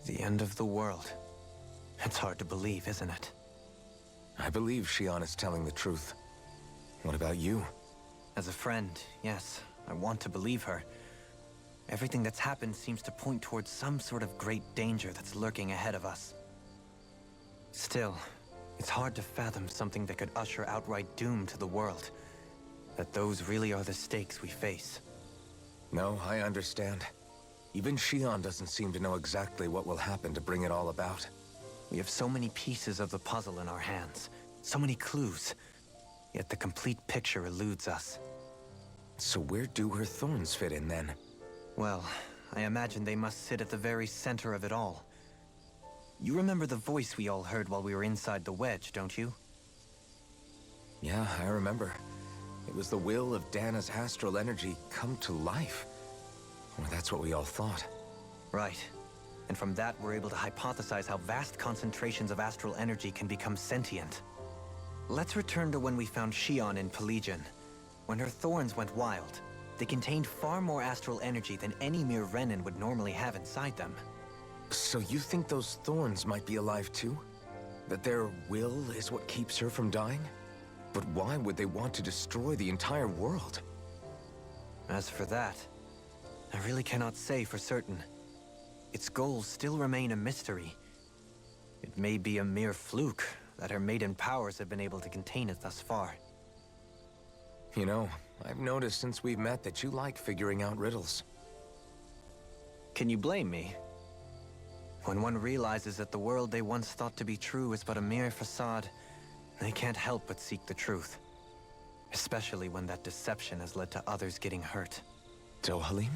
The end of the world. It's hard to believe, isn't it? I believe Xion is telling the truth. What about you? As a friend, yes, I want to believe her. Everything that's happened seems to point towards some sort of great danger that's lurking ahead of us. Still, it's hard to fathom something that could usher outright doom to the world. That those really are the stakes we face. No, I understand. Even Xion doesn't seem to know exactly what will happen to bring it all about. We have so many pieces of the puzzle in our hands, so many clues, yet the complete picture eludes us. So where do her thorns fit in then? Well, I imagine they must sit at the very center of it all. You remember the voice we all heard while we were inside the wedge, don't you? Yeah, I remember. It was the will of Dana's astral energy come to life. Or that's what we all thought. Right. And from that, we're able to hypothesize how vast concentrations of astral energy can become sentient. Let's return to when we found Xion in Pelegion. When her thorns went wild, they contained far more astral energy than any mere Renin would normally have inside them. So you think those thorns might be alive too? That their will is what keeps her from dying? But why would they want to destroy the entire world? As for that, I really cannot say for certain. Its goals still remain a mystery. It may be a mere fluke that her maiden powers have been able to contain it thus far. You know, I've noticed since we've met that you like figuring out riddles. Can you blame me? When one realizes that the world they once thought to be true is but a mere facade, they can't help but seek the truth. Especially when that deception has led to others getting hurt. Dohalim?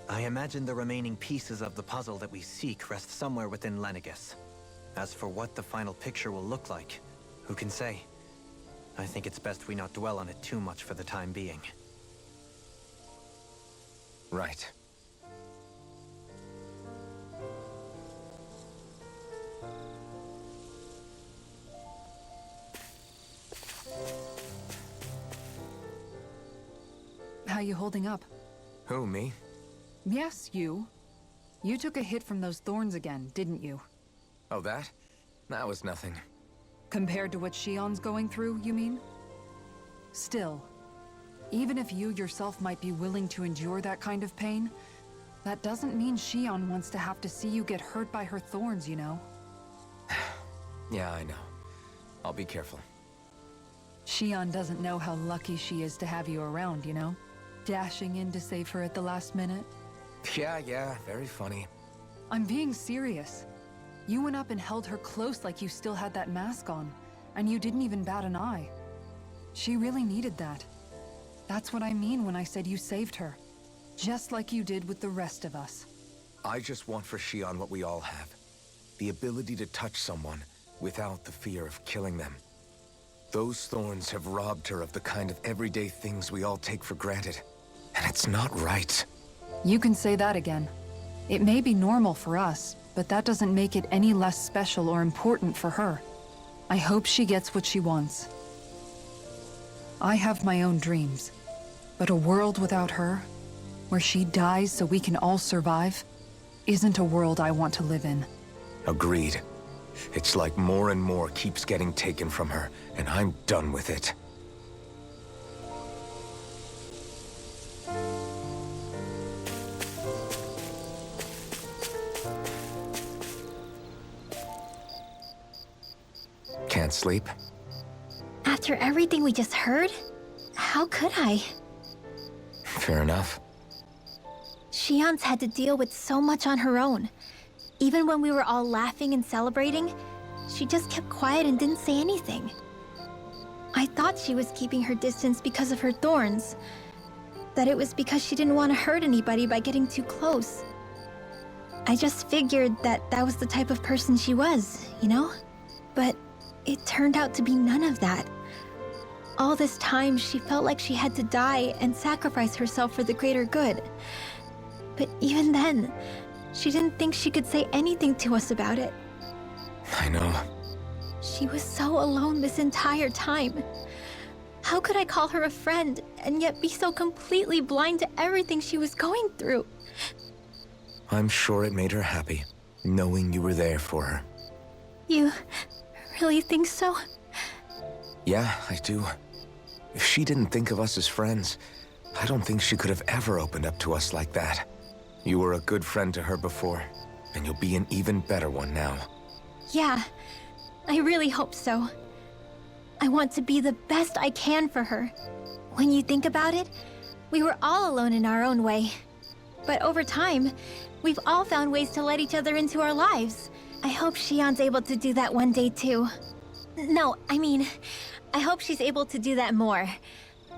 I imagine the remaining pieces of the puzzle that we seek rest somewhere within Lenegus. As for what the final picture will look like, who can say? I think it's best we not dwell on it too much for the time being. Right. How you holding up? Who, me? Yes, you. You took a hit from those thorns again, didn't you? Oh, that? That was nothing. Compared to what Xion's going through, you mean? Still, even if you yourself might be willing to endure that kind of pain, that doesn't mean Xion wants to have to see you get hurt by her thorns, you know? Yeah, I know. I'll be careful. Xion doesn't know how lucky she is to have you around, you know? Dashing in to save her at the last minute. Yeah, very funny. I'm being serious. You went up and held her close like you still had that mask on, and you didn't even bat an eye. She really needed that. That's what I mean when I said you saved her. Just like you did with the rest of us. I just want for Xion what we all have. The ability to touch someone without the fear of killing them. Those thorns have robbed her of the kind of everyday things we all take for granted. And it's not right. You can say that again. It may be normal for us, but that doesn't make it any less special or important for her. I hope she gets what she wants. I have my own dreams, but a world without her, where she dies so we can all survive, isn't a world I want to live in. Agreed. It's like more and more keeps getting taken from her, and I'm done with it. Can't sleep? After everything we just heard? How could I? Fair enough. Xion's had to deal with so much on her own. Even when we were all laughing and celebrating, she just kept quiet and didn't say anything. I thought she was keeping her distance because of her thorns. That it was because she didn't want to hurt anybody by getting too close. I just figured that that was the type of person she was, you know? But it turned out to be none of that. All this time, she felt like she had to die and sacrifice herself for the greater good. But even then, she didn't think she could say anything to us about it. I know. She was so alone this entire time. How could I call her a friend and yet be so completely blind to everything she was going through? I'm sure it made her happy. knowing you were there for her. You really think so? Yeah, I do. If she didn't think of us as friends, I don't think she could have ever opened up to us like that. You were a good friend to her before, and you'll be an even better one now. Yeah, I really hope so. I want to be the best I can for her. When you think about it, we were all alone in our own way. But over time, we've all found ways to let each other into our lives. I hope Shion's able to do that one day too. No, I mean, I hope she's able to do that more.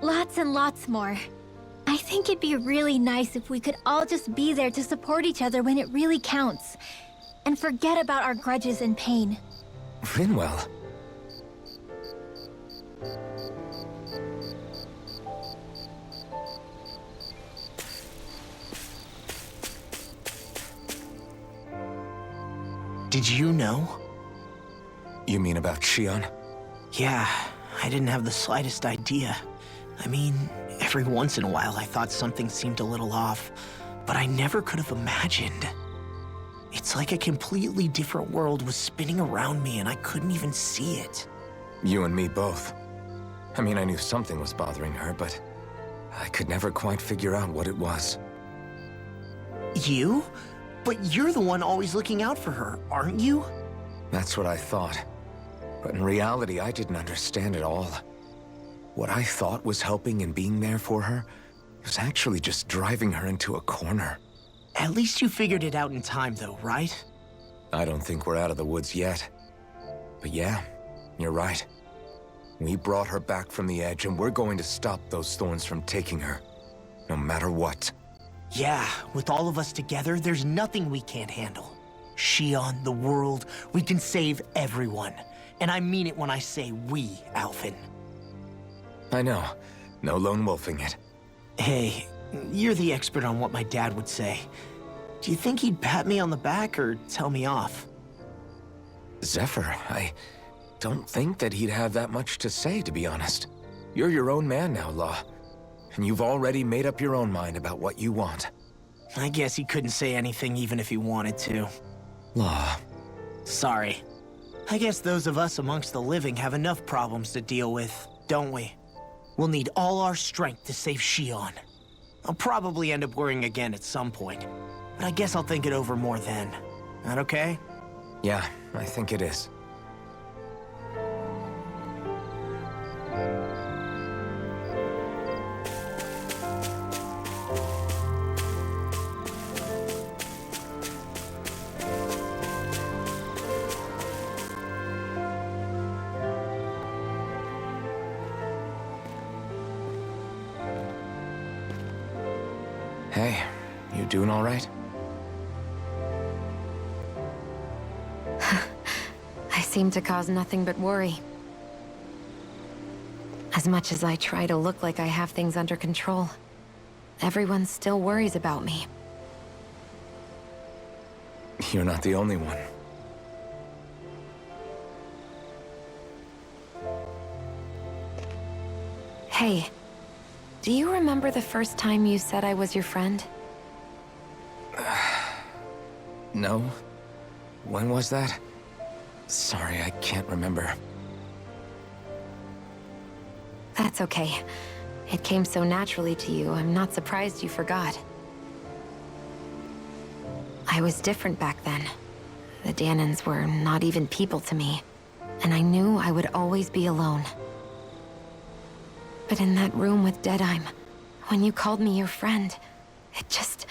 Lots and lots more. I think it'd be really nice if we could all just be there to support each other when it really counts. And forget about our grudges and pain. Rinwell. Did you know? You mean about Shion? Yeah, I didn't have the slightest idea. I mean, every once in a while I thought something seemed a little off, but I never could have imagined. It's like a completely different world was spinning around me and I couldn't even see it. You and me both. I mean, I knew something was bothering her, but I could never quite figure out what it was. You? But you're the one always looking out for her, aren't you? That's what I thought. But in reality, I didn't understand it all. What I thought was helping and being there for her was actually just driving her into a corner. At least you figured it out in time though, right? I don't think we're out of the woods yet. But yeah, you're right. We brought her back from the edge and we're going to stop those thorns from taking her. No matter what. Yeah, with all of us together, there's nothing we can't handle. Shion, the world, we can save everyone. And I mean it when I say we, Alphen. I know. No lone wolfing it. Hey, you're the expert on what my dad would say. Do you think he'd pat me on the back or tell me off? Zephyr, I don't think that he'd have that much to say, to be honest. You're your own man now, Law. And you've already made up your own mind about what you want. I guess he couldn't say anything even if he wanted to. Law. Sorry. I guess those of us amongst the living have enough problems to deal with, don't we? We'll need all our strength to save Shion. I'll probably end up worrying again at some point, but I guess I'll think it over more then. That okay? Yeah, I think it is. Hey, you doing all right? I seem to cause nothing but worry. As much as I try to look like I have things under control, everyone still worries about me. You're not the only one. Hey, do you remember the first time you said I was your friend? No? When was that? Sorry, I can't remember. That's okay. It came so naturally to you, I'm not surprised you forgot. I was different back then. The Danans were not even people to me, and I knew I would always be alone. But in that room with Deadheim, when you called me your friend, it just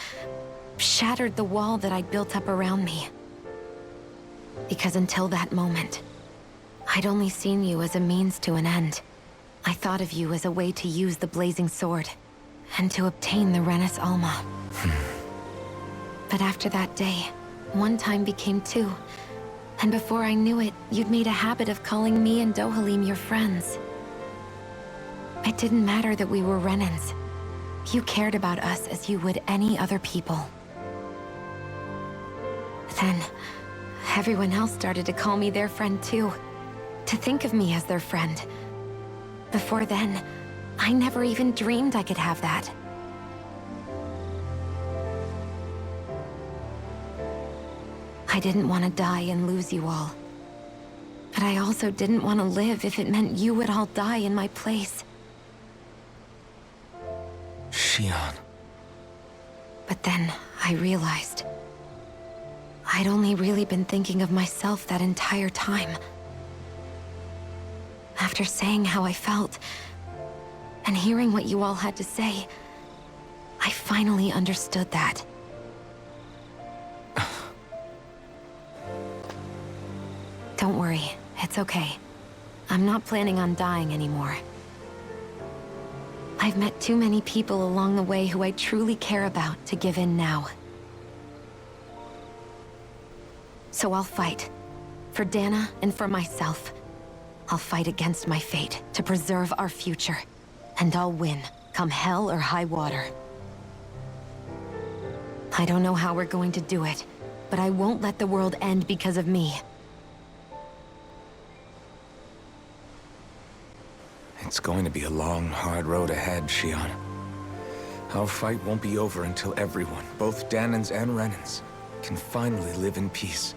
shattered the wall that I'd built up around me. Because until that moment, I'd only seen you as a means to an end. I thought of you as a way to use the blazing sword, and to obtain the Renis Alma. But after that day, one time became two, and before I knew it, you'd made a habit of calling me and Dohalim your friends. It didn't matter that we were Renans. You cared about us as you would any other people. Then, everyone else started to call me their friend too. To think of me as their friend. Before then, I never even dreamed I could have that. I didn't want to die and lose you all. But I also didn't want to live if it meant you would all die in my place. Shion. But then I realized I'd only really been thinking of myself that entire time. After saying how I felt, and hearing what you all had to say, I finally understood that. Don't worry, it's okay. I'm not planning on dying anymore. I've met too many people along the way who I truly care about to give in now. So I'll fight. For Dana and for myself. I'll fight against my fate to preserve our future. And I'll win, come hell or high water. I don't know how we're going to do it, but I won't let the world end because of me. It's going to be a long, hard road ahead, Shion. Our fight won't be over until everyone, both Danans and Renans, can finally live in peace.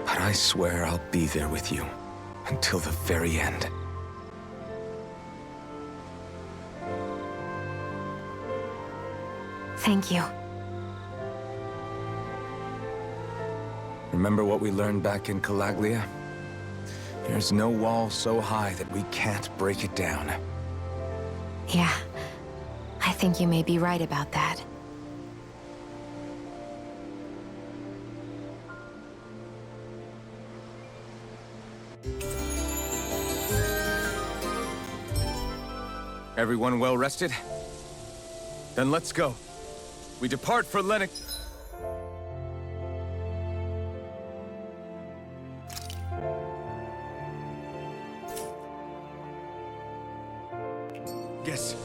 But I swear I'll be there with you until the very end. Thank you. Remember what we learned back in Calaglia? There's no wall so high that we can't break it down. Yeah, I think you may be right about that. Everyone well rested? Then let's go. We depart for Lennox. Yes.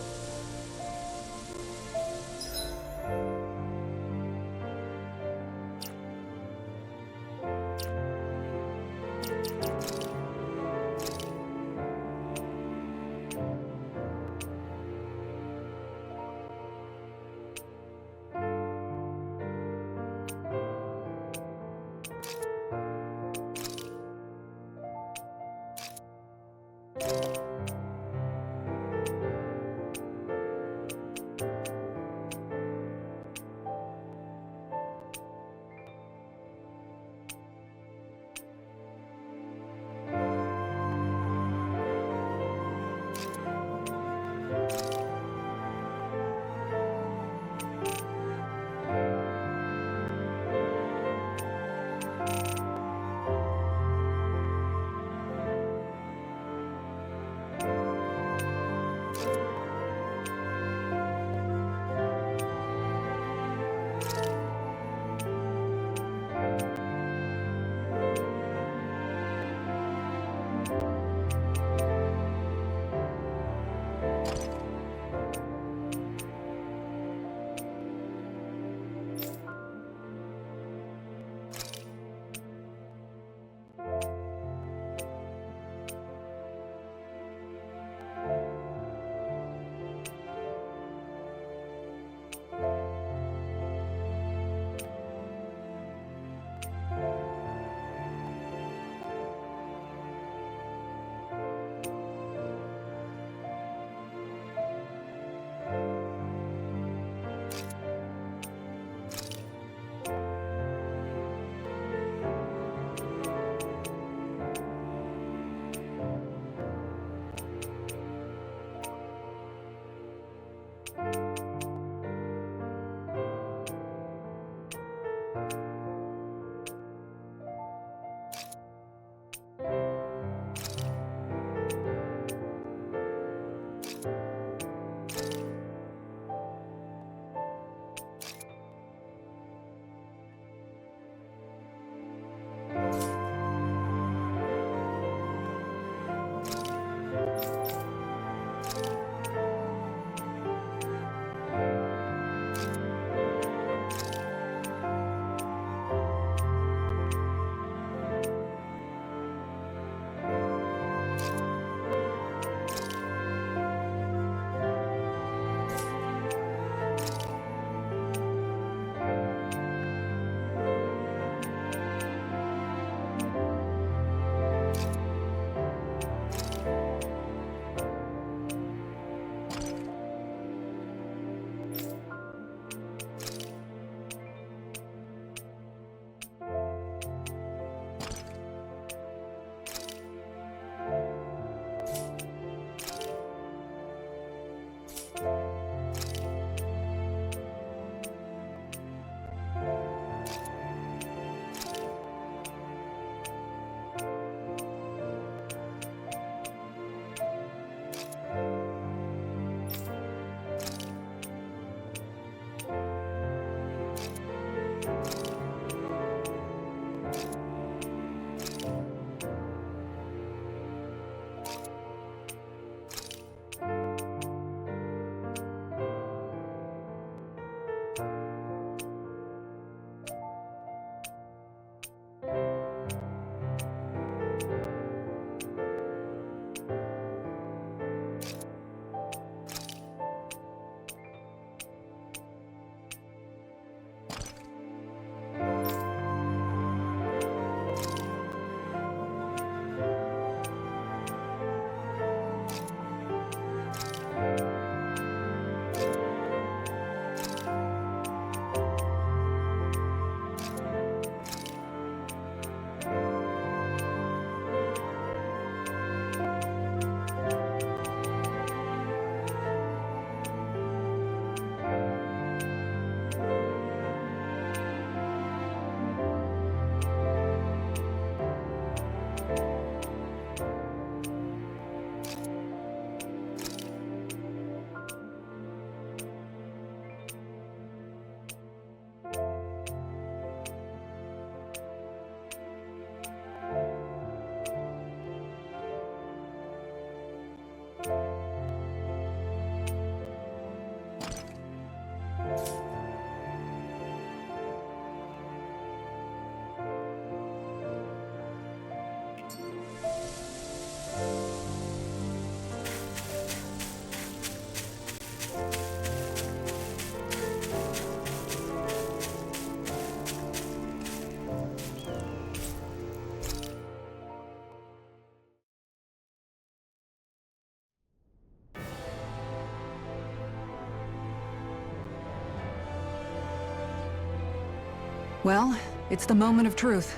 Well, it's the moment of truth.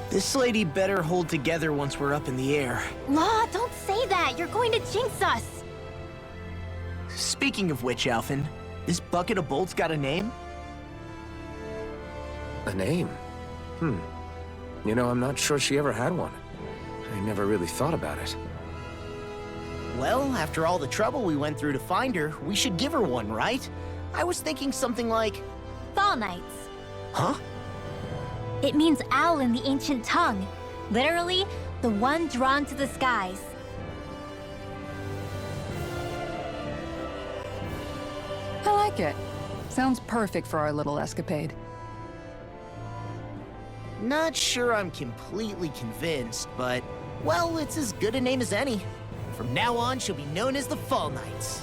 This lady better hold together once we're up in the air. Law, don't say that! You're going to jinx us! Speaking of which, Alphen, this bucket of bolts got a name? A name? You know, I'm not sure she ever had one. I never really thought about it. Well, after all the trouble we went through to find her, we should give her one, right? I was thinking something like... Fall Knights. Huh? It means owl in the ancient tongue. Literally, the one drawn to the skies. I like it. Sounds perfect for our little escapade. Not sure I'm completely convinced, but... Well, it's as good a name as any. From now on, she'll be known as the Fall Knights.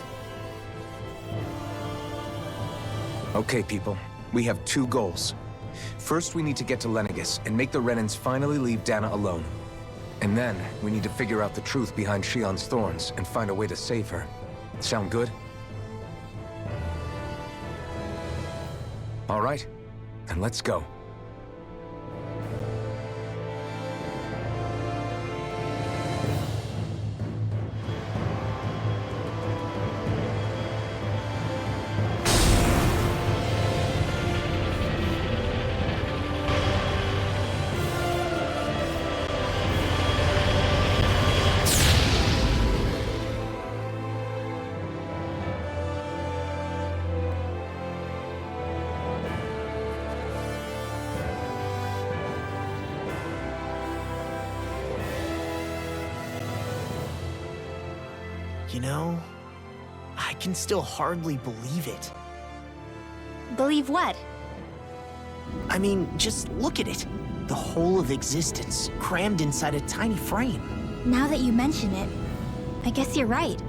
Okay, people. We have two goals. First, we need to get to Lenegis and make the Renans finally leave Dana alone. And then, we need to figure out the truth behind Shion's thorns and find a way to save her. Sound good? All right, then let's go. You know, I can still hardly believe it. Believe what? I mean, just look at it. The whole of existence, crammed inside a tiny frame. Now that you mention it, I guess you're right.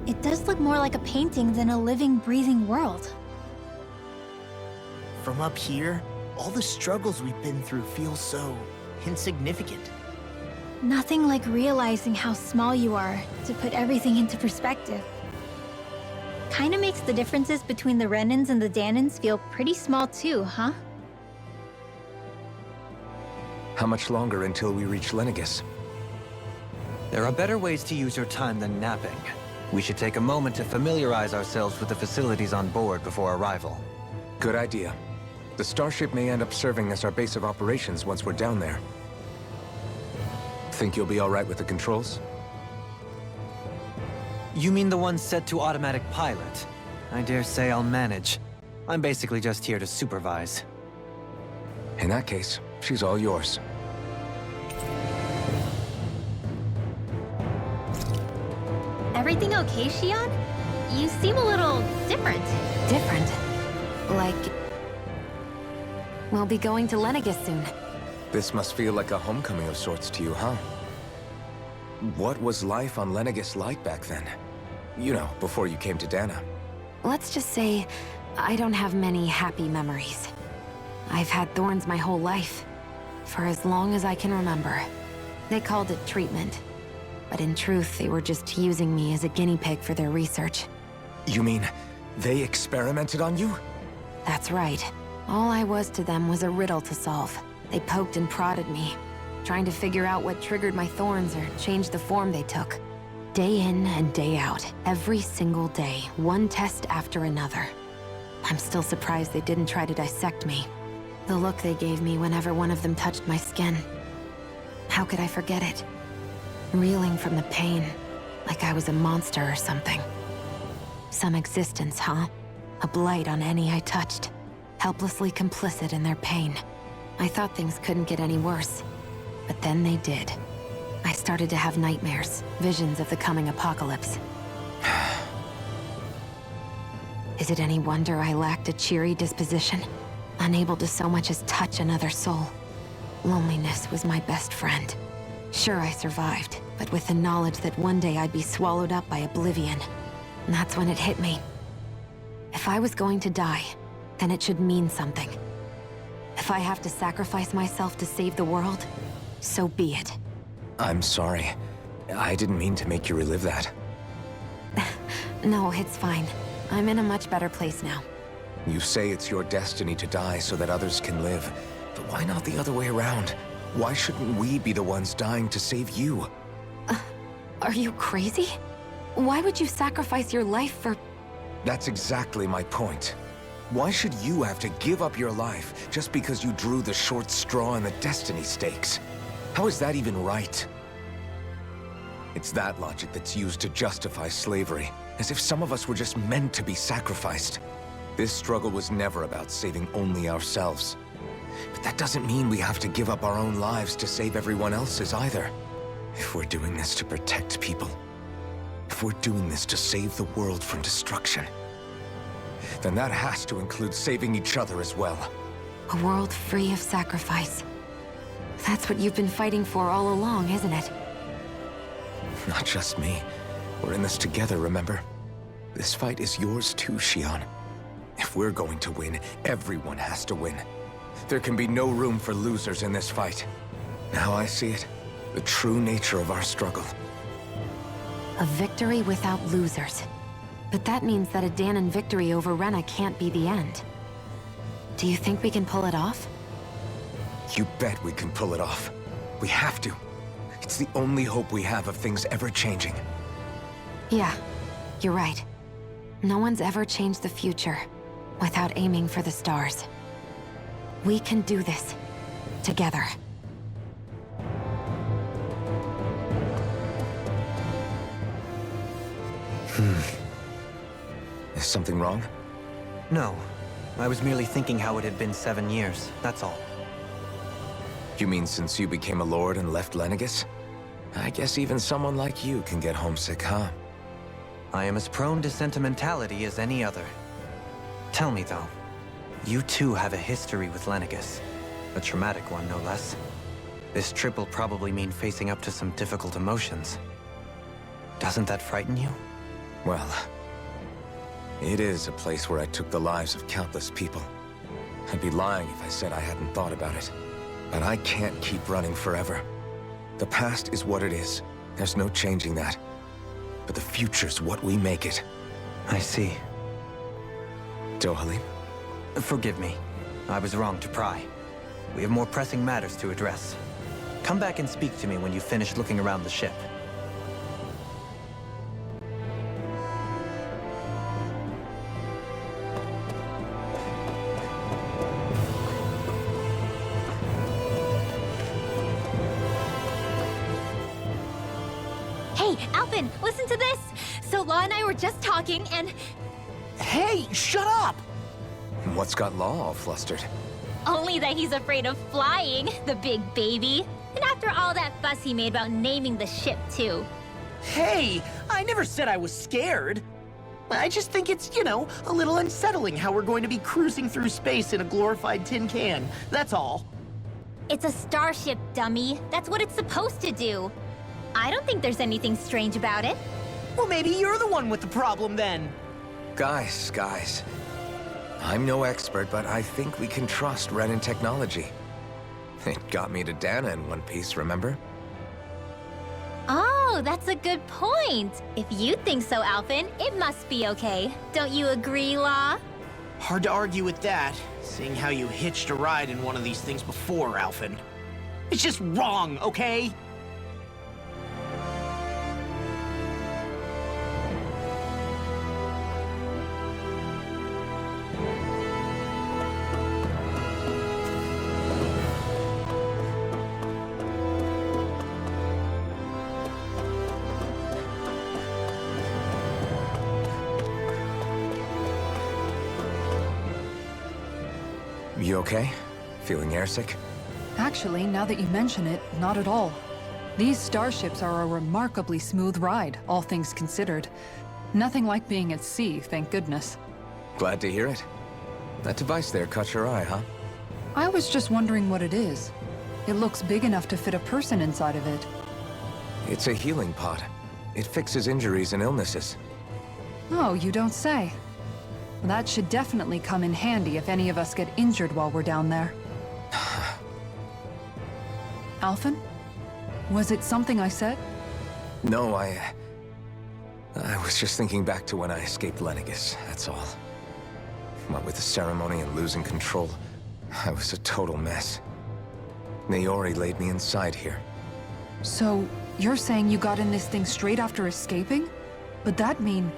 It does look more like a painting than a living, breathing world. From up here, all the struggles we've been through feel so insignificant. Nothing like realizing how small you are to put everything into perspective. Kinda makes the differences between the Renans and the Danans feel pretty small too, huh? How much longer until we reach Lenegis? There are better ways to use your time than napping. We should take a moment to familiarize ourselves with the facilities on board before arrival. Good idea. The starship may end up serving as our base of operations once we're down there. Think you'll be all right with the controls? You mean the one set to automatic pilot? I dare say I'll manage. I'm basically just here to supervise. In that case, she's all yours. Everything okay, Shion? You seem a little different. Different? Like... We'll be going to Lenegis soon. This must feel like a homecoming of sorts to you, huh? What was life on Lenegis like back then? You know, before you came to Dana. Let's just say, I don't have many happy memories. I've had thorns my whole life, for as long as I can remember. They called it treatment, but in truth, they were just using me as a guinea pig for their research. You mean, they experimented on you? That's right. All I was to them was a riddle to solve. They poked and prodded me, trying to figure out what triggered my thorns or changed the form they took. Day in and day out, every single day, one test after another. I'm still surprised they didn't try to dissect me. The look they gave me whenever one of them touched my skin. How could I forget it? Reeling from the pain, like I was a monster or something. Some existence, huh? A blight on any I touched, helplessly complicit in their pain. I thought things couldn't get any worse, but then they did. I started to have nightmares, visions of the coming apocalypse. Is it any wonder I lacked a cheery disposition? Unable to so much as touch another soul. Loneliness was my best friend. Sure, I survived, but with the knowledge that one day I'd be swallowed up by oblivion. And that's when it hit me. If I was going to die, then it should mean something. If I have to sacrifice myself to save the world, so be it. I'm sorry. I didn't mean to make you relive that. No, it's fine. I'm in a much better place now. You say it's your destiny to die so that others can live, but why not the other way around? Why shouldn't we be the ones dying to save you? Are you crazy? Why would you sacrifice your life for... That's exactly my point. Why should you have to give up your life just because you drew the short straw in the destiny stakes? How is that even right? It's that logic that's used to justify slavery, as if some of us were just meant to be sacrificed. This struggle was never about saving only ourselves. But that doesn't mean we have to give up our own lives to save everyone else's either. If we're doing this to protect people, if we're doing this to save the world from destruction, then that has to include saving each other as well. A world free of sacrifice. That's what you've been fighting for all along, isn't it? Not just me. We're in this together, remember? This fight is yours too, Xion. If we're going to win, everyone has to win. There can be no room for losers in this fight. Now I see it. The true nature of our struggle. A victory without losers. But that means that a Dahnan victory over Rena can't be the end. Do you think we can pull it off? You bet we can pull it off. We have to. It's the only hope we have of things ever changing. Yeah, you're right. No one's ever changed the future without aiming for the stars. We can do this. Together. Is something wrong? No. I was merely thinking how it had been 7 years, that's all. You mean since you became a lord and left Lenegis? I guess even someone like you can get homesick, huh? I am as prone to sentimentality as any other. Tell me, though, you too have a history with Lenegis. A traumatic one, no less. This trip will probably mean facing up to some difficult emotions. Doesn't that frighten you? Well, it is a place where I took the lives of countless people. I'd be lying if I said I hadn't thought about it. But I can't keep running forever. The past is what it is. There's no changing that. But the future's what we make it. I see. Dohalim? Forgive me. I was wrong to pry. We have more pressing matters to address. Come back and speak to me when you've finished looking around the ship. Hey, Alvin, listen to this! So Law and I were just talking, and Hey, shut up! What's got Law all flustered? only that he's afraid of flying, the big baby. And after all that fuss he made about naming the ship, too. Hey, I never said I was scared. I just think it's, a little unsettling how we're going to be cruising through space in a glorified tin can. That's all. It's a starship, dummy. That's what it's supposed to do. I don't think there's anything strange about it. Well, maybe you're the one with the problem then. Guys. I'm no expert, but I think we can trust Renan technology. It got me to Dana in one piece, remember? Oh, that's a good point. If you think so, Alvin, it must be okay. Don't you agree, Law? Hard to argue with that, seeing how you hitched a ride in one of these things before, Alvin. It's just wrong, okay? You okay? Feeling airsick? Actually, now that you mention it, not at all. These starships are a remarkably smooth ride, all things considered. Nothing like being at sea, thank goodness. Glad to hear it. That device there caught your eye, huh? I was just wondering what it is. It looks big enough to fit a person inside of it. It's a healing pod. It fixes injuries and illnesses. Oh, you don't say. That should definitely come in handy if any of us get injured while we're down there. Alphen? Was it something I said? No, I was just thinking back to when I escaped Lenegis, that's all. What with the ceremony and losing control, I was a total mess. Naori laid me inside here. So, you're saying you got in this thing straight after escaping? But that mean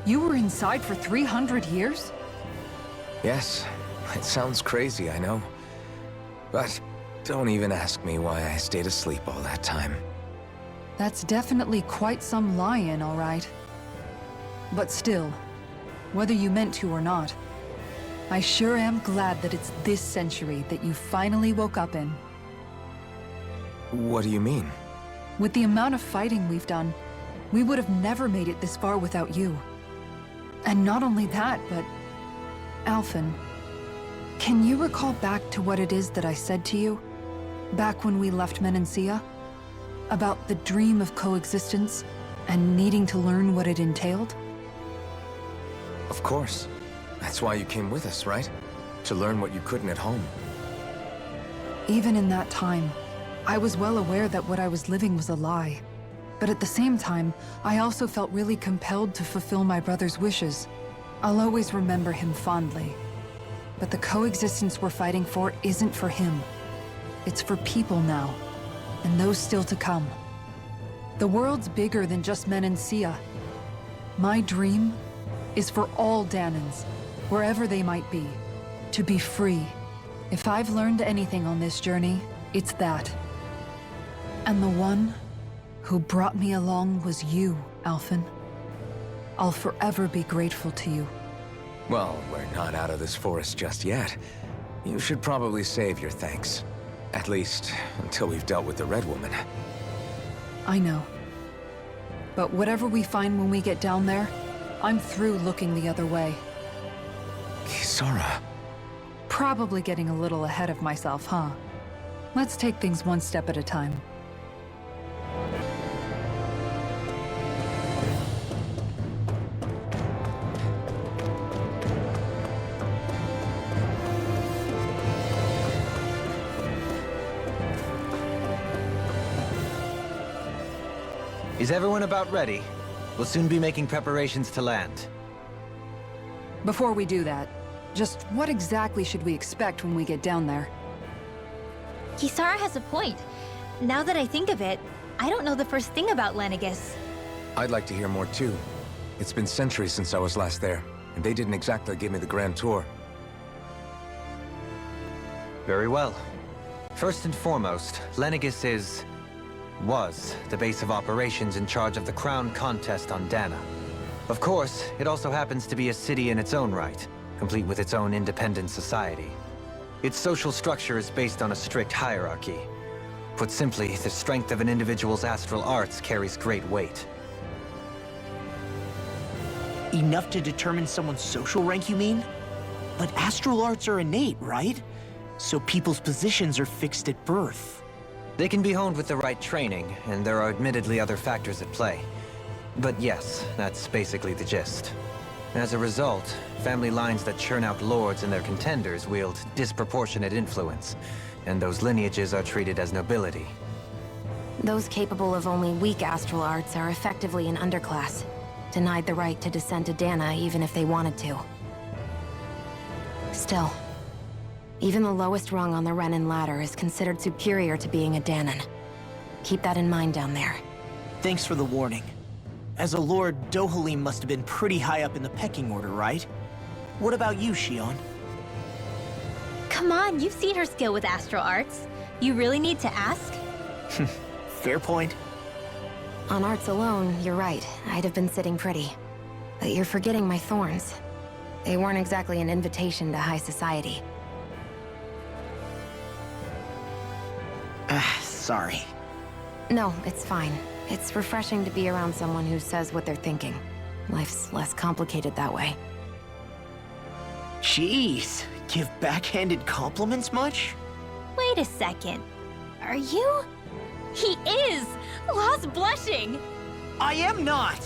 you were inside for 300 years? Yes, it sounds crazy, I know. But don't even ask me why I stayed asleep all that time. That's definitely quite some lie-in, all right. But still, whether you meant to or not, I sure am glad that it's this century that you finally woke up in. What do you mean? With the amount of fighting we've done, we would have never made it this far without you. And not only that, but... Alphen, can you recall back to what it is that I said to you? Back when we left Menancia? About the dream of coexistence, and needing to learn what it entailed? Of course. That's why you came with us, right? To learn what you couldn't at home. Even in that time, I was well aware that what I was living was a lie. But at the same time, I also felt really compelled to fulfill my brother's wishes. I'll always remember him fondly. But the coexistence we're fighting for isn't for him. It's for people now, and those still to come. The world's bigger than just Menancia. My dream is for all Danans, wherever they might be, to be free. If I've learned anything on this journey, it's that. And the one who brought me along was you, Alphen. I'll forever be grateful to you. Well, we're not out of this forest just yet. You should probably save your thanks. At least, until we've dealt with the Red Woman. I know. But whatever we find when we get down there, I'm through looking the other way. Kisara. Probably getting a little ahead of myself, huh? Let's take things one step at a time. Is everyone about ready? We'll soon be making preparations to land. Before we do that, just what exactly should we expect when we get down there? Kisara has a point. Now that I think of it, I don't know the first thing about Lenegis. I'd like to hear more too. It's been centuries since I was last there, and they didn't exactly give me the grand tour. Very well. First and foremost, Lenegis was the base of operations in charge of the crown contest on Dana. Of course, it also happens to be a city in its own right, complete with its own independent society. Its social structure is based on a strict hierarchy. Put simply, the strength of an individual's astral arts carries great weight. Enough to determine someone's social rank, you mean? But astral arts are innate, right? So people's positions are fixed at birth. They can be honed with the right training, and there are admittedly other factors at play. But yes, that's basically the gist. As a result, family lines that churn out lords and their contenders wield disproportionate influence, and those lineages are treated as nobility. Those capable of only weak astral arts are effectively an underclass, denied the right to descend to Dana even if they wanted to. Still, even the lowest rung on the Renan ladder is considered superior to being a Danan. Keep that in mind down there. Thanks for the warning. As a lord, Dohalim must have been pretty high up in the pecking order, right? What about you, Shion? Come on, you've seen her skill with astral arts. You really need to ask? Fair point. On arts alone, you're right. I'd have been sitting pretty. But you're forgetting my thorns. They weren't exactly an invitation to high society. Sorry. No, it's fine. It's refreshing to be around someone who says what they're thinking. Life's less complicated that way. Jeez, give backhanded compliments much? Wait a second. Are you? He is! Law's blushing! I am not!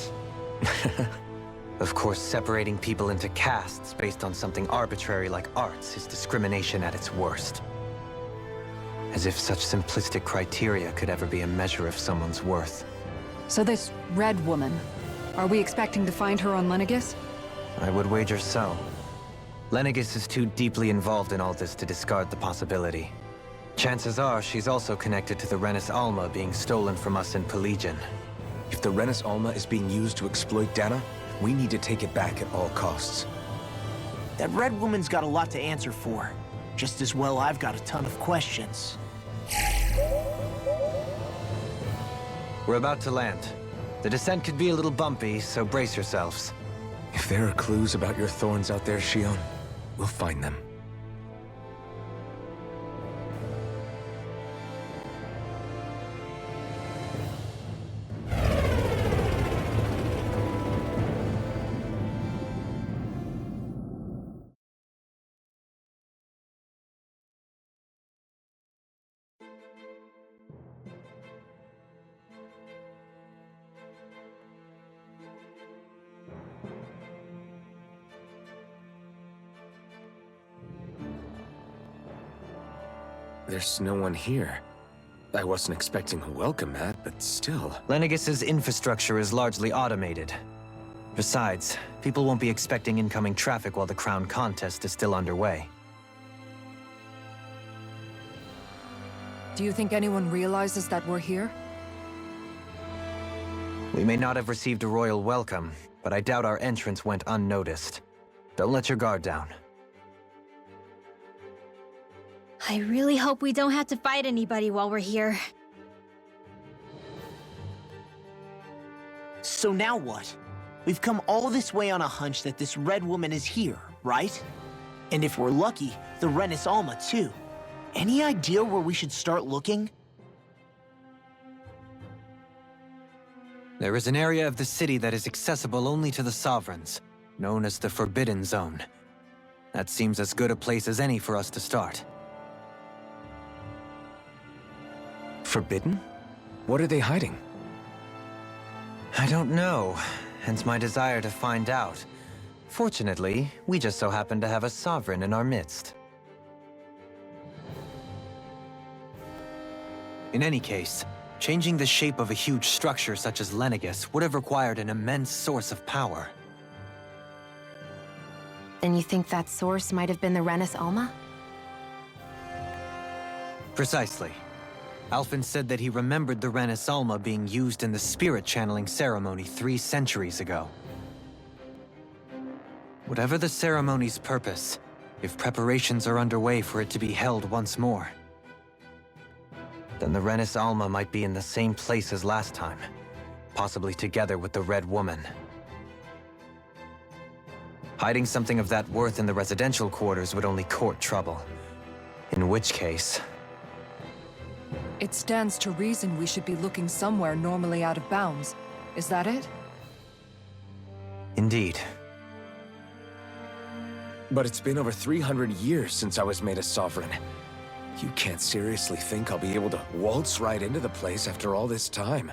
Of course, separating people into castes based on something arbitrary like arts is discrimination at its worst. As if such simplistic criteria could ever be a measure of someone's worth. So this Red Woman, are we expecting to find her on Lenegis? I would wager so. Lenegis is too deeply involved in all this to discard the possibility. Chances are she's also connected to the Renis Alma being stolen from us in Pelegion. If the Renis Alma is being used to exploit Dana, we need to take it back at all costs. That red woman's got a lot to answer for. Just as well I've got a ton of questions. We're about to land. The descent could be a little bumpy, so brace yourselves. If there are clues about your thorns out there, Shion, we'll find them. There's no one here. I wasn't expecting a welcome mat, but still. Lenegis's infrastructure is largely automated. Besides, people won't be expecting incoming traffic while the crown contest is still underway. Do you think anyone realizes that we're here? We may not have received a royal welcome, but I doubt our entrance went unnoticed. Don't let your guard down. I really hope we don't have to fight anybody while we're here. So now what? We've come all this way on a hunch that this red woman is here, right? And if we're lucky, the Renis Alma too. Any idea where we should start looking? There is an area of the city that is accessible only to the Sovereigns, known as the Forbidden Zone. That seems as good a place as any for us to start. Forbidden? What are they hiding? I don't know, hence my desire to find out. Fortunately, we just so happen to have a Sovereign in our midst. In any case, changing the shape of a huge structure such as Lenegis would have required an immense source of power. Then you think that source might have been the Renis Alma? Precisely. Alphen said that he remembered the Renis Alma being used in the spirit channeling ceremony 3 centuries ago. Whatever the ceremony's purpose, if preparations are underway for it to be held once more, then the Renis Alma might be in the same place as last time, possibly together with the Red Woman. Hiding something of that worth in the residential quarters would only court trouble. In which case... It stands to reason we should be looking somewhere normally out of bounds. Is that it? Indeed. But it's been over 300 years since I was made a Sovereign. You can't seriously think I'll be able to waltz right into the place after all this time.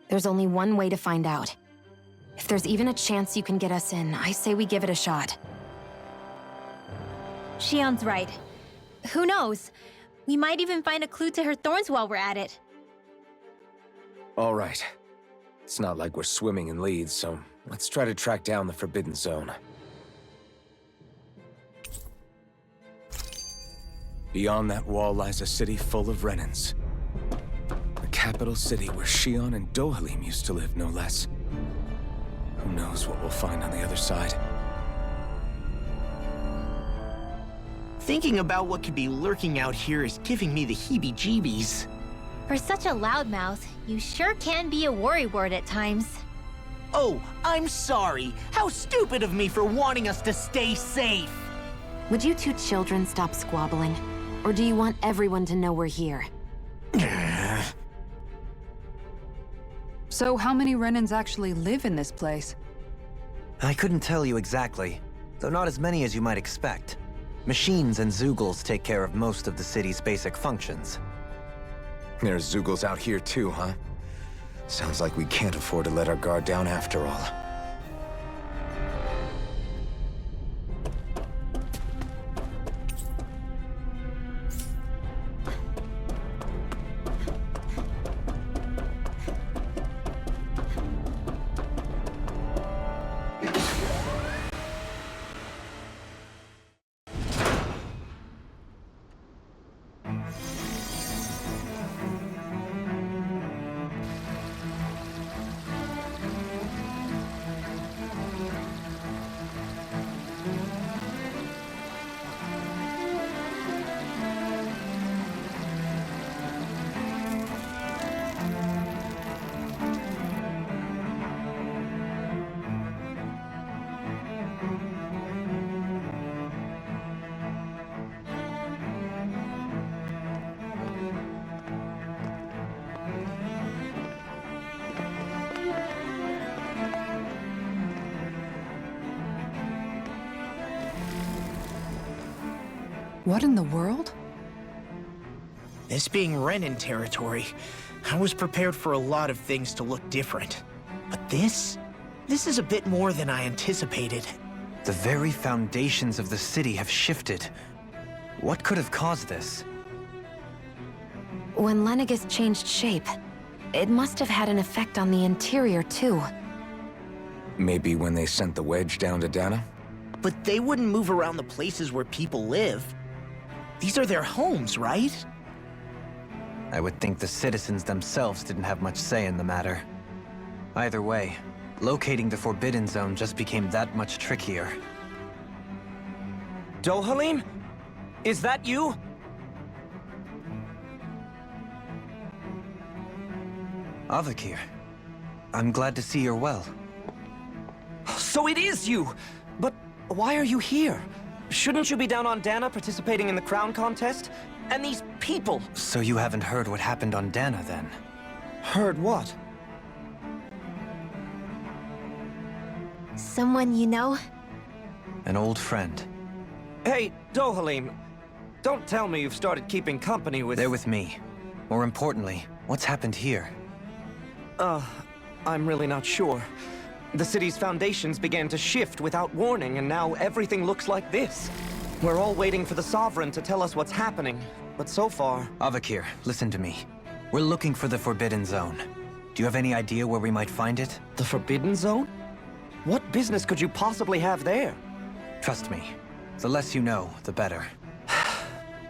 There's only one way to find out. If there's even a chance you can get us in, I say we give it a shot. Shion's right. Who knows? We might even find a clue to her thorns while we're at it. All right. It's not like we're swimming in leads, so let's try to track down the Forbidden Zone. Beyond that wall lies a city full of Renans. The capital city where Shion and Dohalim used to live, no less. Who knows what we'll find on the other side? Thinking about what could be lurking out here is giving me the heebie-jeebies. For such a loudmouth, you sure can be a worrywart at times. Oh, I'm sorry. How stupid of me for wanting us to stay safe. Would you two children stop squabbling? Or do you want everyone to know we're here? So how many Renans actually live in this place? I couldn't tell you exactly, though not as many as you might expect. Machines and Zeugles take care of most of the city's basic functions. There's Zeugles out here too, huh? Sounds like we can't afford to let our guard down after all. What in the world? This being Renan territory, I was prepared for a lot of things to look different. But this is a bit more than I anticipated. The very foundations of the city have shifted. What could have caused this? When Lenegis changed shape, it must have had an effect on the interior, too. Maybe when they sent the wedge down to Dana? But they wouldn't move around the places where people live. These are their homes, right? I would think the citizens themselves didn't have much say in the matter. Either way, locating the Forbidden Zone just became that much trickier. Dohalim? Is that you? Avakir, I'm glad to see you're well. So it is you! But why are you here? Shouldn't you be down on Dana participating in the crown contest? And these people! So you haven't heard what happened on Dana, then? Heard what? Someone you know? An old friend. Hey, Dohalim, don't tell me you've started keeping company with... They're with me. More importantly, what's happened here? I'm really not sure. The city's foundations began to shift without warning, and now everything looks like this. We're all waiting for the Sovereign to tell us what's happening, but so far... Avakir, listen to me. We're looking for the Forbidden Zone. Do you have any idea where we might find it? The Forbidden Zone? What business could you possibly have there? Trust me. The less you know, the better.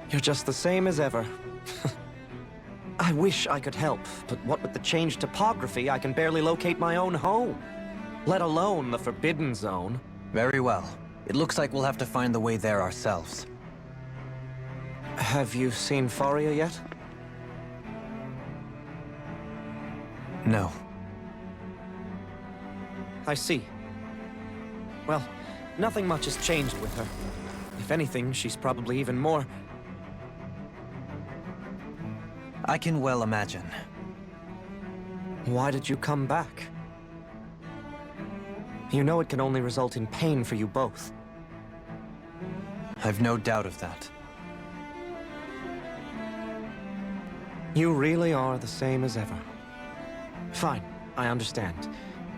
You're just the same as ever. I wish I could help, but what with the changed topography, I can barely locate my own home. Let alone the Forbidden Zone. Very well. It looks like we'll have to find the way there ourselves. Have you seen Faria yet? No. I see. Well, nothing much has changed with her. If anything, she's probably even more... I can well imagine. Why did you come back? You know it can only result in pain for you both. I've no doubt of that. You really are the same as ever. Fine, I understand.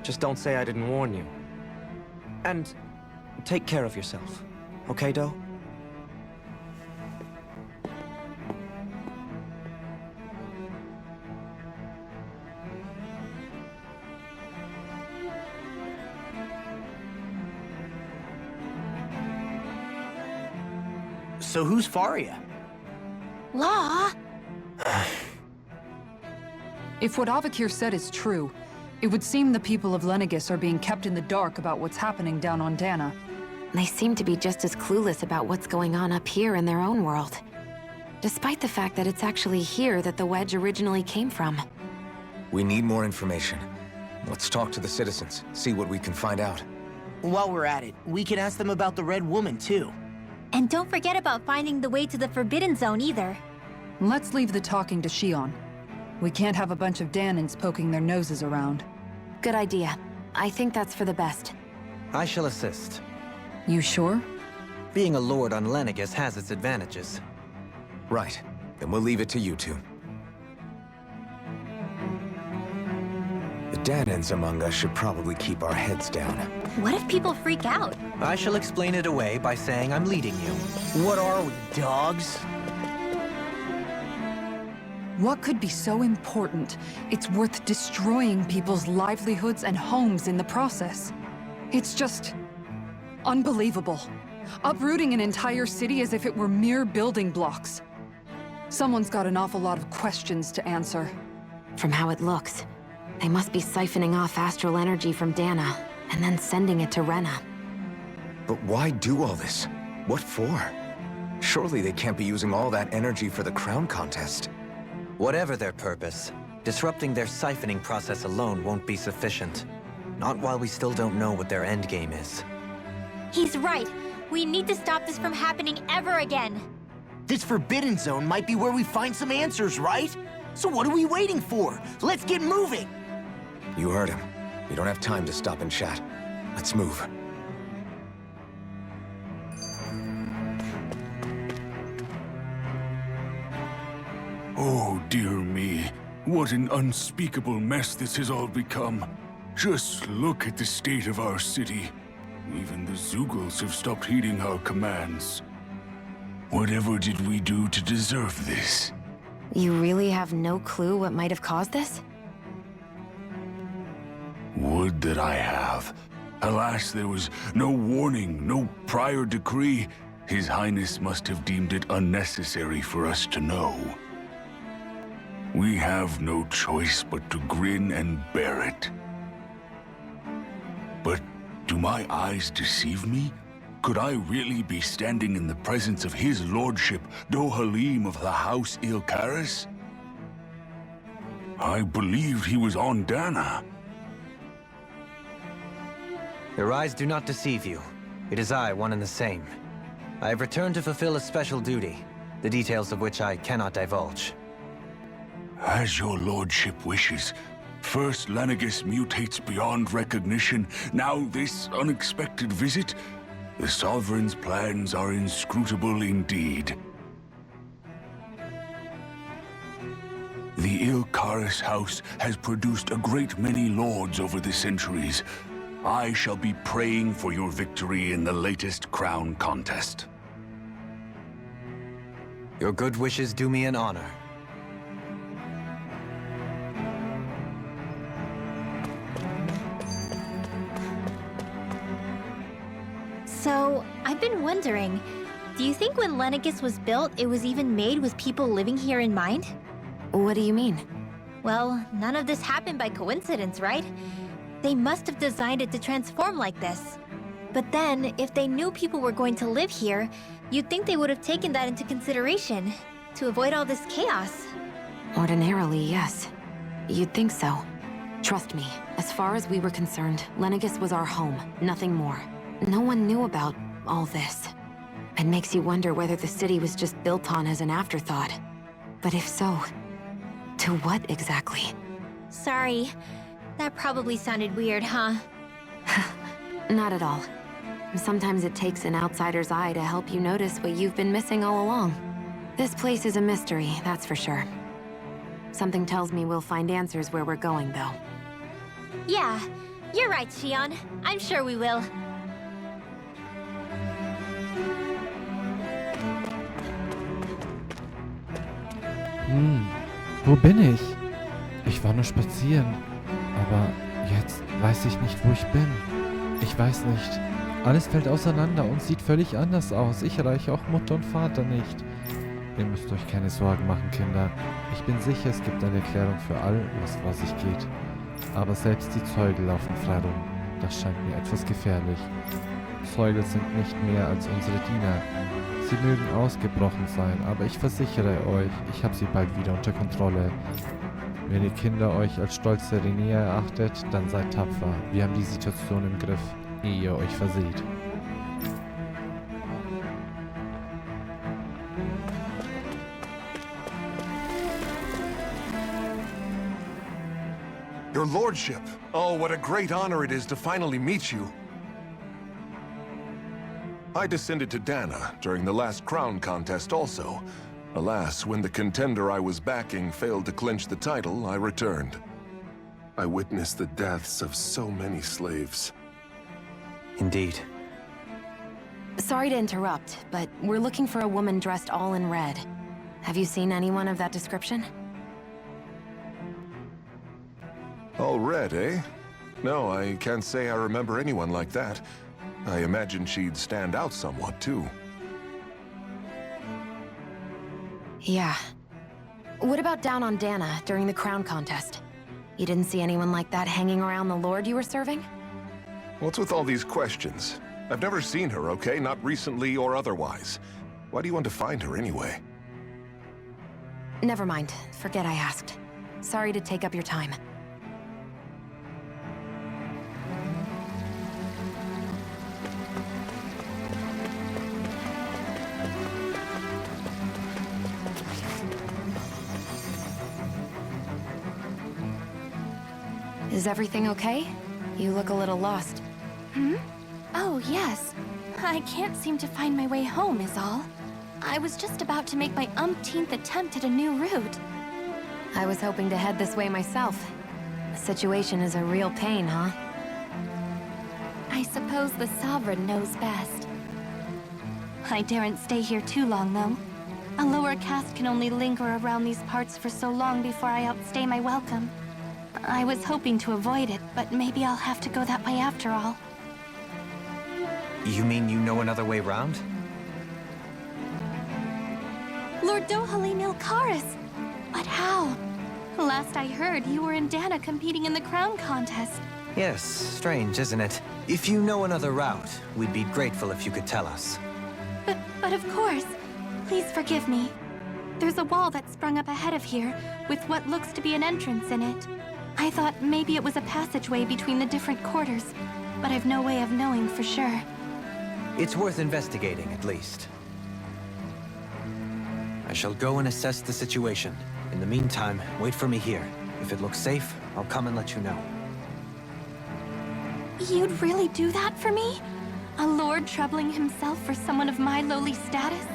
Just don't say I didn't warn you. And take care of yourself. Okay, Do? So who's Faria? Law? If what Avakir said is true, it would seem the people of Lenegis are being kept in the dark about what's happening down on Dana. They seem to be just as clueless about what's going on up here in their own world. Despite the fact that it's actually here that the wedge originally came from. We need more information. Let's talk to the citizens, see what we can find out. While we're at it, we can ask them about the Red Woman, too. And don't forget about finding the way to the Forbidden Zone either. Let's leave the talking to Shion. We can't have a bunch of Danans poking their noses around. Good idea. I think that's for the best. I shall assist. You sure? Being a lord on Lenegis has its advantages. Right. Then we'll leave it to you two. The Danans among us should probably keep our heads down. What if people freak out? I shall explain it away by saying I'm leading you. What are we, dogs? What could be so important? It's worth destroying people's livelihoods and homes in the process. It's just... unbelievable. Uprooting an entire city as if it were mere building blocks. Someone's got an awful lot of questions to answer. From how it looks, they must be siphoning off astral energy from Dana, and then sending it to Rena. But why do all this? What for? Surely they can't be using all that energy for the crown contest. Whatever their purpose, disrupting their siphoning process alone won't be sufficient. Not while we still don't know what their endgame is. He's right. We need to stop this from happening ever again. This Forbidden Zone might be where we find some answers, right? So what are we waiting for? Let's get moving! You heard him. We don't have time to stop and chat. Let's move. Oh, dear me. What an unspeakable mess this has all become. Just look at the state of our city. Even the Zeugles have stopped heeding our commands. Whatever did we do to deserve this? You really have no clue what might have caused this? Would that I have. Alas, there was no warning, no prior decree. His Highness must have deemed it unnecessary for us to know. We have no choice but to grin and bear it. But do my eyes deceive me? Could I really be standing in the presence of his lordship, Dohalim of the House Ilkaris? I believed he was on Dana. Your eyes do not deceive you. It is I, one and the same. I have returned to fulfill a special duty, the details of which I cannot divulge. As your lordship wishes. First Lenegis mutates beyond recognition, now this unexpected visit. The Sovereign's plans are inscrutable indeed. The Ilkaris house has produced a great many lords over the centuries. I shall be praying for your victory in the latest crown contest. Your good wishes do me an honor. So, I've been wondering, do you think when Lenegis was built, it was even made with people living here in mind? What do you mean? Well, none of this happened by coincidence, right? They must have designed it to transform like this. But then, if they knew people were going to live here, you'd think they would have taken that into consideration, to avoid all this chaos. Ordinarily, yes. You'd think so. Trust me, as far as we were concerned, Lenegis was our home, nothing more. No one knew about all this. It makes you wonder whether the city was just built on as an afterthought. But if so, to what exactly? Sorry. That probably sounded weird, huh? Not at all. Sometimes it takes an outsider's eye to help you notice what you've been missing all along. This place is a mystery, that's for sure. Something tells me we'll find answers where we're going, though. Yeah, you're right, Shion. I'm sure we will. Wo bin ich? Ich war nur spazieren. Aber jetzt weiß ich nicht, wo ich bin. Ich weiß nicht. Alles fällt auseinander und sieht völlig anders aus. Ich erreiche auch Mutter und Vater nicht. Ihr müsst euch keine Sorgen machen, Kinder. Ich bin sicher, es gibt eine Erklärung für all, was vor sich geht. Aber selbst die Zeugel laufen frei rum. Das scheint mir etwas gefährlich. Zeugel sind nicht mehr als unsere Diener. Sie mögen ausgebrochen sein, aber ich versichere euch, ich habe sie bald wieder unter Kontrolle. Wenn ihr Kinder euch als stolze Renier erachtet, dann seid tapfer. Wir haben die Situation im Griff, ehe ihr euch verseht. Your Lordship! Oh, what a great honor it is to finally meet you! I descended to Dana during the last crown contest also. Alas, when the contender I was backing failed to clinch the title, I returned. I witnessed the deaths of so many slaves. Indeed. Sorry to interrupt, but we're looking for a woman dressed all in red. Have you seen anyone of that description? All red, eh? No, I can't say I remember anyone like that. I imagine she'd stand out somewhat, too. Yeah. What about down on Dana during the crown contest? You didn't see anyone like that hanging around the lord you were serving? What's with all these questions? I've never seen her, okay? Not recently or otherwise. Why do you want to find her anyway? Never mind. Forget I asked. Sorry to take up your time. Is everything okay? You look a little lost. Oh, yes. I can't seem to find my way home, is all. I was just about to make my umpteenth attempt at a new route. I was hoping to head this way myself. The situation is a real pain, huh? I suppose the Sovereign knows best. I daren't stay here too long, though. A lower caste can only linger around these parts for so long before I outstay my welcome. I was hoping to avoid it, but maybe I'll have to go that way after all. You mean you know another way round? Lord Dohalim Ilkaris! But how? Last I heard, you were in Dana competing in the crown contest. Yes, strange, isn't it? If you know another route, we'd be grateful if you could tell us. But of course. Please forgive me. There's a wall that sprung up ahead of here, with what looks to be an entrance in it. I thought maybe it was a passageway between the different quarters, but I've no way of knowing for sure. It's worth investigating, at least. I shall go and assess the situation. In the meantime, wait for me here. If it looks safe, I'll come and let you know. You'd really do that for me? A lord troubling himself for someone of my lowly status?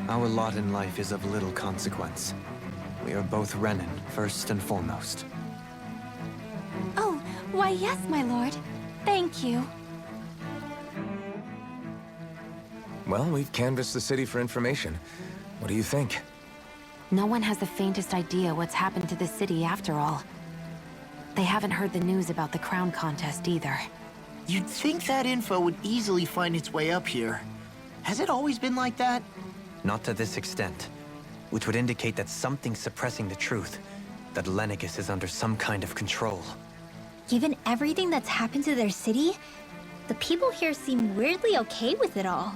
Our lot in life is of little consequence. We are both Renan, first and foremost. Oh, why yes, my lord. Thank you. Well, we've canvassed the city for information. What do you think? No one has the faintest idea what's happened to the city after all. They haven't heard the news about the crown contest either. You'd think that info would easily find its way up here. Has it always been like that? Not to this extent, which would indicate that something's suppressing the truth, that Lenegis is under some kind of control. Given everything that's happened to their city, the people here seem weirdly okay with it all.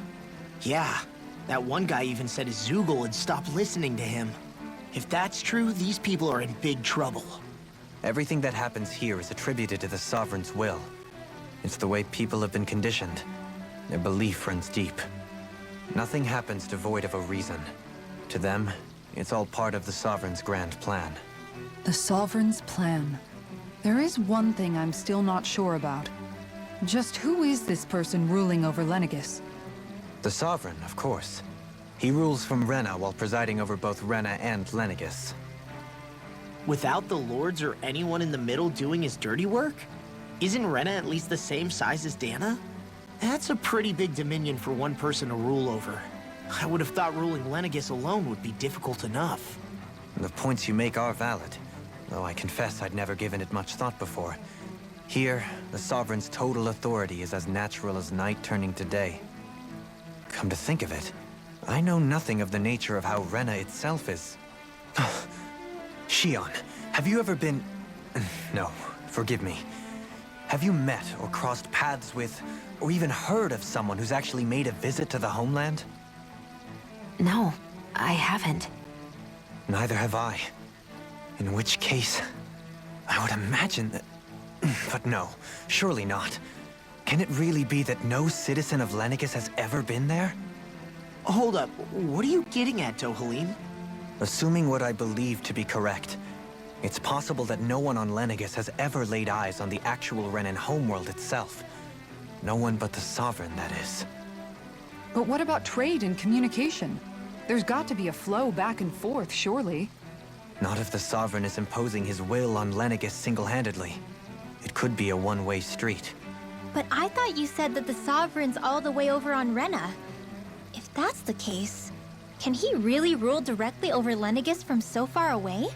Yeah, that one guy even said his Zoogle had stopped listening to him. If that's true, these people are in big trouble. Everything that happens here is attributed to the Sovereign's will. It's the way people have been conditioned. Their belief runs deep. Nothing happens devoid of a reason. To them, it's all part of the Sovereign's grand plan. The Sovereign's plan. There is one thing I'm still not sure about. Just who is this person ruling over Lenegis? The Sovereign, of course. He rules from Rena while presiding over both Rena and Lenegis. Without the lords or anyone in the middle doing his dirty work? Isn't Rena at least the same size as Dana? That's a pretty big dominion for one person to rule over. I would have thought ruling Lenegis alone would be difficult enough. The points you make are valid, though I confess I'd never given it much thought before. Here, the Sovereign's total authority is as natural as night turning to day. Come to think of it, I know nothing of the nature of how Rena itself is. Shion, have you ever been... No, forgive me. Have you met or crossed paths with, or even heard of someone who's actually made a visit to the homeland? No, I haven't. Neither have I. In which case, I would imagine that... But no, surely not. Can it really be that no citizen of Lenegis has ever been there? Hold up, what are you getting at, Dohalim? Assuming what I believe to be correct, it's possible that no one on Lenegis has ever laid eyes on the actual Renan homeworld itself. No one but the Sovereign, that is. But what about trade and communication? There's got to be a flow back and forth, surely. Not if the Sovereign is imposing his will on Lenegis single-handedly. It could be a one-way street. But I thought you said that the Sovereign's all the way over on Rena. If that's the case, can he really rule directly over Lenegis from so far away?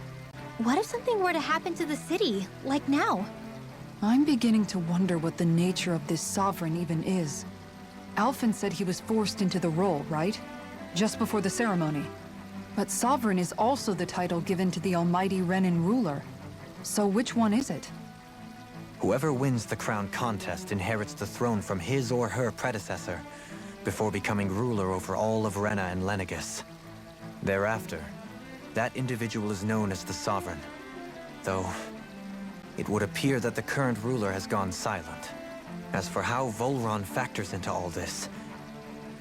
What if something were to happen to the city, like now? I'm beginning to wonder what the nature of this Sovereign even is. Alphen said he was forced into the role, right? Just before the ceremony. But Sovereign is also the title given to the almighty Renan ruler. So which one is it? Whoever wins the crown contest inherits the throne from his or her predecessor, before becoming ruler over all of Rena and Lenegis. Thereafter, that individual is known as the Sovereign. Though, it would appear that the current ruler has gone silent. As for how Volron factors into all this,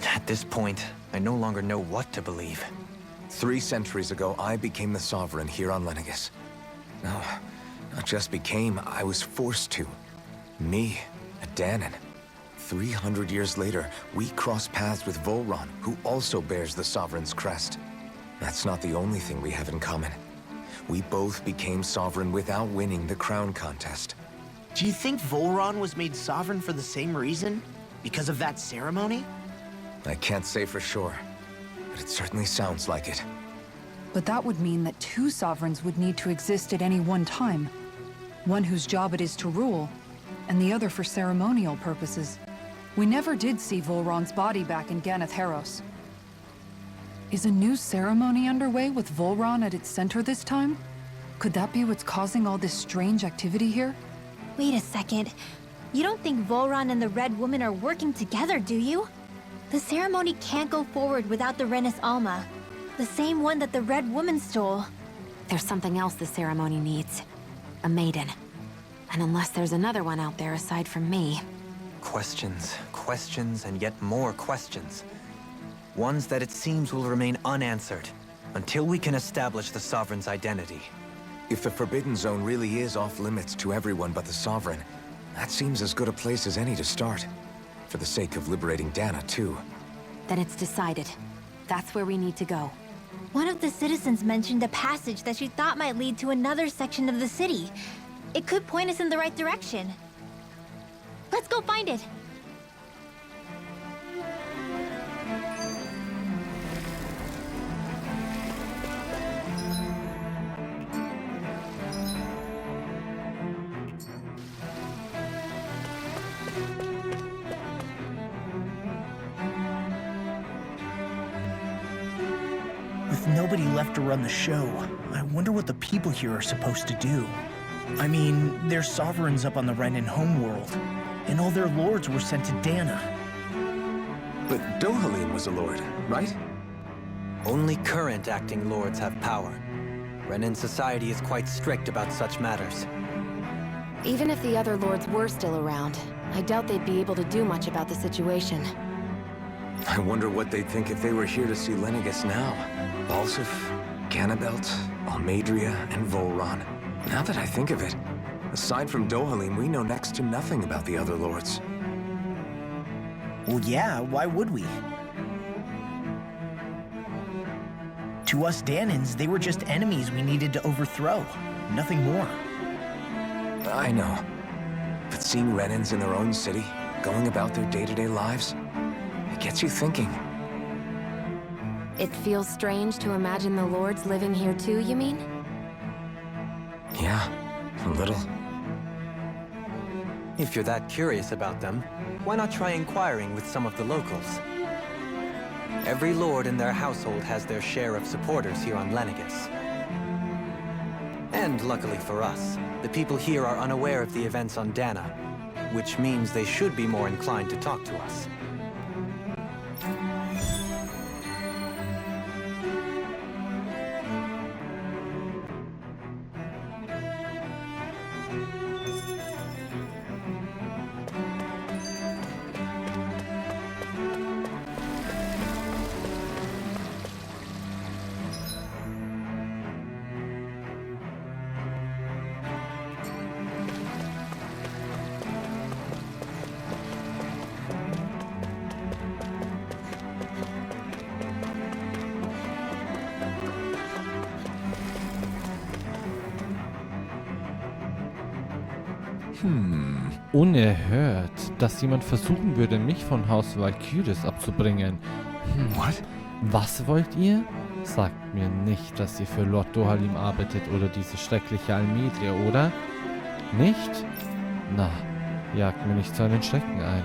at this point, I no longer know what to believe. 3 centuries ago, I became the Sovereign here on Lenegis. No, not just became, I was forced to. Me, a Danon. 300 years later, we cross paths with Volron, who also bears the Sovereign's crest. That's not the only thing we have in common. We both became sovereign without winning the crown contest. Do you think Volron was made sovereign for the same reason? Because of that ceremony? I can't say for sure, but it certainly sounds like it. But that would mean that two sovereigns would need to exist at any one time. One whose job it is to rule, and the other for ceremonial purposes. We never did see Volron's body back in Ganath Haros. Is a new ceremony underway with Volron at its center this time? Could that be what's causing all this strange activity here? Wait a second. You don't think Volron and the Red Woman are working together, do you? The ceremony can't go forward without the Renis Alma. The same one that the Red Woman stole. There's something else the ceremony needs. A maiden. And unless there's another one out there aside from me... Questions, questions, and yet more questions. Ones that it seems will remain unanswered until we can establish the Sovereign's identity. If the Forbidden Zone really is off-limits to everyone but the Sovereign, that seems as good a place as any to start. For the sake of liberating Dana, too. Then it's decided. That's where we need to go. One of the citizens mentioned a passage that she thought might lead to another section of the city. It could point us in the right direction. Let's go find it! With nobody left to run the show, I wonder what the people here are supposed to do. I mean, they're sovereigns up on the Renin homeworld, and all their lords were sent to Dana. But Dohalim was a lord, right? Only current acting lords have power. Renin society is quite strict about such matters. Even if the other lords were still around, I doubt they'd be able to do much about the situation. I wonder what they'd think if they were here to see Lenegis now. Balsif, Ganabelt, Almadria, and Volron. Now that I think of it, aside from Dohalim, we know next to nothing about the other lords. Well, yeah, why would we? To us Danans, they were just enemies we needed to overthrow. Nothing more. I know. But seeing Renins in their own city, going about their day-to-day lives, it gets you thinking. It feels strange to imagine the lords living here too, you mean? Yeah, a little. If you're that curious about them, why not try inquiring with some of the locals? Every lord in their household has their share of supporters here on Lenegis. And luckily for us, the people here are unaware of the events on Dana, which means they should be more inclined to talk to us. Unerhört, dass jemand versuchen würde, mich von Haus Valkyries abzubringen. What? Was wollt ihr? Sagt mir nicht, dass ihr für Lord Dohalim arbeitet oder diese schreckliche Almedria, oder? Nicht? Na, jagt mir nicht so einen Schrecken ein.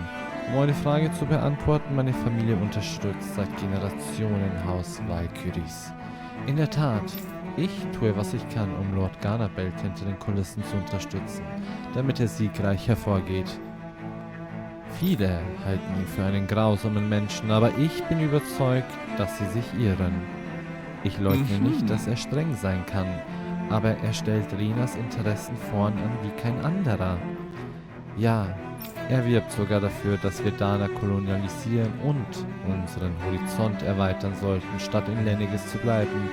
Um eure Frage zu beantworten, meine Familie unterstützt seit Generationen Haus Valkyries. In der Tat, ich tue, was ich kann, um Lord Ganabelt hinter den Kulissen zu unterstützen, damit er siegreich hervorgeht. Viele halten ihn für einen grausamen Menschen, aber ich bin überzeugt, dass sie sich irren. Ich leugne nicht, dass er streng sein kann, aber er stellt Rinas Interessen vorn an wie kein anderer. Ja, er wirbt sogar dafür, dass wir Dana kolonialisieren und unseren Horizont erweitern sollten, statt in Lenegis zu bleiben.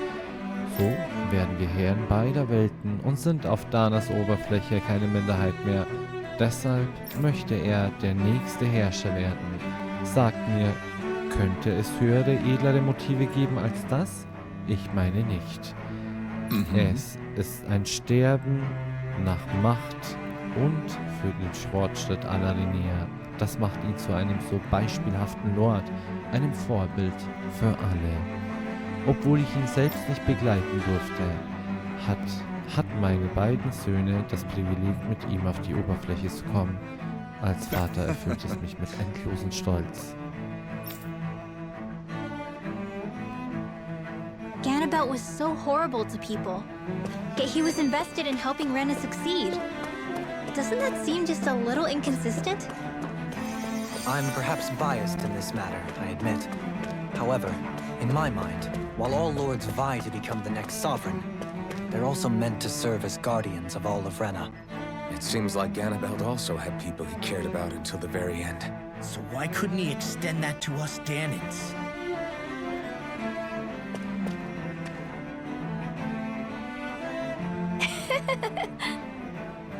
So werden wir Herren beider Welten und sind auf Danas Oberfläche keine Minderheit mehr. Deshalb möchte er der nächste Herrscher werden. Sagt mir, könnte es höhere, edlere Motive geben als das? Ich meine nicht. Es ist ein Sterben nach Macht und für den Fortschritt aller Linnea. Das macht ihn zu einem so beispielhaften Lord, einem Vorbild für alle. Obwohl ich ihn selbst nicht begleiten durfte, hat meine beiden Söhne das Privileg, mit ihm auf die Oberfläche zu kommen. Als Vater erfüllt es mich mit endlosem Stolz. Ganabelt was so horrible to people, yet he was invested in helping Rena succeed. Doesn't that seem just a little inconsistent? I'm perhaps biased in this matter, I admit. However, in my mind, while all lords vie to become the next sovereign, they're also meant to serve as guardians of all of Rena. It seems like Ganabelt also had people he cared about until the very end. So why couldn't he extend that to us Danans?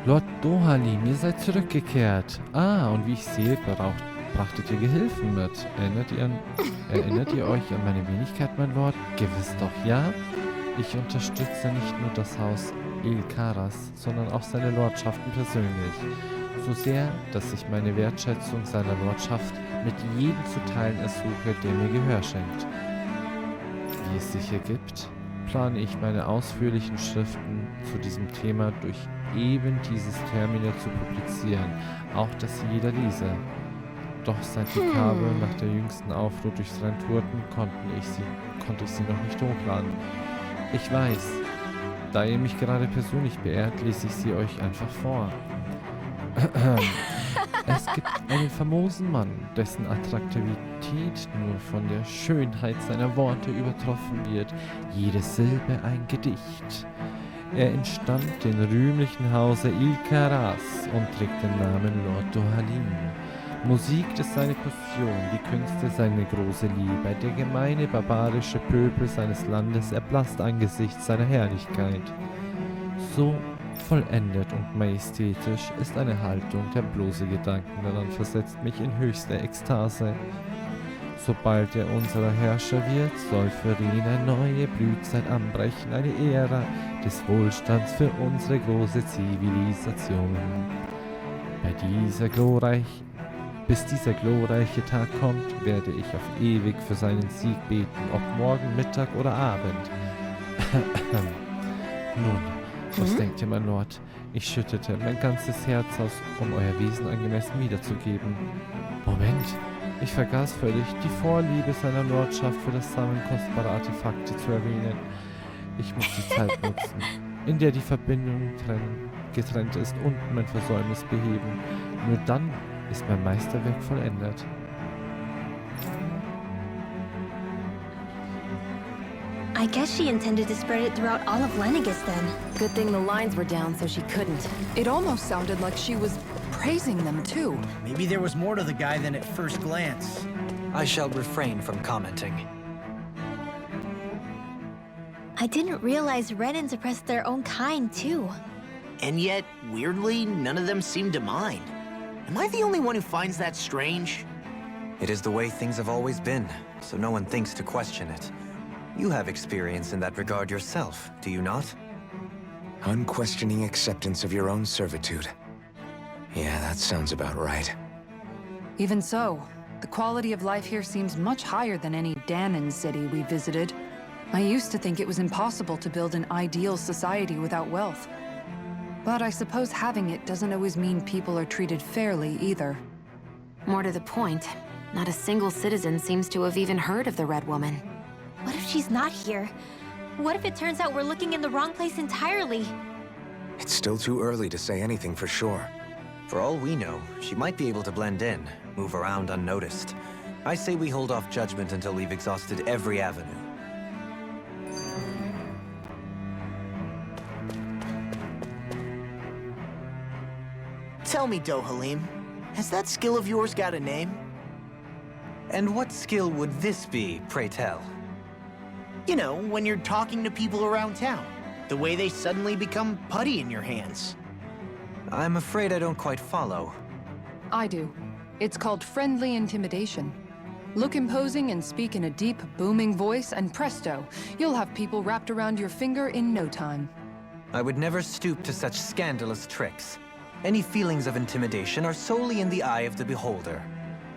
Lord Dohalim, ihr seid zurückgekehrt. Ah, und wie ich sehe, brachtet ihr Gehilfen mit. Erinnert ihr euch an meine Wenigkeit, mein Lord? Gewiss doch, ja? Ich unterstütze nicht nur das Haus Ilkaras, sondern auch seine Lordschaften persönlich. So sehr, dass ich meine Wertschätzung seiner Lordschaft mit jedem zu teilen ersuche, der mir Gehör schenkt. Wie es sich ergibt, plane ich meine ausführlichen Schriften zu diesem Thema durch eben dieses Terminal zu publizieren, auch dass sie jeder lese. Doch seit die Kabel nach der jüngsten Aufruhr durchtrennt wurden, konnte ich sie noch nicht hochladen. Ich weiß, da ihr mich gerade persönlich beehrt, lese ich sie euch einfach vor. Es gibt einen famosen Mann, dessen Attraktivität nur von der Schönheit seiner Worte übertroffen wird. Jede Silbe ein Gedicht. Er entstammt dem rühmlichen Hause Ilkaras und trägt den Namen Lord Dohalim. Musik ist seine Passion, die Künste seine große Liebe. Der gemeine, barbarische Pöbel seines Landes erblasst angesichts seiner Herrlichkeit. So vollendet und majestätisch ist eine Haltung, der bloße Gedanken daran versetzt mich in höchste Ekstase. Sobald er unser Herrscher wird, soll für ihn eine neue Blütezeit anbrechen, eine Ära des Wohlstands für unsere große Zivilisation. Bis dieser glorreiche Tag kommt, werde ich auf ewig für seinen Sieg beten, ob morgen, Mittag oder Abend. Nun, was denkt ihr, mein Lord? Ich schüttete mein ganzes Herz aus, um euer Wesen angemessen wiederzugeben. Moment, ich vergaß völlig, die Vorliebe seiner Lordschaft für das Sammeln kostbarer Artefakte zu erwähnen. Ich muss die Zeit nutzen, in der die Verbindung getrennt ist, und mein Versäumnis beheben. Nur dann ist mein Meisterwerk vollendet. I guess she intended to spread it throughout all of Lenegis then. Good thing the lines were down so she couldn't. It almost sounded like she was praising them too. Maybe there was more to the guy than at first glance. I shall refrain from commenting. I didn't realize Renans oppressed their own kind too. And yet, weirdly, none of them seem to mind. Am I the only one who finds that strange? It is the way things have always been, so no one thinks to question it. You have experience in that regard yourself, do you not? Unquestioning acceptance of your own servitude. Yeah, that sounds about right. Even so, the quality of life here seems much higher than any Danan city we visited. I used to think it was impossible to build an ideal society without wealth. But I suppose having it doesn't always mean people are treated fairly either. More to the point, not a single citizen seems to have even heard of the Red Woman. What if she's not here? What if it turns out we're looking in the wrong place entirely? It's still too early to say anything for sure. For all we know, she might be able to blend in, move around unnoticed. I say we hold off judgment until we've exhausted every avenue. Tell me, Dohalim, has that skill of yours got a name? And what skill would this be, pray tell? You know, when you're talking to people around town. The way they suddenly become putty in your hands. I'm afraid I don't quite follow. I do. It's called friendly intimidation. Look imposing and speak in a deep, booming voice, and presto, you'll have people wrapped around your finger in no time. I would never stoop to such scandalous tricks. Any feelings of intimidation are solely in the eye of the beholder.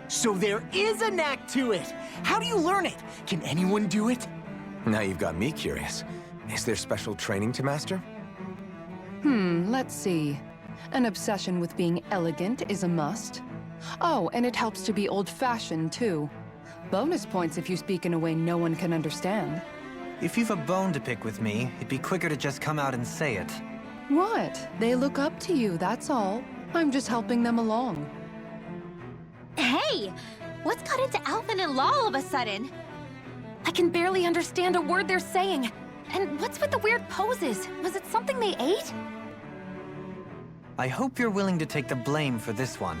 So there is a knack to it! How do you learn it? Can anyone do it? Now you've got me curious. Is there special training to master? Let's see. An obsession with being elegant is a must. Oh, and it helps to be old-fashioned, too. Bonus points if you speak in a way no one can understand. If you've a bone to pick with me, it'd be quicker to just come out and say it. What? They look up to you, that's all. I'm just helping them along. Hey! What's got into Alvin and Law all of a sudden? I can barely understand a word they're saying. And what's with the weird poses? Was it something they ate? I hope you're willing to take the blame for this one.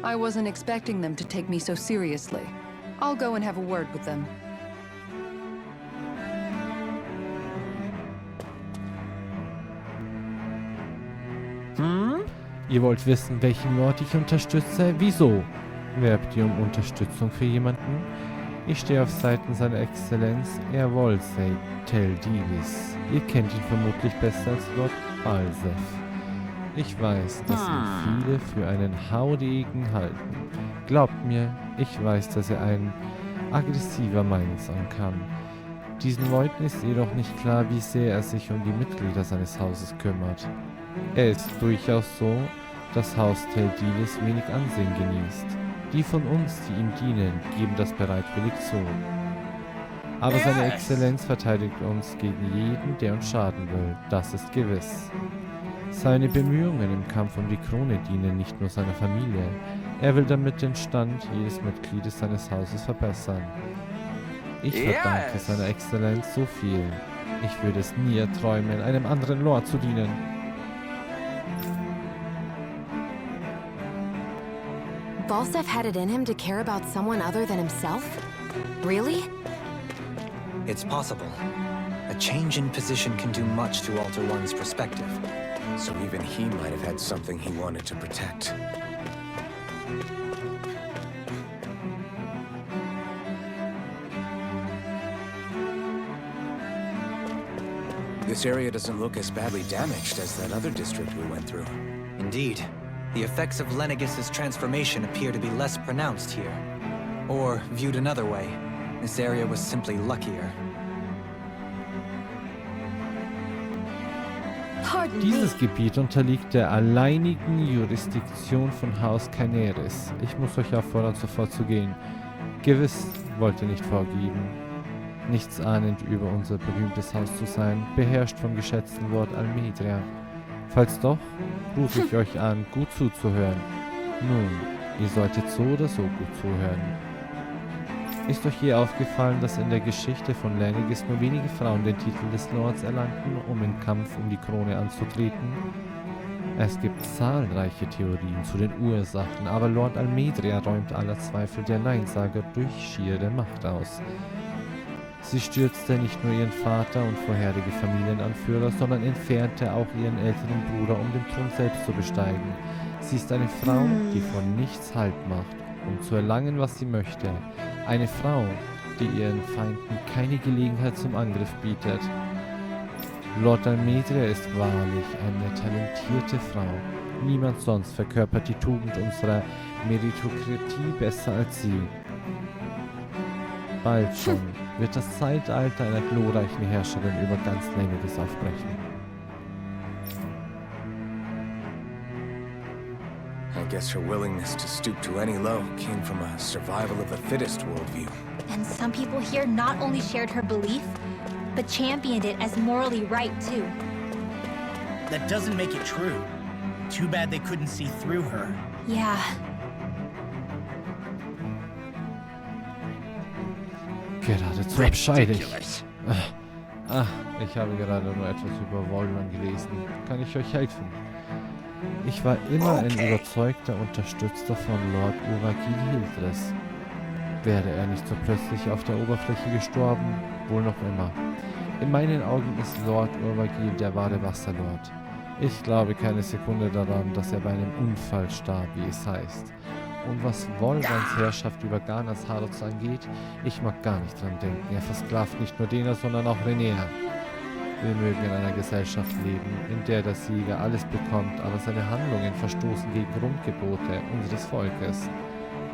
I wasn't expecting them to take me so seriously. I'll go and have a word with them. Ihr wollt wissen, welchen Lord ich unterstütze? Wieso? Werbt ihr um Unterstützung für jemanden? Ich stehe auf Seiten seiner Exzellenz Erwolsey Teil. Ihr kennt ihn vermutlich besser als Lord Balsef. Ich weiß, dass ihn viele für einen Haudegen halten. Glaubt mir, ich weiß, dass er ein aggressiver Mann sein kann. Diesen Leuten ist jedoch nicht klar, wie sehr er sich um die Mitglieder seines Hauses kümmert. Er ist durchaus so, dass Haus Teil wenig Ansehen genießt. Die von uns, die ihm dienen, geben das bereitwillig zu. Aber seine Exzellenz verteidigt uns gegen jeden, der uns schaden will. Das ist gewiss. Seine Bemühungen im Kampf um die Krone dienen nicht nur seiner Familie. Er will damit den Stand jedes Mitgliedes seines Hauses verbessern. Ich verdanke seiner Exzellenz so viel. Ich würde es nie erträumen, einem anderen Lord zu dienen. Balsef had it in him to care about someone other than himself? Really? It's possible. A change in position can do much to alter one's perspective. So even he might have had something he wanted to protect. This area doesn't look as badly damaged as that other district we went through. Indeed. The effects of Lenegis' transformation appear to be less pronounced here. Or, viewed another way, this area was simply luckier. Dieses Gebiet unterliegt der alleinigen Jurisdiktion von Haus Caneris. Ich muss euch auffordern, sofort zu gehen. Gewiss wollt ihr nicht vorgeben, nichts ahnend über unser berühmtes Haus zu sein, beherrscht vom geschätzten Lord Almedria. Falls doch, rufe ich euch an, gut zuzuhören. Nun, ihr solltet so oder so gut zuhören. Ist euch je aufgefallen, dass in der Geschichte von Lenegis nur wenige Frauen den Titel des Lords erlangten, um im Kampf um die Krone anzutreten? Es gibt zahlreiche Theorien zu den Ursachen, aber Lord Almedria räumt aller Zweifel der Neinsager durch schiere Macht aus. Sie stürzte nicht nur ihren Vater und vorherige Familienanführer, sondern entfernte auch ihren älteren Bruder, um den Thron selbst zu besteigen. Sie ist eine Frau, die von nichts Halt macht, um zu erlangen, was sie möchte. Eine Frau, die ihren Feinden keine Gelegenheit zum Angriff bietet. Lord Almedria ist wahrlich eine talentierte Frau. Niemand sonst verkörpert die Tugend unserer Meritokratie besser als sie. Bald schon wird das Zeitalter einer glorreichen Herrscherin über ganz Lenegis aufbrechen. I guess her willingness to stoop to any low came from a survival of the fittest worldview. And some people here not only shared her belief, but championed it as morally right too. That doesn't make it true. Too bad they couldn't see through her. Yeah. Geradezu abscheulich. Ich habe gerade nur etwas über Volman gelesen. Kann ich euch helfen? Ich war immer ein überzeugter Unterstützer von Lord Uragil Hildres. Wäre er nicht so plötzlich auf der Oberfläche gestorben? Wohl noch immer. In meinen Augen ist Lord Uragil der wahre Wasserlord. Ich glaube keine Sekunde daran, dass er bei einem Unfall starb, wie es heißt. Und was Volrans Herrschaft über Ghanas Haruts angeht, ich mag gar nicht dran denken. Er versklavt nicht nur Dena, sondern auch Renea. Wir mögen in einer Gesellschaft leben, in der der Sieger alles bekommt, aber seine Handlungen verstoßen gegen Grundgebote unseres Volkes.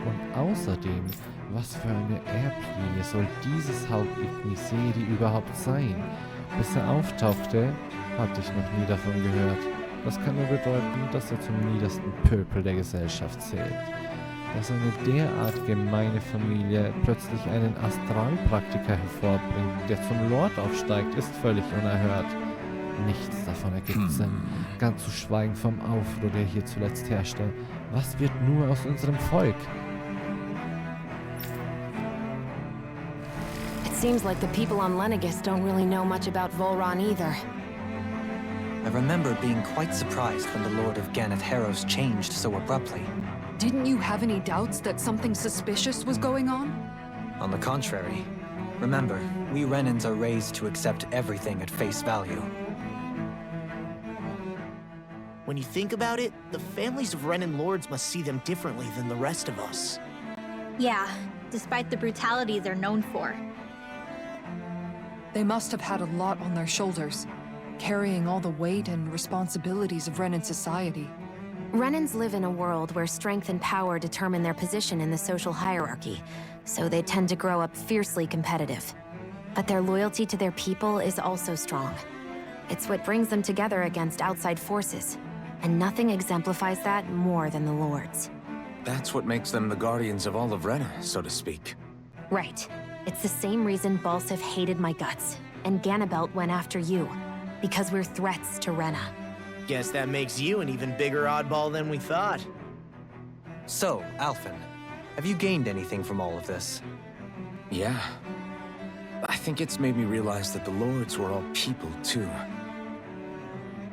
Und außerdem, was für eine Erblinie soll dieses Haupt Igniseri überhaupt sein? Bis er auftauchte, hatte ich noch nie davon gehört. Das kann nur bedeuten, dass er zum niedersten Pöbel der Gesellschaft zählt. Dass eine derart gemeine Familie plötzlich einen Astralpraktiker hervorbringt, der zum Lord aufsteigt, ist völlig unerhört. Nichts davon ergibt Sinn, ganz zu schweigen vom Aufruhr, der hier zuletzt herrschte. Was wird nur aus unserem Volk? It seems like the people on Lenegis don't really know much about Volran either. I remember being quite surprised when the Lord of Ganeth Harrows changed so abruptly. Didn't you have any doubts that something suspicious was going on? On the contrary, remember, we Renans are raised to accept everything at face value. When you think about it, the families of Renan lords must see them differently than the rest of us. Yeah, despite the brutality they're known for. They must have had a lot on their shoulders, carrying all the weight and responsibilities of Renan society. Renans live in a world where strength and power determine their position in the social hierarchy, so they tend to grow up fiercely competitive. But their loyalty to their people is also strong. It's what brings them together against outside forces, and nothing exemplifies that more than the Lords. That's what makes them the guardians of all of Rena, so to speak. Right. It's the same reason Balsif hated my guts, and Ganabelt went after you, because we're threats to Rena. Guess that makes you an even bigger oddball than we thought. So, Alphen, have you gained anything from all of this? Yeah. I think it's made me realize that the Lords were all people, too.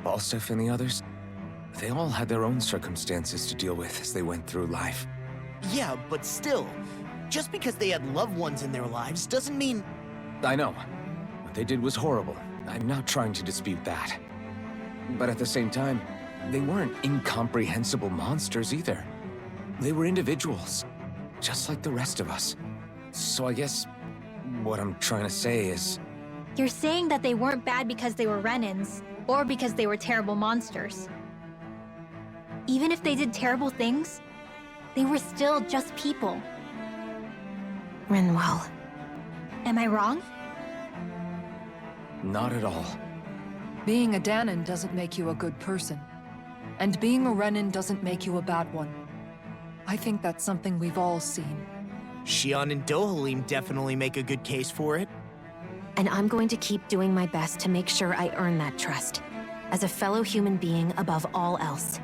Balsif and the others, they all had their own circumstances to deal with as they went through life. Yeah, but still, just because they had loved ones in their lives doesn't mean... I know. What they did was horrible. I'm not trying to dispute that. But at the same time, they weren't incomprehensible monsters either. They were individuals, just like the rest of us. So I guess what I'm trying to say is... You're saying that they weren't bad because they were Renans, or because they were terrible monsters. Even if they did terrible things, they were still just people. Rinwell. Am I wrong? Not at all. Being a Danan doesn't make you a good person. And being a Renan doesn't make you a bad one. I think that's something we've all seen. Xion and Dohalim definitely make a good case for it. And I'm going to keep doing my best to make sure I earn that trust. As a fellow human being above all else.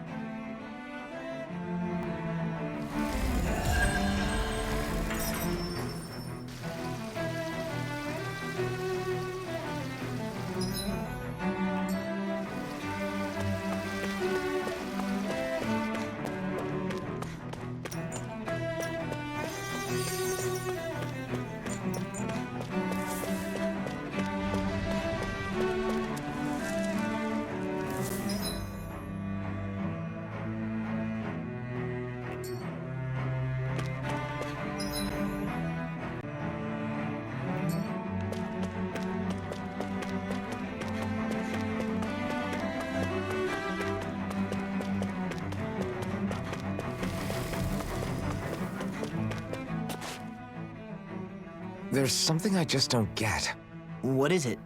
There's something I just don't get. What is it?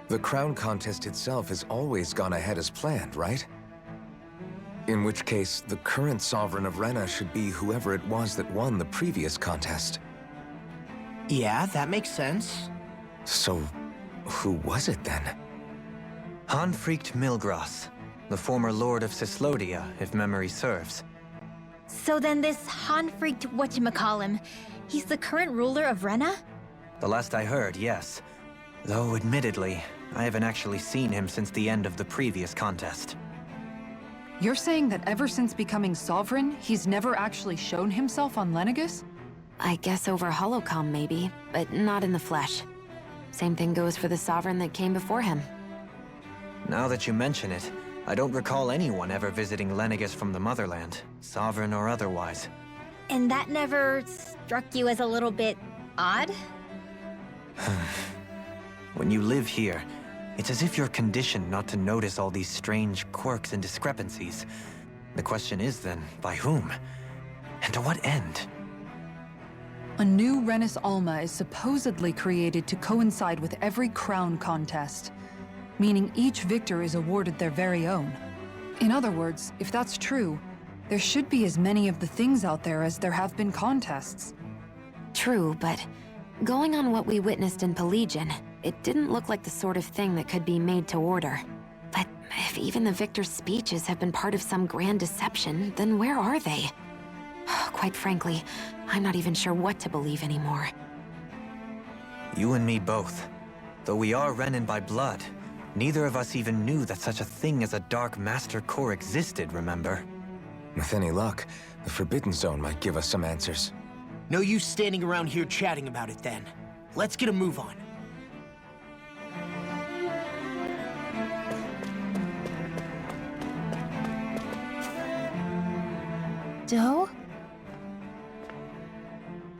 The crown contest itself has always gone ahead as planned, right? In which case, the current sovereign of Rena should be whoever it was that won the previous contest. Yeah, that makes sense. So, who was it then? Hanfricht Milgras, the former lord of Cislodia, if memory serves. So then this Hanfricht whatchamacallem, he's the current ruler of Rena? The last I heard, yes. Though, admittedly, I haven't actually seen him since the end of the previous contest. You're saying that ever since becoming sovereign, he's never actually shown himself on Lenegis? I guess over holocom maybe, but not in the flesh. Same thing goes for the sovereign that came before him. Now that you mention it, I don't recall anyone ever visiting Lenegis from the motherland, sovereign or otherwise. And that never struck you as a little bit odd? When you live here, it's as if you're conditioned not to notice all these strange quirks and discrepancies. The question is then, by whom? And to what end? A new Renis Alma is supposedly created to coincide with every crown contest, meaning each victor is awarded their very own. In other words, if that's true, there should be as many of the things out there as there have been contests. True, but going on what we witnessed in Pelegion, it didn't look like the sort of thing that could be made to order. But if even the victor's speeches have been part of some grand deception, then where are they? Quite frankly, I'm not even sure what to believe anymore. You and me both. Though we are Renin by blood, neither of us even knew that such a thing as a Dark Master Core existed, remember? With any luck, the Forbidden Zone might give us some answers. No use standing around here chatting about it then. Let's get a move on. Doe?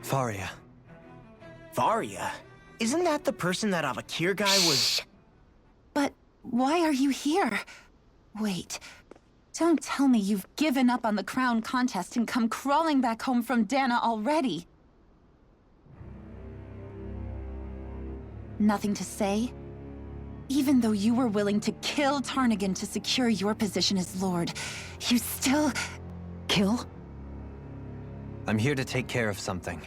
Faria. Varia? Isn't that the person that Avakir guy was... But why are you here? Wait. Don't tell me you've given up on the crown contest and come crawling back home from Dana already. Nothing to say? Even though you were willing to kill Tarnigan to secure your position as Lord, you still... Kill? I'm here to take care of something.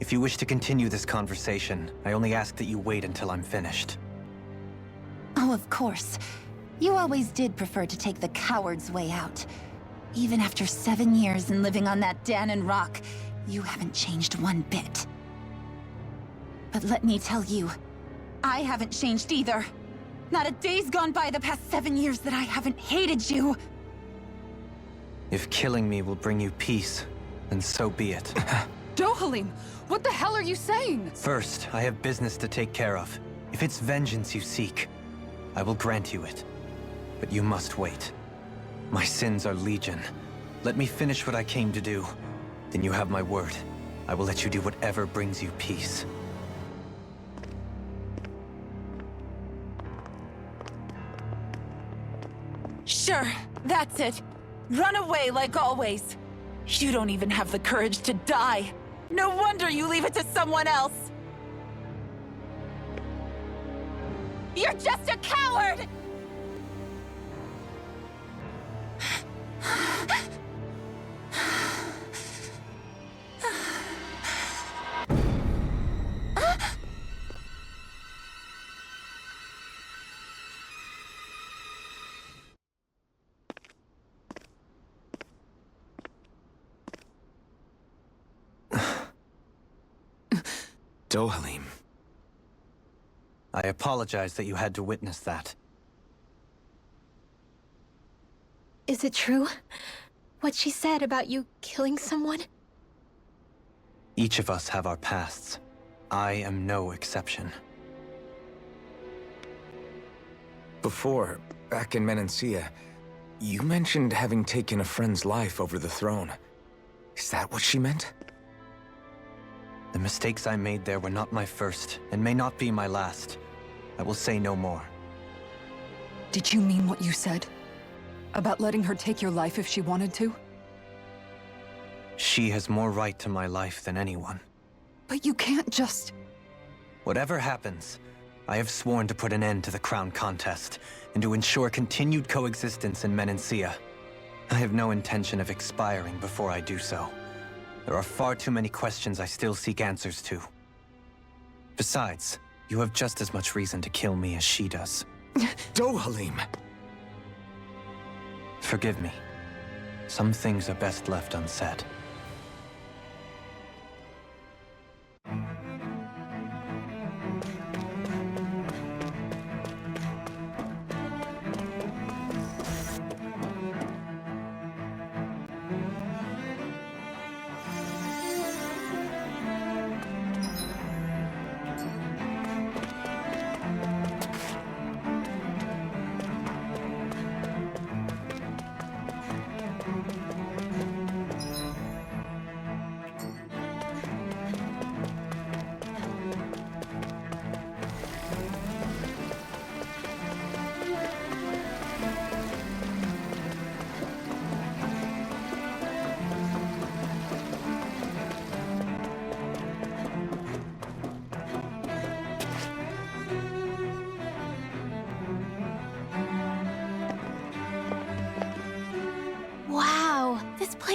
If you wish to continue this conversation, I only ask that you wait until I'm finished. Oh, of course. You always did prefer to take the coward's way out. Even after 7 years and living on that Danon rock, you haven't changed one bit. But let me tell you, I haven't changed either. Not a day's gone by the past 7 years that I haven't hated you. If killing me will bring you peace, then so be it. Dohalim, what the hell are you saying? First, I have business to take care of. If it's vengeance you seek, I will grant you it. But you must wait. My sins are legion. Let me finish what I came to do. Then you have my word. I will let you do whatever brings you peace. Sure, that's it. Run away like always. You don't even have the courage to die. No wonder you leave it to someone else. You're just a coward! Dohalim. I apologize that you had to witness that. Is it true? What she said about you killing someone? Each of us have our pasts. I am no exception. Before, back in Menancia, you mentioned having taken a friend's life over the throne. Is that what she meant? The mistakes I made there were not my first, and may not be my last. I will say no more. Did you mean what you said? About letting her take your life if she wanted to? She has more right to my life than anyone. But you can't just... Whatever happens, I have sworn to put an end to the crown contest, and to ensure continued coexistence in Menancia. I have no intention of expiring before I do so. There are far too many questions I still seek answers to. Besides, you have just as much reason to kill me as she does. Dohalim! Forgive me. Some things are best left unsaid.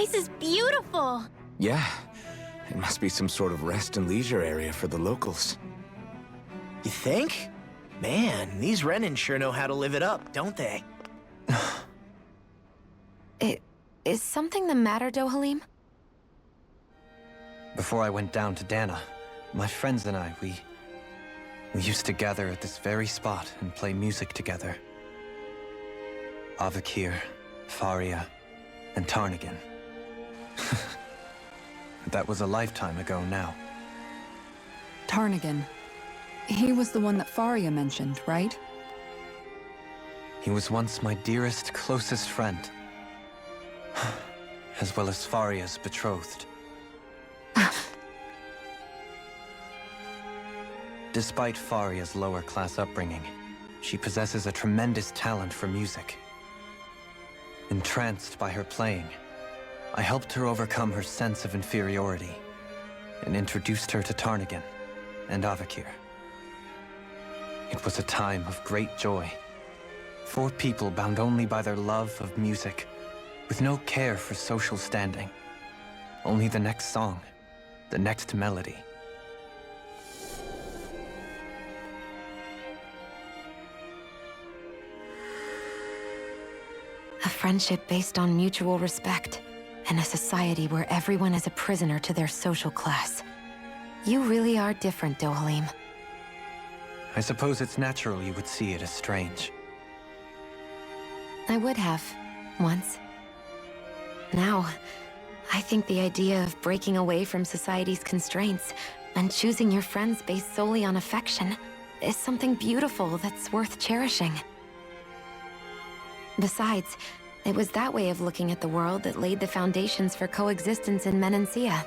place is beautiful. Yeah, it must be some sort of rest and leisure area for the locals. You think? Man, these Renin sure know how to live it up, don't they? Is something the matter, Dohalim? Before I went down to Dana, my friends and I, we used to gather at this very spot and play music together. Avakir, Faria, and Tarnagan. That was a lifetime ago now. Tarnagan. He was the one that Faria mentioned, right? He was once my dearest, closest friend. As well as Faria's betrothed. Despite Faria's lower-class upbringing, she possesses a tremendous talent for music. Entranced by her playing, I helped her overcome her sense of inferiority and introduced her to Tarnagan and Avakir. It was a time of great joy. 4 people bound only by their love of music, with no care for social standing. Only the next song, the next melody. A friendship based on mutual respect, and a society where everyone is a prisoner to their social class. You really are different, Dohalim. I suppose it's natural you would see it as strange. I would have, once. Now, I think the idea of breaking away from society's constraints and choosing your friends based solely on affection is something beautiful that's worth cherishing. Besides, it was that way of looking at the world that laid the foundations for coexistence in Menancia.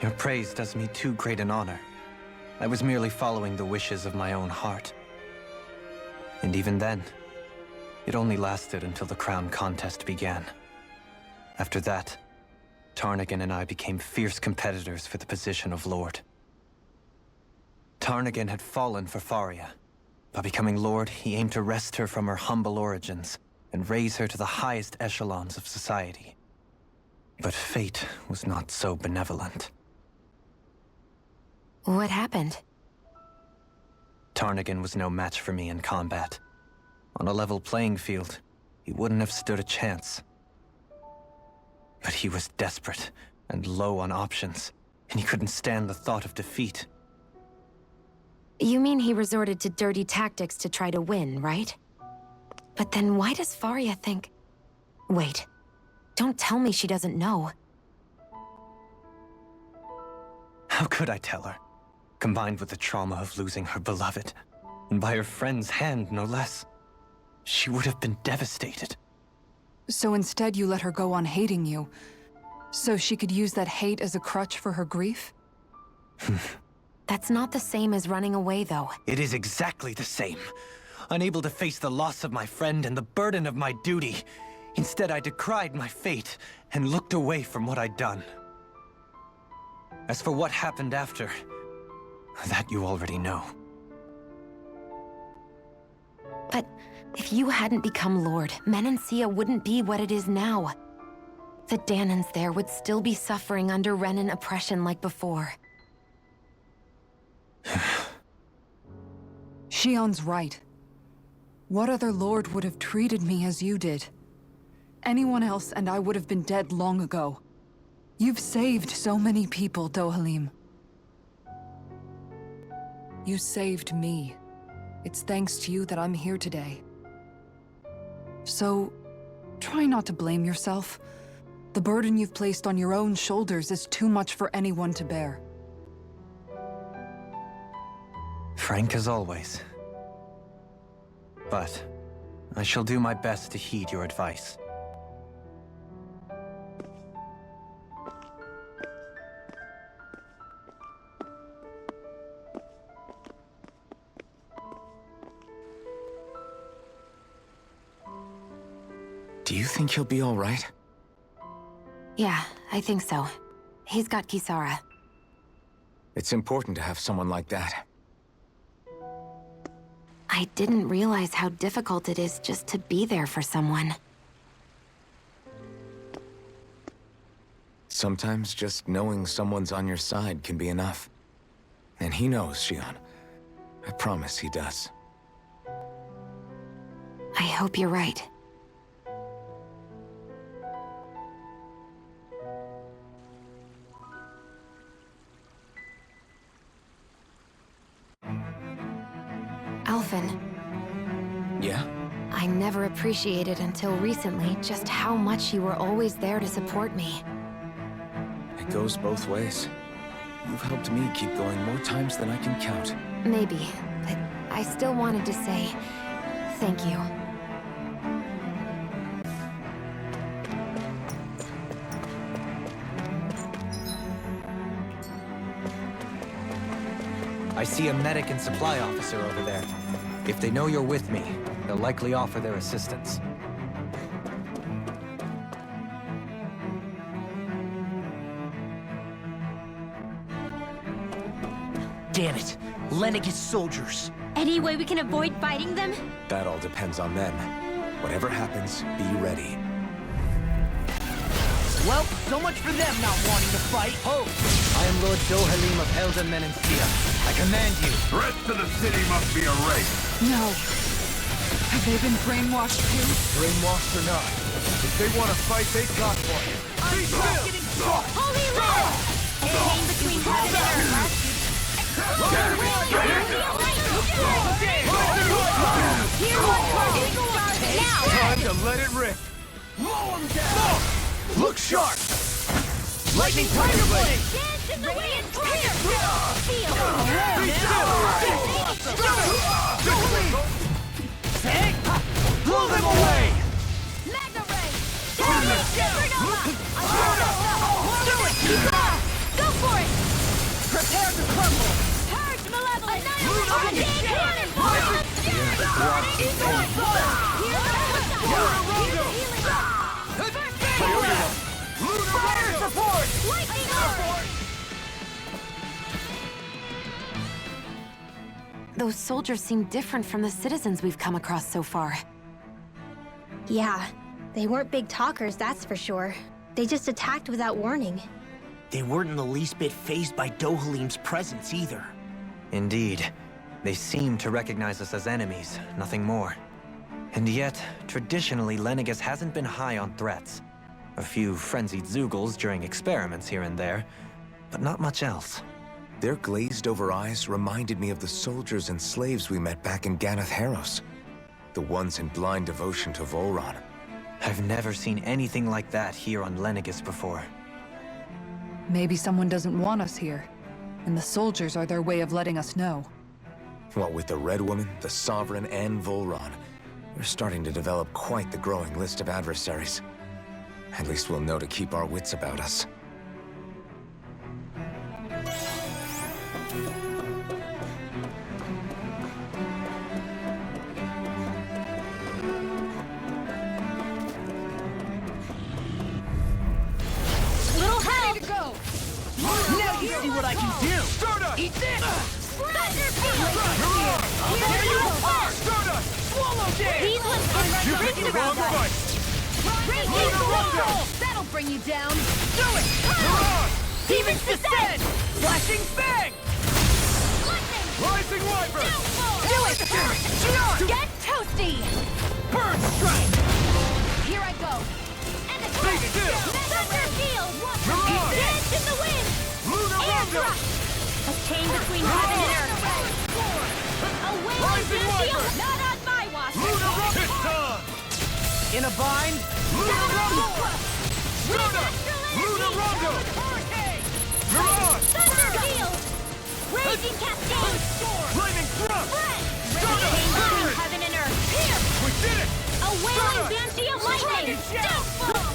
Your praise does me too great an honor. I was merely following the wishes of my own heart. And even then, it only lasted until the crown contest began. After that, Tarnagan and I became fierce competitors for the position of Lord. Tarnagan had fallen for Faria. By becoming Lord, he aimed to wrest her from her humble origins and raise her to the highest echelons of society. But fate was not so benevolent. What happened? Tarnagan was no match for me in combat. On a level playing field, he wouldn't have stood a chance. But he was desperate and low on options, and he couldn't stand the thought of defeat. You mean he resorted to dirty tactics to try to win, right? But then why does Faria think... Wait, don't tell me she doesn't know. How could I tell her? Combined with the trauma of losing her beloved, and by her friend's hand, no less. She would have been devastated. So instead you let her go on hating you, so she could use that hate as a crutch for her grief? That's not the same as running away, though. It is exactly the same. Unable to face the loss of my friend and the burden of my duty. Instead, I decried my fate and looked away from what I'd done. As for what happened after, that you already know. But if you hadn't become Lord, Menancia wouldn't be what it is now. The Danans there would still be suffering under Renin oppression like before. Shion's right. What other lord would have treated me as you did? Anyone else and I would have been dead long ago. You've saved so many people, Dohalim. You saved me. It's thanks to you that I'm here today. So, try not to blame yourself. The burden you've placed on your own shoulders is too much for anyone to bear. Frank as always. But I shall do my best to heed your advice. Do you think he'll be all right? Yeah, I think so. He's got Kisara. It's important to have someone like that. I didn't realize how difficult it is just to be there for someone. Sometimes just knowing someone's on your side can be enough. And he knows, Shion. I promise he does. I hope you're right. Alphen. Yeah? I never appreciated until recently just how much you were always there to support me. It goes both ways. You've helped me keep going more times than I can count. Maybe, but I still wanted to say thank you. I see a medic and supply officer over there. If they know you're with me, they'll likely offer their assistance. Damn it! Lenegis soldiers! Any way we can avoid fighting them? That all depends on them. Whatever happens, be ready. Well, so much for them not wanting to fight. Ho! I am Lord Dohalim of Elden Menencia. I command you. The rest of the city must be erased. No. Have they been brainwashed too? Brainwashed or not, if they want to fight, they got one. Be still! Holy Lord! A chain between heaven and earth. Time to let it rip. Look sharp! Lightning Tiger Blade! Dance in the wind! Blow them away! Magna Ray! Supernova! Do it! Go for it! Prepare to crumble! Purge Malevolent! Annihilate! Cannonball! Fire support! Lightning Orb! Those soldiers seem different from the citizens we've come across so far. Yeah, they weren't big talkers, that's for sure. They just attacked without warning. They weren't in the least bit fazed by Dohalim's presence either. Indeed. They seem to recognize us as enemies, nothing more. And yet, traditionally, Lenegis hasn't been high on threats. A few frenzied Zeugles during experiments here and there, but not much else. Their glazed-over eyes reminded me of the soldiers and slaves we met back in Ganath Haros. The ones in blind devotion to Volron. I've never seen anything like that here on Lenegis before. Maybe someone doesn't want us here, and the soldiers are their way of letting us know. What with the Red Woman, the Sovereign, and Volron, we're starting to develop quite the growing list of adversaries. At least we'll know to keep our wits about us. Little help! To go! Now you see what I can do! Stardust! Eat this! Tear you apart! Stardust! Swallow this! These ones can run You the picked the wrist wrong around us. fight! That'll bring you down. Do it! Demons descend! Flashing fang! Rising Wyvern! Do it! Get toasty! Bird strike! Here I go. And a Stay still! Thunder field! Mirage! Dance in the wind! Lunar Air Rondo! thrust! A chain between heaven and earth. A wave Rising of Wyvern! steel, not on my watch. Lunar Rondo! Titan! In a bind? Lunar Rondo! Stardust! Lunar Rondo! Mirage! Thunder field! Raging cascade! Flaming Thrust! Chain between heaven and earth. Here! We did it! A wailing banshee of lightning! Downfall!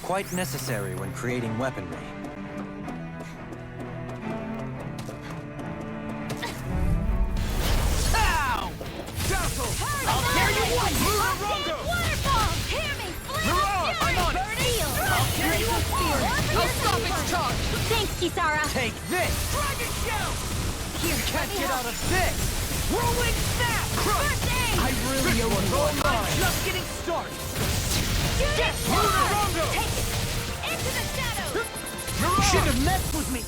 Quite necessary when creating weaponry. Ow! Dazzle! I'll tear you one! Lunar Rondo! Waterfall! Hear me! Mirage! I'm on it! Steel! I'll tear you apart! I'll stop its charge! Thanks, Kisara! Take this! Dragon Shout! You can't get out of this! Whirlwind Snap! First aid! I really owe you one. I'm just getting started! Into the shadows! You shouldn't have messed with me!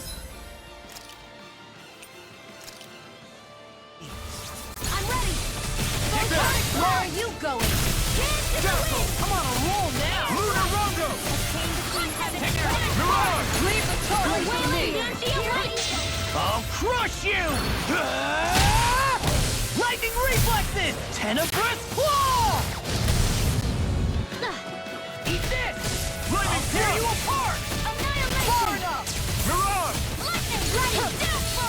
I'm ready! Where are you going? I'm on a roll now! Leave the turret to me! I'll crush you! Lightning reflexes! Tenebrous claw! Eat this! I'll tear you apart! Far enough!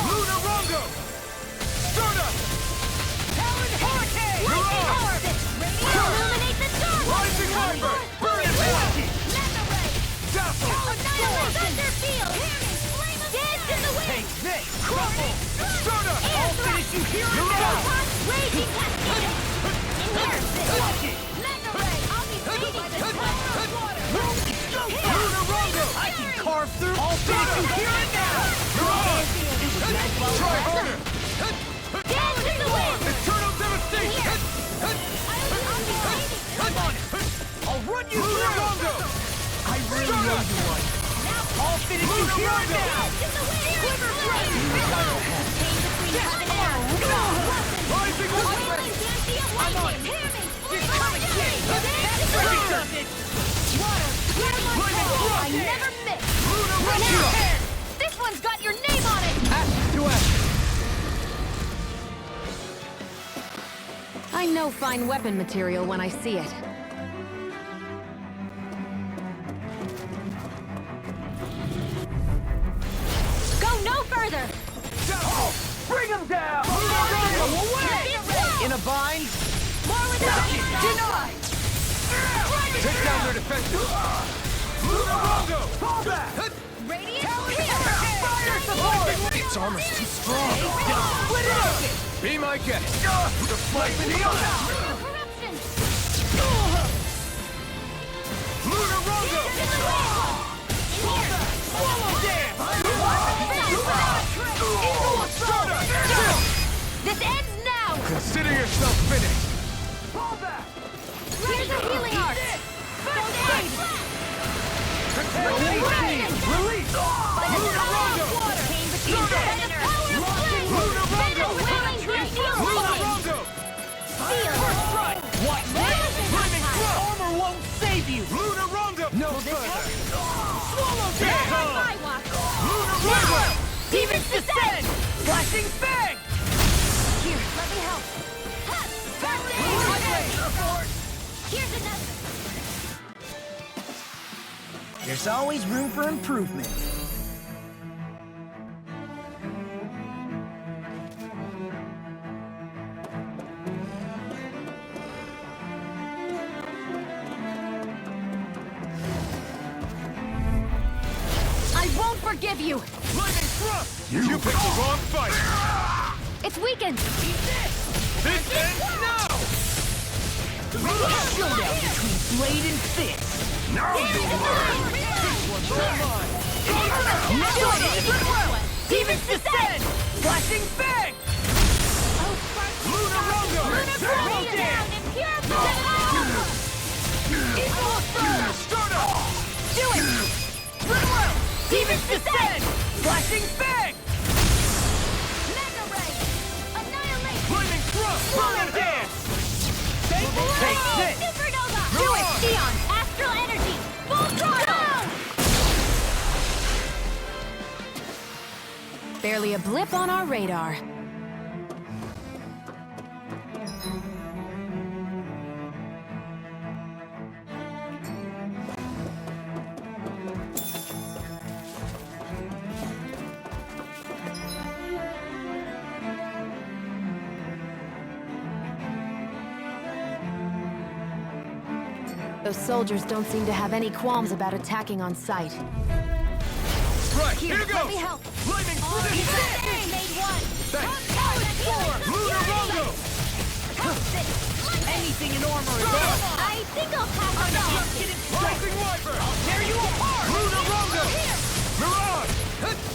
Lunarongo! Stardust! Talon hurricane! Illuminate the dark! Rising Viper! Burn it, Rocky! Dazzle! Annihilate Thunderfield! Dance in the wind! Take this! Crumble! Stardust! I'll finish you here and now! Raging Cascade! Inherit this! Watch it! Mega Ray! I'll be breathing the power of water! Lunarongo! I can carve through! I'll finish you here and now! Try harder! Dance in the wind! Eternal devastation! Come on! I'll run you through! Lunarongo! I really know you want. I'll finish you here and now! Quiver flame! Rising Viper! I'm on! I never miss! This one's got your name on it! I know fine weapon material when I see it. Go no further! Bring him down! Away! In a bind? More with the Denied! Take down their defenses! Lunarongo! Fall back! Radiant Fire support! Its armor's too strong. Split it open! Be my guest! Deflect the Corruption! Lunarongo! Swallow dance! This ends now! Consider yourself finished! Fall back! Here's a healing art! First aid! Release! Lunarongo! Came between them and the power of flame! Lunarongo! Willing great Lunarongo! Steel! Watch this! Flaming Armor won't save you! Lunarongo! No further! Swallow dance! My walk! Lunarongo! Demons descend! Flashing fang! Here, let me help! First aid! Here's another! There's always room for improvement. I won't forgive you! Lightning thrust! You picked the wrong fight! It's weakened! This ends now! Showdown between blade and fist. Now you learn! Demons descend! Flashing fang! Lunarongo! Swallow dance! Do it! Goodwill! Demons descend! Flashing fang! Mega Ray! Annihilate! Lightning thrust! Swallow dance! Take this! Supernova! Do it, Sion! Astral energy! Full throttle! Barely a blip on our radar. Those soldiers don't seem to have any qualms about attacking on sight. Right, here Let goes! me help! Lightning thrust! Made one! Thanks! Lunarongo! Anything in armor is on! I think I'll pass on Just that! get it Rising Viper! I'll tear you apart! Lunarongo! Mirage!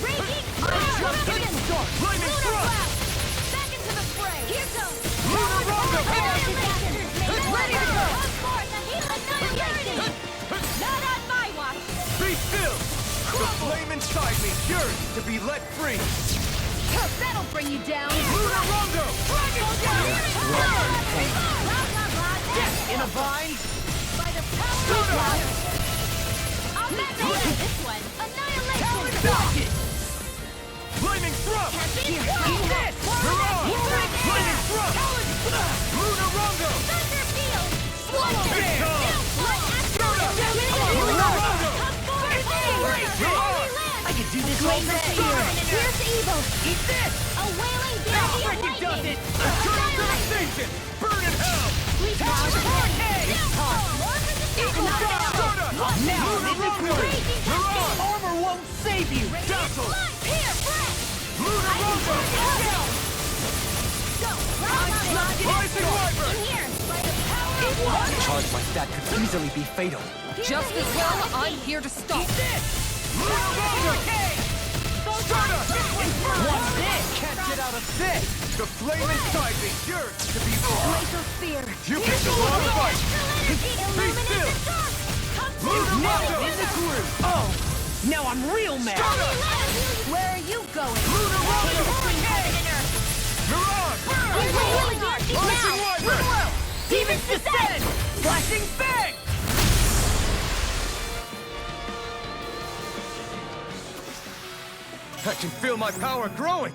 Raging Lightning thrust! Back into the fray! Here goes! Lunarongo! Ready to go! Of course, a healing annihilation! The flame inside me yearns to be let free. That'll bring you down! Lunar Rondo! Death in a vine? By the power of God! I'll bet this one! Annihilation! Flaming thrust! Eat this! Mirage! Flaming thrust! Lunar Rondo! Thunder field! Swallow Big bear! Lunar Rondo! I can do this all day! Here's evil! Eat this! A wailing dandy of Freaking does lightning! it! Eternal devastation! Burn in hell! It's time! Eagle Star! Now I'm in the groove! Mirage! Armor won't save you! Dazzle! Here, breath! Lunar Rondo! Go! Rising Wyvern! In here! By the power of Charge like that could easily be fatal. Just as well, I'm here to stop. Lunar Rondo! Stardust! What's this? Can't get out of this! The flame inside me yearns to be Glacial spear. You picked the wrong fight! Be still! Lunar Now Rondo! I'm in the groove! Oh! Now I'm real mad! Where are you going? Lunar Rondo! Mirage! Rising Wyvern! Demons descend! Flashing bang! I can feel my power growing!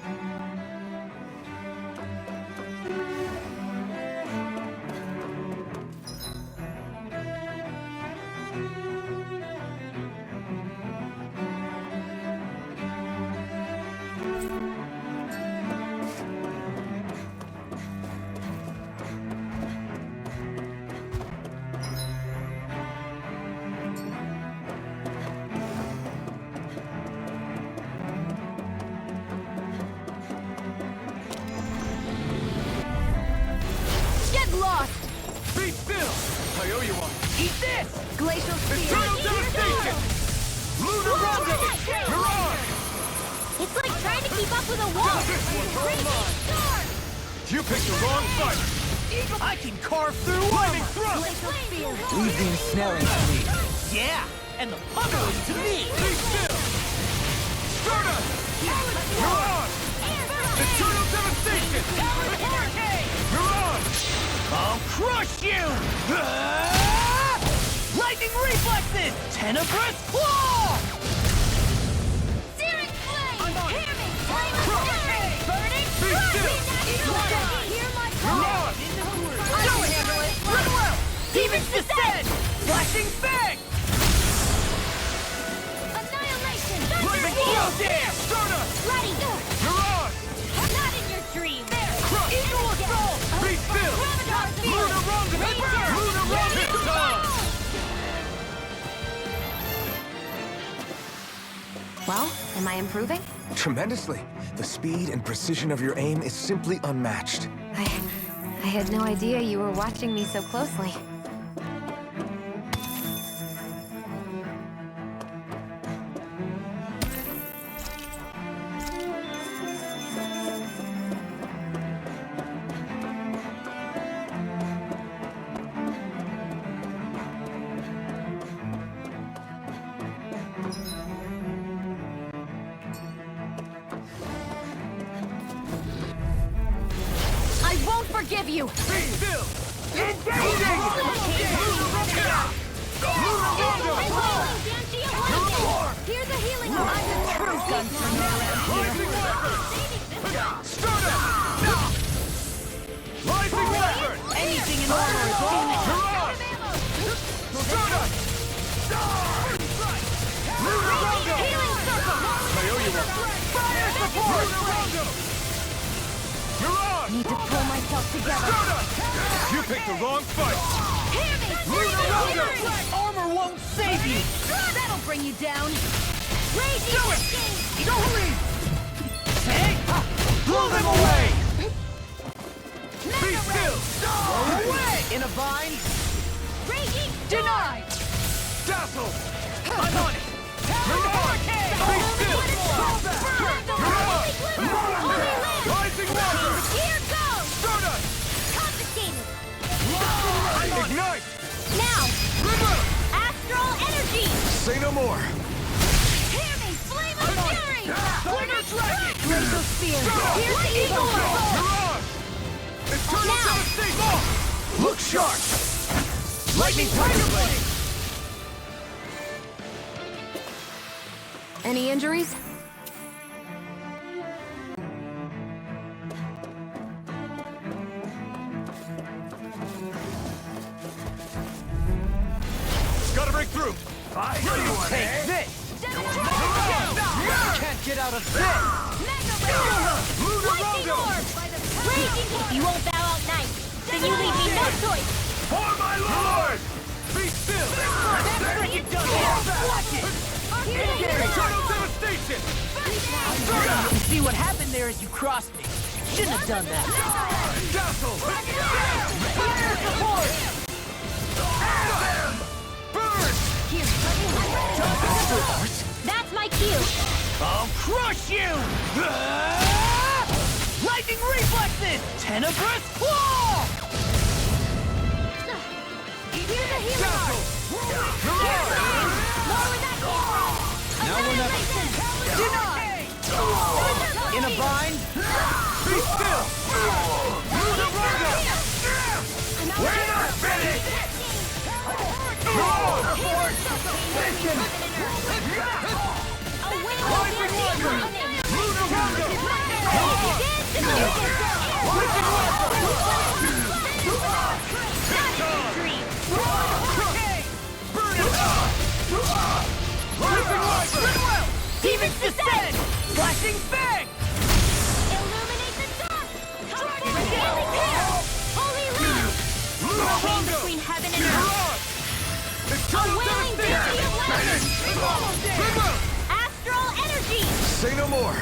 Lost! Be still! I owe you one! Eat this! Glacial spear. Eternal devastation! Lunar Rondo! Mirage! It's like trying to keep up with a wall. This one's all mine! Storm! You picked the wrong fight! I can carve through Flaming armor! thrust! Glacial spear. Leave the ensnaring to me. Yeah! And the pummeling to me! Be still! Stardust! Mirage! Eternal devastation! Mirage! I'll crush you! Lightning reflexes! Tenebrous claw! Searing flame! I'm on it. Hear me! Flame of Crush! fury! Burning Be still! Hear my call! Mirage! I can handle it! Run well! Demons descend! Flashing bang! Annihilation! Lightning Thunder Blow! Stardust! Ready! Mirage! Not in your dream! Crush! Eagle assault! Be still! Lunar Rondo! Lunar Rondo! Well, am I improving? Tremendously. The speed and precision of your aim is simply unmatched. I had no idea you were watching me so closely. I won't forgive you! Be still! Engaging! Lunar Rondo! Here's a healing I'm the true gunslinger around here. Rising Wyvern! Stardust! Rising Wyvern! Anything in armor is all Mirage! Stardust! Lunar Rondo! I owe you one! Fire support! Lunar Rondo! Mirage! Need to pull myself together. Stardust! You picked the wrong fight! Lunar Rondo! armor won't save you! That'll bring you down. Do it! Go lead! Hey! Blow them away! Be still! Away! In a vine? Denied! Dazzle! I'm on it! Mirage! Be still! Mirage! Rising Wyvern! Here goes! Stardust! Confiscated! Ignite! Now! River! Astral energy! Say no more! Hear spear! Here's the eagle! Look sharp! Lightning tiger blade! Any injuries? Gotta break through! Take this! Can't get out of this! If you won't bow out nice, then you leave me no choice. For my lord! Be still! Watch it! Eternal devastation! You see what happened there is you crossed me. Shouldn't have done that. Dazzle! That's my cue. I'll crush you! Lightning reflexes! Tenebrous claw! Here's a healing arc. Lower that Now we're not... Deny! In a bind? Be still! We're not finished! Demons descend! Flashing bang! Illuminate the dark! Holy light! Chain between heaven and earth! A wailing beauty of legend! Astral energy! Say no more!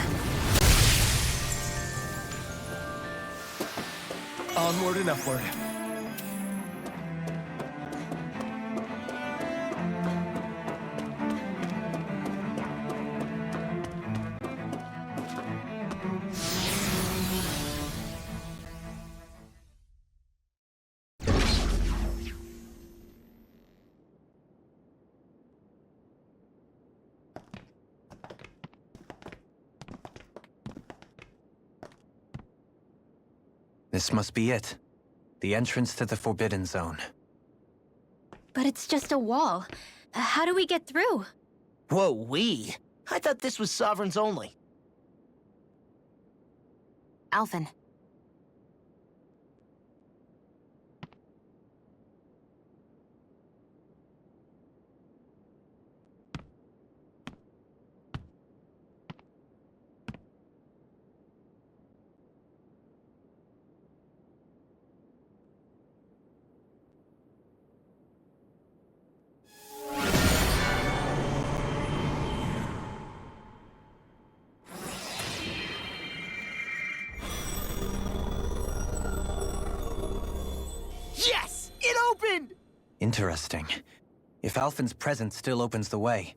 Onward and upward. This must be it. The entrance to the Forbidden Zone. But it's just a wall. How do we get through? Whoa, we? I thought this was Sovereigns only. Alphen. Yes! It opened! Interesting. If Alphen's presence still opens the way,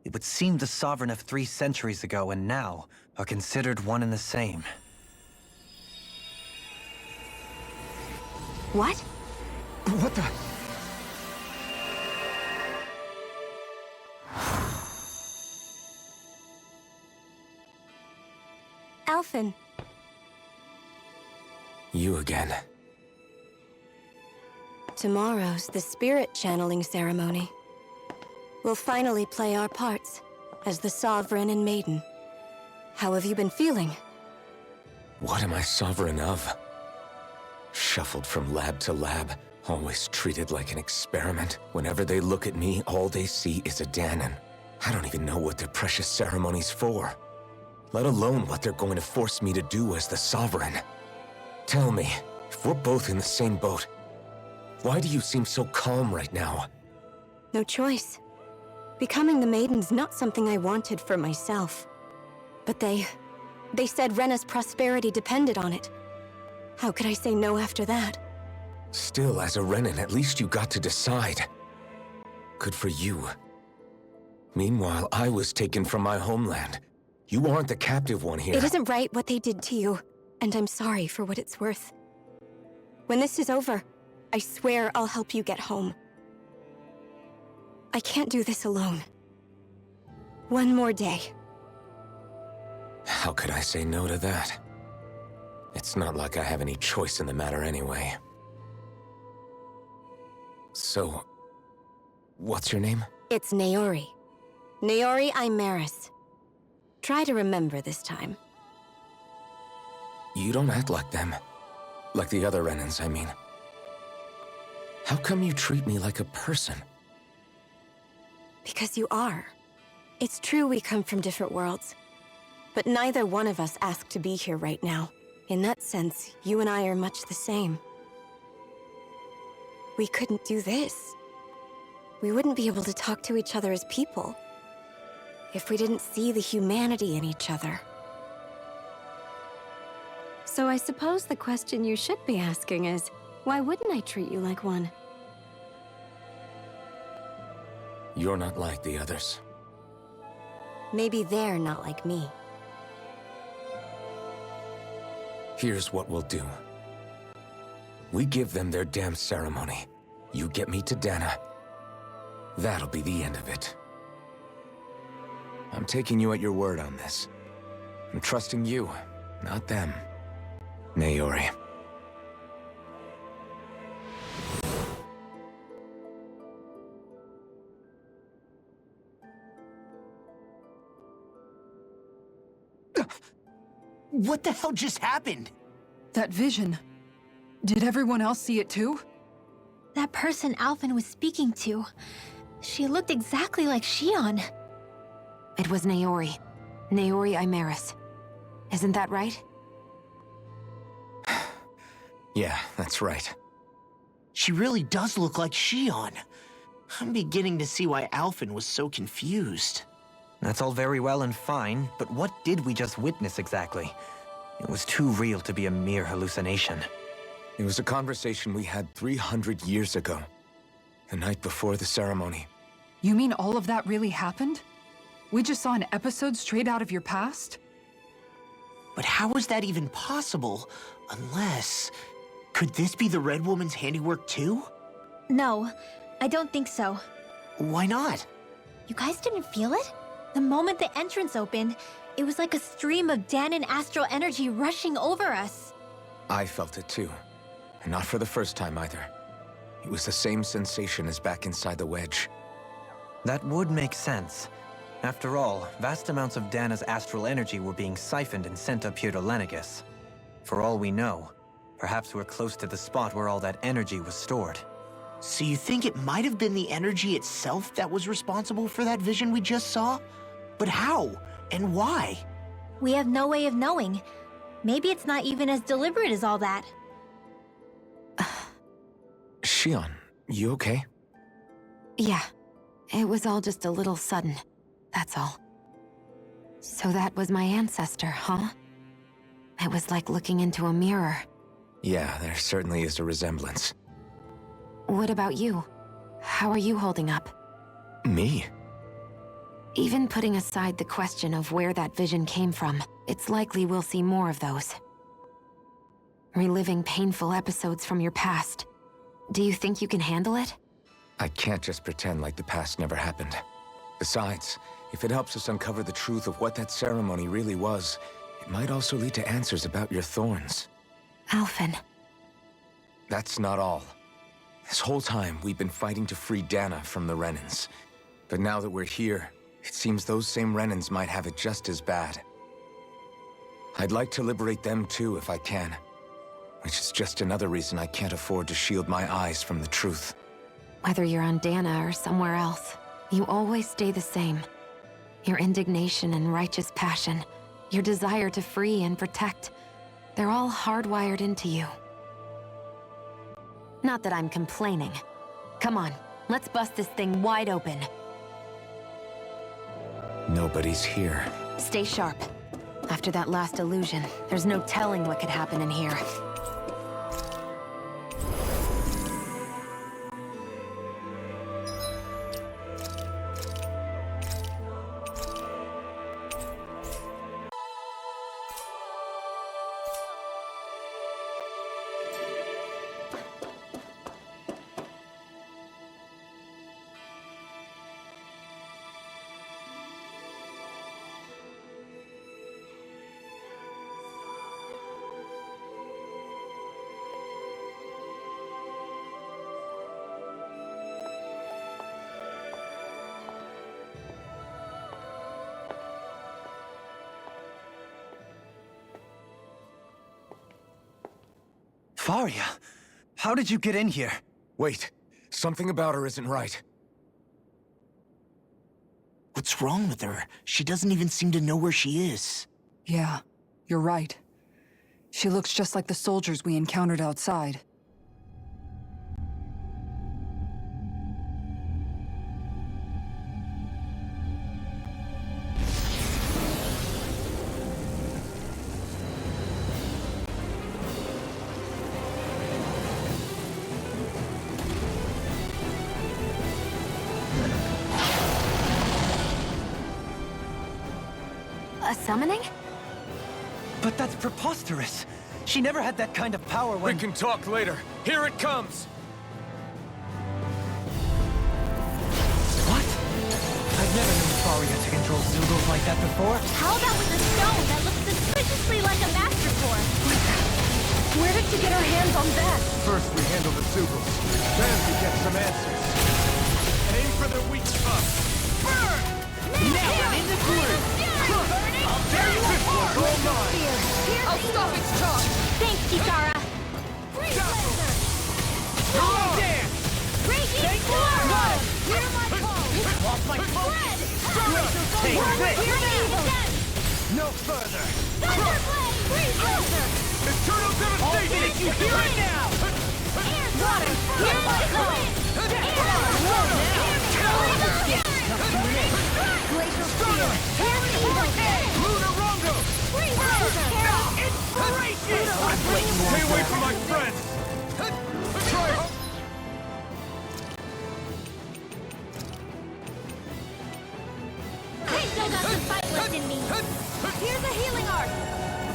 it would seem the Sovereign of 3 centuries ago and now are considered one and the same. What? What the? Alphen. You again. Tomorrow's the spirit channeling ceremony. We'll finally play our parts as the Sovereign and Maiden. How have you been feeling? What am I sovereign of? Shuffled from lab to lab, always treated like an experiment. Whenever they look at me, all they see is a Dahnan. I don't even know what their precious ceremony's for. Let alone what they're going to force me to do as the Sovereign. Tell me, if we're both in the same boat, why do you seem so calm right now? No choice. Becoming the Maiden's not something I wanted for myself. But they said Rena's prosperity depended on it. How could I say no after that? Still, as a Renan, at least you got to decide. Good for you. Meanwhile, I was taken from my homeland. You aren't the captive one here. It isn't right what they did to you, and I'm sorry for what it's worth. When this is over, I swear I'll help you get home. I can't do this alone. One more day. How could I say no to that? It's not like I have any choice in the matter anyway. So, what's your name? It's Naori. Naori Imaris. Try to remember this time. You don't act like them. Like the other Renans, I mean. How come you treat me like a person? Because you are. It's true we come from different worlds. But neither one of us asked to be here right now. In that sense, you and I are much the same. We couldn't do this. We wouldn't be able to talk to each other as people if we didn't see the humanity in each other. So I suppose the question you should be asking is, why wouldn't I treat you like one? You're not like the others. Maybe they're not like me. Here's what we'll do. We give them their damn ceremony. You get me to Dana. That'll be the end of it. I'm taking you at your word on this. I'm trusting you, not them. Naori. What the hell just happened? That vision. Did everyone else see it too? That person Alphen was speaking to, she looked exactly like Shion. It was Naori. Naori Imaris. Isn't that right? Yeah, that's right. She really does look like Shion. I'm beginning to see why Alphen was so confused. That's all very well and fine, but what did we just witness exactly? It was too real to be a mere hallucination. It was a conversation we had 300 years ago. The night before the ceremony. You mean all of that really happened? We just saw an episode straight out of your past? But how is that even possible? Unless... Could this be the Red Woman's handiwork too? No, I don't think so. Why not? You guys didn't feel it? The moment the entrance opened, it was like a stream of Danon astral energy rushing over us. I felt it too. And not for the first time either. It was the same sensation as back inside the wedge. That would make sense. After all, vast amounts of Dana's astral energy were being siphoned and sent up here to Lenegus. For all we know, perhaps we're close to the spot where all that energy was stored. So you think it might have been the energy itself that was responsible for that vision we just saw? But how? And why? We have no way of knowing. Maybe it's not even as deliberate as all that. Shion, you okay? Yeah. It was all just a little sudden. That's all. So that was my ancestor, huh? It was like looking into a mirror. Yeah, there certainly is a resemblance. What about you? How are you holding up? Me? Even putting aside the question of where that vision came from, it's likely we'll see more of those. Reliving painful episodes from your past. Do you think you can handle it? I can't just pretend like the past never happened. Besides, if it helps us uncover the truth of what that ceremony really was, it might also lead to answers about your thorns. Alphen. That's not all. This whole time, we've been fighting to free Dana from the Renans. But now that we're here, it seems those same Renans might have it just as bad. I'd like to liberate them too if I can. Which is just another reason I can't afford to shield my eyes from the truth. Whether you're on Dana or somewhere else, you always stay the same. Your indignation and righteous passion, your desire to free and protect, they're all hardwired into you. Not that I'm complaining. Come on, let's bust this thing wide open. Nobody's here. Stay sharp. After that last illusion, there's no telling what could happen in here. Faria, how did you get in here? Wait, something about her isn't right. What's wrong with her? She doesn't even seem to know where she is. Yeah, you're right. She looks just like the soldiers we encountered outside. A summoning? But that's preposterous. She never had that kind of power when... We can talk later. Here it comes! What? I've never known Faria to control Zugos like that before. How about with a stone that looks suspiciously like a master core? Where did she get her hands on that? First we handle the Zugos, then we get some answers. Aim for their weak spot. Burn! Now I'm in the groove! I'll tear you apart! I'll stop its charge! Thanks, Kitara. Oh, damn! Raging Storm! Hear my call! Off my focus! Take this! No further! Thunderblade! Freeze Laser! Eternal devastation! You hear it now! Water! Hear my call! Glacial Spear! Here's the evil! Lunar Rongo! Freeze Laser! Inspiration! Stay away from my friends! Try hard! I still got some fight left in me. Here's a healing arc.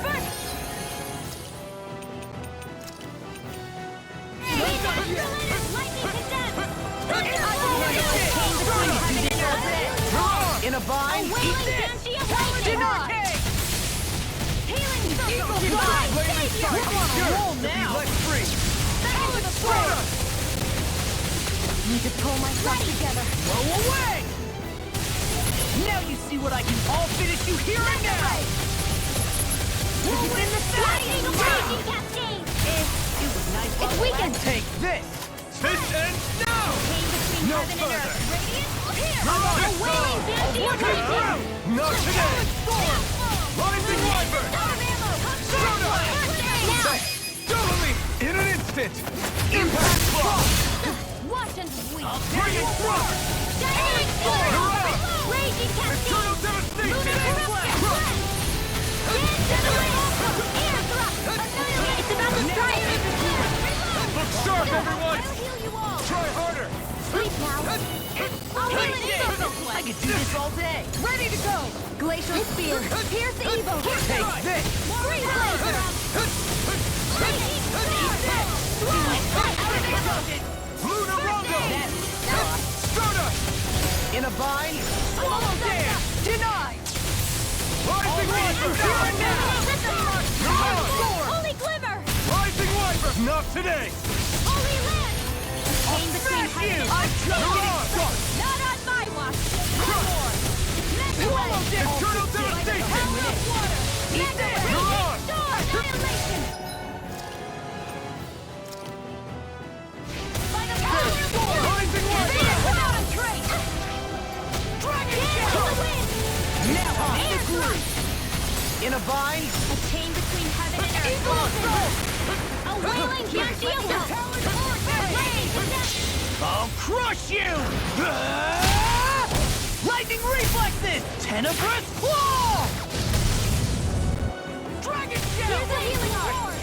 First. In a bind? Healing circle. Roll now! Let free! Need to pull myself together. Blow away! Now you see what I can all finish you here and now! Within the lightning raging cascade. It was nice while It's it weakened. Take this! This ends now! Pain between No heaven and further. earth. Radiant. Here. Come on, A wailing banshee look at approaching. you! Not today! Rising Wyvern! Now. Totally! In an instant! Impact block! Watch and weep. Bring it through! Dynamic force. Raging cascade. Eternal devastation! It's about to strike. Look sharp, everyone! I'll heal you all. Try harder! Sleep now. I'll heal it in. I could do this all day! Ready to go. Glacial Spear. Here's the Evo. Take this! Freeze Laser. Raging Lunar Rongo! Strata! In a bind? Swallow dare! Denied! Rising Wyvern! Holy Glimmer. Rising Wyvern! Not today! Holy Land. Pain between heaven and earth. Not on my watch. One more. Metal Eternal devastation! Raging Storm. Annihilation. Final power. Rising Wyvern! Dragon Drake. Dragon Shell. To the wind. Now on! Air thrust. In a bind? A chain between heaven and earth. A wailing Giancio. I'll crush you! Lightning reflexes! Tenebrous claw! Dragon shell! Here's a healing arc.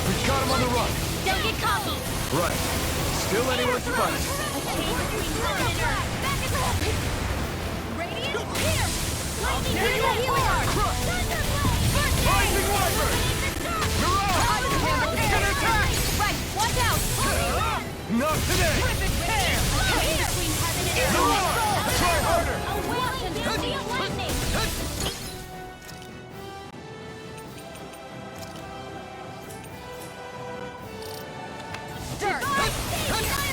We've got him on the run! Don't get cocky. Right. Still anyone's fight. A chain between heaven and earth. Back is up. Radiant here. Lightning here's a healing arc. Thunderblade. First aid. Rising Wyvern! It's gonna attack! Right, watch out. Holy Land. Not today! Terrific pair! A chain between heaven and earth. Try harder! A wailing Giancio lightning. Dirt.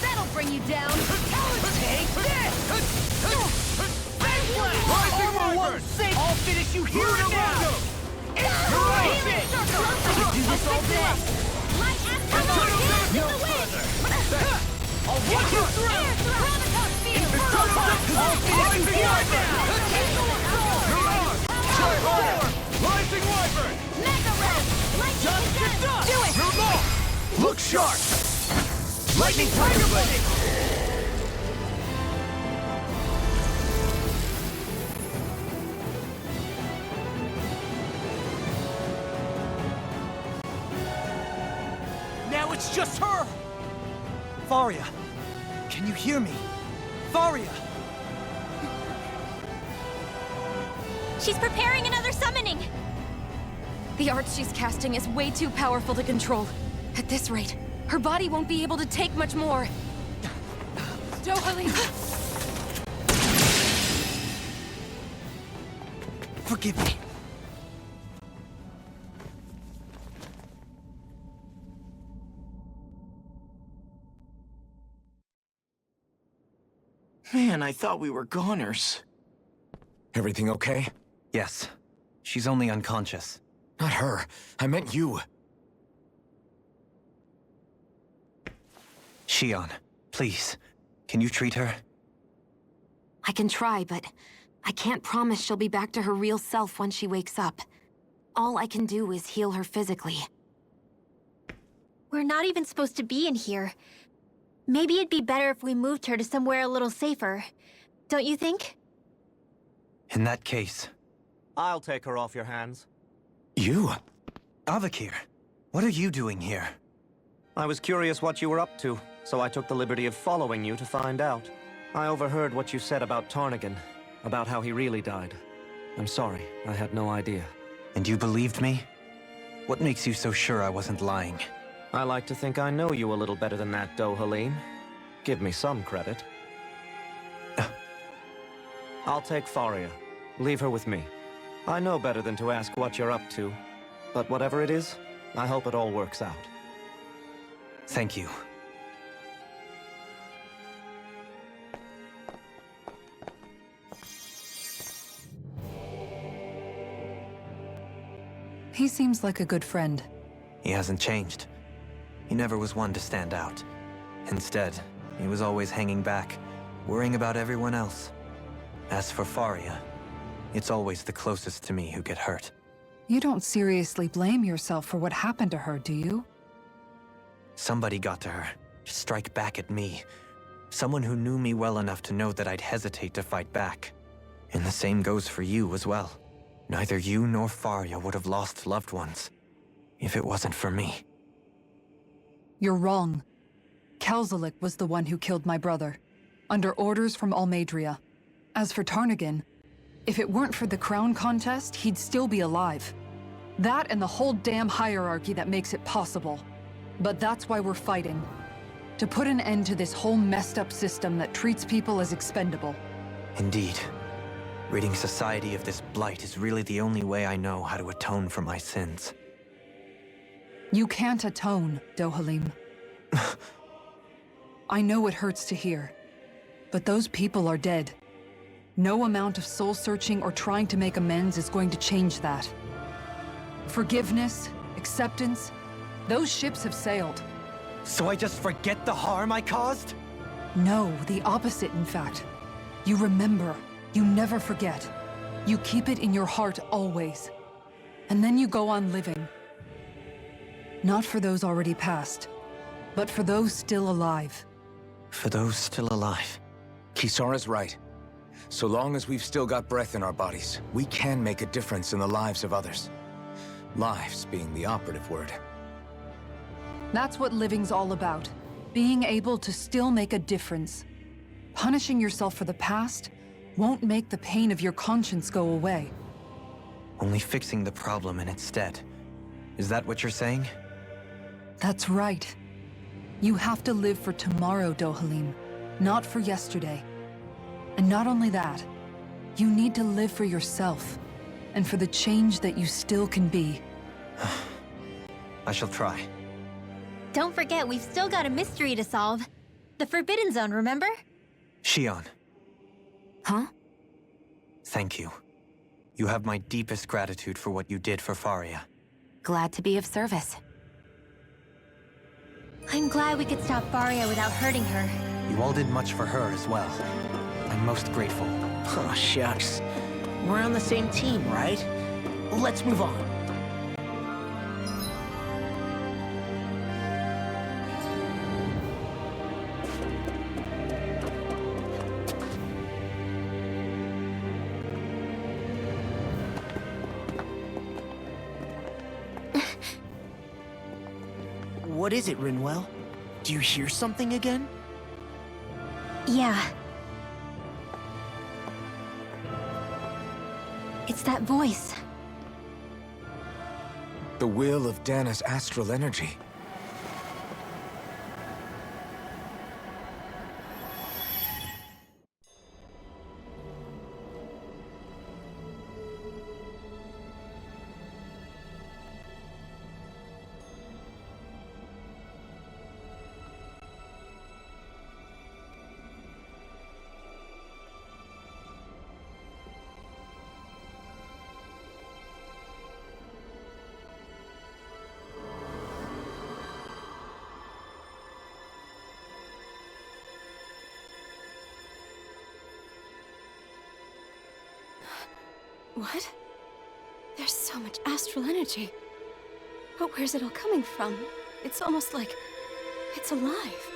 That'll bring you down. Take this! Rising For Wyvern! one's sake, I'll finish you here and now! Rongo! Inspiration! Healing circle. I could do this all day! Light and come on! No further! I'll walk you through! I'll finish you here now! Try harder! Rising Wyvern! Mega Red! Dust to dust! Do it! Move on! Look sharp! Lightning Tiger Blade! Now it's just her! Faria! Can you hear me? Faria! She's preparing another summoning! The art she's casting is way too powerful to control. At this rate, her body won't be able to take much more. Dohalim! Forgive me. Man, I thought we were goners. Everything okay? Yes. She's only unconscious. Not her. I meant you. Shion, please. Can you treat her? I can try, but I can't promise she'll be back to her real self when she wakes up. All I can do is heal her physically. We're not even supposed to be in here. Maybe it'd be better if we moved her to somewhere a little safer. Don't you think? In that case... I'll take her off your hands. You? Avakir, what are you doing here? I was curious what you were up to, so I took the liberty of following you to find out. I overheard what you said about Tarnigan, about how he really died. I'm sorry, I had no idea. And you believed me? What makes you so sure I wasn't lying? I like to think I know you a little better than that, Dohalim. Give me some credit. I'll take Faria. Leave her with me. I know better than to ask what you're up to. But whatever it is, I hope it all works out. Thank you. He seems like a good friend. He hasn't changed. He never was one to stand out. Instead, he was always hanging back, worrying about everyone else. As for Faria, it's always the closest to me who get hurt. You don't seriously blame yourself for what happened to her, do you? Somebody got to her, to strike back at me. Someone who knew me well enough to know that I'd hesitate to fight back. And the same goes for you as well. Neither you nor Faria would have lost loved ones, if it wasn't for me. You're wrong. Kelzelik was the one who killed my brother, under orders from Almadria. As for Tarnigan, if it weren't for the crown contest, he'd still be alive. That and the whole damn hierarchy that makes it possible. But that's why we're fighting. To put an end to this whole messed up system that treats people as expendable. Indeed. Ridding society of this blight is really the only way I know how to atone for my sins. You can't atone, Dohalim. I know it hurts to hear, but those people are dead. No amount of soul-searching or trying to make amends is going to change that. Forgiveness, acceptance, those ships have sailed. So I just forget the harm I caused? No, the opposite, in fact. You remember. You never forget. You keep it in your heart always. And then you go on living. Not for those already past, but for those still alive. For those still alive. Kisara's right. So long as we've still got breath in our bodies, we can make a difference in the lives of others. Lives being the operative word. That's what living's all about. Being able to still make a difference. Punishing yourself for the past won't make the pain of your conscience go away. Only fixing the problem in its stead. Is that what you're saying? That's right. You have to live for tomorrow, Dohalim, not for yesterday. And not only that, you need to live for yourself, and for the change that you still can be. I shall try. Don't forget, we've still got a mystery to solve. The Forbidden Zone, remember? Shion, Huh? thank you. You have my deepest gratitude for what you did for Faria. Glad to be of service. I'm glad we could stop Varia without hurting her. You all did much for her as well. I'm most grateful. Oh, shucks. We're on the same team, right? Let's move on. What is it, Rinwell? Do you hear something again? Yeah. It's that voice. The will of Dana's astral energy. What? There's so much astral energy. But where's it all coming from? It's almost like it's alive.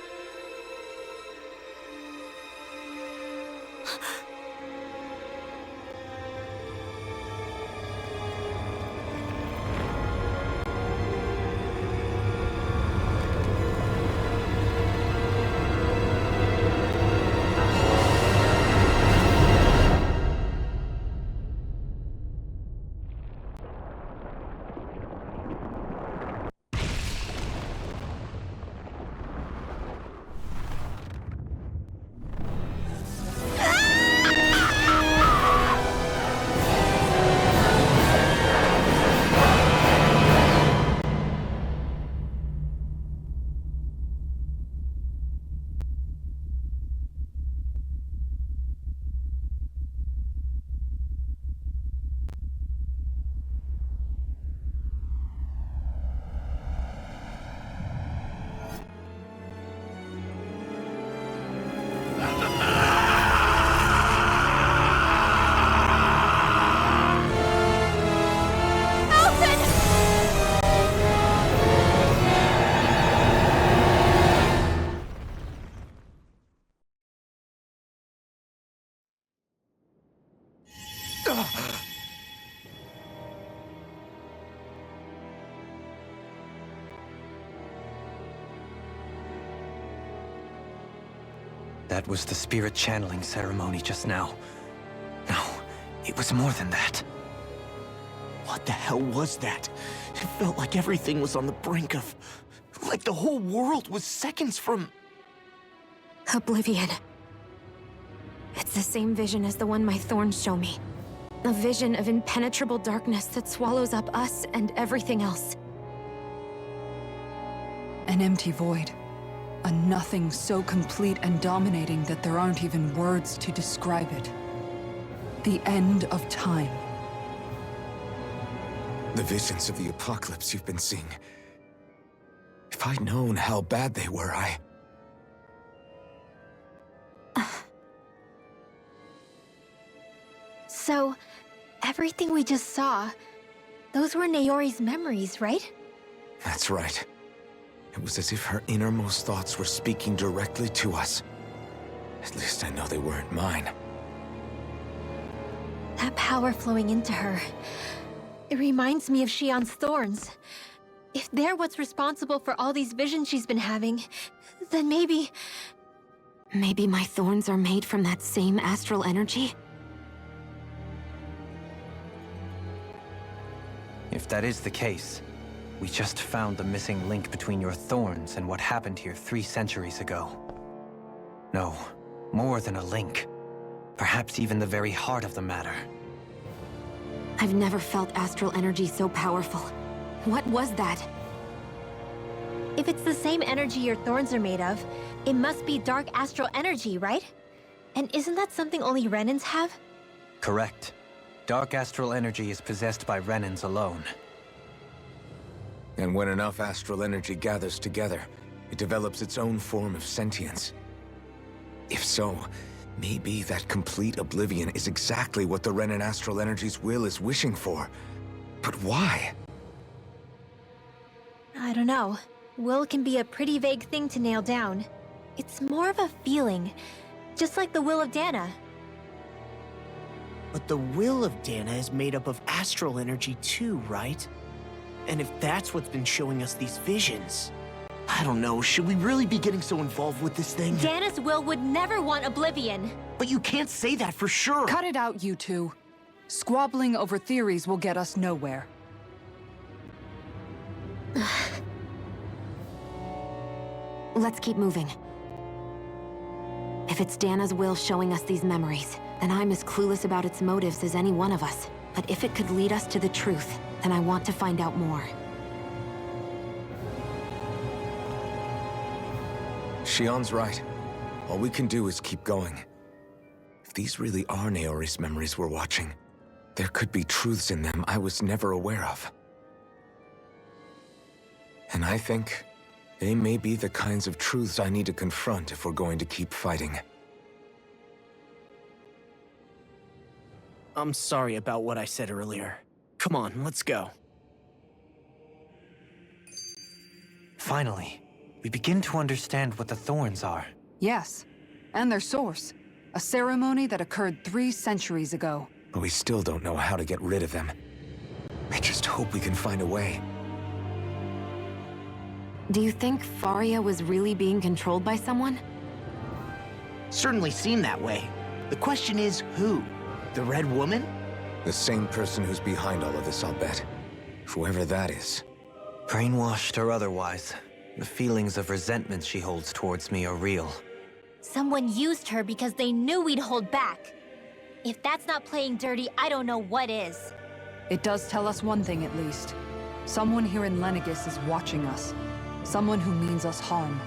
That was the spirit channeling ceremony just now. No, it was more than that. What the hell was that? It felt like everything was on the brink of... like the whole world was seconds from... Oblivion. It's the same vision as the one my thorns show me. A vision of impenetrable darkness that swallows up us and everything else. An empty void. A nothing so complete and dominating that there aren't even words to describe it. The end of time. The visions of the apocalypse you've been seeing. If I'd known how bad they were, So, everything we just saw, those were Naori's memories, right? That's right. It was as if her innermost thoughts were speaking directly to us. At least I know they weren't mine. That power flowing into her. It reminds me of Shion's thorns. If they're what's responsible for all these visions she's been having, then maybe... Maybe my thorns are made from that same astral energy? If that is the case, we just found the missing link between your thorns and what happened here 3 centuries ago. No, more than a link. Perhaps even the very heart of the matter. I've never felt astral energy so powerful. What was that? If it's the same energy your thorns are made of, it must be dark astral energy, right? And isn't that something only Renans have? Correct. Dark astral energy is possessed by Renans alone. And when enough astral energy gathers together, it develops its own form of sentience. If so, maybe that complete oblivion is exactly what the Renin astral energy's will is wishing for. But why? I don't know. Will can be a pretty vague thing to nail down. It's more of a feeling, just like the will of Dana. But the will of Dana is made up of astral energy too, right? And if that's what's been showing us these visions... I don't know, should we really be getting so involved with this thing? Dana's will would never want oblivion. But you can't say that for sure! Cut it out, you two. Squabbling over theories will get us nowhere. Let's keep moving. If it's Dana's will showing us these memories, then I'm as clueless about its motives as any one of us. But if it could lead us to the truth, then I want to find out more. Shion's right. All we can do is keep going. If these really are Naori's memories we're watching, there could be truths in them I was never aware of. And I think they may be the kinds of truths I need to confront if we're going to keep fighting. I'm sorry about what I said earlier. Come on, let's go. Finally, we begin to understand what the thorns are. Yes, and their source. A ceremony that occurred 3 centuries ago. But we still don't know how to get rid of them. I just hope we can find a way. Do you think Faria was really being controlled by someone? Certainly seemed that way. The question is, who? The Red Woman? The same person who's behind all of this, I'll bet. Whoever that is. Brainwashed or otherwise, the feelings of resentment she holds towards me are real. Someone used her because they knew we'd hold back. If that's not playing dirty, I don't know what is. It does tell us one thing at least. Someone here in Lenegis is watching us. Someone who means us harm.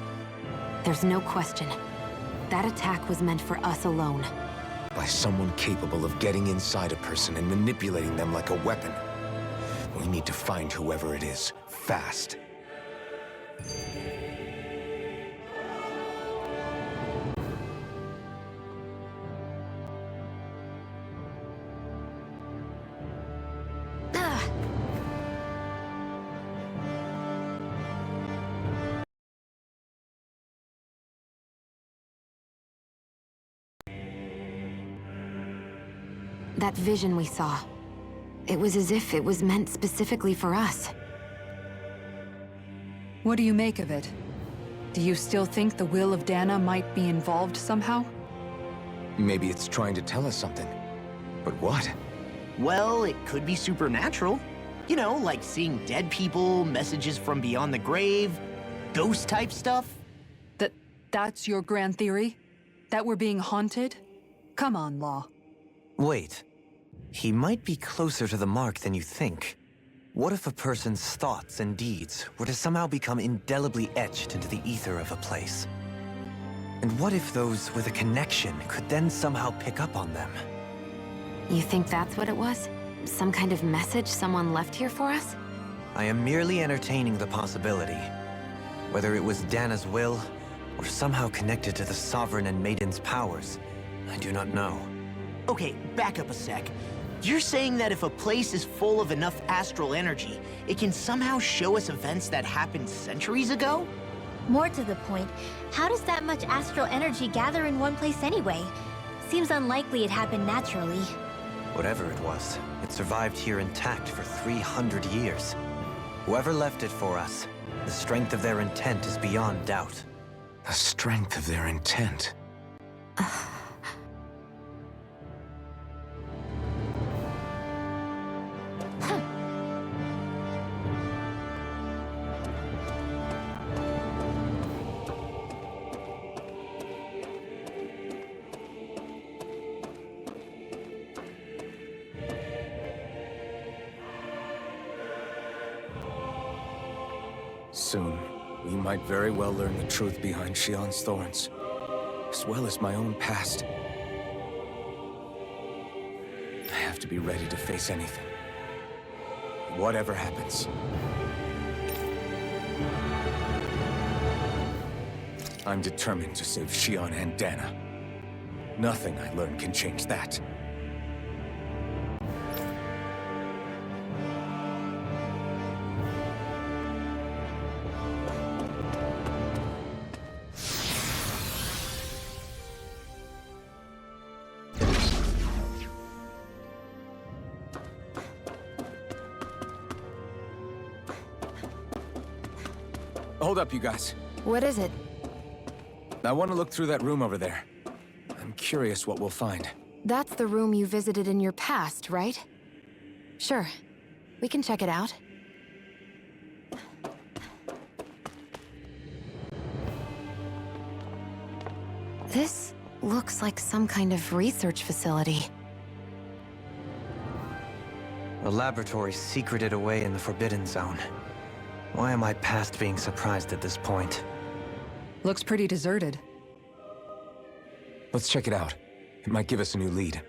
There's no question. That attack was meant for us alone. By someone capable of getting inside a person and manipulating them like a weapon. We need to find whoever it is, fast. That vision we saw. It was as if it was meant specifically for us. What do you make of it? Do you still think the will of Dana might be involved somehow? Maybe it's trying to tell us something. But what? Well, it could be supernatural. You know, like seeing dead people, messages from beyond the grave, ghost-type stuff. That's your grand theory? That we're being haunted? Come on, Law. Wait. He might be closer to the mark than you think. What if a person's thoughts and deeds were to somehow become indelibly etched into the ether of a place? And what if those with a connection could then somehow pick up on them? You think that's what it was? Some kind of message someone left here for us? I am merely entertaining the possibility. Whether it was Dana's will, or somehow connected to the Sovereign and Maiden's powers, I do not know. Okay, back up a sec. You're saying that if a place is full of enough astral energy, it can somehow show us events that happened centuries ago? More to the point, how does that much astral energy gather in one place anyway? Seems unlikely it happened naturally. Whatever it was, it survived here intact for 300 years. Whoever left it for us, the strength of their intent is beyond doubt. The strength of their intent. Soon, we might very well learn the truth behind Shion's thorns, as well as my own past. I have to be ready to face anything. Whatever happens. I'm determined to save Shion and Dana. Nothing I learn can change that. Hold up, you guys. What is it? I want to look through that room over there. I'm curious what we'll find. That's the room you visited in your past, right? Sure. We can check it out. This looks like some kind of research facility. A laboratory secreted away in the Forbidden Zone. Why am I past being surprised at this point? Looks pretty deserted. Let's check it out. It might give us a new lead.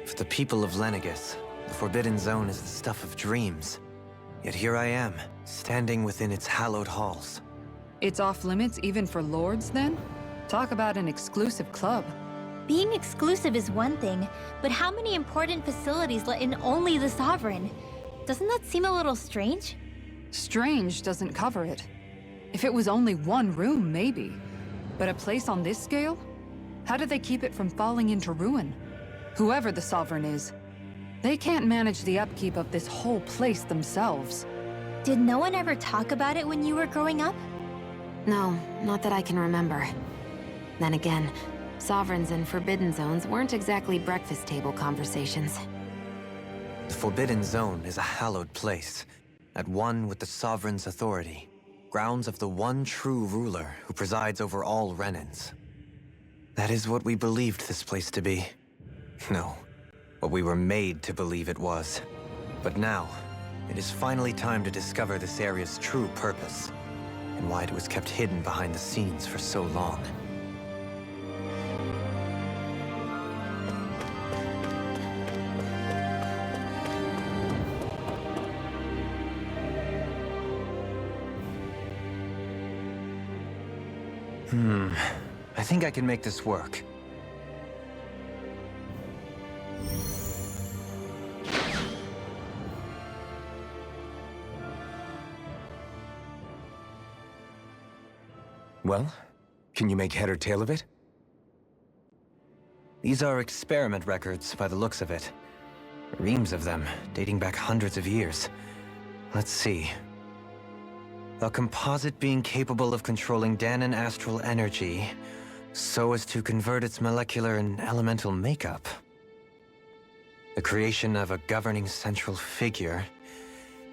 For the people of Lenegus, the Forbidden Zone is the stuff of dreams. Yet here I am, standing within its hallowed halls. It's off limits even for lords, then? Talk about an exclusive club. Being exclusive is one thing, but how many important facilities let in only the Sovereign? Doesn't that seem a little strange? Strange doesn't cover it. If it was only one room, maybe. But a place on this scale? How do they keep it from falling into ruin? Whoever the Sovereign is, they can't manage the upkeep of this whole place themselves. Did no one ever talk about it when you were growing up? No, not that I can remember. Then again, Sovereigns and Forbidden Zones weren't exactly breakfast table conversations. The Forbidden Zone is a hallowed place, at one with the Sovereign's authority, grounds of the one true ruler who presides over all Renans. That is what we believed this place to be. No, what we were made to believe it was. But now, it is finally time to discover this area's true purpose, and why it was kept hidden behind the scenes for so long. I think I can make this work. Well, can you make head or tail of it? These are experiment records, by the looks of it. Reams of them, dating back hundreds of years. Let's see. A composite being capable of controlling Danan astral energy, so as to convert its molecular and elemental makeup. The creation of a governing central figure,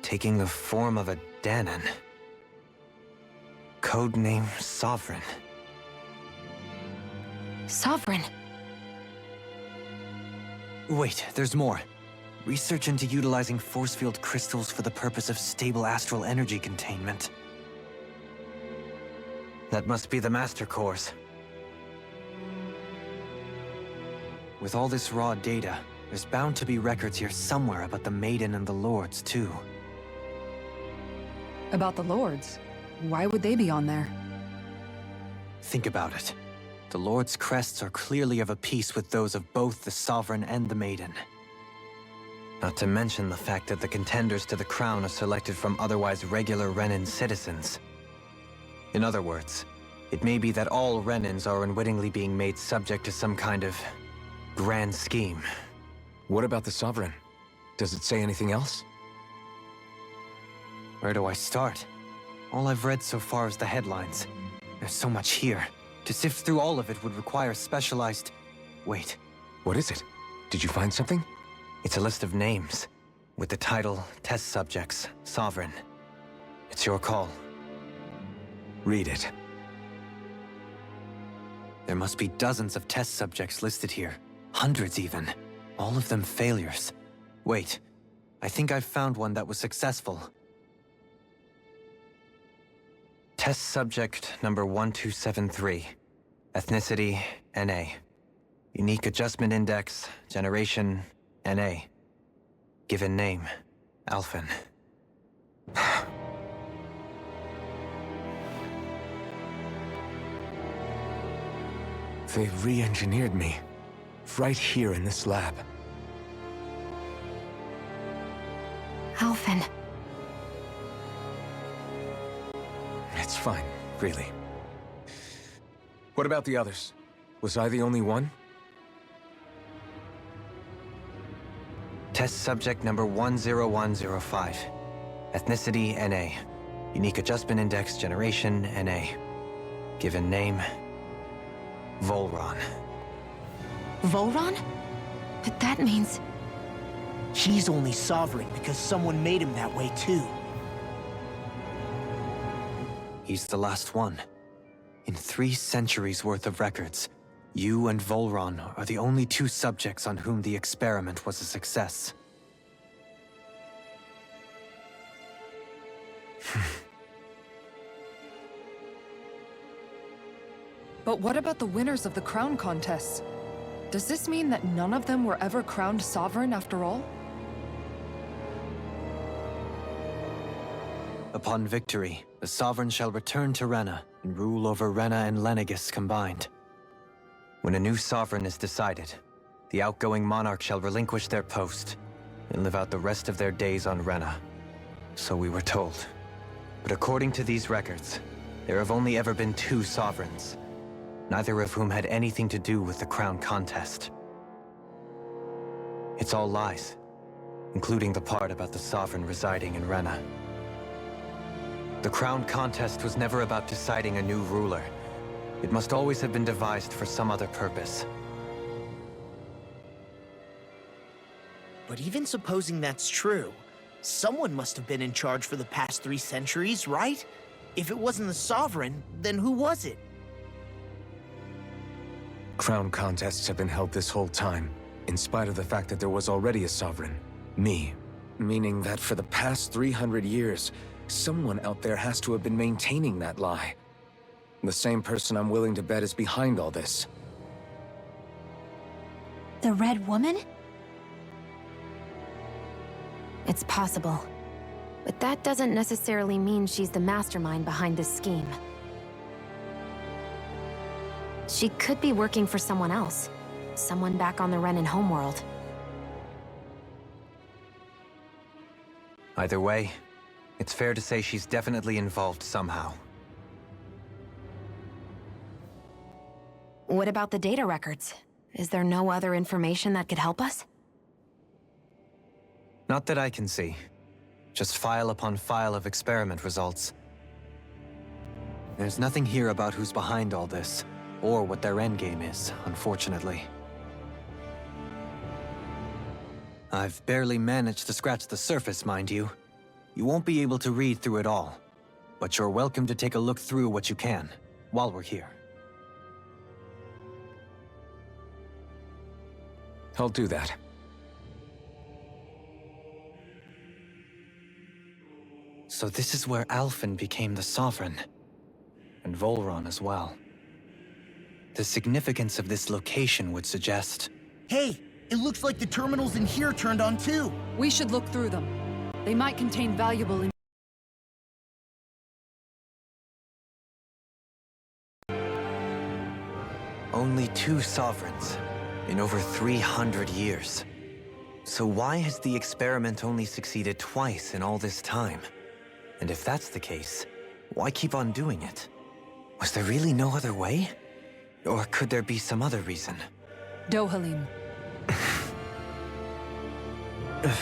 taking the form of a Danan. Codename Sovereign. Sovereign? Wait, there's more. Research into utilizing force field crystals for the purpose of stable astral energy containment. That must be the Master Course. With all this raw data, there's bound to be records here somewhere about the Maiden and the Lords, too. About the Lords? Why would they be on there? Think about it. The Lord's crests are clearly of a piece with those of both the Sovereign and the Maiden. Not to mention the fact that the contenders to the crown are selected from otherwise regular Renan citizens. In other words, it may be that all Renans are unwittingly being made subject to some kind of grand scheme. What about the Sovereign? Does it say anything else? Where do I start? All I've read so far is the headlines. There's so much here. To sift through all of it would require specialized... Wait. What is it? Did you find something? It's a list of names, with the title, Test Subjects, Sovereign. It's your call. Read it. There must be dozens of test subjects listed here. Hundreds even. All of them failures. Wait, I think I've found one that was successful. Test subject number 1273. Ethnicity, NA. Unique adjustment index, generation, NA. Given name, Alphen. They re-engineered me. Right here in this lab. Alphen. It's fine, really. What about the others? Was I the only one? Test subject number 10105. Ethnicity, NA. Unique adjustment index, generation, NA. Given name, Volron. Volron? But that means... He's only sovereign because someone made him that way too. He's the last one. In 3 centuries worth of records, you and Volron are the only 2 subjects on whom the experiment was a success. But what about the winners of the crown contests? Does this mean that none of them were ever crowned sovereign after all? Upon victory, the sovereign shall return to Rena and rule over Rena and Lenegis combined. When a new sovereign is decided, the outgoing monarch shall relinquish their post and live out the rest of their days on Rena. So we were told. But according to these records, there have only ever been 2 sovereigns, neither of whom had anything to do with the crown contest. It's all lies, including the part about the sovereign residing in Rena. The crown contest was never about deciding a new ruler. It must always have been devised for some other purpose. But even supposing that's true, someone must have been in charge for the past 3 centuries, right? If it wasn't the sovereign, then who was it? Crown contests have been held this whole time, in spite of the fact that there was already a sovereign. Me. Meaning that for the past 300 years, someone out there has to have been maintaining that lie. The same person I'm willing to bet is behind all this. The Red Woman? It's possible. But that doesn't necessarily mean she's the mastermind behind this scheme. She could be working for someone else. Someone back on the Renan homeworld. Either way, it's fair to say she's definitely involved somehow. What about the data records? Is there no other information that could help us? Not that I can see. Just file upon file of experiment results. There's nothing here about who's behind all this, or what their endgame is, unfortunately. I've barely managed to scratch the surface, mind you. You won't be able to read through it all, but you're welcome to take a look through what you can, while we're here. I'll do that. So this is where Alphen became the Sovereign, and Volron as well. The significance of this location would suggest... Hey, it looks like the terminals in here turned on too. We should look through them. They might contain valuable information. Only 2 sovereigns in over 300 years. So why has the experiment only succeeded twice in all this time? And if that's the case, why keep on doing it? Was there really no other way? Or could there be some other reason? Dohalim.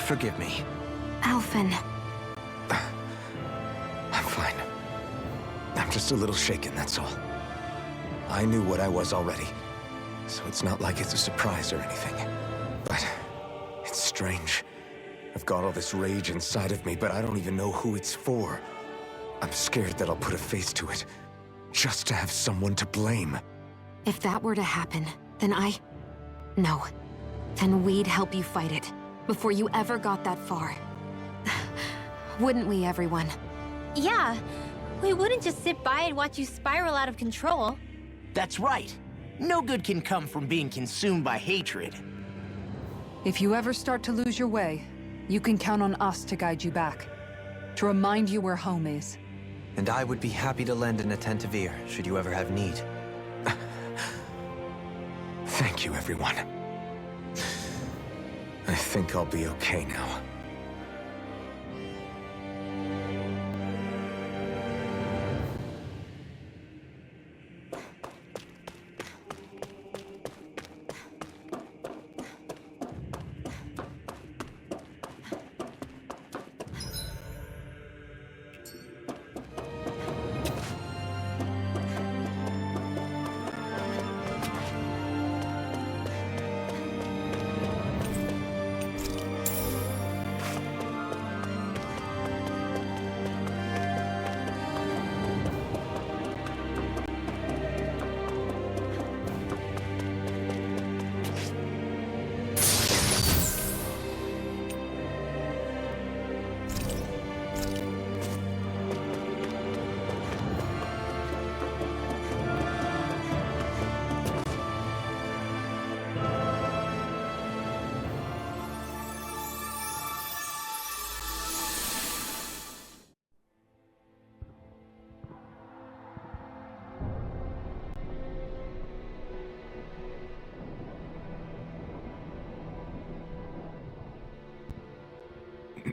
Forgive me. Alphen. I'm fine. I'm just a little shaken, that's all. I knew what I was already, so it's not like it's a surprise or anything. But it's strange. I've got all this rage inside of me, but I don't even know who it's for. I'm scared that I'll put a face to it, just to have someone to blame. If that were to happen, then No. Then we'd help you fight it, before you ever got that far. Wouldn't we, everyone? Yeah, we wouldn't just sit by and watch you spiral out of control. That's right. No good can come from being consumed by hatred. If you ever start to lose your way, you can count on us to guide you back. To remind you where home is. And I would be happy to lend an attentive ear, should you ever have need. Thank you, everyone. I think I'll be okay now.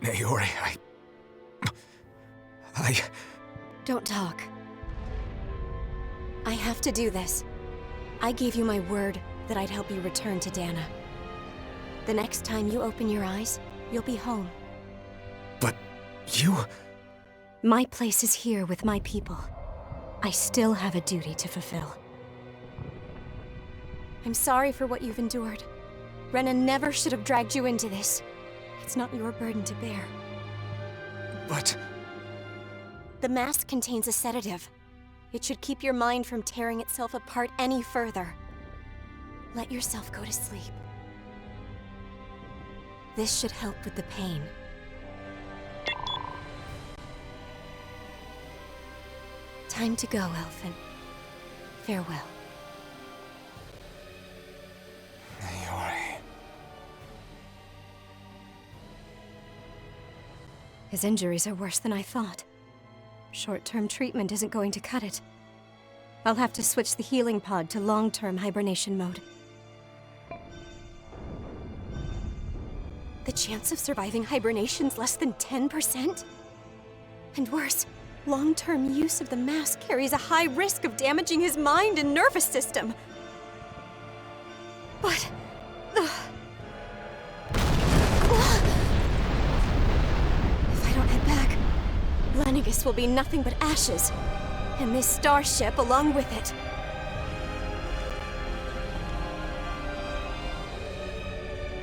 Naori, Don't talk. I have to do this. I gave you my word that I'd help you return to Dana. The next time you open your eyes, you'll be home. But you... My place is here with my people. I still have a duty to fulfill. I'm sorry for what you've endured. Renan never should have dragged you into this. It's not your burden to bear. But... The mask contains a sedative. It should keep your mind from tearing itself apart any further. Let yourself go to sleep. This should help with the pain. Time to go, Elfin. Farewell. Naori... His injuries are worse than I thought. Short-term treatment isn't going to cut it. I'll have to switch the healing pod to long-term hibernation mode. The chance of surviving hibernation's less than 10%? And worse, long-term use of the mask carries a high risk of damaging his mind and nervous system. But... Lenegis will be nothing but ashes, and this starship along with it.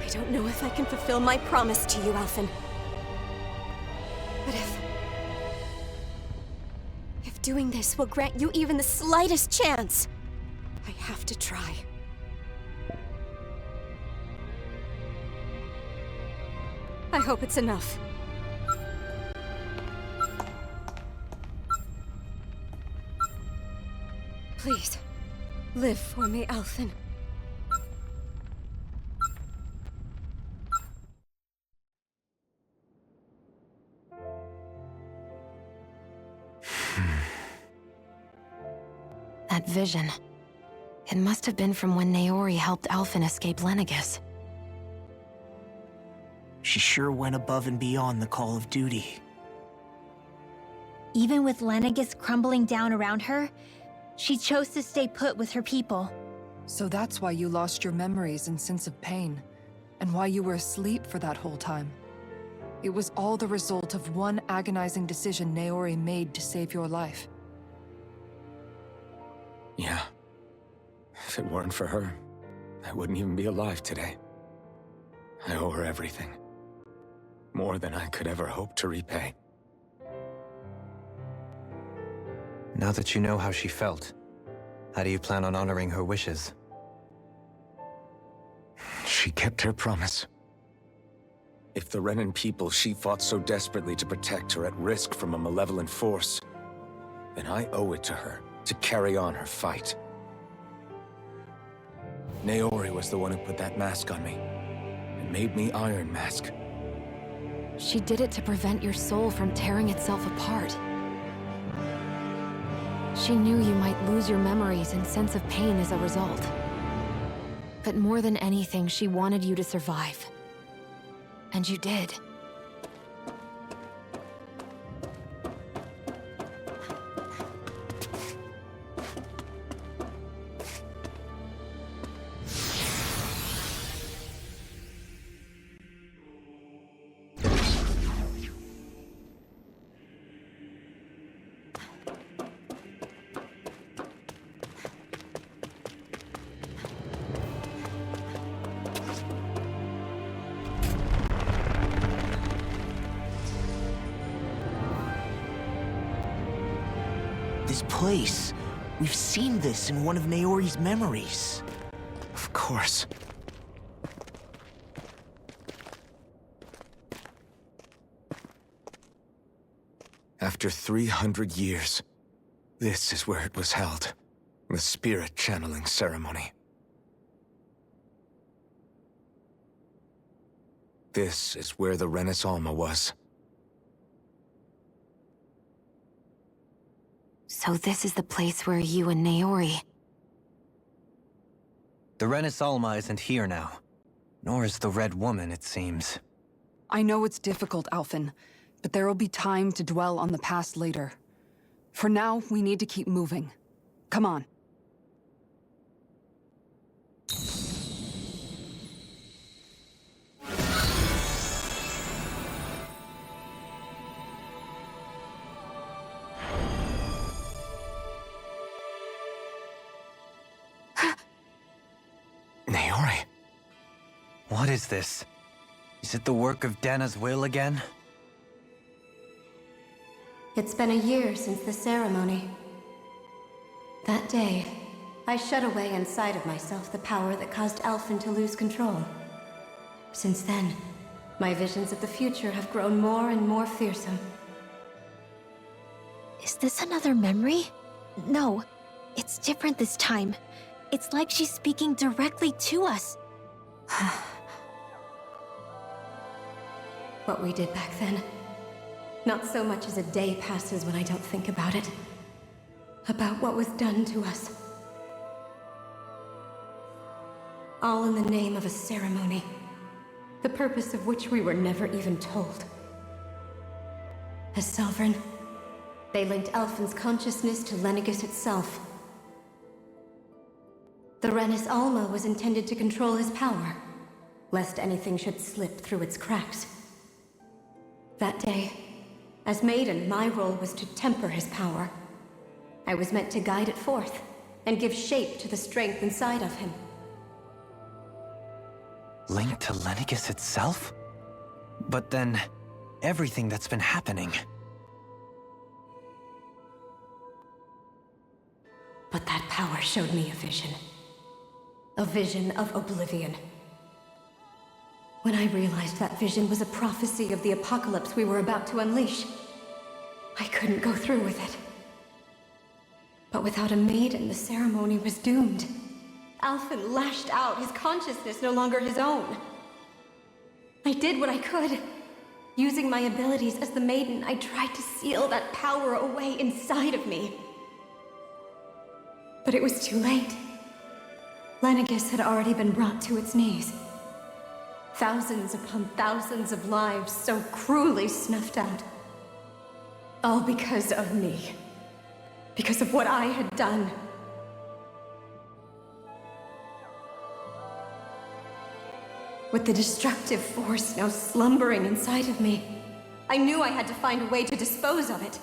I don't know if I can fulfill my promise to you, Elfin. But if doing this will grant you even the slightest chance, I have to try. I hope it's enough. Please, live for me, Elfin. That vision. It must have been from when Naori helped Elfin escape Lenegis. She sure went above and beyond the call of duty. Even with Lenegis crumbling down around her, she chose to stay put with her people. So that's why you lost your memories and sense of pain, and why you were asleep for that whole time. It was all the result of one agonizing decision Naori made to save your life. Yeah. If it weren't for her, I wouldn't even be alive today. I owe her everything. More than I could ever hope to repay. Now that you know how she felt, how do you plan on honoring her wishes? She kept her promise. If the Renan people she fought so desperately to protect are at risk from a malevolent force, then I owe it to her to carry on her fight. Naori was the one who put that mask on me, and made me Iron Mask. She did it to prevent your soul from tearing itself apart. She knew you might lose your memories and sense of pain as a result. But more than anything, she wanted you to survive. And you did. This place. We've seen this in one of Naori's memories. Of course. After 300 years, this is where it was held. The spirit channeling ceremony. This is where the Renis Alma was. So this is the place where you and Naori... The Renis Alma isn't here now. Nor is the Red Woman, it seems. I know it's difficult, Alphen, but there will be time to dwell on the past later. For now, we need to keep moving. Come on. Naori. What is this? Is it the work of Dana's will again? It's been a year since the ceremony. That day, I shut away inside of myself the power that caused Alphen to lose control. Since then, my visions of the future have grown more and more fearsome. Is this another memory? No, it's different this time. It's like she's speaking directly to us. What we did back then. Not so much as a day passes when I don't think about it. About what was done to us. All in the name of a ceremony. The purpose of which we were never even told. As Sovereign, they linked Alphen's consciousness to Lenegis itself. The Renis Alma was intended to control his power, lest anything should slip through its cracks. That day, as Maiden, my role was to temper his power. I was meant to guide it forth, and give shape to the strength inside of him. Linked to Lenegis itself? But then, everything that's been happening... But that power showed me a vision. A vision of oblivion. When I realized that vision was a prophecy of the apocalypse we were about to unleash, I couldn't go through with it. But without a maiden, the ceremony was doomed. Alphen lashed out, his consciousness no longer his own. I did what I could. Using my abilities as the maiden, I tried to seal that power away inside of me. But it was too late. Lenegis had already been brought to its knees. Thousands upon thousands of lives so cruelly snuffed out. All because of me. Because of what I had done. With the destructive force now slumbering inside of me, I knew I had to find a way to dispose of it.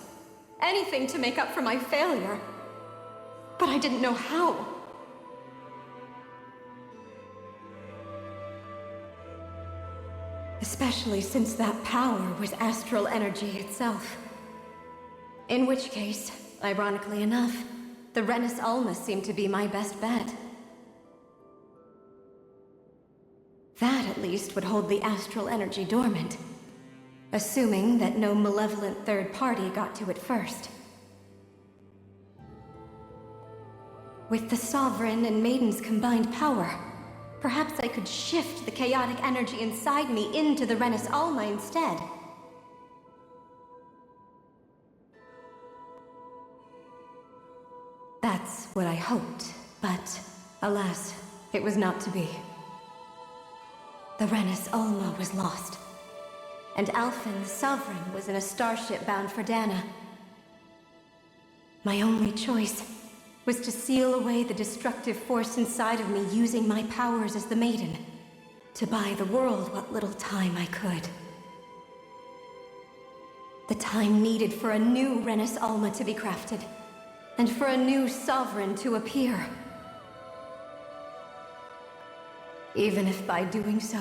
Anything to make up for my failure. But I didn't know how. Especially since that power was astral energy itself. In which case, Ironically enough, the Renis Alma seemed to be my best bet. That, at least, would hold the astral energy dormant. Assuming that no malevolent third party got to it first. With the Sovereign and Maiden's combined power, perhaps I could shift the chaotic energy inside me into the Renis Alma instead. That's what I hoped, but alas, it was not to be. The Renis Alma was lost, and Alphen the Sovereign was in a starship bound for Dana. My only choice was to seal away the destructive force inside of me using my powers as the Maiden, to buy the world what little time I could. The time needed for a new Renis Alma to be crafted, and for a new Sovereign to appear. Even if by doing so,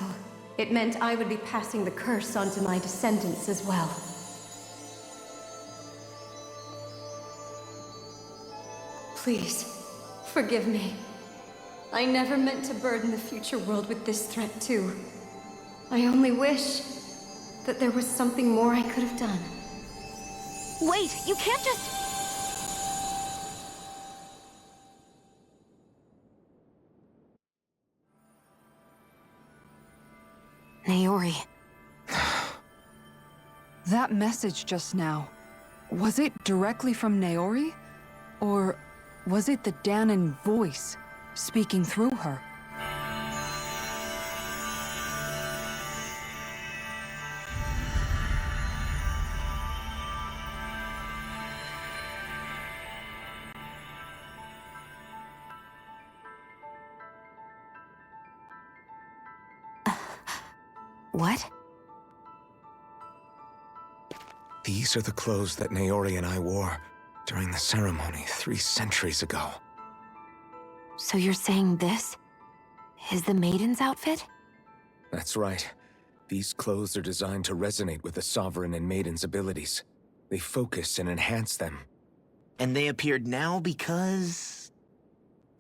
it meant I would be passing the curse on to my descendants as well. Please, forgive me. I never meant to burden the future world with this threat too. I only wish that there was something more I could have done. Wait, you can't just... Naori. That message just now, was it directly from Naori? Or was it the Danan voice speaking through her? What? These are the clothes that Naori and I wore during the ceremony 3 centuries ago. So you're saying this is the Maiden's outfit? That's right. These clothes are designed to resonate with the Sovereign and Maiden's abilities. They focus and enhance them. And they appeared now because...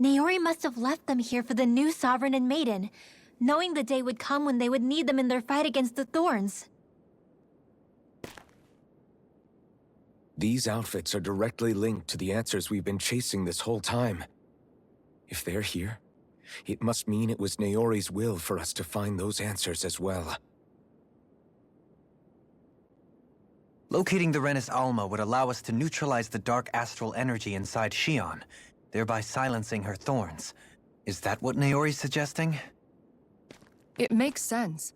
Naori must have left them here for the new Sovereign and Maiden, knowing the day would come when they would need them in their fight against the Thorns. These outfits are directly linked to the answers we've been chasing this whole time. If they're here, it must mean it was Naori's will for us to find those answers as well. Locating the Renis Alma would allow us to neutralize the dark astral energy inside Xion, thereby silencing her thorns. Is that what Naori's suggesting? It makes sense.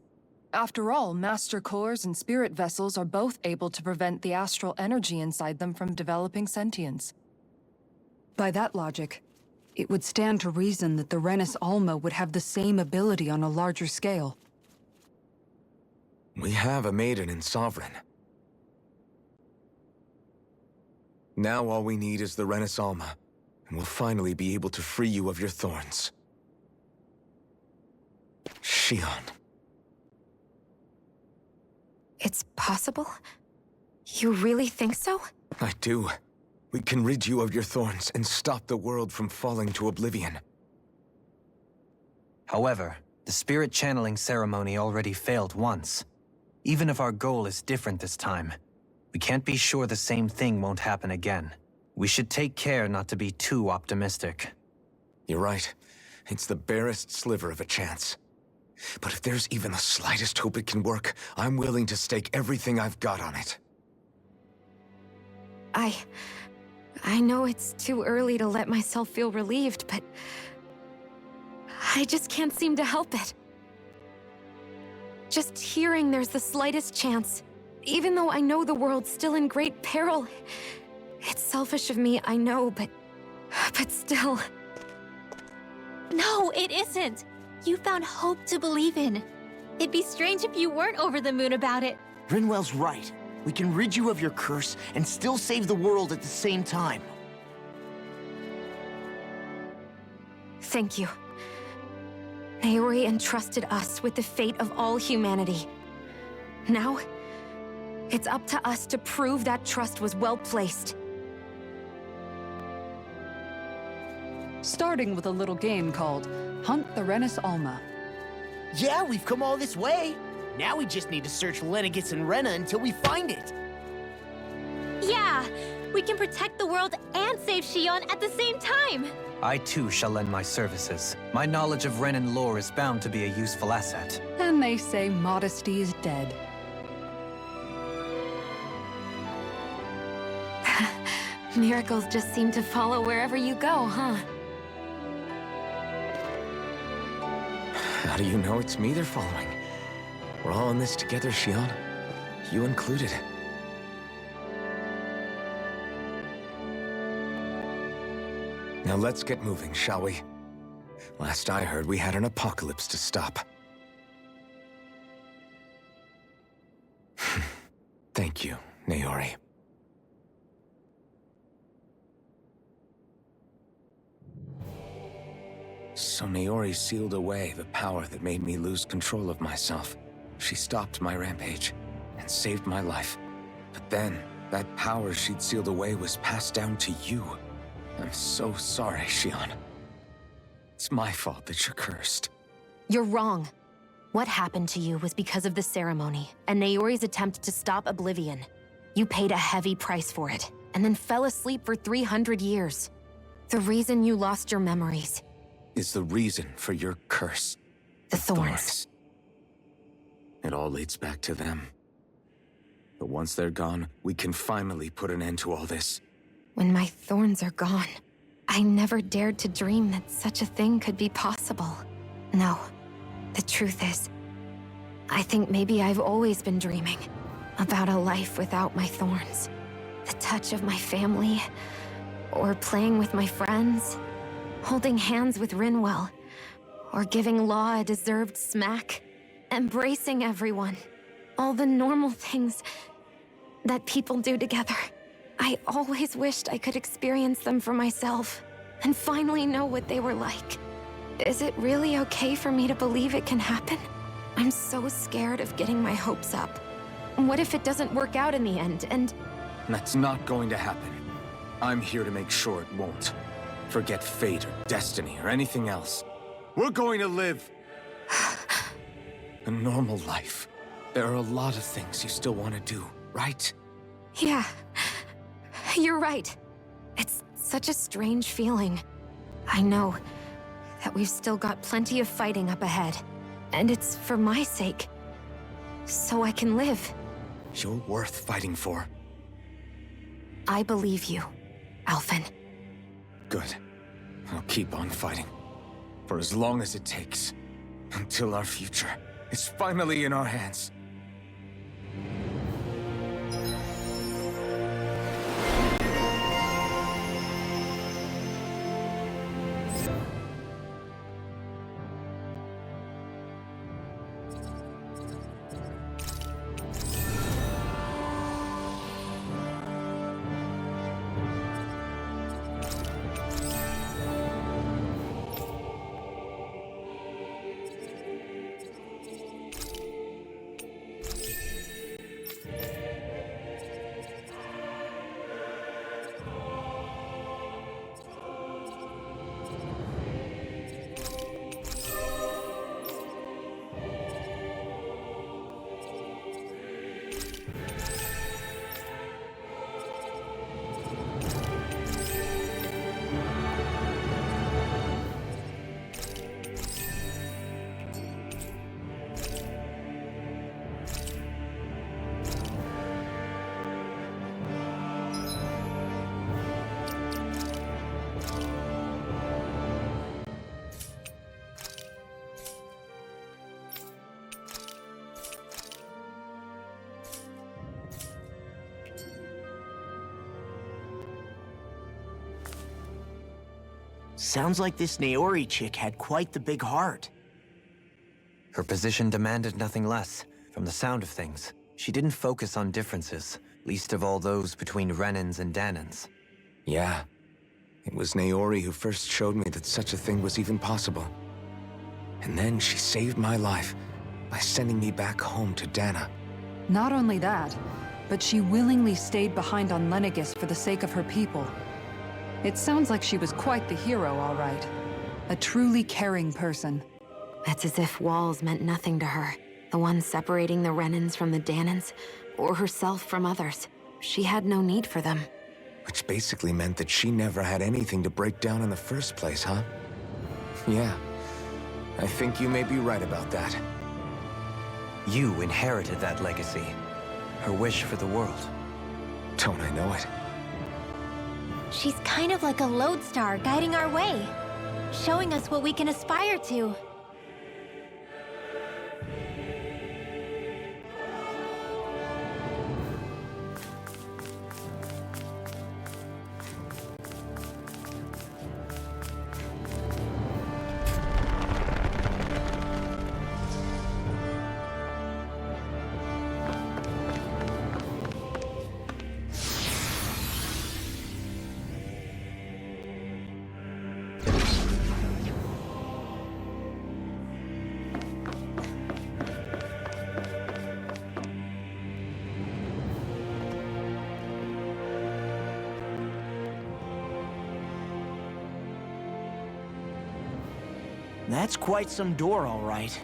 After all, Master Cores and Spirit Vessels are both able to prevent the astral energy inside them from developing sentience. By that logic, it would stand to reason that the Renis Alma would have the same ability on a larger scale. We have a Maiden and Sovereign. Now all we need is the Renis Alma, and we'll finally be able to free you of your thorns. Xion. It's possible? You really think so? I do. We can rid you of your thorns and stop the world from falling to oblivion. However, the spirit channeling ceremony already failed once. Even if our goal is different this time, we can't be sure the same thing won't happen again. We should take care not to be too optimistic. You're right. It's the barest sliver of a chance. But if there's even the slightest hope it can work, I'm willing to stake everything I've got on it. I know it's too early to let myself feel relieved, but I just can't seem to help it. Just hearing there's the slightest chance, even though I know the world's still in great peril. It's selfish of me, I know, but still. No, it isn't. You found hope to believe in. It'd be strange if you weren't over the moon about it. Rinwell's right. We can rid you of your curse and still save the world at the same time. Thank you. Naori entrusted us with the fate of all humanity. Now, it's up to us to prove that trust was well placed. starting with a little game called Hunt the Renis Alma. Yeah, we've come all this way. Now we just need to search Lenegis and Rena until we find it. Yeah, we can protect the world and save Xion at the same time. I too shall lend my services. My knowledge of Renan lore is bound to be a useful asset. And they say modesty is dead. Miracles just seem to follow wherever you go, huh? How do you know it's me they're following? We're all in this together, Xion. You included. Now let's get moving, shall we? Last I heard, we had an apocalypse to stop. Thank you, Naori. So Naori sealed away the power that made me lose control of myself. She stopped my rampage and saved my life. But then, that power she'd sealed away was passed down to you. I'm so sorry, Xion. It's my fault that you're cursed. You're wrong. What happened to you was because of the ceremony and Naori's attempt to stop Oblivion. You paid a heavy price for it, and then fell asleep for 300 years. The reason you lost your memories is the reason for your curse. The thorns. It all leads back to them. But once they're gone, we can finally put an end to all this. When my thorns are gone, I never dared to dream that such a thing could be possible. No, the truth is, I think maybe I've always been dreaming about a life without my thorns. The touch of my family, or playing with my friends, holding hands with Rinwell, or giving Law a deserved smack, embracing everyone. All the normal things that people do together. I always wished I could experience them for myself, and finally know what they were like. Is it really okay for me to believe it can happen? I'm so scared of getting my hopes up. What if it doesn't work out in the end, and... That's not going to happen. I'm here to make sure it won't. Forget fate or destiny or anything else. We're going to live a normal life. There are a lot of things you still want to do, right? Yeah, you're right. It's such a strange feeling. I know that we've still got plenty of fighting up ahead, and it's for my sake, so I can live. You're worth fighting for. I believe you, Alphen. Good. I'll keep on fighting. For as long as it takes. Until our future is finally in our hands. Sounds like this Naori chick had quite the big heart. Her position demanded nothing less. From the sound of things, she didn't focus on differences, least of all those between Renans and Danans. Yeah. It was Naori who first showed me that such a thing was even possible. And then she saved my life by sending me back home to Dana. Not only that, but she willingly stayed behind on Lenegis for the sake of her people. It sounds like she was quite the hero, all right. A truly caring person. It's as if walls meant nothing to her. The ones separating the Renans from the Danans, or herself from others. She had no need for them. Which basically meant that she never had anything to break down in the first place, huh? Yeah. I think you may be right about that. You inherited that legacy. Her wish for the world. Don't I know it? She's kind of like a lodestar guiding our way, showing us what we can aspire to. That's quite some door, all right.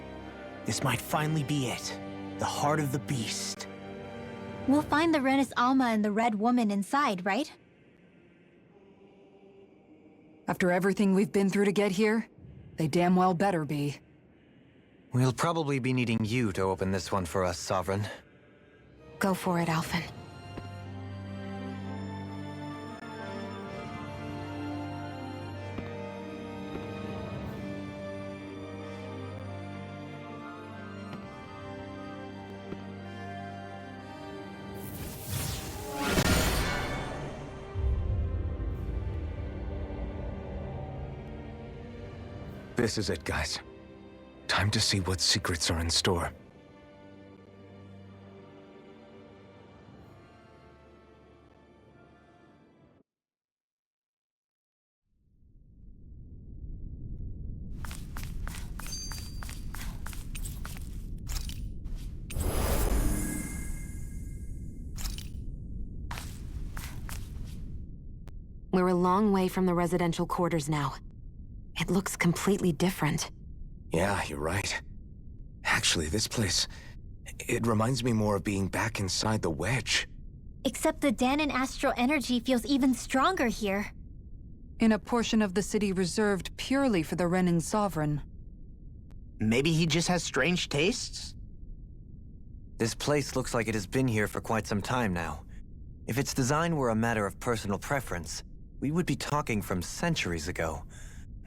This might finally be it. The heart of the beast. We'll find the Renis Alma and the Red Woman inside, right? After everything we've been through to get here, they damn well better be. We'll probably be needing you to open this one for us, Sovereign. Go for it, Alphen. This is it, guys. Time to see what secrets are in store. We're a long way from the residential quarters now. It looks completely different. Yeah, you're right. Actually, this place... it reminds me more of being back inside the Wedge. Except the Danan astral energy feels even stronger here. In a portion of the city reserved purely for the Renin Sovereign. Maybe he just has strange tastes? This place looks like it has been here for quite some time now. If its design were a matter of personal preference, we would be talking from centuries ago.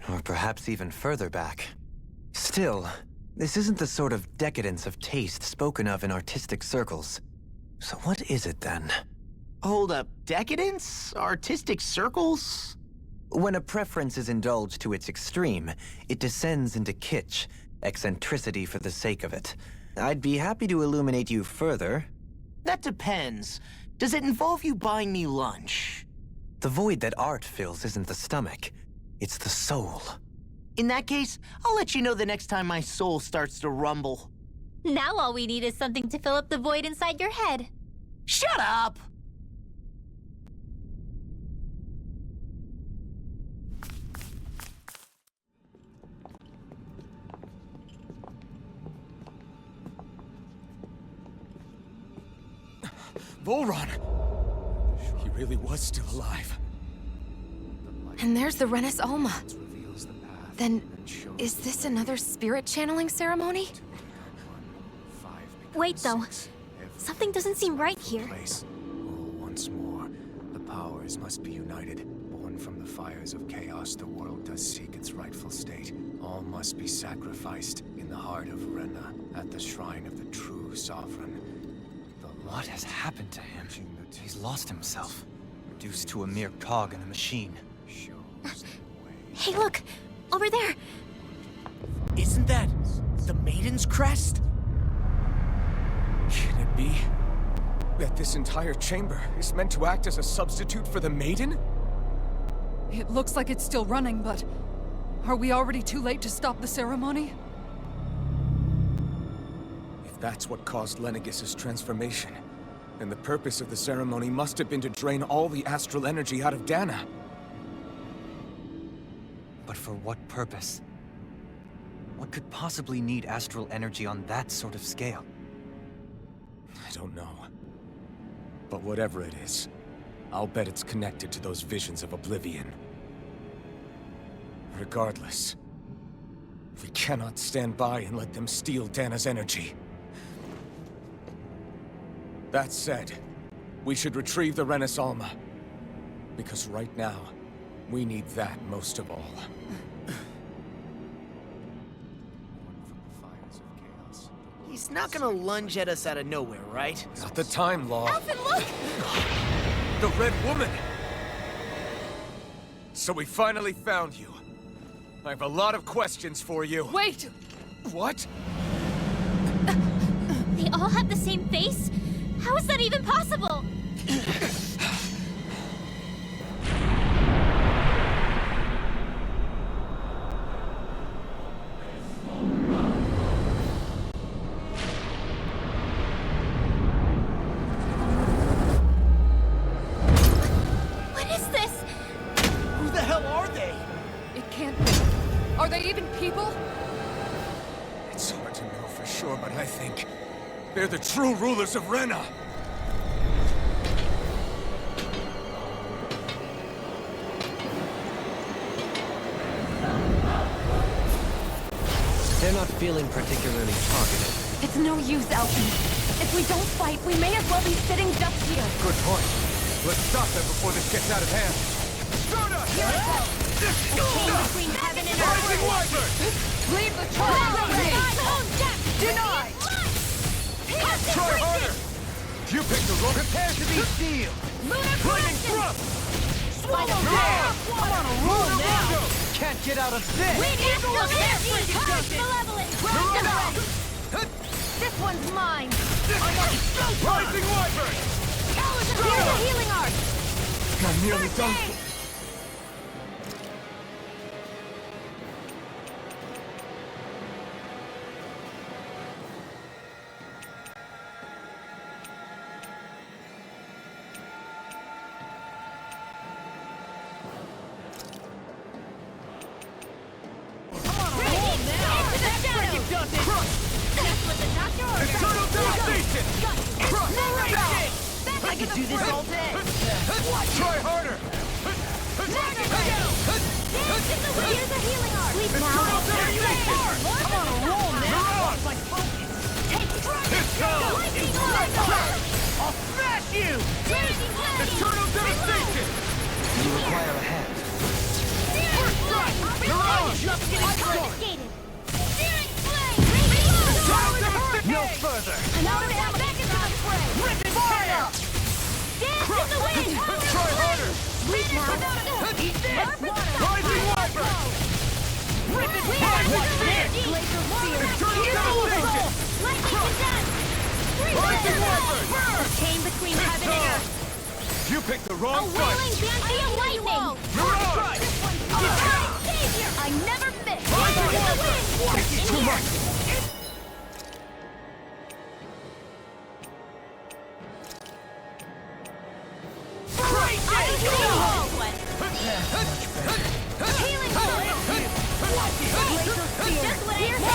Or perhaps even further back. Still, this isn't the sort of decadence of taste spoken of in artistic circles. So what is it then? Hold up, decadence? Artistic circles? When a preference is indulged to its extreme, it descends into kitsch, eccentricity for the sake of it. I'd be happy to illuminate you further. That depends. Does it involve you buying me lunch? The void that art fills isn't the stomach. It's the soul. In that case, I'll let you know the next time my soul starts to rumble. Now all we need is something to fill up the void inside your head. Shut up! Volron! He really was still alive. And there's the Renis Alma. Then, is this another spirit channeling ceremony? Wait, though. Something doesn't seem right here. Once more, the powers must be united. Born from the fires of chaos, the world does seek its rightful state. All must be sacrificed in the heart of Rena, at the shrine of the true sovereign. What has happened to him? He's lost himself, reduced to a mere cog in a machine. Hey, look! Over there! Isn't that the Maiden's crest? Can it be that this entire chamber is meant to act as a substitute for the Maiden? It looks like it's still running, but... are we already too late to stop the ceremony? If that's what caused Lenegis' transformation, then the purpose of the ceremony must have been to drain all the astral energy out of Dana. But for what purpose? What could possibly need astral energy on that sort of scale? I don't know. But whatever it is, I'll bet it's connected to those visions of oblivion. Regardless, we cannot stand by and let them steal Dana's energy. That said, we should retrieve the Renis Alma. Because right now, we need that most of all. He's not gonna lunge at us out of nowhere, right? Not the time, Law. Alphen, look! The Red Woman! So we finally found you. I have a lot of questions for you. Wait! What? They all have the same face? How is that even possible? What is this? Who the hell are they? It can't be. Are they even people? It's hard to know for sure, but I think they're the true rulers of Rena. They're not feeling particularly targeted. It's no use, Alphen. If we don't fight, we may as well be sitting ducks here. Good point. Let's stop them before this gets out of hand. Here it goes. Between heaven and earth. Rising Wyvern! Leave the child! Denied! Try harder! You picked the wrong. Prepare to be sealed! Lunar Lightning corruption! thrust! Swallow down! I'm on a roll now! Can't get out of this! We need to encourage malevolent! This one's mine. Rising Wyvern! Here's a healing art! I'm nearly done for. Eternal devastation! I could do this all day. Try harder! Here's a healing art! Sleep now! Eternal devastation! I'm on a roll now. Lost my focus. I'll smash you! Eternal devastation! You require a hand. First strike! Mirage! Just getting started. No further! Back into the fray! Rip it fire! Dance in the wind! Try harder! Sleep now! Eat this! Rising Wyvern! Rip it We fire! are What's the this? Glacial Spear! Eternal devastation! Lightning condensed! Rising Wyvern! Chain between heaven and earth! You picked the A wrong wailing fight! banshee of lightning! Mirage! Savior! I never miss! Rising In the Wyvern! wind! This is too much! Healing Glacial Spear! Just here's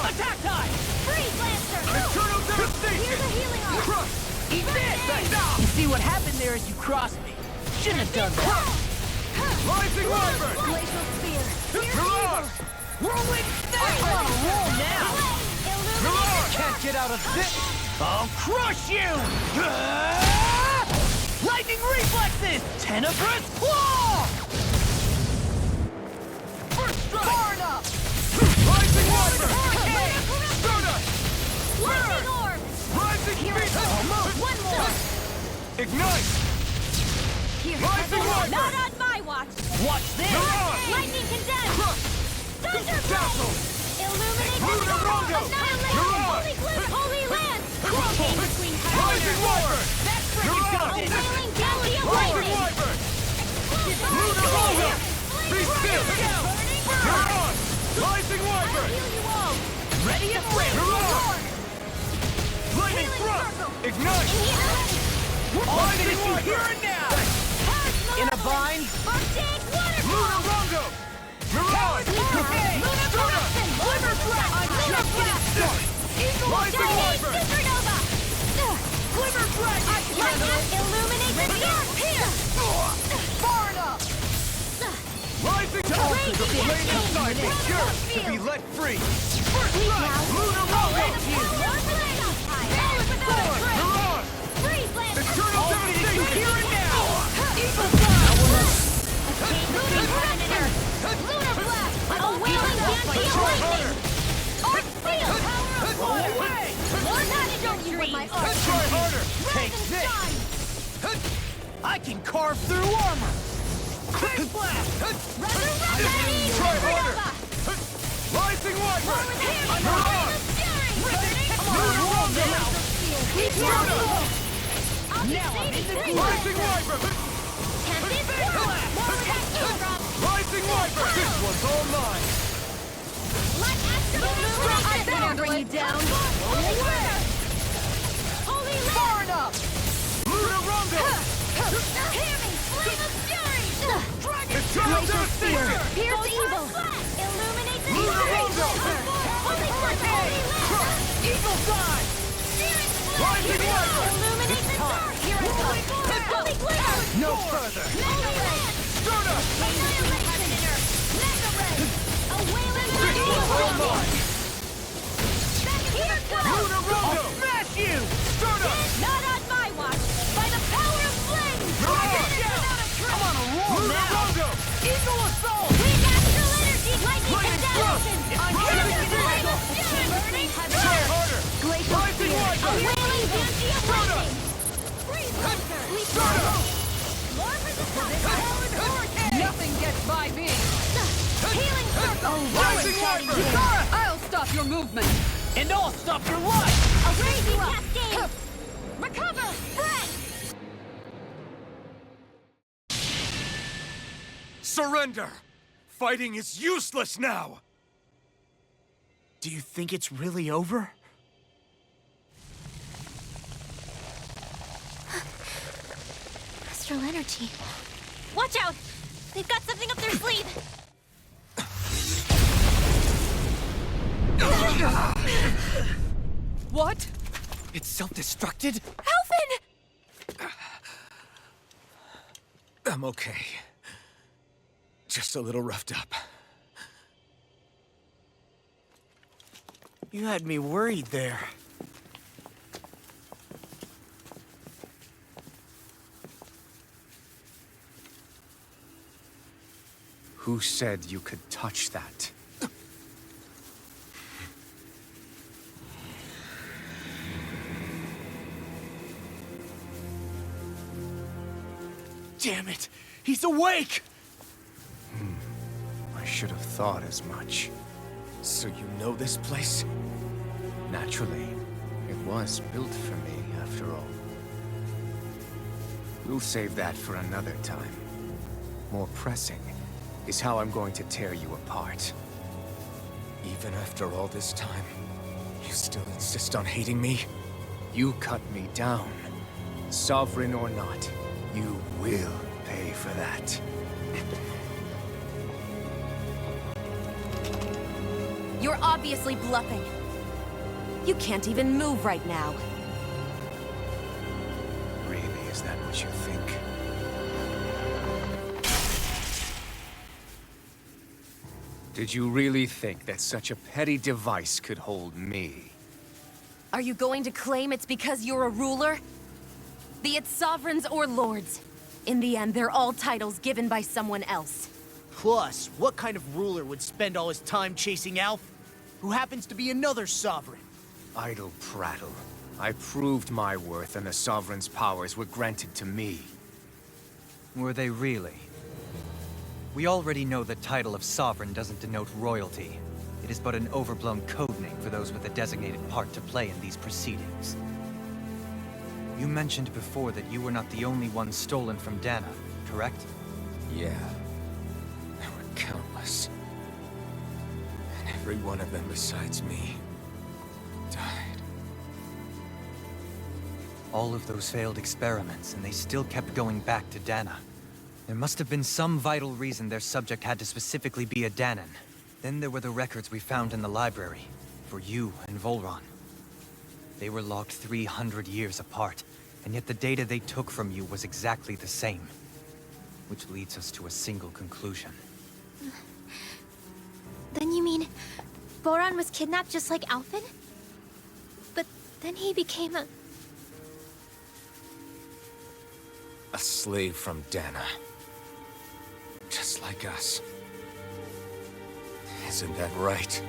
Attack time! Freeze Lancer! Eternal devastation! Here's a healing art! Crush! Eat this! You see what happened there is you crossed me. Shouldn't have done that. Rising Wyvern! Glacial Spear! Mirage! Rolling I'm on a roll now. Mirage! Can't get out of this! I'll crush you! Lightning reflexes! Tenebrous claw! First strike! Far enough! Rising Wyvern! Stardust! Lightning Orb! Rising Beast! One more! Ignite! Here, Rising Wyvern! not on my watch! Watch this! Mirage! Lightning condensed! Crush! Dazzle! Illuminate Lunar Rondo! Annihilate! Mirage! Holy Glue! Holy Land! Chain between heaven and Rising earth! Wyvern! That's A freaking wailing banshee of Rising lightning! Wyvern! Lunar Rondo! Be still! Mirage! Rising I'll Wyvern! heal you all! ready and ready! Mirage! Lightning Healing thrust! circle! Ignite! I'll Rising finish you Wyvern! here and now! line! Arctic waterfall! Luna Rongo! Mirage! Hurricane! Luna Corruption! Glimmer Blast! I'm just getting started! Eagle Rising Wyvern! Supernova! Glimmer Dragon! Illuminate the dark! Here! Far enough! Rising Torches of flame inside me! Yours to be let free! First strike! Luna Rongo! Mirage! Eternal devastation here and now! Eagle Fire! Luna Blast! A wailing Banshee of lightning! Arc Field! Power of water! Away! More show you what my art Try harder! Take Rise and this! shine! I can carve through armor! Quick blast! Resurrection! Try harder! Supernova! Rising Wyvern! I'm Mirage! Luna Rongo! Now I'm in the Rising Wyvern! Rising Wyvern! This one's all mine! I can bring you down. Away! Holy Far enough! Luna Rongo! Hear me! Flame of fury! Dragon! Eternal devastation! Pierce evil! Illuminate the Luna Rongo! Holy Flash! Eagle Side! Spirit Rising Wyvern! Illuminate the dark! Here I go! Holy Glitter! No further! Mega Ray! Start up! Annihilation! Mega Ray! A wailing This one's all mine! Here goes! Luna Rongo! Smash you! Start up! Not on my watch! By the power of flame! Mirage! I'm on a roll Luna Rongo! Eagle Assault! Weak astral energy! Lightning Lightning condension! I'm Burning getting flame of physical! fury! Burning Try harder! Glacial Rising spear! A Wyvern! wailing banshee of Start up! lightning! Freeze Hunter! Start up! More for the sun! Nothing gets by me. Healing circle! Rising Wyvern! I'll stop your movement. And I'll stop your life! A raging cascade! Recover! Spread! Surrender! Fighting is useless now! Do you think it's really over? Astral energy. Watch out! They've got something up their sleeve! What? It's self-destructed? Alphen! I'm okay. Just a little roughed up. You had me worried there. Who said you could touch that? Damn it! He's awake! I should have thought as much. So you know this place? Naturally. It was built for me, after all. We'll save that for another time. More pressing is how I'm going to tear you apart. Even after all this time, you still insist on hating me? You cut me down. Sovereign or not, you will pay for that. You're obviously bluffing. You can't even move right now. Really, is that what you think? Did you really think that such a petty device could hold me? Are you going to claim it's because you're a ruler? Be it sovereigns or lords. In the end, they're all titles given by someone else. Plus, what kind of ruler would spend all his time chasing Alf, who happens to be another sovereign? Idle prattle. I proved my worth and the Sovereign's powers were granted to me. Were they really? We already know the title of Sovereign doesn't denote royalty. It is but an overblown code name for those with a designated part to play in these proceedings. You mentioned before that you were not the only one stolen from Dana, correct? Yeah. There were countless. And every one of them besides me died. All of those failed experiments, and they still kept going back to Dana. There must have been some vital reason their subject had to specifically be a Danon. Then there were the records we found in the library, for you and Volron. They were locked 300 years apart, and yet the data they took from you was exactly the same. Which leads us to a single conclusion. Then you mean Voron was kidnapped just like Alphen? But then he became a slave from Dana. Just like us. Isn't that right,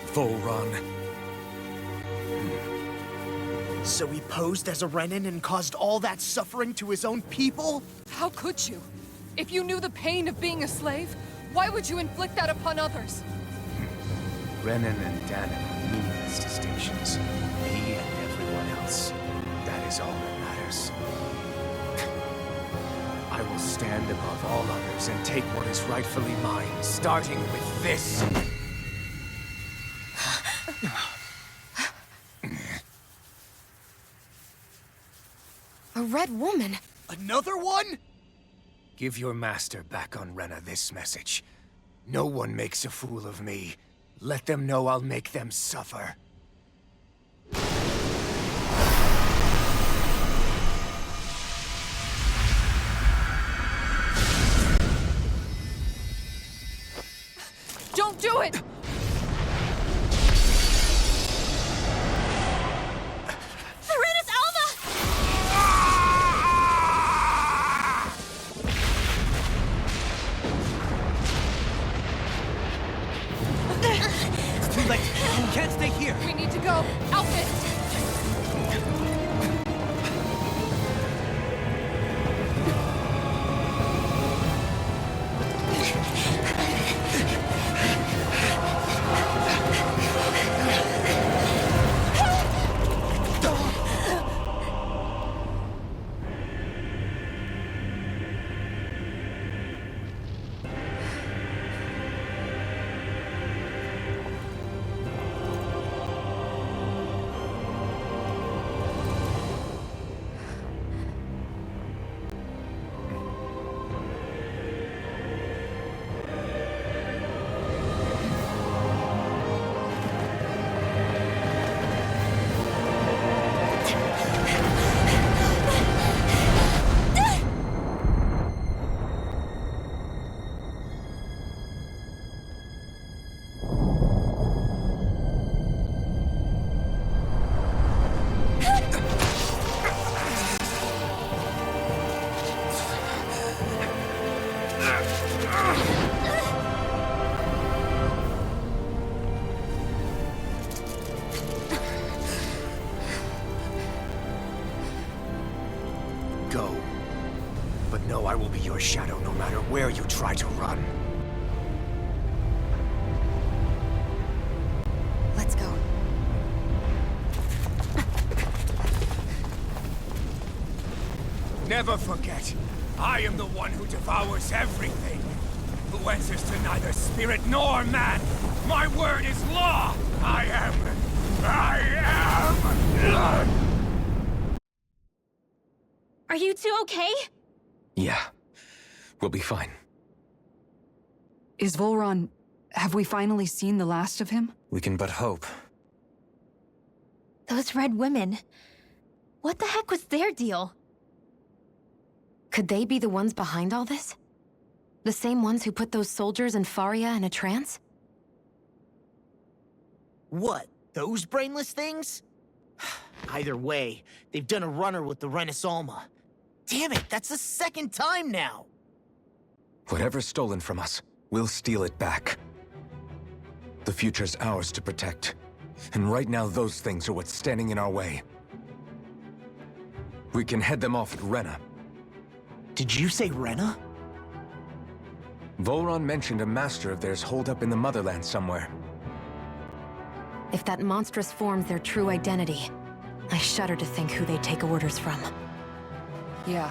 Volron? So he posed as a Renan and caused all that suffering to his own people? How could you? If you knew the pain of being a slave, why would you inflict that upon others? Renan and Danon are meaningless distinctions. Me and everyone else. That is all that matters. I will stand above all others and take what is rightfully mine, starting with this. A red woman? Another one? Give your master back on Rena this message. No one makes a fool of me. Let them know I'll make them suffer. Don't do it! Serenus Alva! It's too late. We can't stay here. We need to go. Outfit! Go. But know I will be your shadow no matter where you try to run. Let's go. Never forget, I am the one who devours everything. Who answers to neither spirit nor man. My word is law. I am. Are you two okay? Yeah. We'll be fine. Is Volron... have we finally seen the last of him? We can but hope. Those red women. What the heck was their deal? Could they be the ones behind all this? The same ones who put those soldiers in Faria in a trance? What, those brainless things? Either way, they've done a runner with the Renus Alma. Damn it, that's the second time now! Whatever's stolen from us, we'll steal it back. The future's ours to protect. And right now those things are what's standing in our way. We can head them off at Rena. Did you say Rena? Volron mentioned a master of theirs holed up in the motherland somewhere. If that monstrous form's their true identity, I shudder to think who they take orders from. Yeah.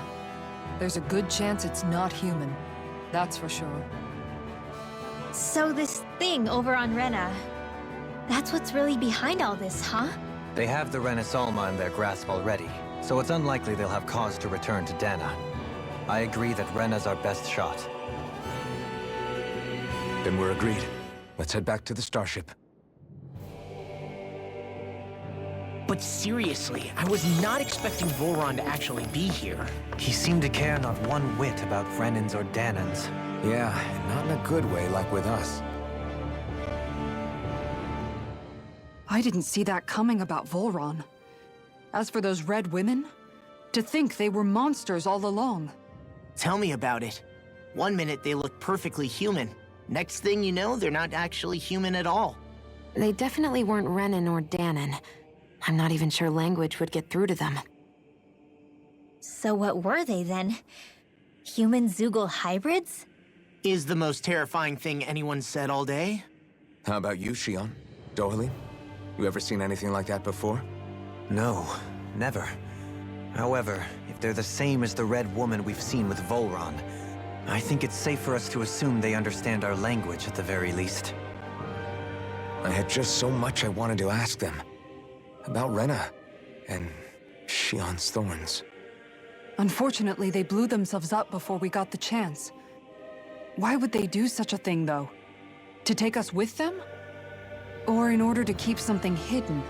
There's a good chance it's not human. That's for sure. So this thing over on Rena, that's what's really behind all this, huh? They have the Renus Alma in their grasp already, so it's unlikely they'll have cause to return to Dana. I agree that Rena's our best shot. Then we're agreed. Let's head back to the starship. But seriously, I was not expecting Volron to actually be here. He seemed to care not one whit about Renans or Danans. Yeah, and not in a good way like with us. I didn't see that coming about Volron. As for those red women, to think they were monsters all along. Tell me about it. One minute they look perfectly human. Next thing you know, they're not actually human at all. They definitely weren't Renan or Danan. I'm not even sure language would get through to them. So what were they then? Human Zoogle hybrids? Is the most terrifying thing anyone said all day? How about you, Shion? Doily? You ever seen anything like that before? No, never. However, if they're the same as the red woman we've seen with Volron, I think it's safe for us to assume they understand our language at the very least. I had just so much I wanted to ask them. About Rena, and Shion's thorns. Unfortunately, they blew themselves up before we got the chance. Why would they do such a thing, though? To take us with them? Or in order to keep something hidden?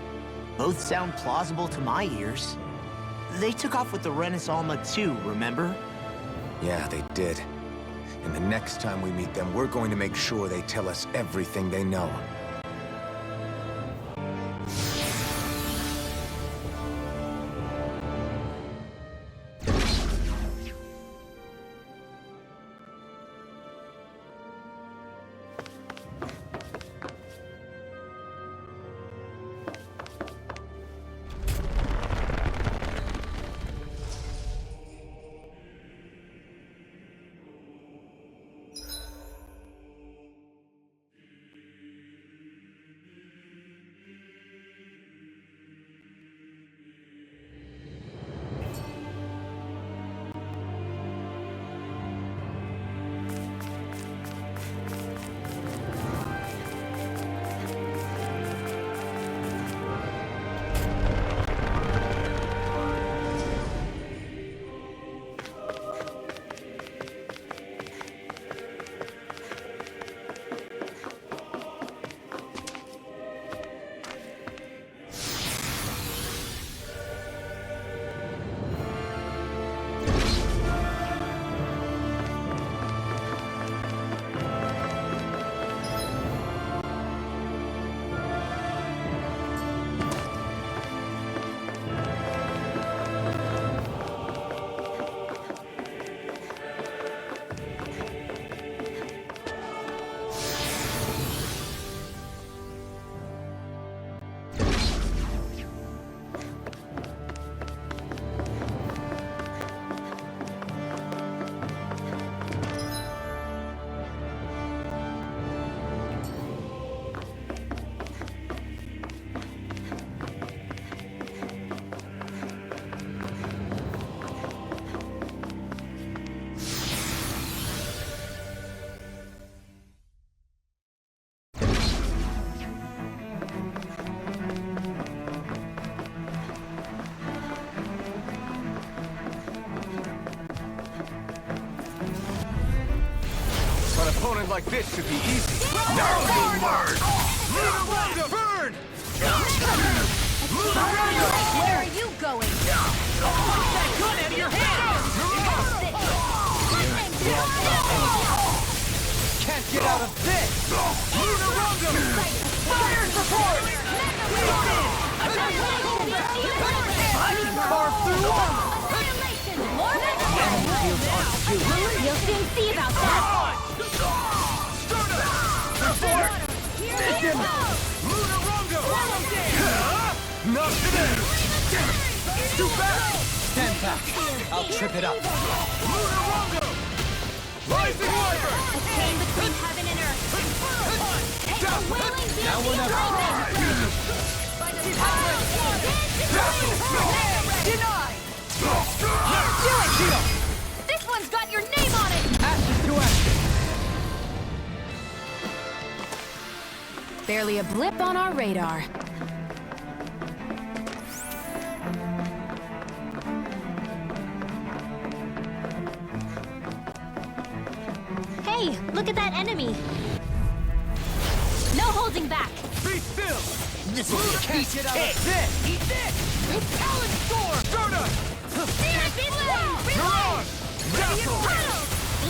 Both sound plausible to my ears. They took off with the Renis Alma too, remember? Yeah, they did. And the next time we meet them, we're going to make sure they tell us everything they know. Opponent like this should be easy. Now you'll learn! Burn! Where are you going? Take that gun out of your hand! Can't get out of this! Fire support! I can carve through armor! You'll soon see about that! Too fast! Stand back. I'll trip it up. Rising Wyvern! A chain between heaven and earth. It's a wailing Now we're not Denied! Do it! This one's got your name on it! ashes to ashes. Barely a blip on our radar. Hey, look at that enemy. No holding back. Be still! This is a piece it out of this! Eat this! Talon Storm! Stardust! Mirage! Dazzle!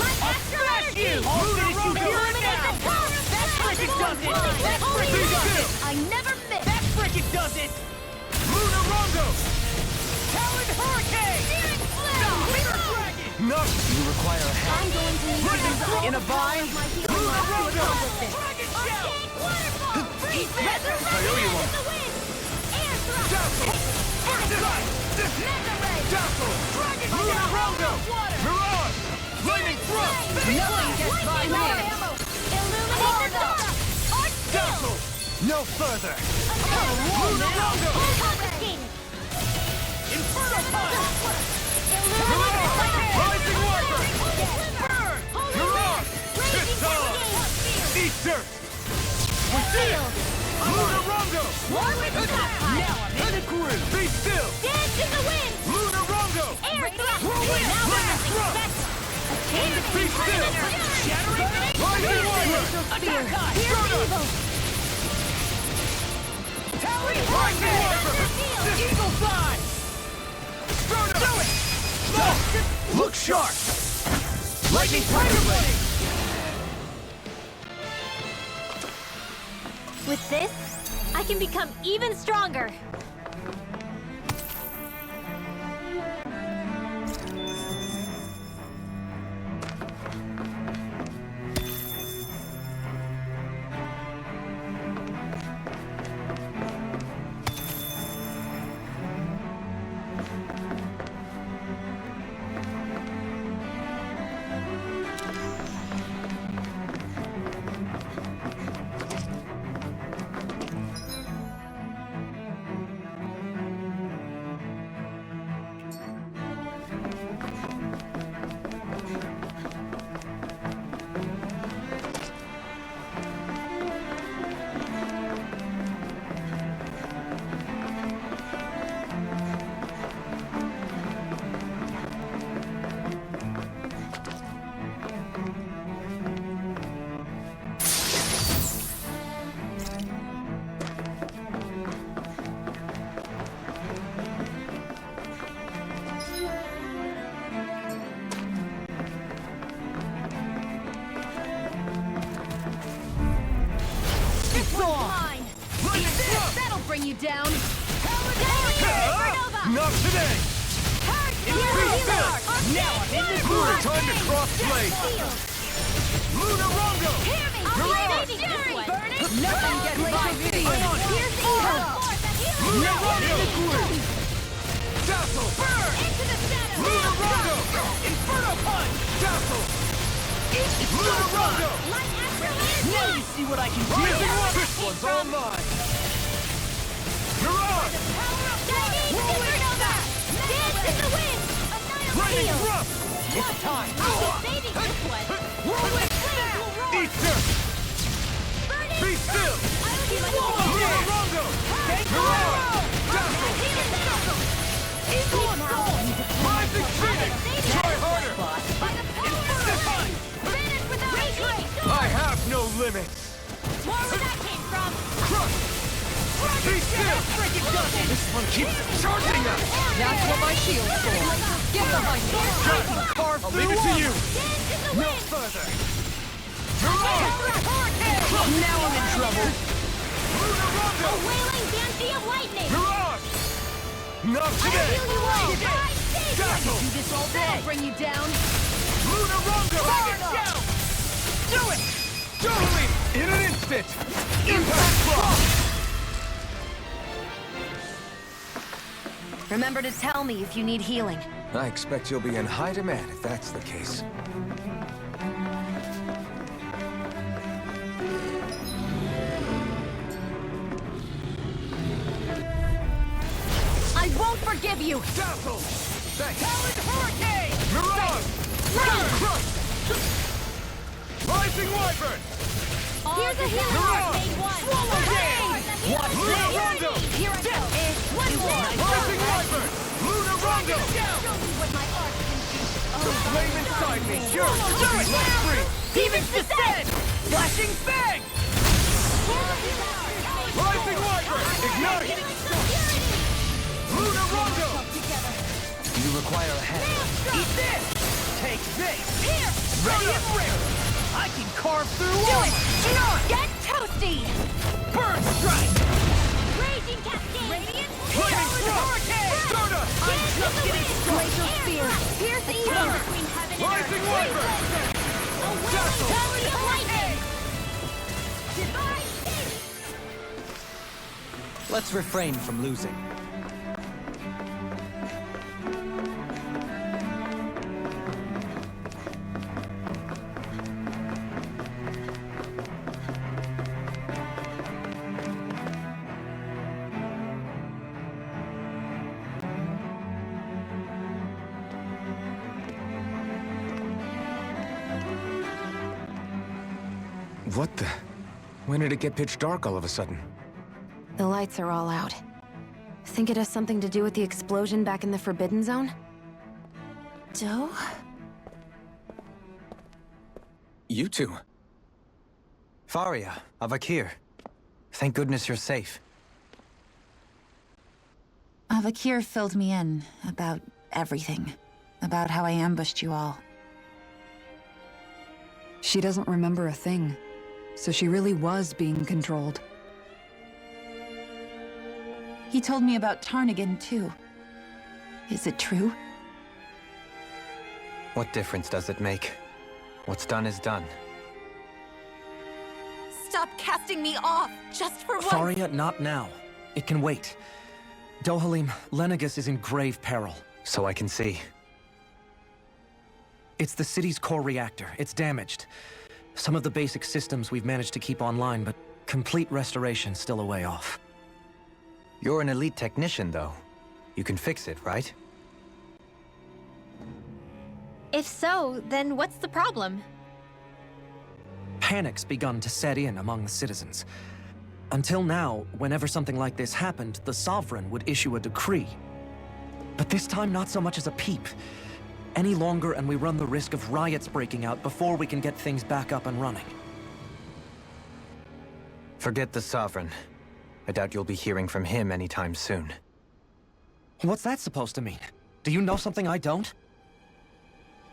Light after energy! I'll finish you here and now! That frickin' does it! Be still! I never miss! That frickin' does it! Luna Rongo! Talon Hurricane! Leader Dragon! No! You require a hand. I'm going to need In a vine? Luna Rongo! Dragon Shell! Eat that! I owe you one. Air thrust! Dazzle! Mega ray! Dazzle! Dragon Luna Rongo! Mirage! Flaming Thrust! Nothing gets by me. Illuminate the dark! Art Dazzle! No further! Luna Rongo! King! Inferno Punch! Illuminate the dark! Rising Warper! Burn! Mirage! Pistol! Eat dirt! Shield! Luna Rongo! War with the Now I'm in the groove! Be still! Dance in the wind! Luna Rongo! Air thrust! Whirlwind! Now Flaming we're Thrust! Be Be still! Shattering! Rising Warper! Attack high! Stardust! Talon! Rising Warper! Eagle Fly! Stardust! Do it! Look sharp! Lightning Tiger Blade! With this, I can become even stronger. That'll bring you down. Not today! Be still! Now I'm in the groove! Time to cross blade! Luna Rongo! Mirage! Nothing gets by me. Luna Rongo! Dazzle! Burn! Luna Rongo! Inferno Punch! Dazzle! Luna Rongo! Now you see what I can do! This one's all mine! Mirage! Dance in the wind! Lightning Thrust! It's time! Whirlwind Eat dirt! Be still! Luna Rongo! Mirage! Dazzle! Rising Phoenix! Try harder! I have no limits! More where that came from! Crush! Be still! This one keeps charging us! That's what my shield's for. Get behind me. I'll leave it to you! No further! Now I'm in trouble. Luna Rongo! A wailing banshee of lightning! Mirage! Not today! I feel you all! Dazzle! Do this all day. Bring you down. Luna Rongo! Do it! Totally! In an instant! Impact block! Remember to tell me if you need healing. I expect you'll be in high demand if that's the case. I won't forgive you. Dazzle! Talon Hurricane! Mirage! Crush! Rising Wyvern! Here's a healer! Mirage! Made one! Swallow Game! What? Luna Rongo! Here I go. One more! Rising Wyvern! Luna Rongo! Show me what my art can do! The flame inside me! Yours! Let's free! Demons descend! Flashing fang! Rising Wyvern! Ignite! Lunar Rondo! You require a hand. Eat this! Take this! Here! Ready and rare! I can carve through all! Get toasty! Burn strike! Raging cascade! Radiant Flaming hurricane! Stardust! I'm just getting Glacial spear! Pierce evil! Between heaven and Rising earth! Wyvern! A wailing volley of lightning! Divine Fate! Let's refrain from losing. What the? When did it get pitch dark all of a sudden? The lights are all out. Think it has something to do with the explosion back in the Forbidden Zone? Joe? You two. Faria, Avakir. Thank goodness you're safe. Avakir filled me in about everything. About how I ambushed you all. She doesn't remember a thing, so she really was being controlled. He told me about Tarnigan, too. Is it true? What difference does it make? What's done is done. Stop casting me off, just for once! Faria, not now. It can wait. Dohalim, Lenegis is in grave peril. So I can see. It's the city's core reactor. It's damaged. Some of the basic systems we've managed to keep online, but complete restoration's still a way off. You're an elite technician, though. You can fix it, right? If so, then what's the problem? Panic's begun to set in among the citizens. Until now, whenever something like this happened, the Sovereign would issue a decree. But this time, not so much as a peep. Any longer, and we run the risk of riots breaking out before we can get things back up and running. Forget the Sovereign. I doubt you'll be hearing from him anytime soon. What's that supposed to mean? Do you know something I don't?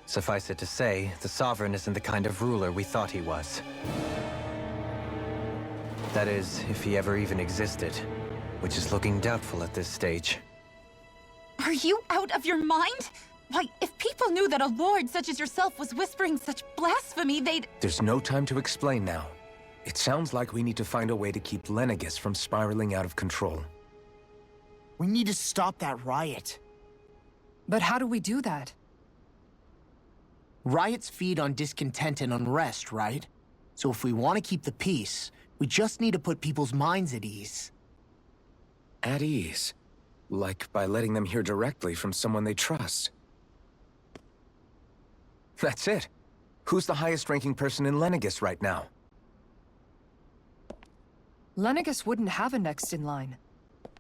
Suffice it to say, the Sovereign isn't the kind of ruler we thought he was. That is, if he ever even existed, which is looking doubtful at this stage. Are you out of your mind? Why, if people knew that a lord such as yourself was whispering such blasphemy, they'd— There's no time to explain now. It sounds like we need to find a way to keep Lenegis from spiraling out of control. We need to stop that riot. But how do we do that? Riots feed on discontent and unrest, right? So if we want to keep the peace, we just need to put people's minds at ease. At ease? Like by letting them hear directly from someone they trust. That's it. Who's the highest-ranking person in Lenegis right now? Lenegis wouldn't have a next in line.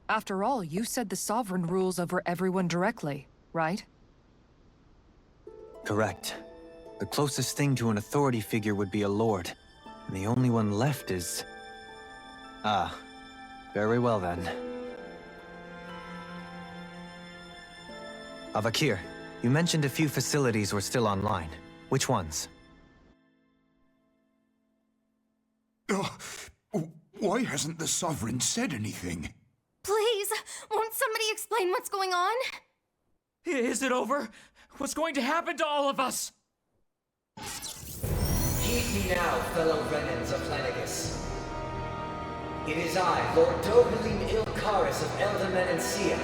After all, you said the Sovereign rules over everyone directly, right? Correct. The closest thing to an authority figure would be a lord. And the only one left is... Ah. Very well then. Avakir, you mentioned a few facilities were still online. Which ones? Why hasn't the Sovereign said anything? Please, won't somebody explain what's going on? Is it over? What's going to happen to all of us? Heed me now, fellow remnants of Lenegis. It is I, Lord Dohalim Ilkaris of Eldaman and Sia.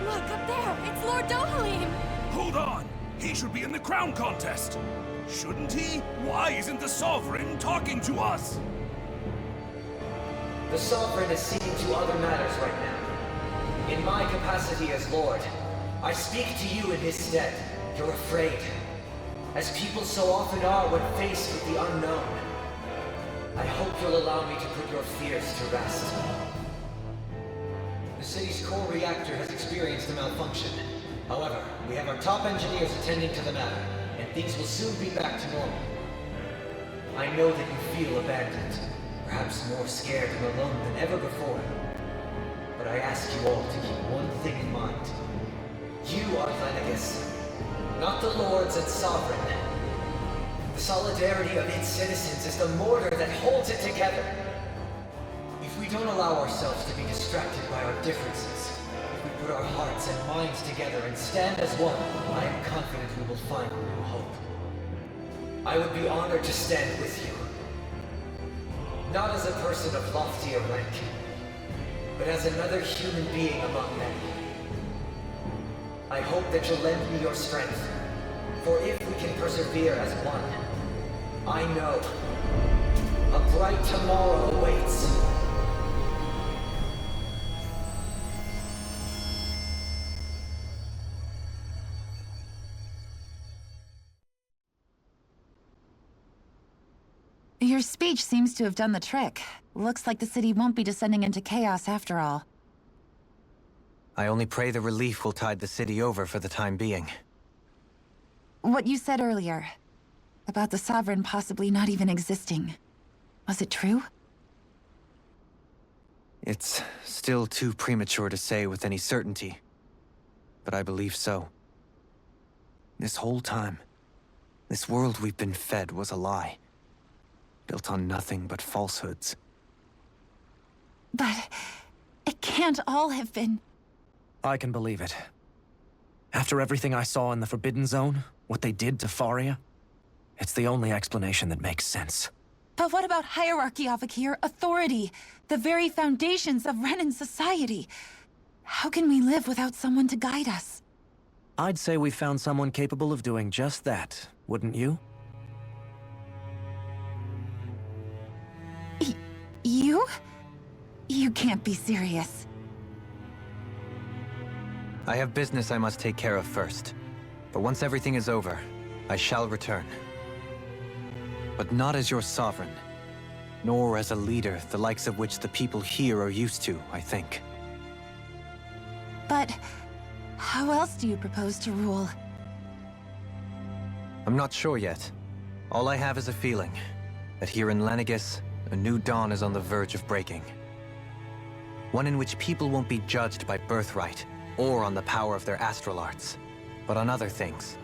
Look, up there! It's Lord Dohalim! Hold on! He should be in the crown contest! Shouldn't he? Why isn't the Sovereign talking to us? The Sovereign is seeing to other matters right now. In my capacity as Lord, I speak to you in his stead. You're afraid. As people so often are when faced with the unknown. I hope you'll allow me to put your fears to rest. The city's core reactor has experienced a malfunction. However, we have our top engineers attending to the matter, and things will soon be back to normal. I know that you feel abandoned, perhaps more scared and alone than ever before. But I ask you all to keep one thing in mind. You are Lenegis, not the lords and sovereign. The solidarity of its citizens is the mortar that holds it together. If we don't allow ourselves to be distracted by our differences, if we put our hearts and minds together and stand as one, I am confident we will find new hope. I would be honored to stand with you. Not as a person of loftier rank, but as another human being among many. I hope that you'll lend me your strength, for if we can persevere as one, I know a bright tomorrow awaits. Your speech seems to have done the trick. Looks like the city won't be descending into chaos after all. I only pray the relief will tide the city over for the time being. What you said earlier, about the Sovereign possibly not even existing, was it true? It's still too premature to say with any certainty, but I believe so. This whole time, this world we've been fed was a lie, built on nothing but falsehoods. But it can't all have been... I can believe it. After everything I saw in the Forbidden Zone, what they did to Faria, it's the only explanation that makes sense. But what about hierarchy, Avakir? Authority? The very foundations of Renan society? How can we live without someone to guide us? I'd say we found someone capable of doing just that, wouldn't you? You? You can't be serious. I have business I must take care of first. But once everything is over, I shall return. But not as your sovereign, nor as a leader the likes of which the people here are used to, I think. But how else do you propose to rule? I'm not sure yet. All I have is a feeling that here in Lenegis, a new dawn is on the verge of breaking. One in which people won't be judged by birthright or on the power of their astral arts, but on other things.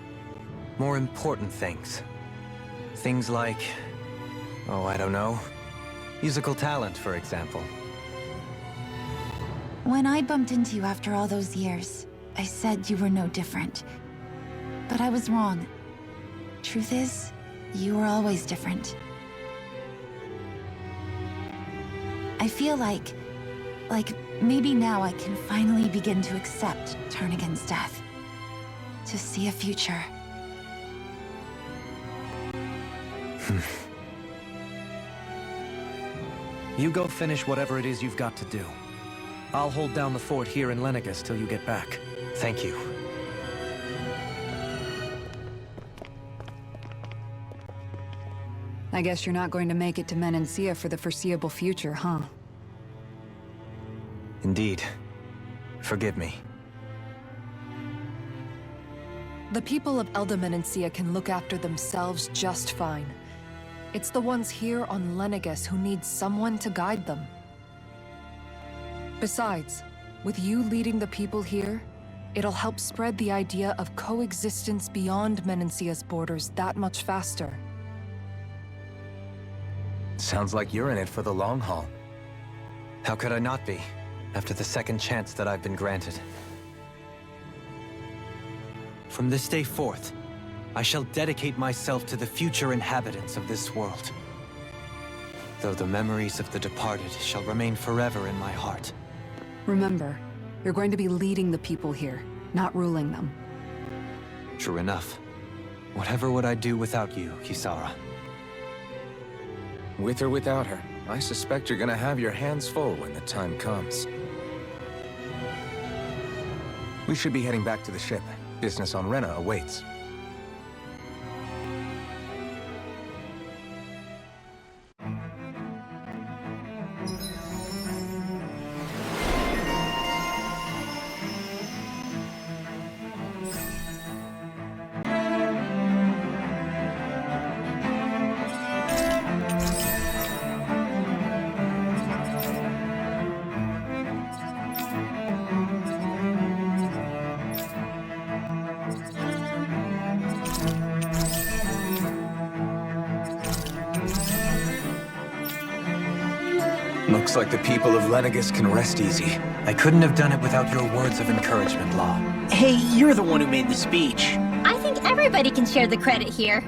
More important things. Things like, oh, I don't know, musical talent, for example. When I bumped into you after all those years, I said you were no different. But I was wrong. Truth is, you were always different. I feel like maybe now I can finally begin to accept Turnigan's death. To see a future. You go finish whatever it is you've got to do. I'll hold down the fort here in Lenegis till you get back. Thank you. I guess you're not going to make it to Menancia for the foreseeable future, huh? Indeed. Forgive me. The people of Elda Menancia can look after themselves just fine. It's the ones here on Lenegis who need someone to guide them. Besides, with you leading the people here, it'll help spread the idea of coexistence beyond Menancia's borders that much faster. Sounds like you're in it for the long haul. How could I not be, after the second chance that I've been granted? From this day forth, I shall dedicate myself to the future inhabitants of this world. Though the memories of the departed shall remain forever in my heart. Remember, you're going to be leading the people here, not ruling them. True enough. Whatever would I do without you, Kisara? With or without her, I suspect you're gonna have your hands full when the time comes. We should be heading back to the ship. Business on Rena awaits. Looks like the people of Lenegis can rest easy. I couldn't have done it without your words of encouragement, Law. Hey, you're the one who made the speech. I think everybody can share the credit here.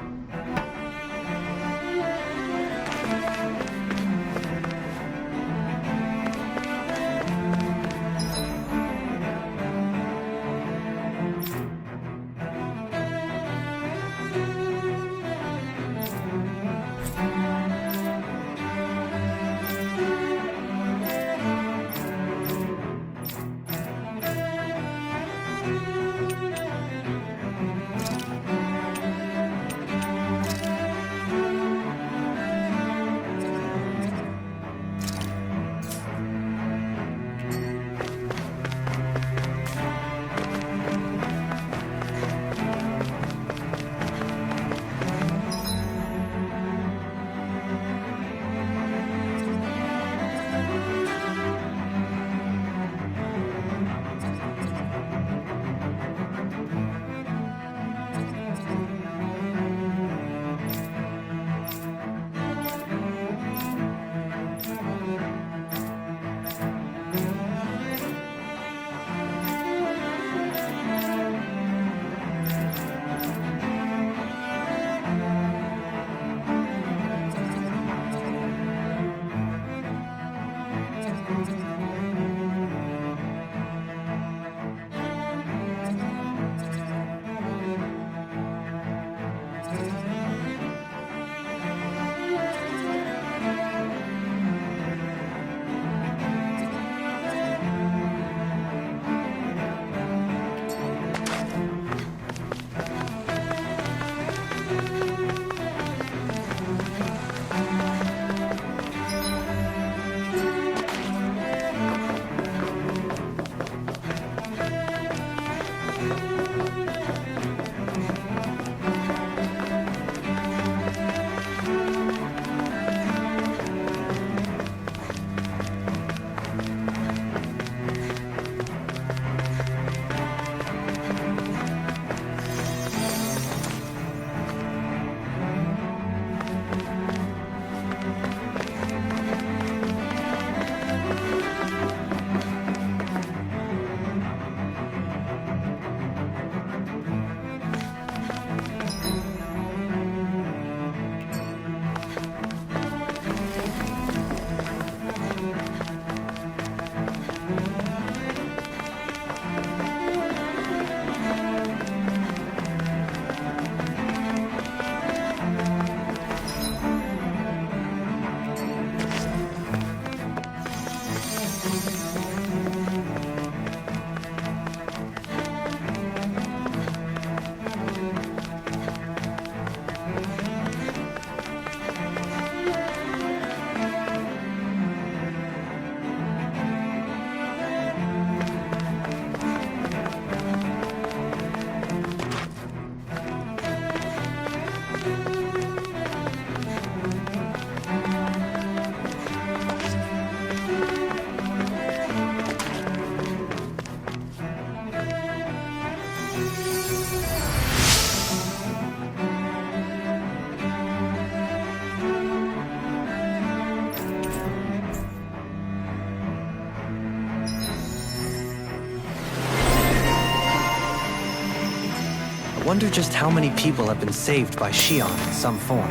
I wonder just how many people have been saved by Shion in some form.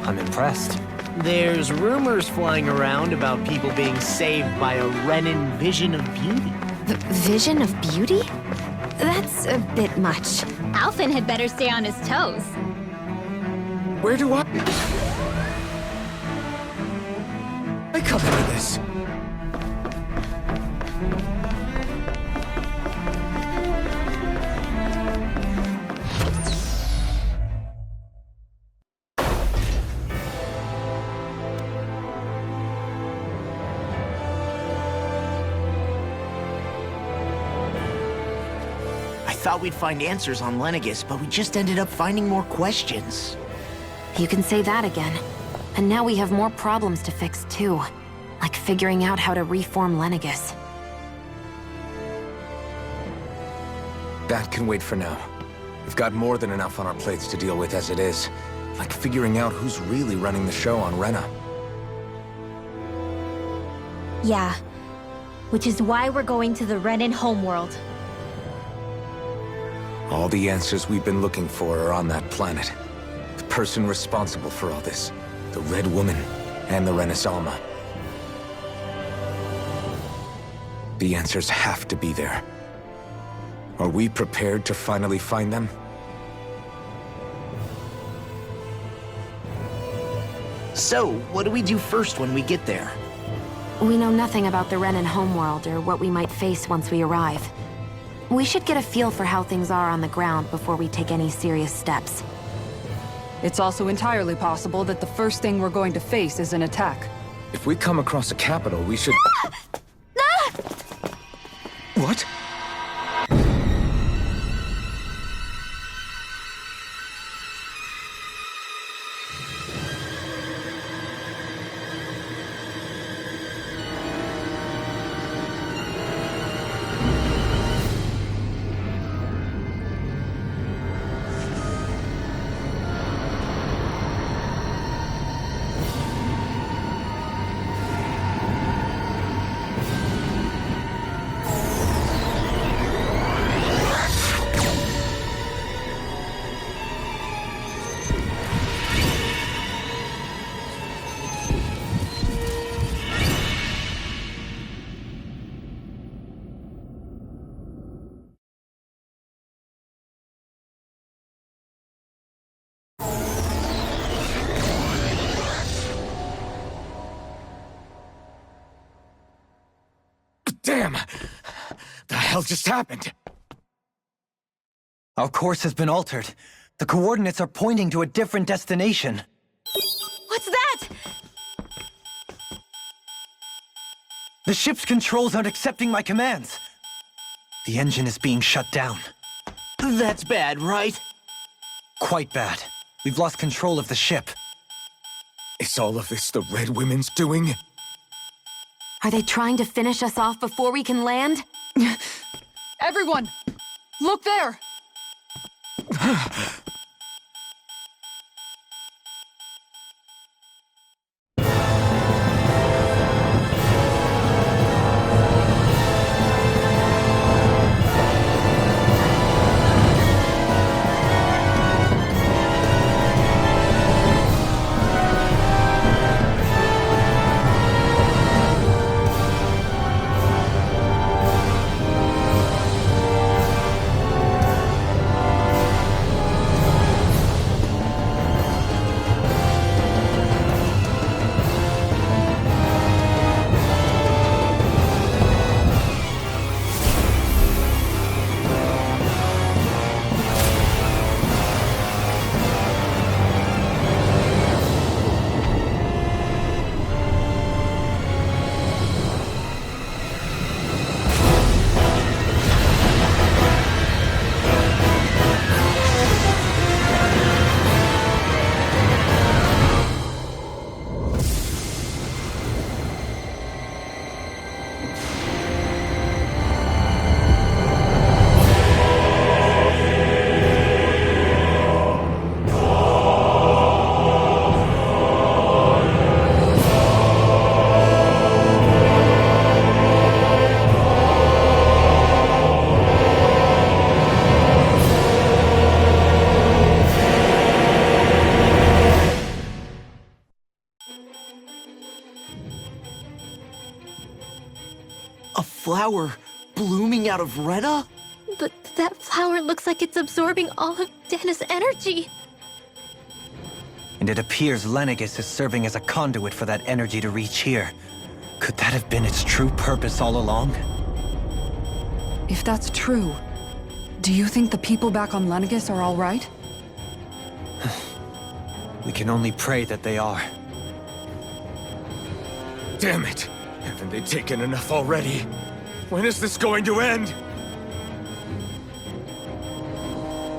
I'm impressed. There's rumors flying around about people being saved by a Renin vision of beauty. Vision of beauty? That's a bit much. Alphen had better stay on his toes. Where do I come into this? I thought we'd find answers on Lenegis, but we just ended up finding more questions. You can say that again. And now we have more problems to fix too. Like figuring out how to reform Lenegis. That can wait for now. We've got more than enough on our plates to deal with as it is. Like figuring out who's really running the show on Rena. Yeah. Which is why we're going to the Renan homeworld. All the answers we've been looking for are on that planet. The person responsible for all this, the Red Woman, and the Renaissance. The answers have to be there. Are we prepared to finally find them? So, what do we do first when we get there? We know nothing about the Renan homeworld or what we might face once we arrive. We should get a feel for how things are on the ground before we take any serious steps. It's also entirely possible that the first thing we're going to face is an attack. If we come across a capital, we should... What? Damn! The hell just happened? Our course has been altered. The coordinates are pointing to a different destination. What's that? The ship's controls aren't accepting my commands. The engine is being shut down. That's bad, right? Quite bad. We've lost control of the ship. Is all of this the Red Women's doing? Are they trying to finish us off before we can land? Everyone! Look there! A flower blooming out of Rena? But that flower looks like it's absorbing all of Dana's energy. And it appears Lenegis is serving as a conduit for that energy to reach here. Could that have been its true purpose all along? If that's true, do you think the people back on Lenegis are all right? We can only pray that they are. Damn it! Haven't they taken enough already? When is this going to end?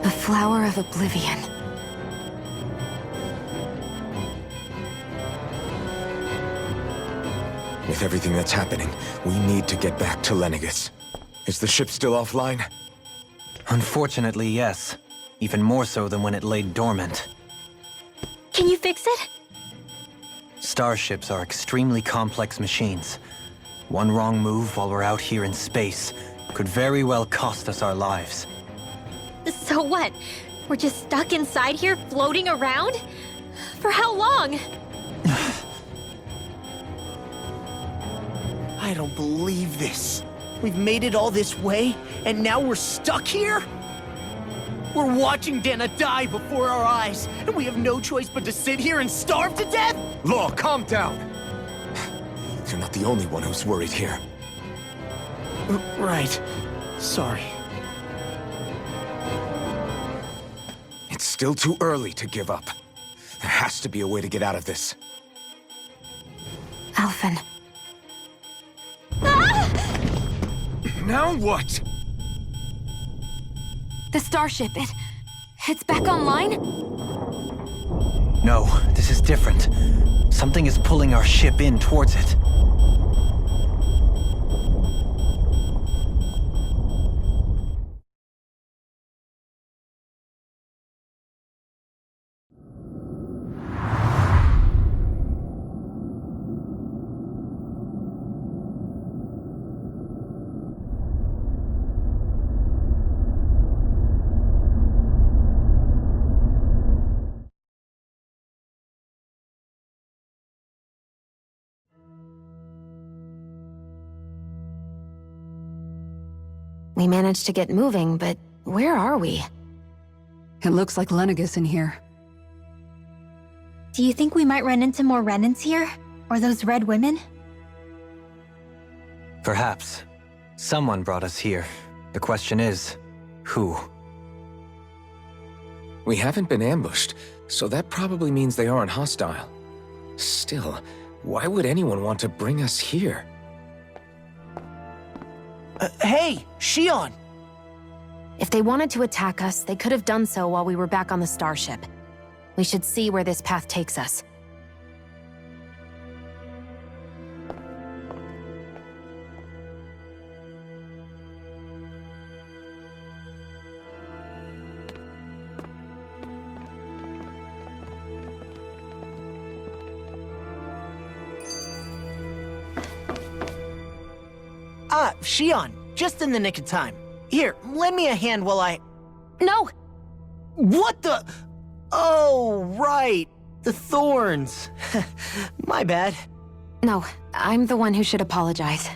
The Flower of Oblivion. With everything that's happening, we need to get back to Lenegis. Is the ship still offline? Unfortunately, yes. Even more so than when it lay dormant. Can you fix it? Starships are extremely complex machines. One wrong move while we're out here in space could very well cost us our lives. So what? We're just stuck inside here, floating around? For how long? I don't believe this. We've made it all this way, and now we're stuck here? We're watching Dana die before our eyes, and we have no choice but to sit here and starve to death? Law, calm down! You're not the only one who's worried here. Right. Sorry. It's still too early to give up. There has to be a way to get out of this. Alphen. Now what? The starship, it's back online? No, this is different. Something is pulling our ship in towards it. We managed to get moving, but where are we? It looks like Lenegis in here. Do you think we might run into more Renans here? Or those red women? Perhaps. Someone brought us here. The question is, who? We haven't been ambushed, so that probably means they aren't hostile. Still, why would anyone want to bring us here? Hey, Shion! If they wanted to attack us, they could have done so while we were back on the starship. We should see where this path takes us. Shion, just in the nick of time. Here, lend me a hand while I... No! What the... Oh, right. The thorns. My bad. No, I'm the one who should apologize.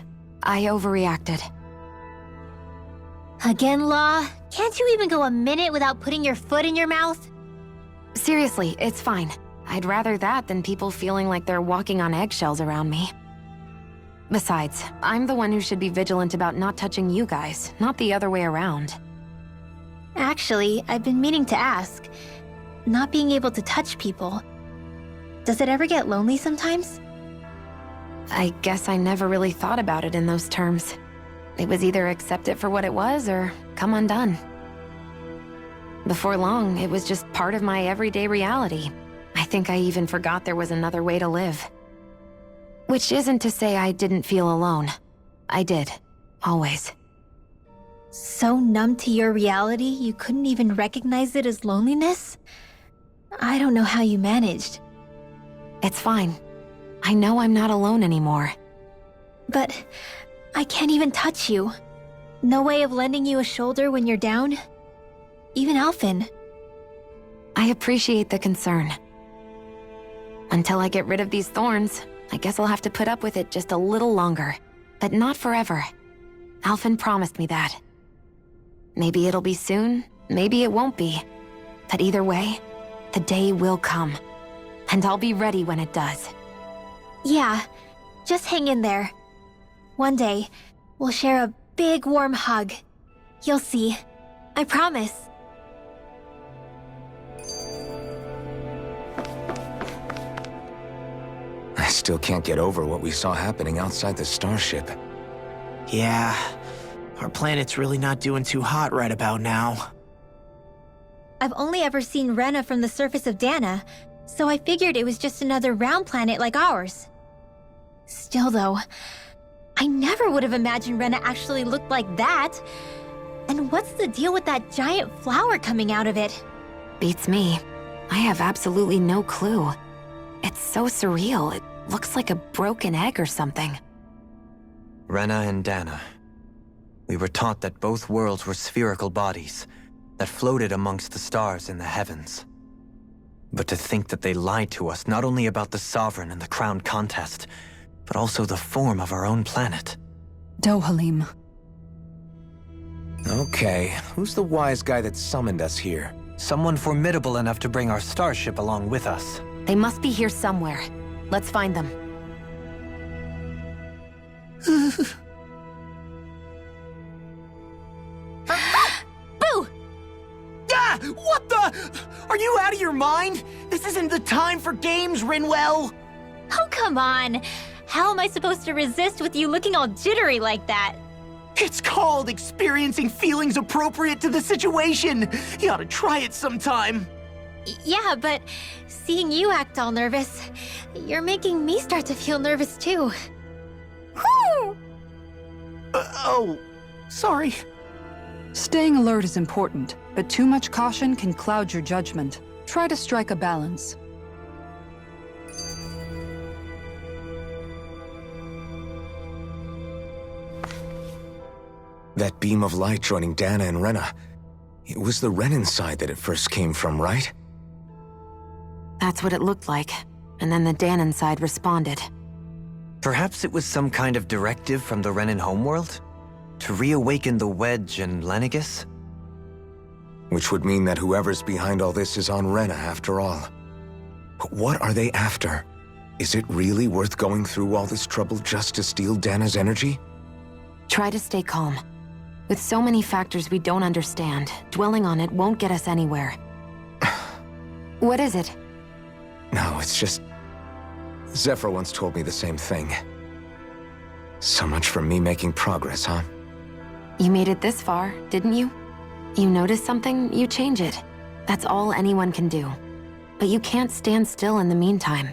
I overreacted. Again, Law? Can't you even go a minute without putting your foot in your mouth? Seriously, it's fine. I'd rather that than people feeling like they're walking on eggshells around me. Besides, I'm the one who should be vigilant about not touching you guys, not the other way around. Actually, I've been meaning to ask. Not being able to touch people. Does it ever get lonely sometimes? I guess I never really thought about it in those terms. It was either accept it for what it was or come undone. Before long, it was just part of my everyday reality. I think I even forgot there was another way to live. Which isn't to say I didn't feel alone. I did. Always. So numb to your reality, you couldn't even recognize it as loneliness? I don't know how you managed. It's fine. I know I'm not alone anymore. But I can't even touch you. No way of lending you a shoulder when you're down? Even Alphen. I appreciate the concern. Until I get rid of these thorns, I guess I'll have to put up with it just a little longer. But not forever. Alphen promised me that. Maybe it'll be soon, maybe it won't be. But either way, the day will come. And I'll be ready when it does. Yeah, just hang in there. One day, we'll share a big warm hug. You'll see. I promise. I still can't get over what we saw happening outside the starship. Yeah, our planet's really not doing too hot right about now. I've only ever seen Rena from the surface of Dana, so I figured it was just another round planet like ours. Still though, I never would have imagined Rena actually looked like that. And what's the deal with that giant flower coming out of it? Beats me. I have absolutely no clue. It's so surreal. It looks like a broken egg or something. Rena and Dana. We were taught that both worlds were spherical bodies that floated amongst the stars in the heavens. But to think that they lied to us not only about the Sovereign and the Crown contest, but also the form of our own planet. Dohalim. Okay, who's the wise guy that summoned us here? Someone formidable enough to bring our starship along with us. They must be here somewhere. Let's find them. Boo! Ah! What the? Are you out of your mind? This isn't the time for games, Rinwell! Oh, come on. How am I supposed to resist with you looking all jittery like that? It's called experiencing feelings appropriate to the situation. You ought to try it sometime. Yeah, but seeing you act all nervous, you're making me start to feel nervous too. Oh, sorry. Staying alert is important, but too much caution can cloud your judgment. Try to strike a balance. That beam of light joining Dana and Rena. It was the Renan side that it first came from, right? That's what it looked like. And then the Danon side responded. Perhaps it was some kind of directive from the Renan homeworld? To reawaken the Wedge and Lenegis? Which would mean that whoever's behind all this is on Rena after all. But what are they after? Is it really worth going through all this trouble just to steal Dana's energy? Try to stay calm. With so many factors we don't understand, dwelling on it won't get us anywhere. What is it? No, it's just... Zephyr once told me the same thing. So much for me making progress, huh? You made it this far, didn't you? You notice something, you change it. That's all anyone can do. But you can't stand still in the meantime.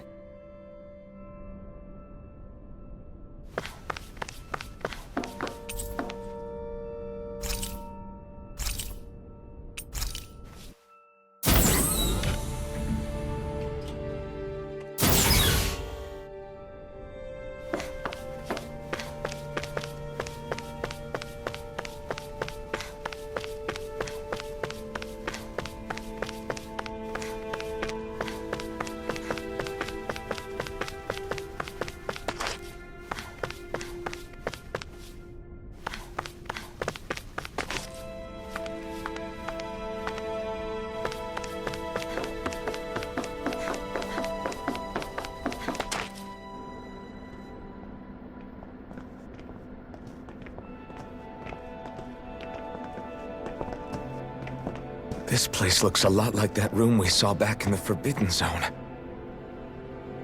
This place looks a lot like that room we saw back in the Forbidden Zone.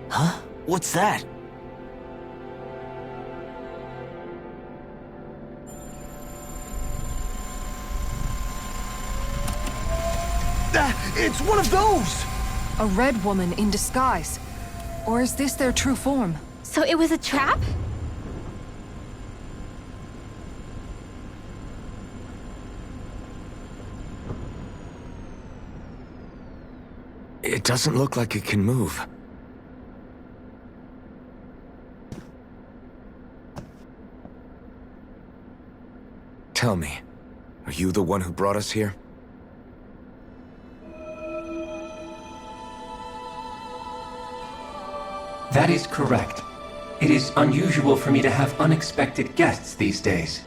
Huh? What's that? It's one of those! A red woman in disguise. Or is this their true form? So it was a trap? It doesn't look like it can move. Tell me, are you the one who brought us here? That is correct. It is unusual for me to have unexpected guests these days.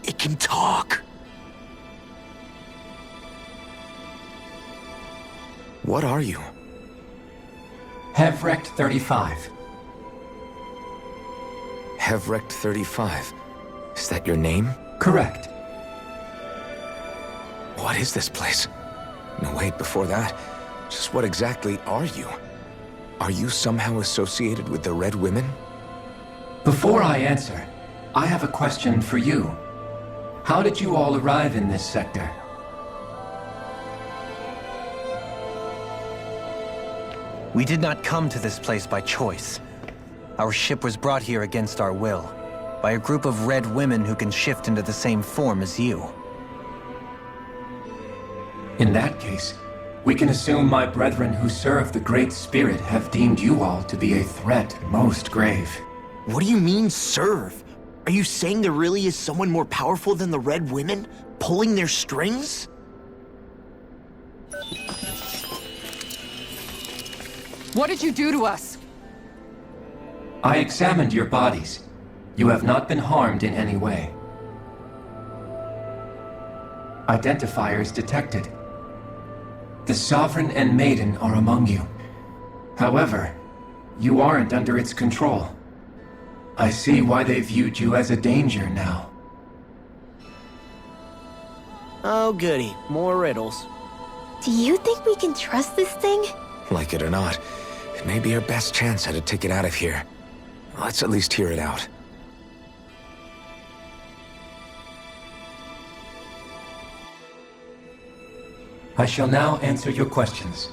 It can talk. What are you? Hevrect 35. Hevrect 35. Is that your name? Correct. What is this place? No, wait, before that, just what exactly are you? Are you somehow associated with the Red Women? Before I answer, I have a question for you. How did you all arrive in this sector? We did not come to this place by choice. Our ship was brought here against our will, by a group of red women who can shift into the same form as you. In that case, we can assume my brethren who serve the Great Spirit have deemed you all to be a threat most grave. What do you mean, serve? Are you saying there really is someone more powerful than the Red Women, pulling their strings? What did you do to us? I examined your bodies. You have not been harmed in any way. Identifiers detected. The Sovereign and Maiden are among you. However, you aren't under its control. I see why they viewed you as a danger now. Oh goody, more riddles. Do you think we can trust this thing? Like it or not, it may be our best chance at a ticket out of here. Let's at least hear it out. I shall now answer your questions.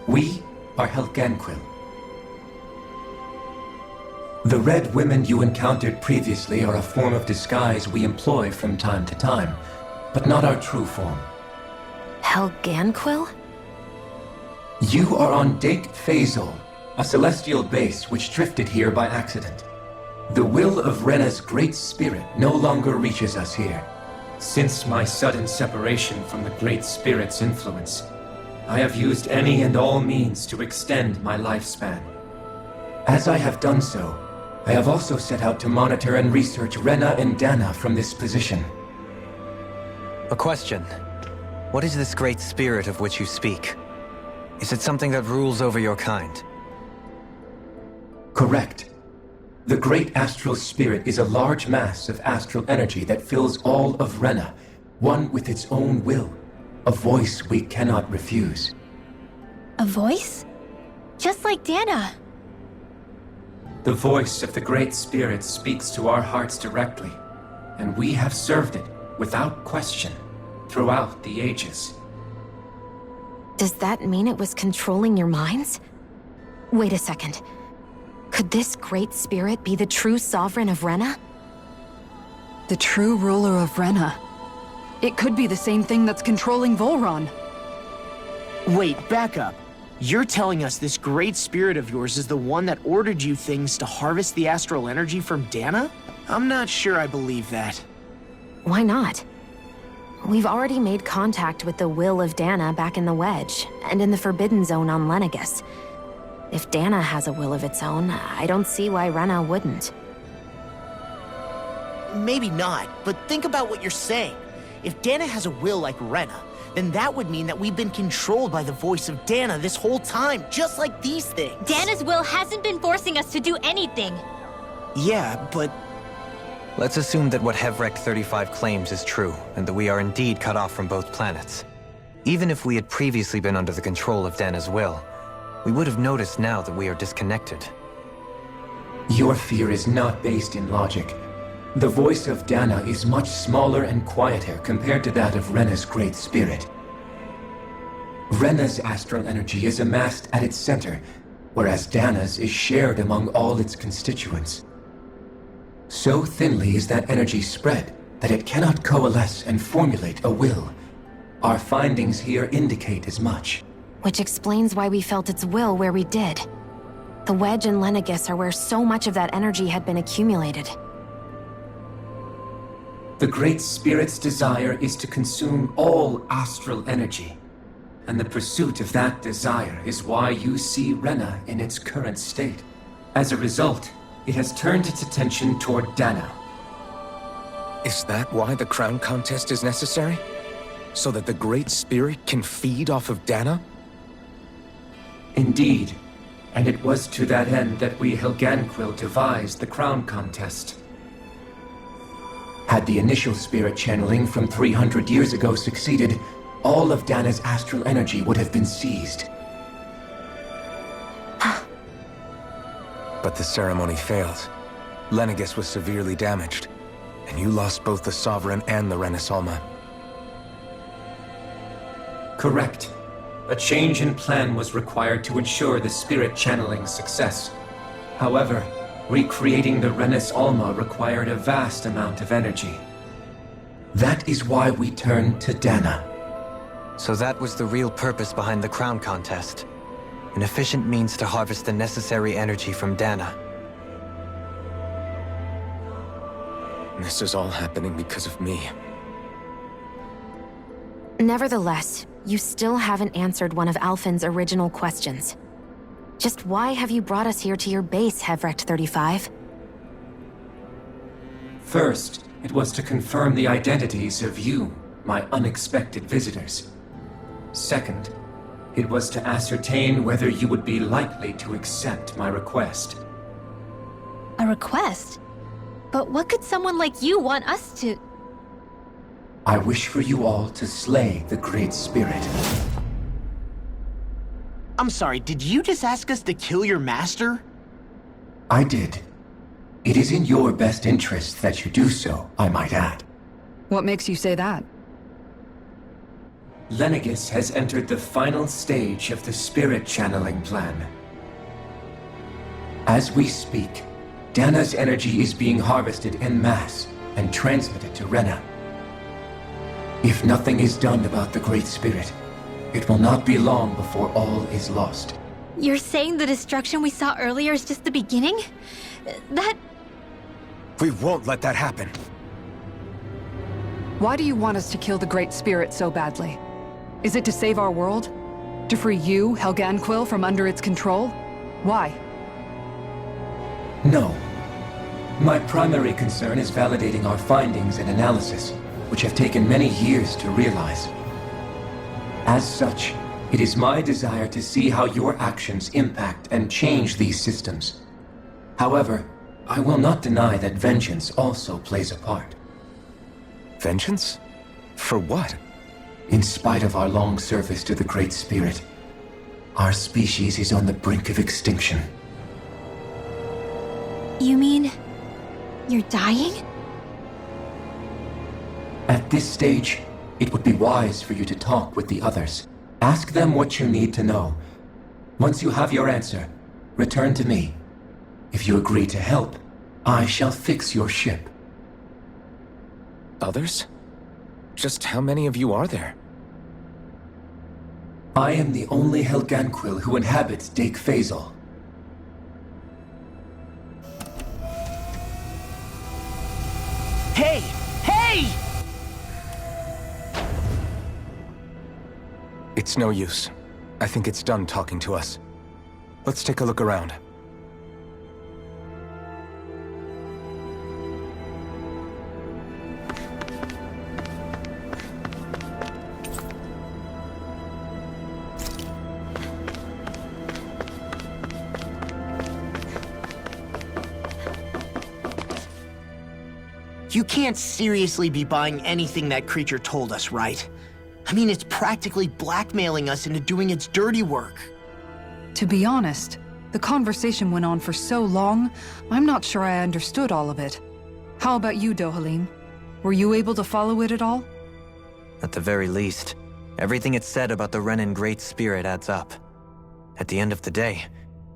We are Helganquil. The Red Women you encountered previously are a form of disguise we employ from time to time, but not our true form. Helganquil? You are on Dake Phasol, a celestial base which drifted here by accident. The will of Rena's great spirit no longer reaches us here. Since my sudden separation from the Great Spirit's influence, I have used any and all means to extend my lifespan. As I have done so, I have also set out to monitor and research Rena and Dana from this position. A question. What is this great spirit of which you speak? Is it something that rules over your kind? Correct. The Great Astral Spirit is a large mass of astral energy that fills all of Rena, one with its own will, a voice we cannot refuse. A voice? Just like Dana. The voice of the Great Spirit speaks to our hearts directly, and we have served it, without question, throughout the ages. Does that mean it was controlling your minds? Wait a second. Could this great spirit be the true sovereign of Rena? The true ruler of Rena. It could be the same thing that's controlling Volron. Wait, back up. You're telling us this great spirit of yours is the one that ordered you things to harvest the astral energy from Dana? I'm not sure I believe that. Why not? We've already made contact with the will of Dana back in the Wedge, and in the Forbidden Zone on Lenegus. If Dana has a will of its own, I don't see why Rena wouldn't. Maybe not, but think about what you're saying. If Dana has a will like Rena, then that would mean that we've been controlled by the voice of Dana this whole time, just like these things. Dana's will hasn't been forcing us to do anything. Yeah, but... Let's assume that what Hevrek 35 claims is true, and that we are indeed cut off from both planets. Even if we had previously been under the control of Dana's will, we would have noticed now that we are disconnected. Your fear is not based in logic. The voice of Dana is much smaller and quieter compared to that of Rena's great spirit. Rena's astral energy is amassed at its center, whereas Dana's is shared among all its constituents. So thinly is that energy spread that it cannot coalesce and formulate a will. Our findings here indicate as much. Which explains why we felt its will where we did. The Wedge and Lenegus are where so much of that energy had been accumulated. The Great Spirit's desire is to consume all astral energy. And the pursuit of that desire is why you see Rena in its current state. As a result, it has turned its attention toward Dana. Is that why the crown contest is necessary? So that the Great Spirit can feed off of Dana? Indeed. And it was to that end that we Helganquil devised the crown contest. Had the initial spirit channeling from 300 years ago succeeded, all of Dana's astral energy would have been seized. But the ceremony failed. Lenegus was severely damaged, and you lost both the Sovereign and the Renasalma. Correct. A change in plan was required to ensure the spirit channeling's success. However, recreating the Renis Alma required a vast amount of energy. That is why we turned to Dana. So that was the real purpose behind the crown contest. An efficient means to harvest the necessary energy from Dana. This is all happening because of me. Nevertheless, you still haven't answered one of Alphen's original questions. Just why have you brought us here to your base, Hevrecht 35? First, it was to confirm the identities of you, my unexpected visitors. Second, it was to ascertain whether you would be likely to accept my request. A request? But what could someone like you want us to... I wish for you all to slay the Great Spirit. I'm sorry, did you just ask us to kill your master? I did. It is in your best interest that you do so, I might add. What makes you say that? Lenegis has entered the final stage of the spirit channeling plan. As we speak, Dana's energy is being harvested en masse and transmitted to Rena. If nothing is done about the Great Spirit, it will not be long before all is lost. You're saying the destruction we saw earlier is just the beginning? That... We won't let that happen. Why do you want us to kill the Great Spirit so badly? Is it to save our world? To free you, Helganquil, from under its control? Why? No. My primary concern is validating our findings and analysis, which have taken many years to realize. As such, it is my desire to see how your actions impact and change these systems. However, I will not deny that vengeance also plays a part. Vengeance? For what? In spite of our long service to the Great Spirit, our species is on the brink of extinction. You mean... you're dying? At this stage, it would be wise for you to talk with the others. Ask them what you need to know. Once you have your answer, return to me. If you agree to help, I shall fix your ship. Others? Just how many of you are there? I am the only Helganquil who inhabits Dake Phasal. Hey! Hey! It's no use. I think it's done talking to us. Let's take a look around. You can't seriously be buying anything that creature told us, right? I mean, it's practically blackmailing us into doing its dirty work. To be honest, the conversation went on for so long, I'm not sure I understood all of it. How about you, Dohalim? Were you able to follow it at all? At the very least, everything it said about the Renan Great Spirit adds up. At the end of the day,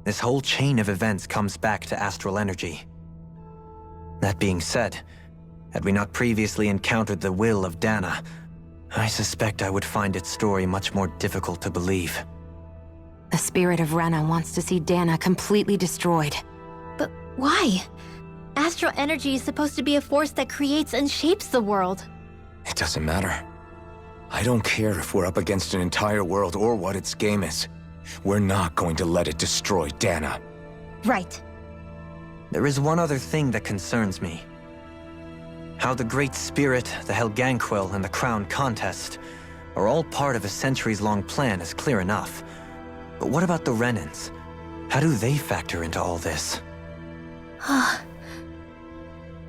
this whole chain of events comes back to astral energy. That being said, had we not previously encountered the will of Dana, I suspect I would find its story much more difficult to believe. The spirit of Rena wants to see Dana completely destroyed. But why? Astral energy is supposed to be a force that creates and shapes the world. It doesn't matter. I don't care if we're up against an entire world or what its game is. We're not going to let it destroy Dana. Right. There is one other thing that concerns me. How the Great Spirit, the Helganquil, and the Crown Contest are all part of a centuries-long plan is clear enough. But what about the Renans? How do they factor into all this?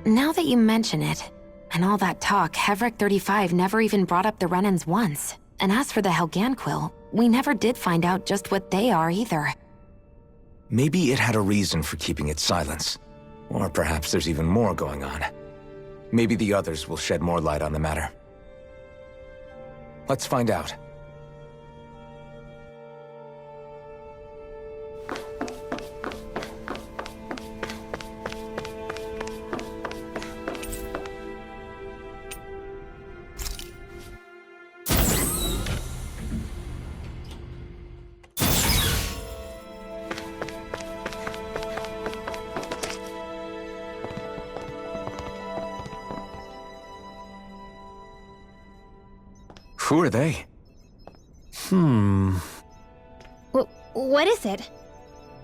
Now that you mention it, and all that talk, Hevrecht 35 never even brought up the Renans once. And as for the Helganquil, we never did find out just what they are either. Maybe it had a reason for keeping its silence. Or perhaps there's even more going on. Maybe the others will shed more light on the matter. Let's find out. Who are they? What is it?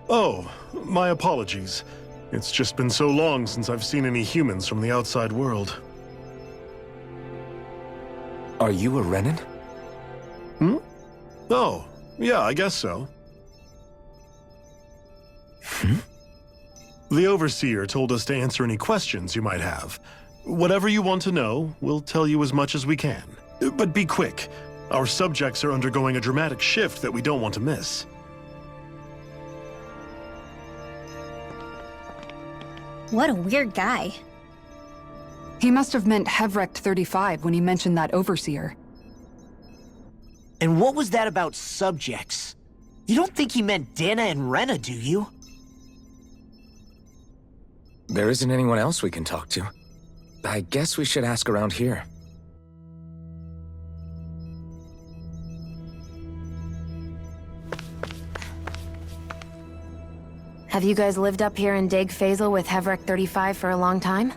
Oh, my apologies. It's just been so long since I've seen any humans from the outside world. Are you a Renan? Oh, yeah, I guess so. The Overseer told us to answer any questions you might have. Whatever you want to know, we'll tell you as much as we can. But be quick. Our subjects are undergoing a dramatic shift that we don't want to miss. What a weird guy. He must have meant Hevrect 35 when he mentioned that Overseer. And what was that about subjects? You don't think he meant Dana and Rena, do you? There isn't anyone else we can talk to. I guess we should ask around here. Have you guys lived up here in Deg Faisal with Hevrect 35 for a long time?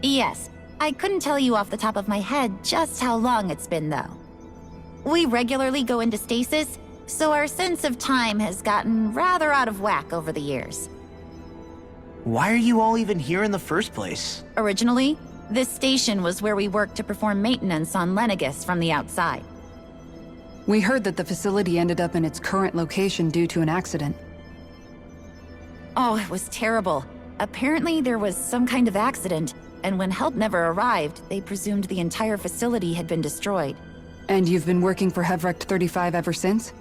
Yes. I couldn't tell you off the top of my head just how long it's been, though. We regularly go into stasis, so our sense of time has gotten rather out of whack over the years. Why are you all even here in the first place? Originally, this station was where we worked to perform maintenance on Lenegis from the outside. We heard that the facility ended up in its current location due to an accident. Oh, it was terrible. Apparently there was some kind of accident, and when help never arrived, they presumed the entire facility had been destroyed. And you've been working for Hevrect 35 ever since?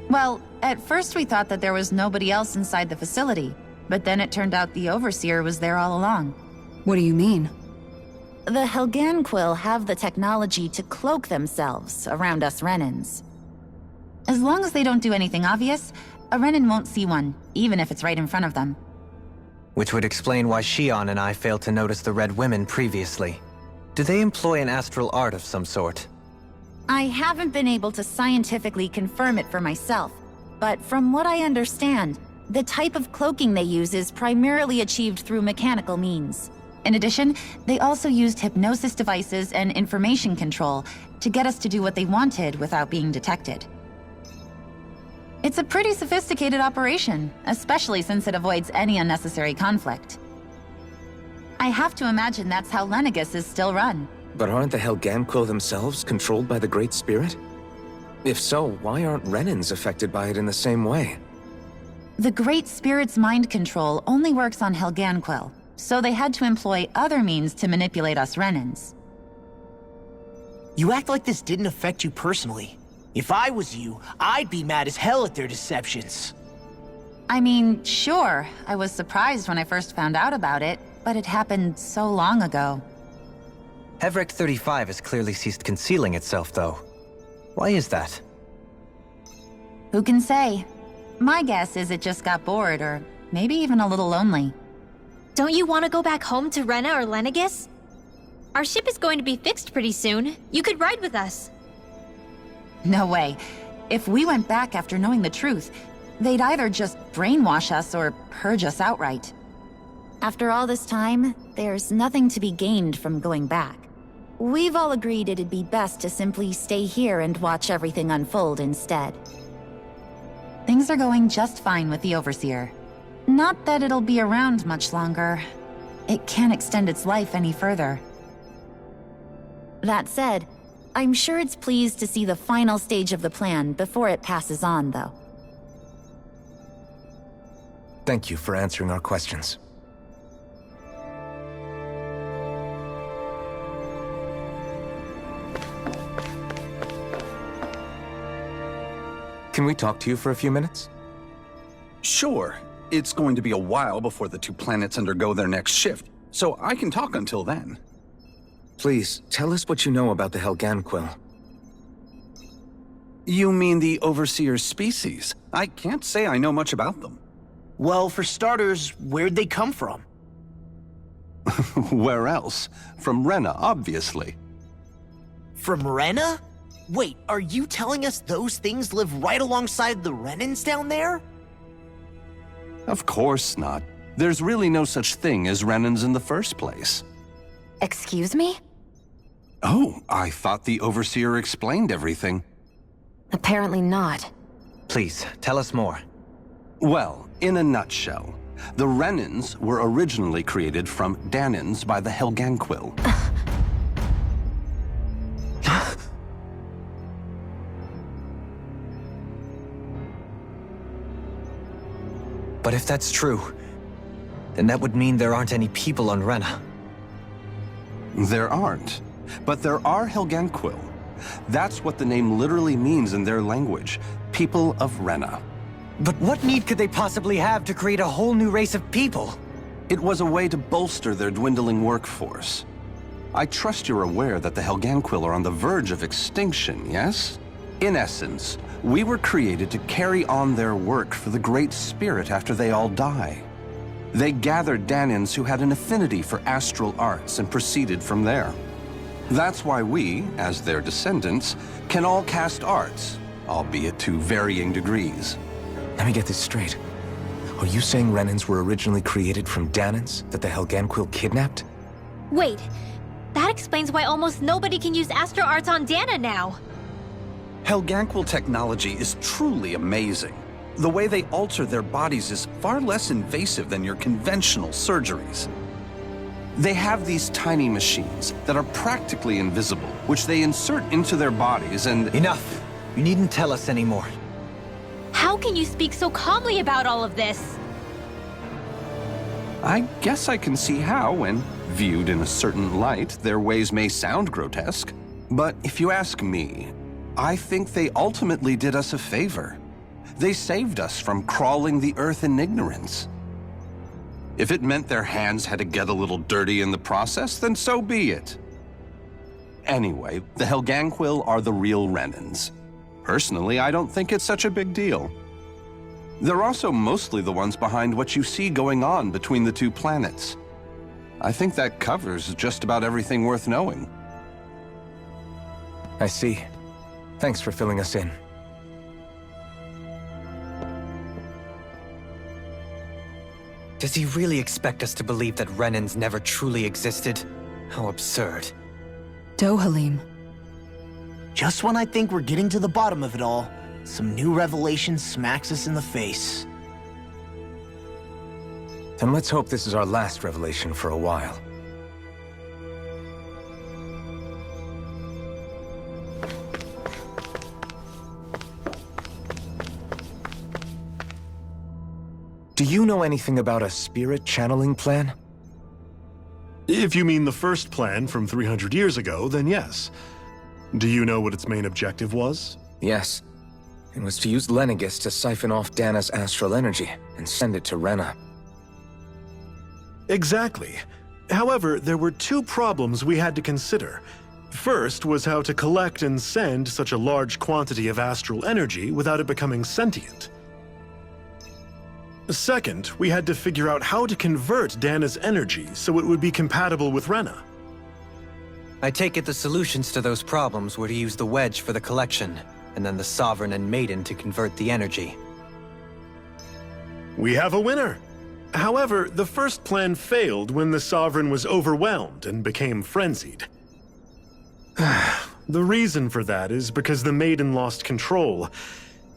Well, at first we thought that there was nobody else inside the facility, but then it turned out the Overseer was there all along. What do you mean? The Helganquil have the technology to cloak themselves around us Renans. As long as they don't do anything obvious, a Renan won't see one, even if it's right in front of them. Which would explain why Shion and I failed to notice the Red Women previously. Do they employ an astral art of some sort? I haven't been able to scientifically confirm it for myself, but from what I understand, the type of cloaking they use is primarily achieved through mechanical means. In addition, they also used hypnosis devices and information control to get us to do what they wanted without being detected. It's a pretty sophisticated operation, especially since it avoids any unnecessary conflict. I have to imagine that's how Lenegis is still run. But aren't the Helganquil themselves controlled by the Great Spirit? If so, why aren't Renans affected by it in the same way? The Great Spirit's mind control only works on Helganquil, so they had to employ other means to manipulate us Renans. You act like this didn't affect you personally. If I was you, I'd be mad as hell at their deceptions. I mean, sure, I was surprised when I first found out about it, but it happened so long ago. Hevrect 35 has clearly ceased concealing itself, though. Why is that? Who can say? My guess is it just got bored, or maybe even a little lonely. Don't you want to go back home to Rena or Lenegis? Our ship is going to be fixed pretty soon. You could ride with us. No way. If we went back after knowing the truth, they'd either just brainwash us or purge us outright. After all this time, there's nothing to be gained from going back. We've all agreed it'd be best to simply stay here and watch everything unfold instead. Things are going just fine with the Overseer. Not that it'll be around much longer. It can't extend its life any further. That said, I'm sure it's pleased to see the final stage of the plan before it passes on, though. Thank you for answering our questions. Can we talk to you for a few minutes? Sure. It's going to be a while before the two planets undergo their next shift, so I can talk until then. Please, tell us what you know about the Helganquil. You mean the Overseer's species? I can't say I know much about them. Well, for starters, where'd they come from? Where else? From Rena, obviously. From Rena? Wait, are you telling us those things live right alongside the Renans down there? Of course not. There's really no such thing as Renans in the first place. Excuse me? Oh, I thought the Overseer explained everything. Apparently not. Please, tell us more. Well, in a nutshell, the Renans were originally created from Danans by the Helganquil. But if that's true, then that would mean there aren't any people on Rena. There aren't, but there are Helganquil. That's what the name literally means in their language, people of Rena. But what need could they possibly have to create a whole new race of people? It was a way to bolster their dwindling workforce. I trust you're aware that the Helganquil are on the verge of extinction, yes? In essence, we were created to carry on their work for the Great Spirit after they all die. They gathered Danans who had an affinity for astral arts and proceeded from there. That's why we, as their descendants, can all cast arts, albeit to varying degrees. Let me get this straight. Are you saying Renans were originally created from Danans that the Helganquil kidnapped? Wait, that explains why almost nobody can use astral arts on Dana now. Helganquil technology is truly amazing. The way they alter their bodies is far less invasive than your conventional surgeries. They have these tiny machines that are practically invisible, which they insert into their bodies and— Enough! You needn't tell us anymore. How can you speak so calmly about all of this? I guess I can see how, when viewed in a certain light, their ways may sound grotesque. But if you ask me, I think they ultimately did us a favor. They saved us from crawling the earth in ignorance. If it meant their hands had to get a little dirty in the process, then so be it. Anyway, the Helganquil are the real Renans. Personally, I don't think it's such a big deal. They're also mostly the ones behind what you see going on between the two planets. I think that covers just about everything worth knowing. I see. Thanks for filling us in. Does he really expect us to believe that Renans never truly existed? How absurd. Dohalim. Just when I think we're getting to the bottom of it all, some new revelation smacks us in the face. Then let's hope this is our last revelation for a while. Do you know anything about a spirit channeling plan? If you mean the first plan from 300 years ago, then yes. Do you know what its main objective was? Yes. It was to use Lenegis to siphon off Dana's astral energy and send it to Rena. Exactly. However, there were two problems we had to consider. First was how to collect and send such a large quantity of astral energy without it becoming sentient. Second, we had to figure out how to convert Dana's energy so it would be compatible with Rena. I take it the solutions to those problems were to use the wedge for the collection, and then the Sovereign and Maiden to convert the energy. We have a winner! However, the first plan failed when the Sovereign was overwhelmed and became frenzied. The reason for that is because the Maiden lost control.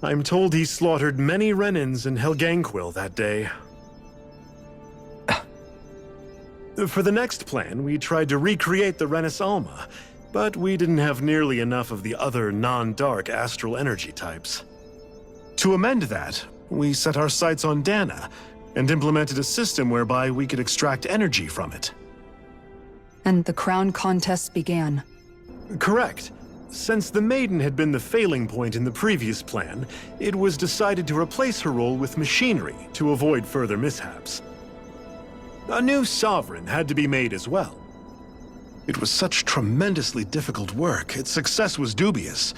I'm told he slaughtered many Renans and Helganquil that day. For the next plan, we tried to recreate the Renis Alma, but we didn't have nearly enough of the other non-dark astral energy types. To amend that, we set our sights on Dana, and implemented a system whereby we could extract energy from it. And the crown contest began. Correct. Since the Maiden had been the failing point in the previous plan, it was decided to replace her role with machinery to avoid further mishaps. A new Sovereign had to be made as well. It was such tremendously difficult work, its success was dubious.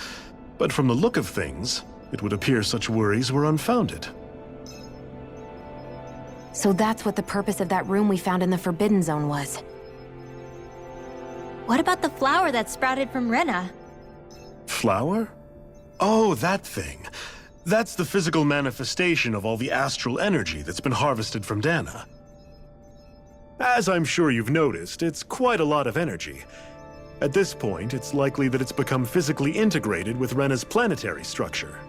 But from the look of things, it would appear such worries were unfounded. So that's what the purpose of that room we found in the Forbidden Zone was. What about the flower that sprouted from Rena? Flower? Oh, that thing. That's the physical manifestation of all the astral energy that's been harvested from Dana. As I'm sure you've noticed, it's quite a lot of energy. At this point, it's likely that it's become physically integrated with Rena's planetary structure.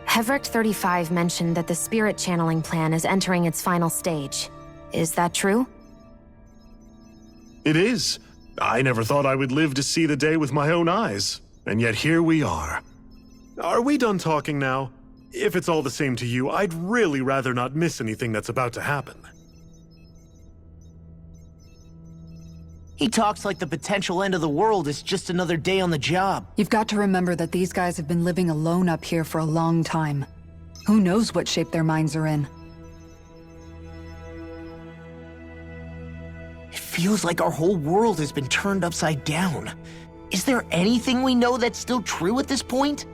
Hevric 35 mentioned that the spirit channeling plan is entering its final stage. Is that true? It is. I never thought I would live to see the day with my own eyes, and yet here we are. Are we done talking now? If it's all the same to you, I'd really rather not miss anything that's about to happen. He talks like the potential end of the world is just another day on the job. You've got to remember that these guys have been living alone up here for a long time. Who knows what shape their minds are in? It feels like our whole world has been turned upside down. Is there anything we know that's still true at this point?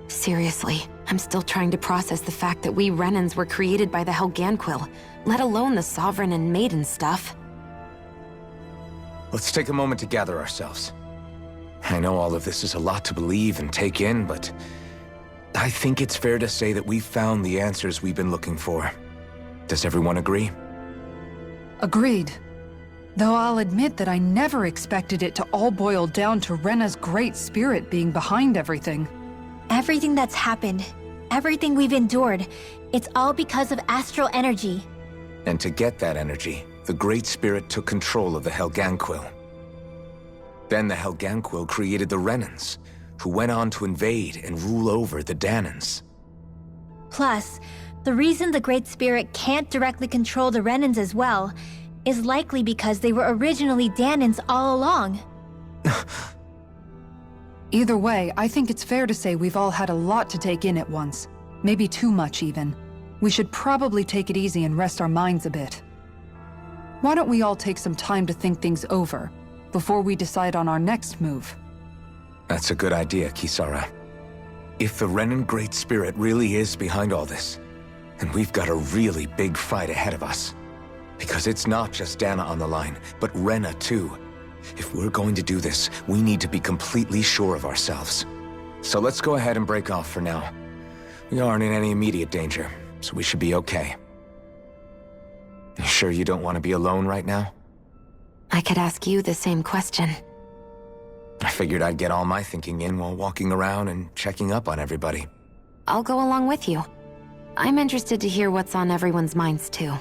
Seriously, I'm still trying to process the fact that we Renans were created by the Helganquil, let alone the Sovereign and Maiden stuff. Let's take a moment to gather ourselves. I know all of this is a lot to believe and take in, but I think it's fair to say that we've found the answers we've been looking for. Does everyone agree? Agreed. Though I'll admit that I never expected it to all boil down to Rena's great spirit being behind everything. Everything that's happened, everything we've endured, it's all because of astral energy. And to get that energy, the Great Spirit took control of the Helganquil. Then the Helganquil created the Renans, who went on to invade and rule over the Danans. Plus, the reason the Great Spirit can't directly control the Renans as well is likely because they were originally Danans all along. Either way, I think it's fair to say we've all had a lot to take in at once. Maybe too much, even. We should probably take it easy and rest our minds a bit. Why don't we all take some time to think things over, before we decide on our next move? That's a good idea, Kisara. If the Renan Great Spirit really is behind all this, then we've got a really big fight ahead of us. Because it's not just Dana on the line, but Rena too. If we're going to do this, we need to be completely sure of ourselves. So let's go ahead and break off for now. We aren't in any immediate danger, so we should be okay. You sure you don't want to be alone right now? I could ask you the same question. I figured I'd get all my thinking in while walking around and checking up on everybody. I'll go along with you. I'm interested to hear what's on everyone's minds, too.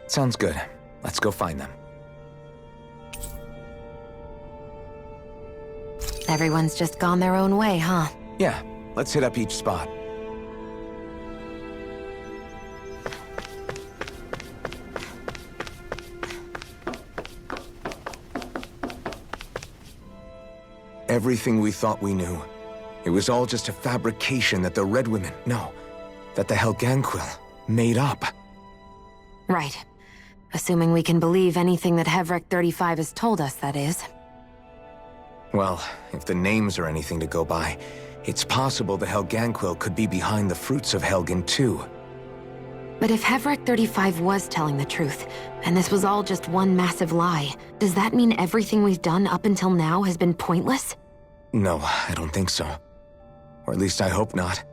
Sounds good. Let's go find them. Everyone's just gone their own way, huh? Yeah, let's hit up each spot. Everything we thought we knew, it was all just a fabrication that the Red Women, no, that the Helganquil made up. Right. Assuming we can believe anything that Hevric 35 has told us, that is. Well, if the names are anything to go by, it's possible the Helganquil could be behind the fruits of Helgen too. But if Hevric 35 was telling the truth, and this was all just one massive lie, does that mean everything we've done up until now has been pointless? No, I don't think so. Or at least I hope not.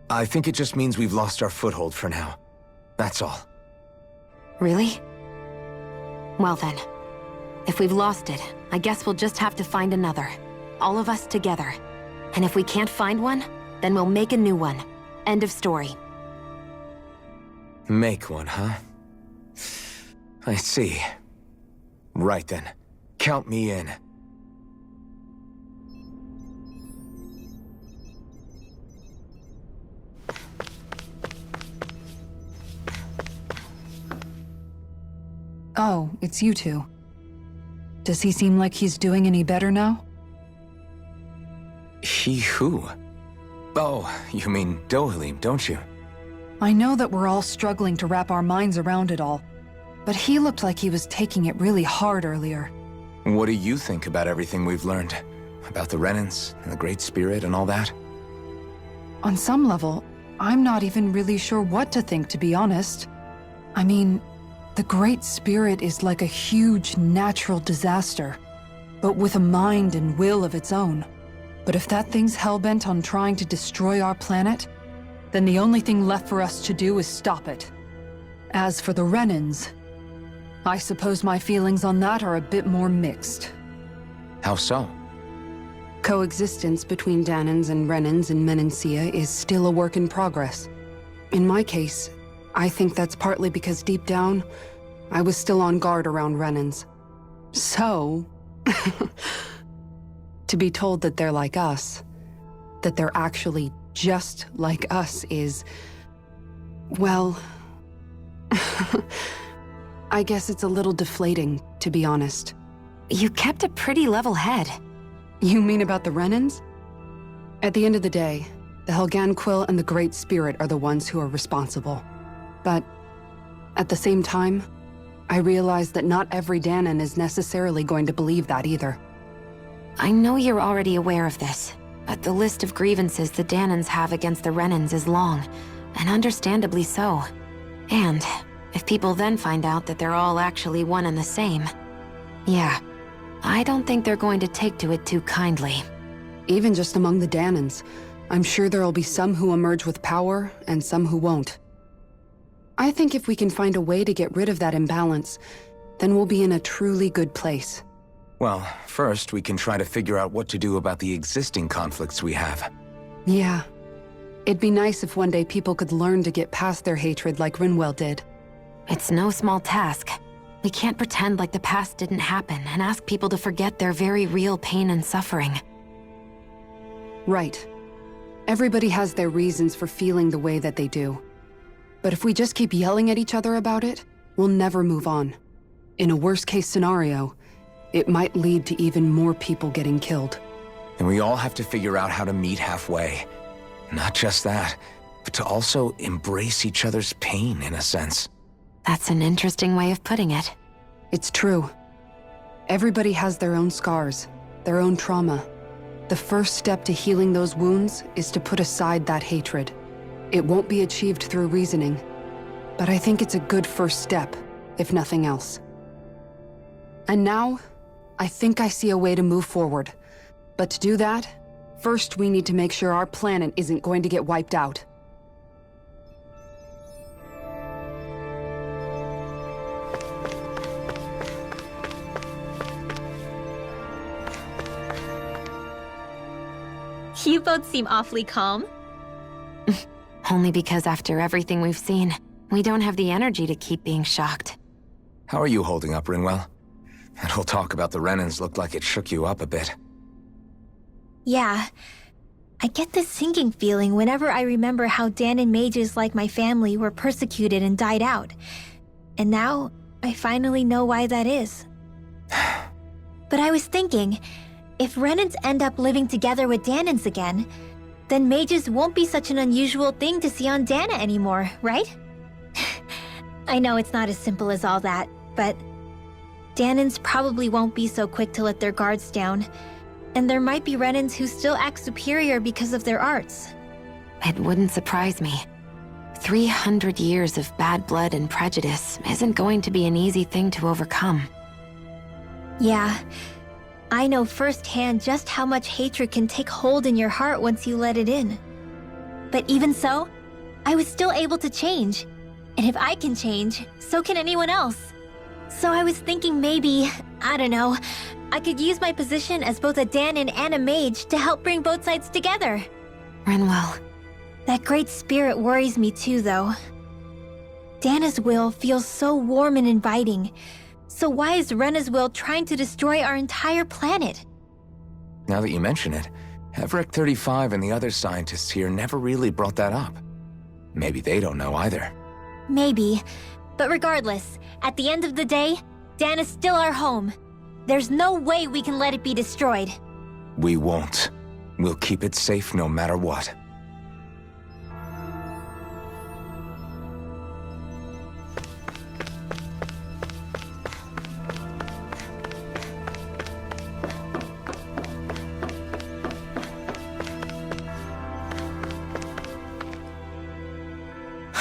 I think it just means we've lost our foothold for now. That's all. Really? Well then, if we've lost it, I guess we'll just have to find another. All of us together. And if we can't find one, then we'll make a new one. End of story. Make one, huh? I see. Right then. Count me in. Oh, it's you two. Does he seem like he's doing any better now? He who? Oh, you mean Dohalim, don't you? I know that we're all struggling to wrap our minds around it all, but he looked like he was taking it really hard earlier. What do you think about everything we've learned? About the Renans and the Great Spirit and all that? On some level, I'm not even really sure what to think, to be honest. I mean, the Great Spirit is like a huge natural disaster, but with a mind and will of its own. But if that thing's hellbent on trying to destroy our planet, then the only thing left for us to do is stop it. As for the Renans, I suppose my feelings on that are a bit more mixed. How so? Coexistence between Danans and Renans in Menancia is still a work in progress. In my case, I think that's partly because deep down, I was still on guard around Renans. So, to be told that they're like us, that they're actually just like us is, well, I guess it's a little deflating, to be honest. You kept a pretty level head. You mean about the Renans? At the end of the day, the Helganquil and the Great Spirit are the ones who are responsible. But at the same time, I realize that not every Danan is necessarily going to believe that either. I know you're already aware of this, but the list of grievances the Danans have against the Renans is long, and understandably so. And if people then find out that they're all actually one and the same, yeah, I don't think they're going to take to it too kindly. Even just among the Danans, I'm sure there'll be some who emerge with power and some who won't. I think if we can find a way to get rid of that imbalance, then we'll be in a truly good place. Well, first we can try to figure out what to do about the existing conflicts we have. Yeah. It'd be nice if one day people could learn to get past their hatred like Rinwell did. It's no small task. We can't pretend like the past didn't happen and ask people to forget their very real pain and suffering. Right. Everybody has their reasons for feeling the way that they do. But if we just keep yelling at each other about it, we'll never move on. In a worst-case scenario, it might lead to even more people getting killed. And we all have to figure out how to meet halfway. Not just that, but to also embrace each other's pain, in a sense. That's an interesting way of putting it. It's true. Everybody has their own scars, their own trauma. The first step to healing those wounds is to put aside that hatred. It won't be achieved through reasoning, but I think it's a good first step, if nothing else. And now, I think I see a way to move forward. But to do that, first we need to make sure our planet isn't going to get wiped out. You both seem awfully calm. Only because after everything we've seen, we don't have the energy to keep being shocked. How are you holding up, Rinwell? That whole talk about the Renans looked like it shook you up a bit. Yeah. I get this sinking feeling whenever I remember how Danan mages like my family were persecuted and died out. And now, I finally know why that is. But I was thinking, if Renans end up living together with Danans again, then mages won't be such an unusual thing to see on Dana anymore, right? I know it's not as simple as all that, but Danans probably won't be so quick to let their guards down, and there might be Renans who still act superior because of their arts. It wouldn't surprise me. 300 years of bad blood and prejudice isn't going to be an easy thing to overcome. Yeah. I know firsthand just how much hatred can take hold in your heart once you let it in. But even so, I was still able to change. And if I can change, so can anyone else. So I was thinking maybe, I don't know, I could use my position as both a Danan and a mage to help bring both sides together. Rinwell. That great spirit worries me too, though. Dana's will feels so warm and inviting. So why is Rena's will trying to destroy our entire planet? Now that you mention it, Everett 35 and the other scientists here never really brought that up. Maybe they don't know either. Maybe. But regardless, at the end of the day, Dan is still our home. There's no way we can let it be destroyed. We won't. We'll keep it safe no matter what.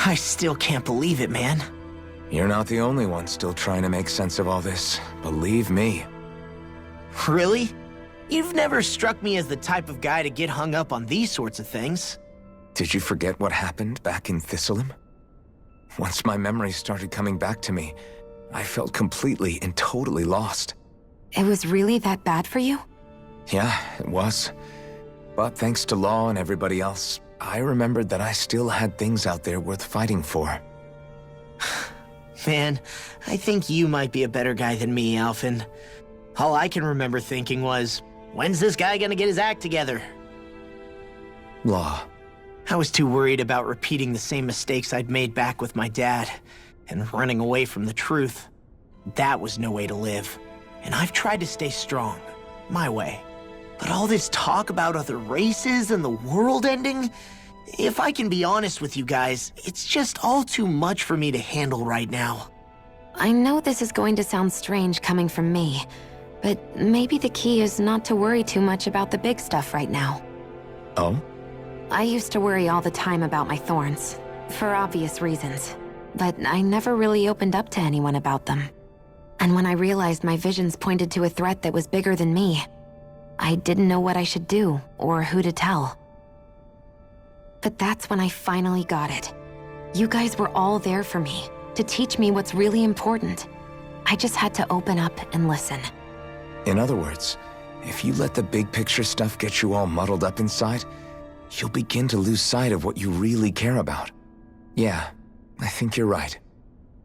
I still can't believe it, man. You're not the only one still trying to make sense of all this. Believe me. Really? You've never struck me as the type of guy to get hung up on these sorts of things. Did you forget what happened back in Thistleum? Once my memories started coming back to me, I felt completely and totally lost. It was really that bad for you? Yeah, it was. But thanks to Law and everybody else, I remembered that I still had things out there worth fighting for. Man, I think you might be a better guy than me, Alphen. All I can remember thinking was, when's this guy gonna get his act together? Law. I was too worried about repeating the same mistakes I'd made back with my dad, and running away from the truth. That was no way to live. And I've tried to stay strong, my way. But all this talk about other races and the world ending, if I can be honest with you guys, it's just all too much for me to handle right now. I know this is going to sound strange coming from me, but maybe the key is not to worry too much about the big stuff right now. Oh? I used to worry all the time about my thorns, for obvious reasons, but I never really opened up to anyone about them. And when I realized my visions pointed to a threat that was bigger than me, I didn't know what I should do or who to tell. But that's when I finally got it. You guys were all there for me, to teach me what's really important. I just had to open up and listen. In other words, if you let the big picture stuff get you all muddled up inside, you'll begin to lose sight of what you really care about. Yeah, I think you're right.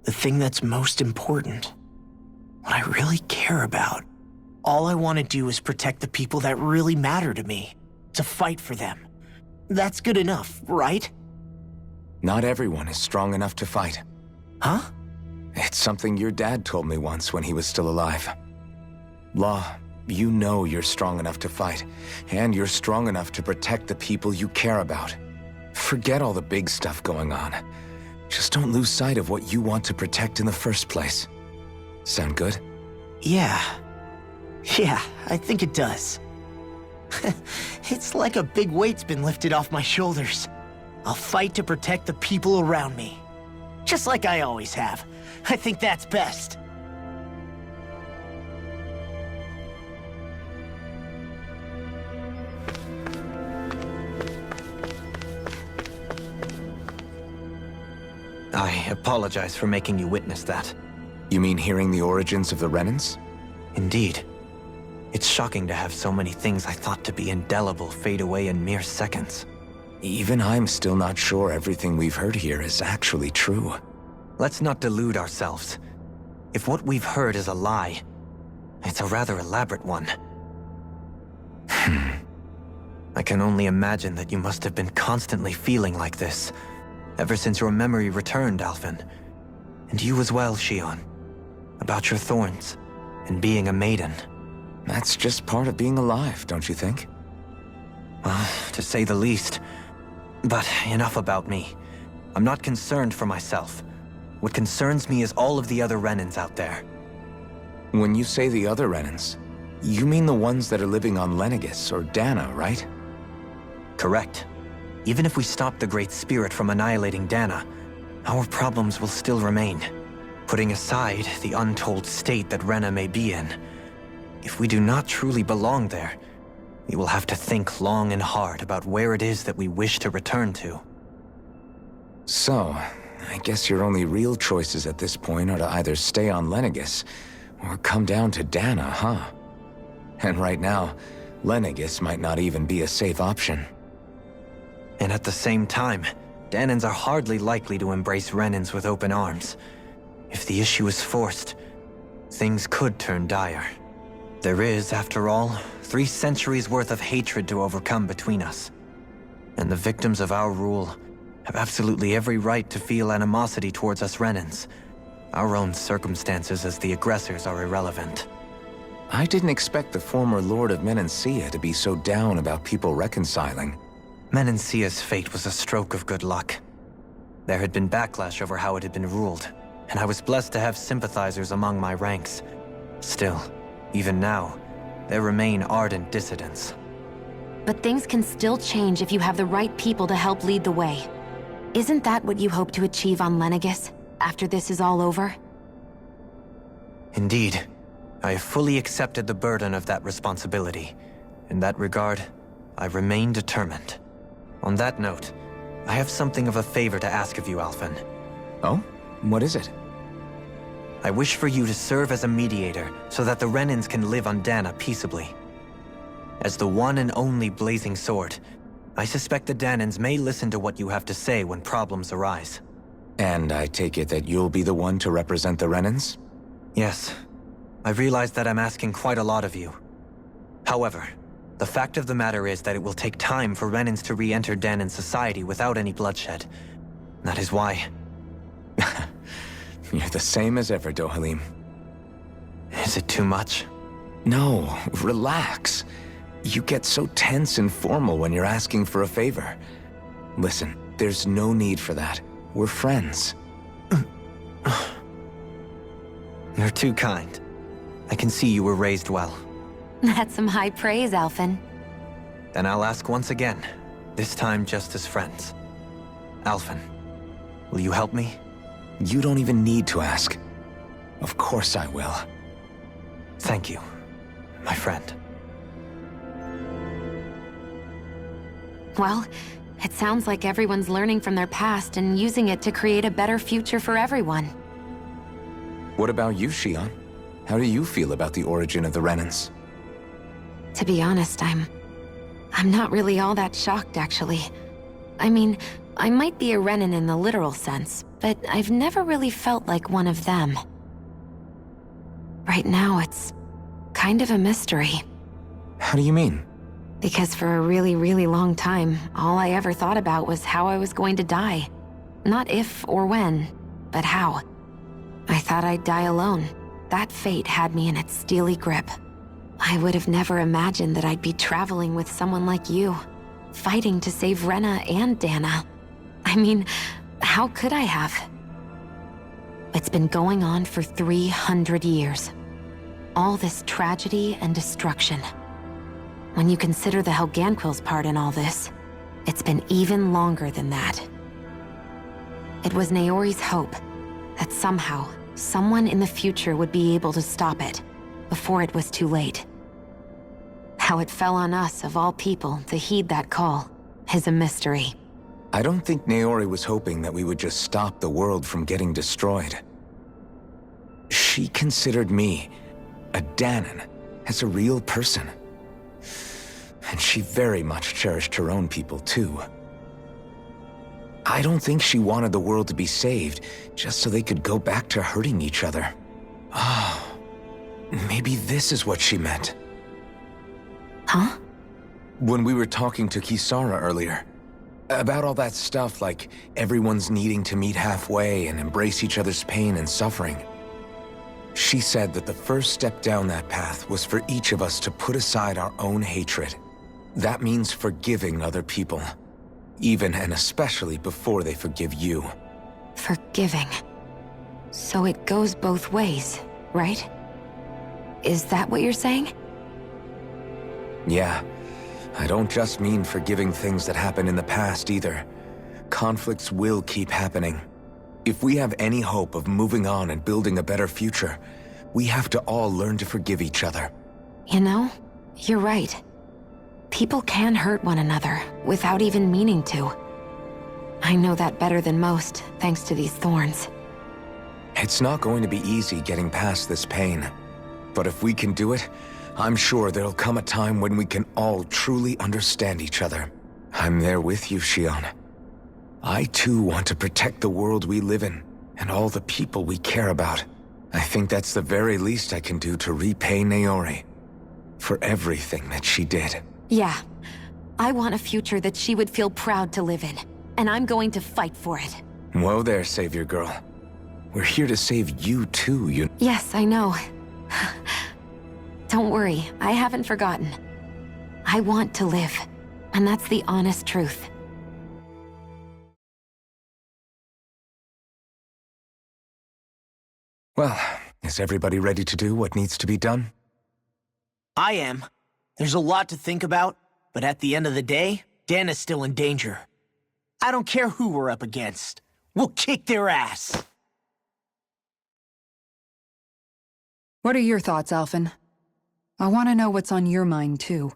The thing that's most important, what I really care about. All I want to do is protect the people that really matter to me, to fight for them. That's good enough, right? Not everyone is strong enough to fight. Huh? It's something your dad told me once when he was still alive. Law, you know you're strong enough to fight, and you're strong enough to protect the people you care about. Forget all the big stuff going on. Just don't lose sight of what you want to protect in the first place. Sound good? Yeah, I think it does. It's like a big weight's been lifted off my shoulders. I'll fight to protect the people around me. Just like I always have. I think that's best. I apologize for making you witness that. You mean hearing the origins of the Renans? Indeed. It's shocking to have so many things I thought to be indelible fade away in mere seconds. Even I'm still not sure everything we've heard here is actually true. Let's not delude ourselves. If what we've heard is a lie, it's a rather elaborate one. I can only imagine that you must have been constantly feeling like this, ever since your memory returned, Alphen. And you as well, Shion. About your thorns, and being a maiden. That's just part of being alive, don't you think? Well, to say the least. But enough about me. I'm not concerned for myself. What concerns me is all of the other Renans out there. When you say the other Renans, you mean the ones that are living on Lenegis or Dana, right? Correct. Even if we stop the Great Spirit from annihilating Dana, our problems will still remain. Putting aside the untold state that Rena may be in, if we do not truly belong there, we will have to think long and hard about where it is that we wish to return to. So, I guess your only real choices at this point are to either stay on Lenegis or come down to Dana, huh? And right now, Lenegis might not even be a safe option. And at the same time, Danans are hardly likely to embrace Renans with open arms. If the issue is forced, things could turn dire. There is, after all, 3 centuries worth of hatred to overcome between us. And the victims of our rule have absolutely every right to feel animosity towards us Renans. Our own circumstances as the aggressors are irrelevant. I didn't expect the former Lord of Menancia to be so down about people reconciling. Menancia's fate was a stroke of good luck. There had been backlash over how it had been ruled, and I was blessed to have sympathizers among my ranks. Still, even now, there remain ardent dissidents. But things can still change if you have the right people to help lead the way. Isn't that what you hope to achieve on Lenegis, after this is all over? Indeed. I have fully accepted the burden of that responsibility. In that regard, I remain determined. On that note, I have something of a favor to ask of you, Alphen. Oh? What is it? I wish for you to serve as a mediator so that the Renans can live on Dana peaceably. As the one and only blazing sword, I suspect the Danans may listen to what you have to say when problems arise. And I take it that you'll be the one to represent the Renans? Yes. I realize that I'm asking quite a lot of you. However, the fact of the matter is that it will take time for Renans to re-enter Danan society without any bloodshed. That is why... You're the same as ever, Dohalim. Is it too much? No, relax. You get so tense and formal when you're asking for a favor. Listen, there's no need for that. We're friends. You're too kind. I can see you were raised well. That's some high praise, Alphen. Then I'll ask once again, this time just as friends. Alphen, will you help me? You don't even need to ask. Of course I will. Thank you, my friend. Well, it sounds like everyone's learning from their past and using it to create a better future for everyone. What about you, Shion? How do you feel about the origin of the Renans? To be honest, I'm not really all that shocked, actually. I mean, I might be a Renan in the literal sense, but I've never really felt like one of them. Right now, it's kind of a mystery. How do you mean? Because for a really, really long time, all I ever thought about was how I was going to die. Not if or when, but how. I thought I'd die alone. That fate had me in its steely grip. I would have never imagined that I'd be traveling with someone like you, fighting to save Rena and Dana. I mean, how could I have? It's been going on for 300 years. All this tragedy and destruction. When you consider the Helganquil's part in all this, it's been even longer than that. It was Naori's hope that somehow, someone in the future would be able to stop it, before it was too late. How it fell on us, of all people, to heed that call, is a mystery. I don't think Naori was hoping that we would just stop the world from getting destroyed. She considered me, a Danan, as a real person. And she very much cherished her own people, too. I don't think she wanted the world to be saved, just so they could go back to hurting each other. Oh, maybe this is what she meant. Huh? When we were talking to Kisara earlier, about all that stuff like everyone's needing to meet halfway and embrace each other's pain and suffering. She said that the first step down that path was for each of us to put aside our own hatred. That means forgiving other people, even and especially before they forgive you. Forgiving. So it goes both ways, right? Is that what you're saying? Yeah. I don't just mean forgiving things that happened in the past either. Conflicts will keep happening. If we have any hope of moving on and building a better future, we have to all learn to forgive each other. You know, you're right. People can hurt one another without even meaning to. I know that better than most, thanks to these thorns. It's not going to be easy getting past this pain. But if we can do it, I'm sure there'll come a time when we can all truly understand each other. I'm there with you, Shion. I too want to protect the world we live in, and all the people we care about. I think that's the very least I can do to repay Naori for everything that she did. Yeah. I want a future that she would feel proud to live in, and I'm going to fight for it. Whoa there, Savior Girl. We're here to save you too, you... Yes, I know. Don't worry, I haven't forgotten. I want to live, and that's the honest truth. Well, is everybody ready to do what needs to be done? I am. There's a lot to think about, but at the end of the day, Dana's still in danger. I don't care who we're up against. We'll kick their ass. What are your thoughts, Alphen? I want to know what's on your mind, too.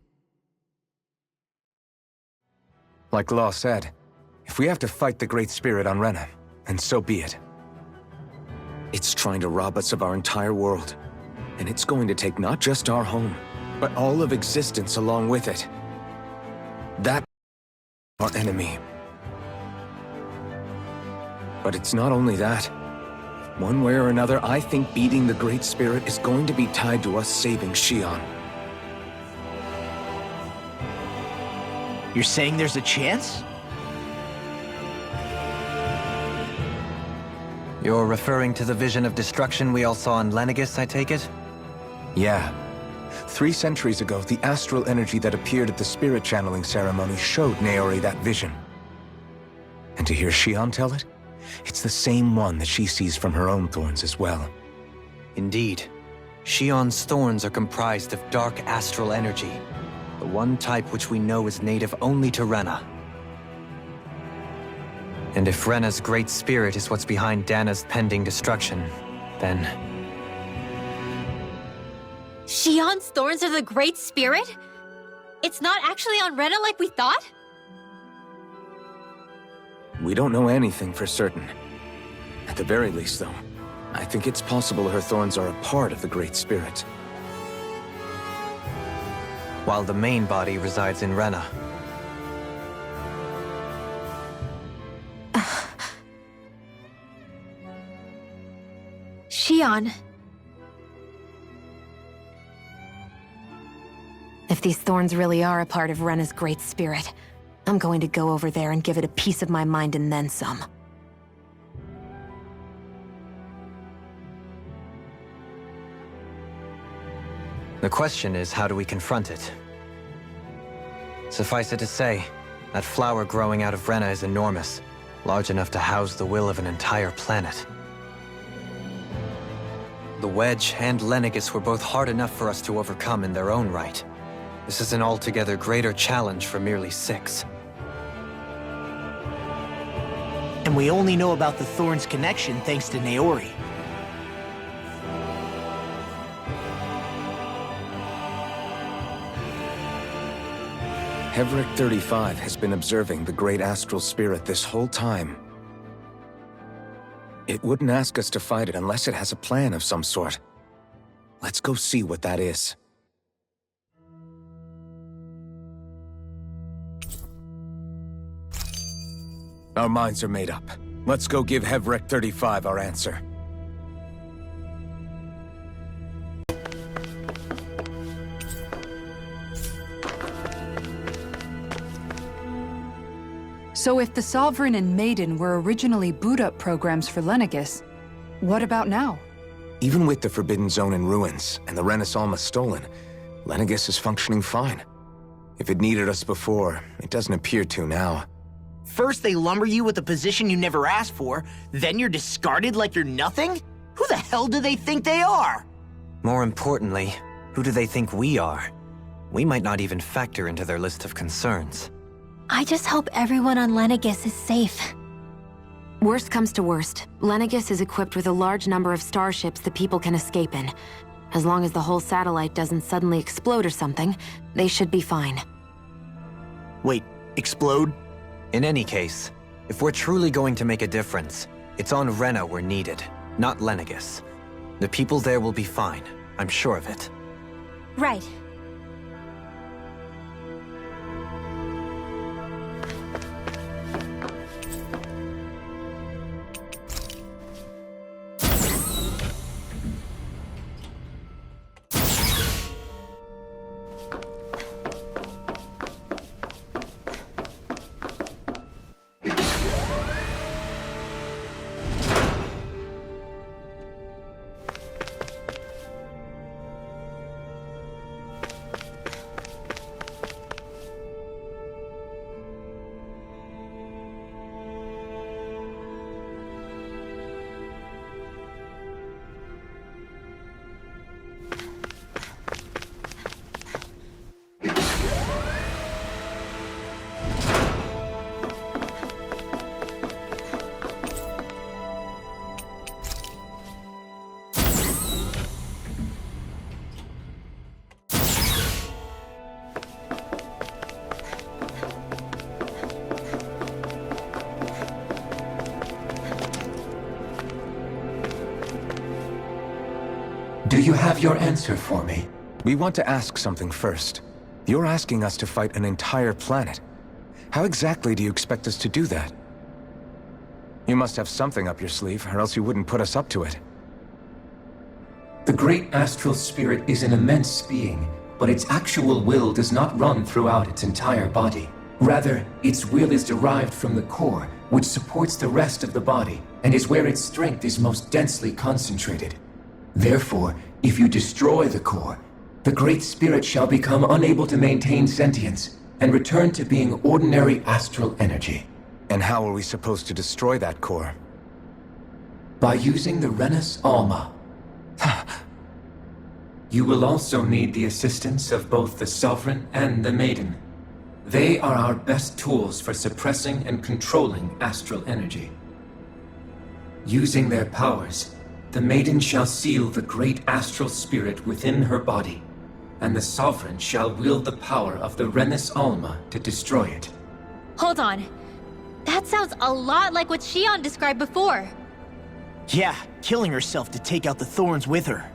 Like Law said, if we have to fight the Great Spirit on Rena, then so be it. It's trying to rob us of our entire world. And it's going to take not just our home, but all of existence along with it. That our enemy. But it's not only that. One way or another, I think beating the Great Spirit is going to be tied to us saving Xion. You're saying there's a chance? You're referring to the vision of destruction we all saw in Lenegis, I take it? Yeah. 3 centuries ago, the astral energy that appeared at the spirit channeling ceremony showed Naori that vision. And to hear Xion tell it, it's the same one that she sees from her own thorns as well. Indeed. Xion's thorns are comprised of dark astral energy, the one type which we know is native only to Rena. And if Rena's great spirit is what's behind Dana's pending destruction, then... Xion's thorns are the Great Spirit? It's not actually on Rena like we thought? We don't know anything for certain. At the very least, though, I think it's possible her thorns are a part of the Great Spirit. While the main body resides in Rena. Xion. If these thorns really are a part of Rena's great spirit, I'm going to go over there and give it a piece of my mind and then some. The question is, how do we confront it? Suffice it to say, that flower growing out of Rena is enormous, large enough to house the will of an entire planet. The Wedge and Lenegis were both hard enough for us to overcome in their own right. This is an altogether greater challenge for merely 6. And we only know about the Thorns connection thanks to Naori. Hevric 35 has been observing the Great Astral Spirit this whole time. It wouldn't ask us to fight it unless it has a plan of some sort. Let's go see what that is. Our minds are made up. Let's go give Hevric 35 our answer. So if the Sovereign and Maiden were originally boot-up programs for Lenegis, what about now? Even with the Forbidden Zone in ruins and the Renis Alma stolen, Lenegis is functioning fine. If it needed us before, it doesn't appear to now. First they lumber you with a position you never asked for, then you're discarded like you're nothing? Who the hell do they think they are? More importantly, who do they think we are? We might not even factor into their list of concerns. I just hope everyone on Lenegis is safe. Worst comes to worst, Lenegis is equipped with a large number of starships that people can escape in. As long as the whole satellite doesn't suddenly explode or something, they should be fine. Wait, explode? In any case, if we're truly going to make a difference, it's on Rena we're needed, not Lenegis. The people there will be fine, I'm sure of it. Right. have your answer for me? We want to ask something first. You're asking us to fight an entire planet. How exactly do you expect us to do that? You must have something up your sleeve, or else you wouldn't put us up to it. The great astral spirit is an immense being, but its actual will does not run throughout its entire body. Rather, its will is derived from the core, which supports the rest of the body, and is where its strength is most densely concentrated. Therefore, if you destroy the core, the Great Spirit shall become unable to maintain sentience, and return to being ordinary astral energy. And how are we supposed to destroy that core? By using the Renus Alma. You will also need the assistance of both the Sovereign and the Maiden. They are our best tools for suppressing and controlling astral energy. Using their powers, the Maiden shall seal the great astral spirit within her body, and the Sovereign shall wield the power of the Renus Alma to destroy it. Hold on. That sounds a lot like what Xion described before. Yeah, killing herself to take out the thorns with her.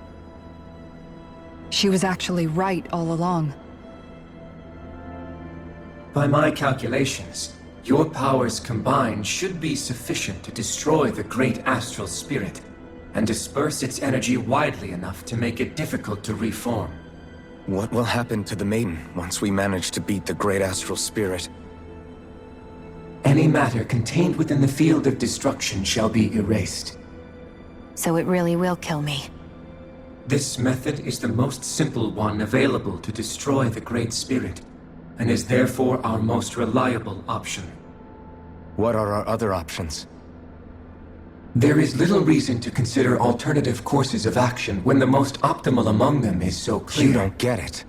She was actually right all along. By my calculations, your powers combined should be sufficient to destroy the great astral spirit, and disperse its energy widely enough to make it difficult to reform. What will happen to the Maiden once we manage to beat the great astral spirit? Any matter contained within the field of destruction shall be erased. So it really will kill me. This method is the most simple one available to destroy the Great Spirit, and is therefore our most reliable option. What are our other options? There is little reason to consider alternative courses of action when the most optimal among them is so clear. You don't get it.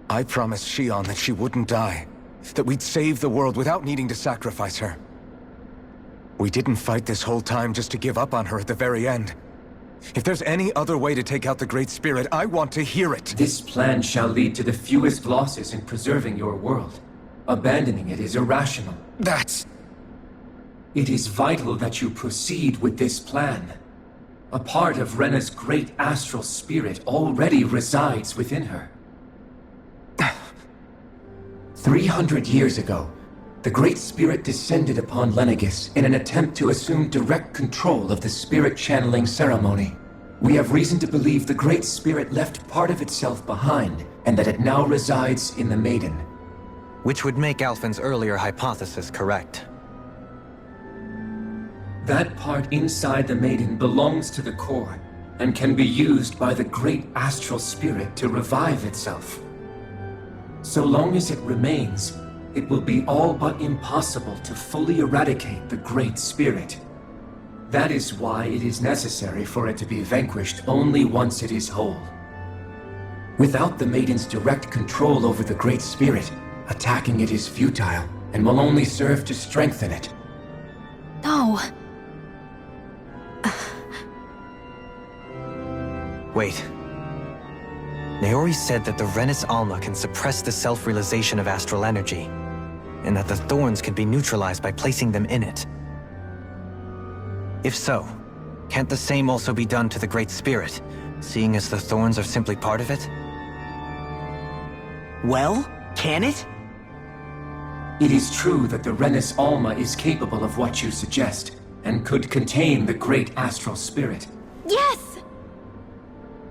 I promised Xion that she wouldn't die, that we'd save the world without needing to sacrifice her. We didn't fight this whole time just to give up on her at the very end. If there's any other way to take out the Great Spirit, I want to hear it. This plan shall lead to the fewest losses in preserving your world. Abandoning it is irrational. It is vital that you proceed with this plan. A part of Rena's great astral spirit already resides within her. 300 years ago, the Great Spirit descended upon Lenegis in an attempt to assume direct control of the spirit channeling ceremony. We have reason to believe the Great Spirit left part of itself behind, and that it now resides in the Maiden. Which would make Alphen's earlier hypothesis correct. That part inside the Maiden belongs to the core, and can be used by the great astral spirit to revive itself. So long as it remains, it will be all but impossible to fully eradicate the Great Spirit. That is why it is necessary for it to be vanquished only once it is whole. Without the Maiden's direct control over the Great Spirit, attacking it is futile, and will only serve to strengthen it. No. Wait. Naori said that the Renus Alma can suppress the self-realization of astral energy, and that the thorns can be neutralized by placing them in it. If so, can't the same also be done to the Great Spirit, seeing as the thorns are simply part of it? Well, can it? It is true that the Renus Alma is capable of what you suggest, and could contain the great astral spirit. Yes!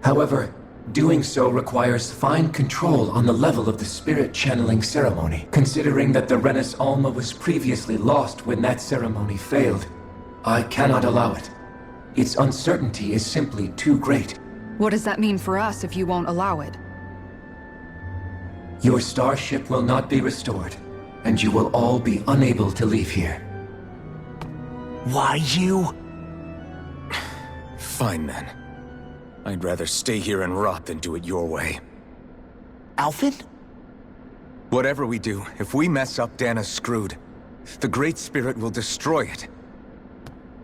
However, doing so requires fine control on the level of the spirit channeling ceremony, considering that the Renus Alma was previously lost when that ceremony failed. I cannot allow it. Its uncertainty is simply too great. What does that mean for us if you won't allow it? Your starship will not be restored, and you will all be unable to leave here. Why you? Fine then. I'd rather stay here and rot than do it your way. Alphen? Whatever we do, if we mess up, Dana's screwed. The Great Spirit will destroy it.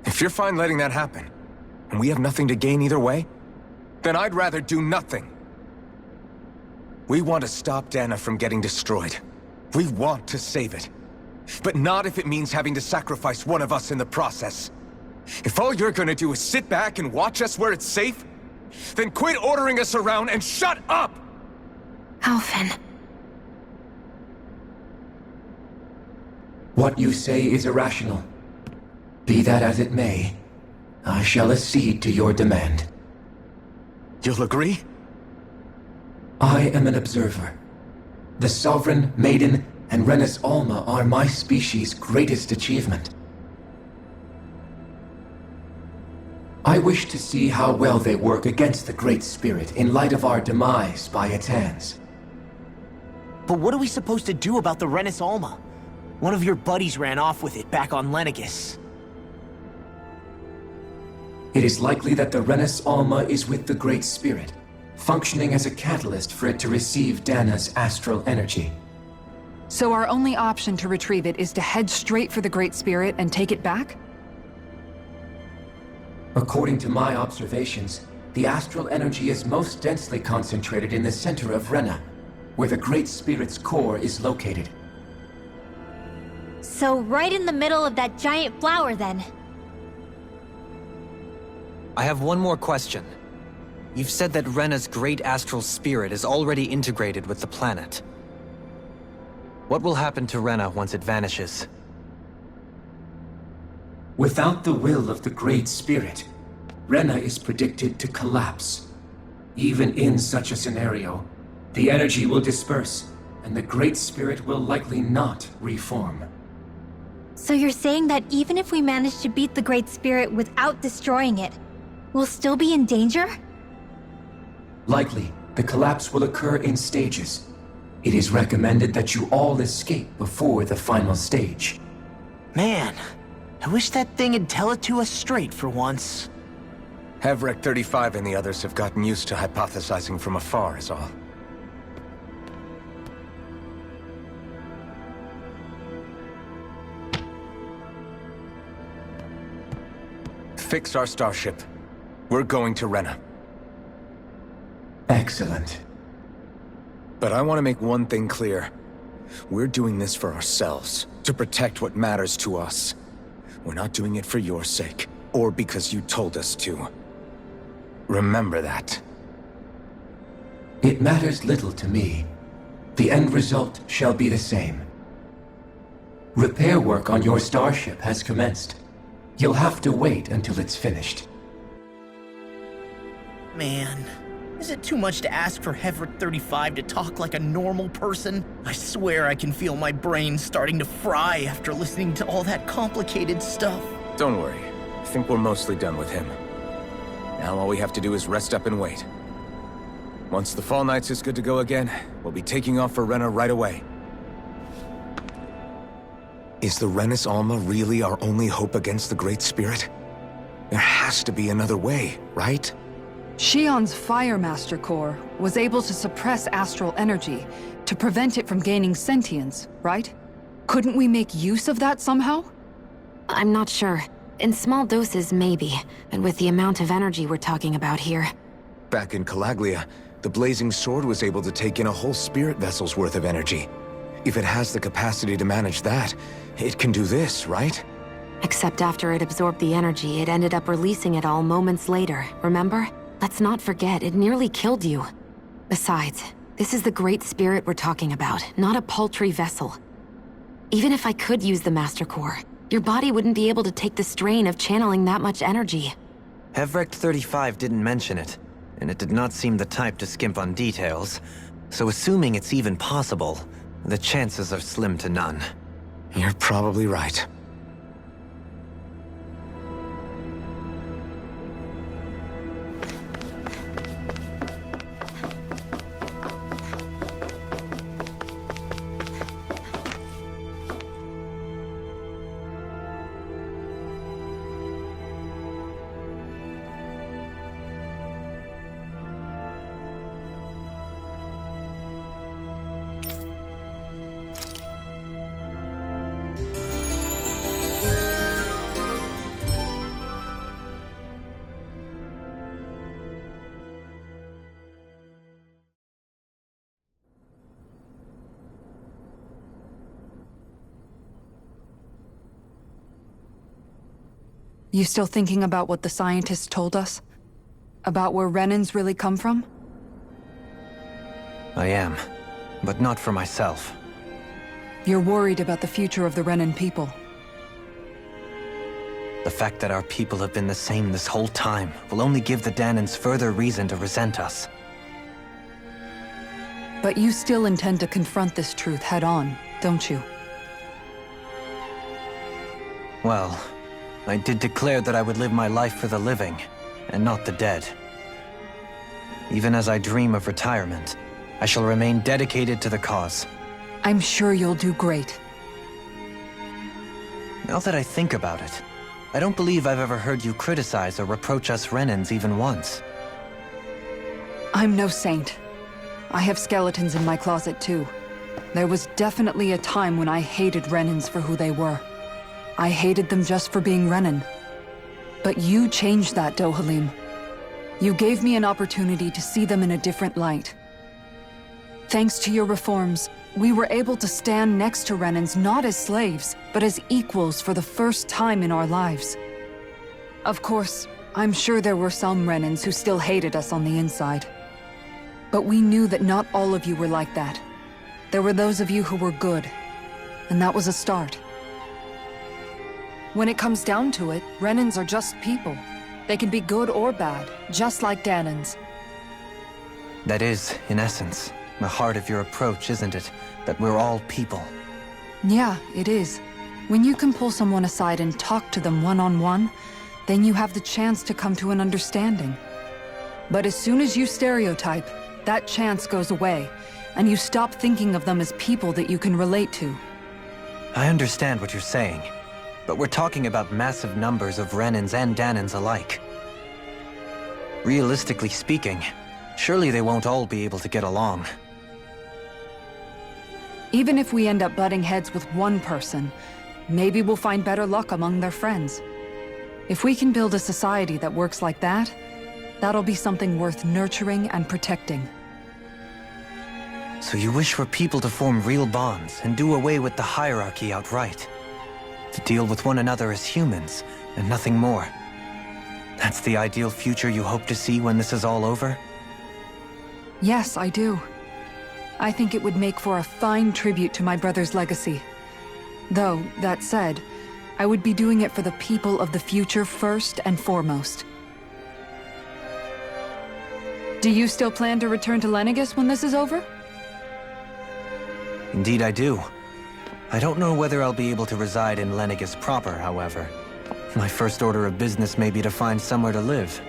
If you're fine letting that happen, and we have nothing to gain either way, then I'd rather do nothing. We want to stop Dana from getting destroyed. We want to save it. But not if it means having to sacrifice one of us in the process. If all you're gonna do is sit back and watch us where it's safe, Then quit ordering us around and shut up! Alphen. What you say is irrational. Be that as it may, I shall accede to your demand. You'll agree? I am an observer. The Sovereign, Maiden, and Renis Alma are my species' greatest achievement. I wish to see how well they work against the Great Spirit in light of our demise by its hands. But what are we supposed to do about the Renis Alma? One of your buddies ran off with it back on Lenegus. It is likely that the Renis Alma is with the Great Spirit, functioning as a catalyst for it to receive Dana's astral energy. So our only option to retrieve it is to head straight for the Great Spirit and take it back? According to my observations, the astral energy is most densely concentrated in the center of Rena, where the Great Spirit's core is located. So right in the middle of that giant flower, then. I have one more question. You've said that Rena's great astral spirit is already integrated with the planet. What will happen to Rena once it vanishes? Without the will of the Great Spirit, Rena is predicted to collapse. Even in such a scenario, the energy will disperse, and the Great Spirit will likely not reform. So you're saying that even if we manage to beat the Great Spirit without destroying it, we'll still be in danger? Likely, the collapse will occur in stages. It is recommended that you all escape before the final stage. Man, I wish that thing would tell it to us straight for once. Hevrek 35 and the others have gotten used to hypothesizing from afar is all. Fix our starship. We're going to Rena. Excellent. But I want to make one thing clear. We're doing this for ourselves, to protect what matters to us. We're not doing it for your sake, or because you told us to. Remember that. It matters little to me. The end result shall be the same. Repair work on your starship has commenced. You'll have to wait until it's finished. Man, is it too much to ask for Hevrek 35 to talk like a normal person? I swear I can feel my brain starting to fry after listening to all that complicated stuff. Don't worry. I think we're mostly done with him. Now all we have to do is rest up and wait. Once the Fall Knights is good to go again, we'll be taking off for Rena right away. Is the Renis Alma really our only hope against the Great Spirit? There has to be another way, right? Shion's Fire Master Core was able to suppress astral energy to prevent it from gaining sentience, right? Couldn't we make use of that somehow? I'm not sure. In small doses, maybe. And with the amount of energy we're talking about here. Back in Calaglia, the Blazing Sword was able to take in a whole spirit vessel's worth of energy. If it has the capacity to manage that, it can do this, right? Except after it absorbed the energy, it ended up releasing it all moments later, remember? Let's not forget, it nearly killed you. Besides, this is the Great Spirit we're talking about, not a paltry vessel. Even if I could use the Master Core, your body wouldn't be able to take the strain of channeling that much energy. Hevrek 35 didn't mention it, and it did not seem the type to skimp on details. So assuming it's even possible, the chances are slim to none. You're probably right. You still thinking about what the scientists told us? About where Renans really come from? I am, but not for myself. You're worried about the future of the Renan people. The fact that our people have been the same this whole time will only give the Danans further reason to resent us. But you still intend to confront this truth head-on, don't you? Well, I did declare that I would live my life for the living, and not the dead. Even as I dream of retirement, I shall remain dedicated to the cause. I'm sure you'll do great. Now that I think about it, I don't believe I've ever heard you criticize or reproach us Renans even once. I'm no saint. I have skeletons in my closet too. There was definitely a time when I hated Renans for who they were. I hated them just for being Renan. But you changed that, Dohalim. You gave me an opportunity to see them in a different light. Thanks to your reforms, we were able to stand next to Renans not as slaves, but as equals for the first time in our lives. Of course, I'm sure there were some Renans who still hated us on the inside. But we knew that not all of you were like that. There were those of you who were good, and that was a start. When it comes down to it, Renans are just people. They can be good or bad, just like Danans. That is, in essence, the heart of your approach, isn't it? That we're all people. Yeah, it is. When you can pull someone aside and talk to them one-on-one, then you have the chance to come to an understanding. But as soon as you stereotype, that chance goes away, and you stop thinking of them as people that you can relate to. I understand what you're saying, but we're talking about massive numbers of Renans and Danans alike. Realistically speaking, surely they won't all be able to get along. Even if we end up butting heads with one person, maybe we'll find better luck among their friends. If we can build a society that works like that, that'll be something worth nurturing and protecting. So you wish for people to form real bonds and do away with the hierarchy outright? To deal with one another as humans, and nothing more? That's the ideal future you hope to see when this is all over? Yes, I do. I think it would make for a fine tribute to my brother's legacy. Though, that said, I would be doing it for the people of the future first and foremost. Do you still plan to return to Lenegis when this is over? Indeed I do. I don't know whether I'll be able to reside in Lenegis proper, however. My first order of business may be to find somewhere to live.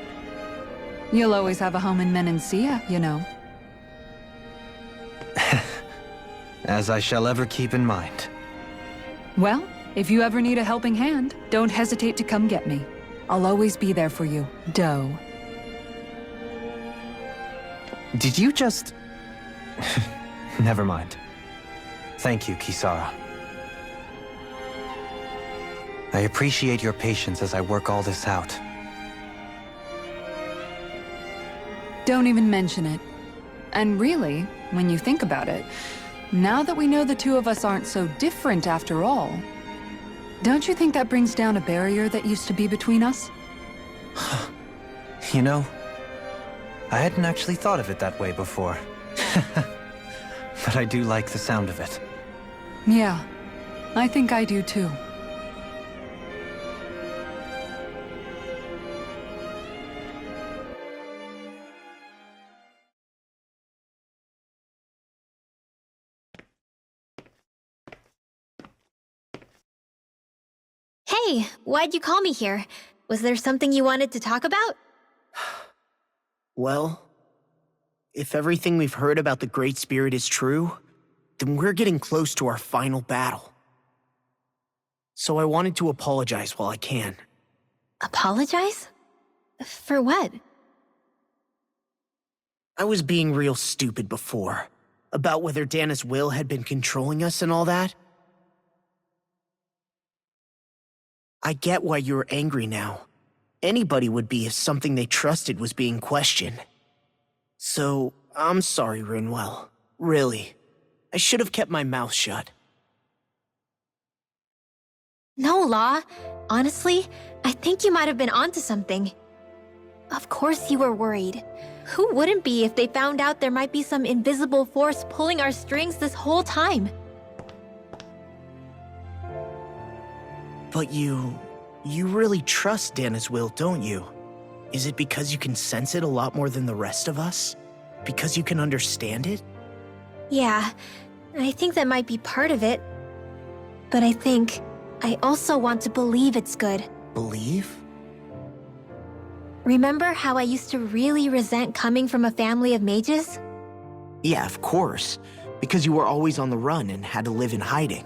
You'll always have a home in Menancia, you know. As I shall ever keep in mind. Well, if you ever need a helping hand, don't hesitate to come get me. I'll always be there for you, Doe. Did you just... Never mind. Thank you, Kisara. I appreciate your patience as I work all this out. Don't even mention it. And really, when you think about it, now that we know the two of us aren't so different after all, don't you think that brings down a barrier that used to be between us? You know, I hadn't actually thought of it that way before. But I do like the sound of it. Yeah, I think I do too. Hey, why'd you call me here? Was there something you wanted to talk about? Well, if everything we've heard about the Great Spirit is true, then we're getting close to our final battle. So I wanted to apologize while I can. Apologize? For what? I was being real stupid before, about whether Dana's will had been controlling us and all that. I get why you're angry now. Anybody would be if something they trusted was being questioned. So, I'm sorry, Rinwell. Really. I should have kept my mouth shut. No, Law. Honestly, I think you might have been onto something. Of course you were worried. Who wouldn't be if they found out there might be some invisible force pulling our strings this whole time? But you really trust Dana's will, don't you? Is it because you can sense it a lot more than the rest of us? Because you can understand it? Yeah, I think that might be part of it. But I think I also want to believe it's good. Believe? Remember how I used to really resent coming from a family of mages? Yeah, of course. Because you were always on the run and had to live in hiding.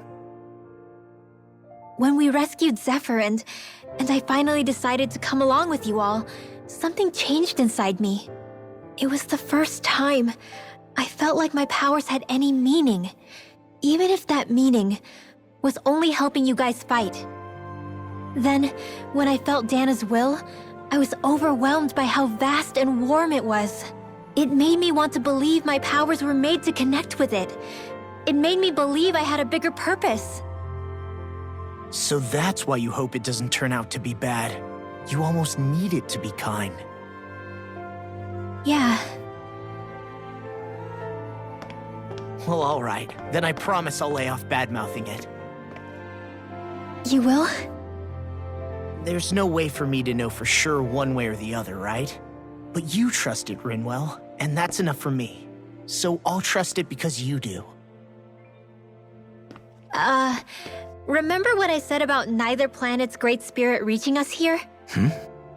When we rescued Zephyr and I finally decided to come along with you all, something changed inside me. It was the first time I felt like my powers had any meaning, even if that meaning was only helping you guys fight. Then, when I felt Dana's will, I was overwhelmed by how vast and warm it was. It made me want to believe my powers were made to connect with it. It made me believe I had a bigger purpose. So that's why you hope it doesn't turn out to be bad. You almost need it to be kind. Yeah. Well, alright. Then I promise I'll lay off bad-mouthing it. You will? There's no way for me to know for sure one way or the other, right? But you trust it, Rinwell, and that's enough for me. So I'll trust it because you do. Remember what I said about neither planet's great spirit reaching us here?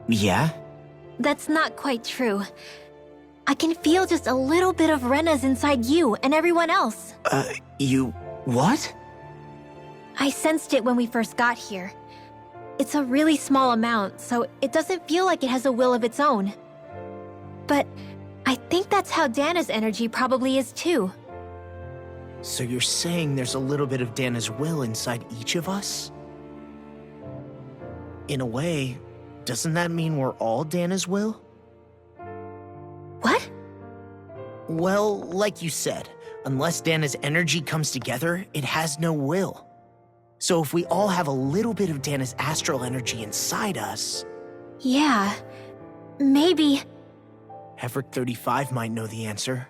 Yeah? That's not quite true. I can feel just a little bit of Rena's inside you and everyone else. You... what? I sensed it when we first got here. It's a really small amount, so it doesn't feel like it has a will of its own. But I think that's how Dana's energy probably is too. So you're saying there's a little bit of Dana's will inside each of us? In a way, doesn't that mean we're all Dana's will? What? Well, like you said, unless Dana's energy comes together, it has no will. So if we all have a little bit of Dana's astral energy inside us... Yeah, maybe... Everett 35 might know the answer.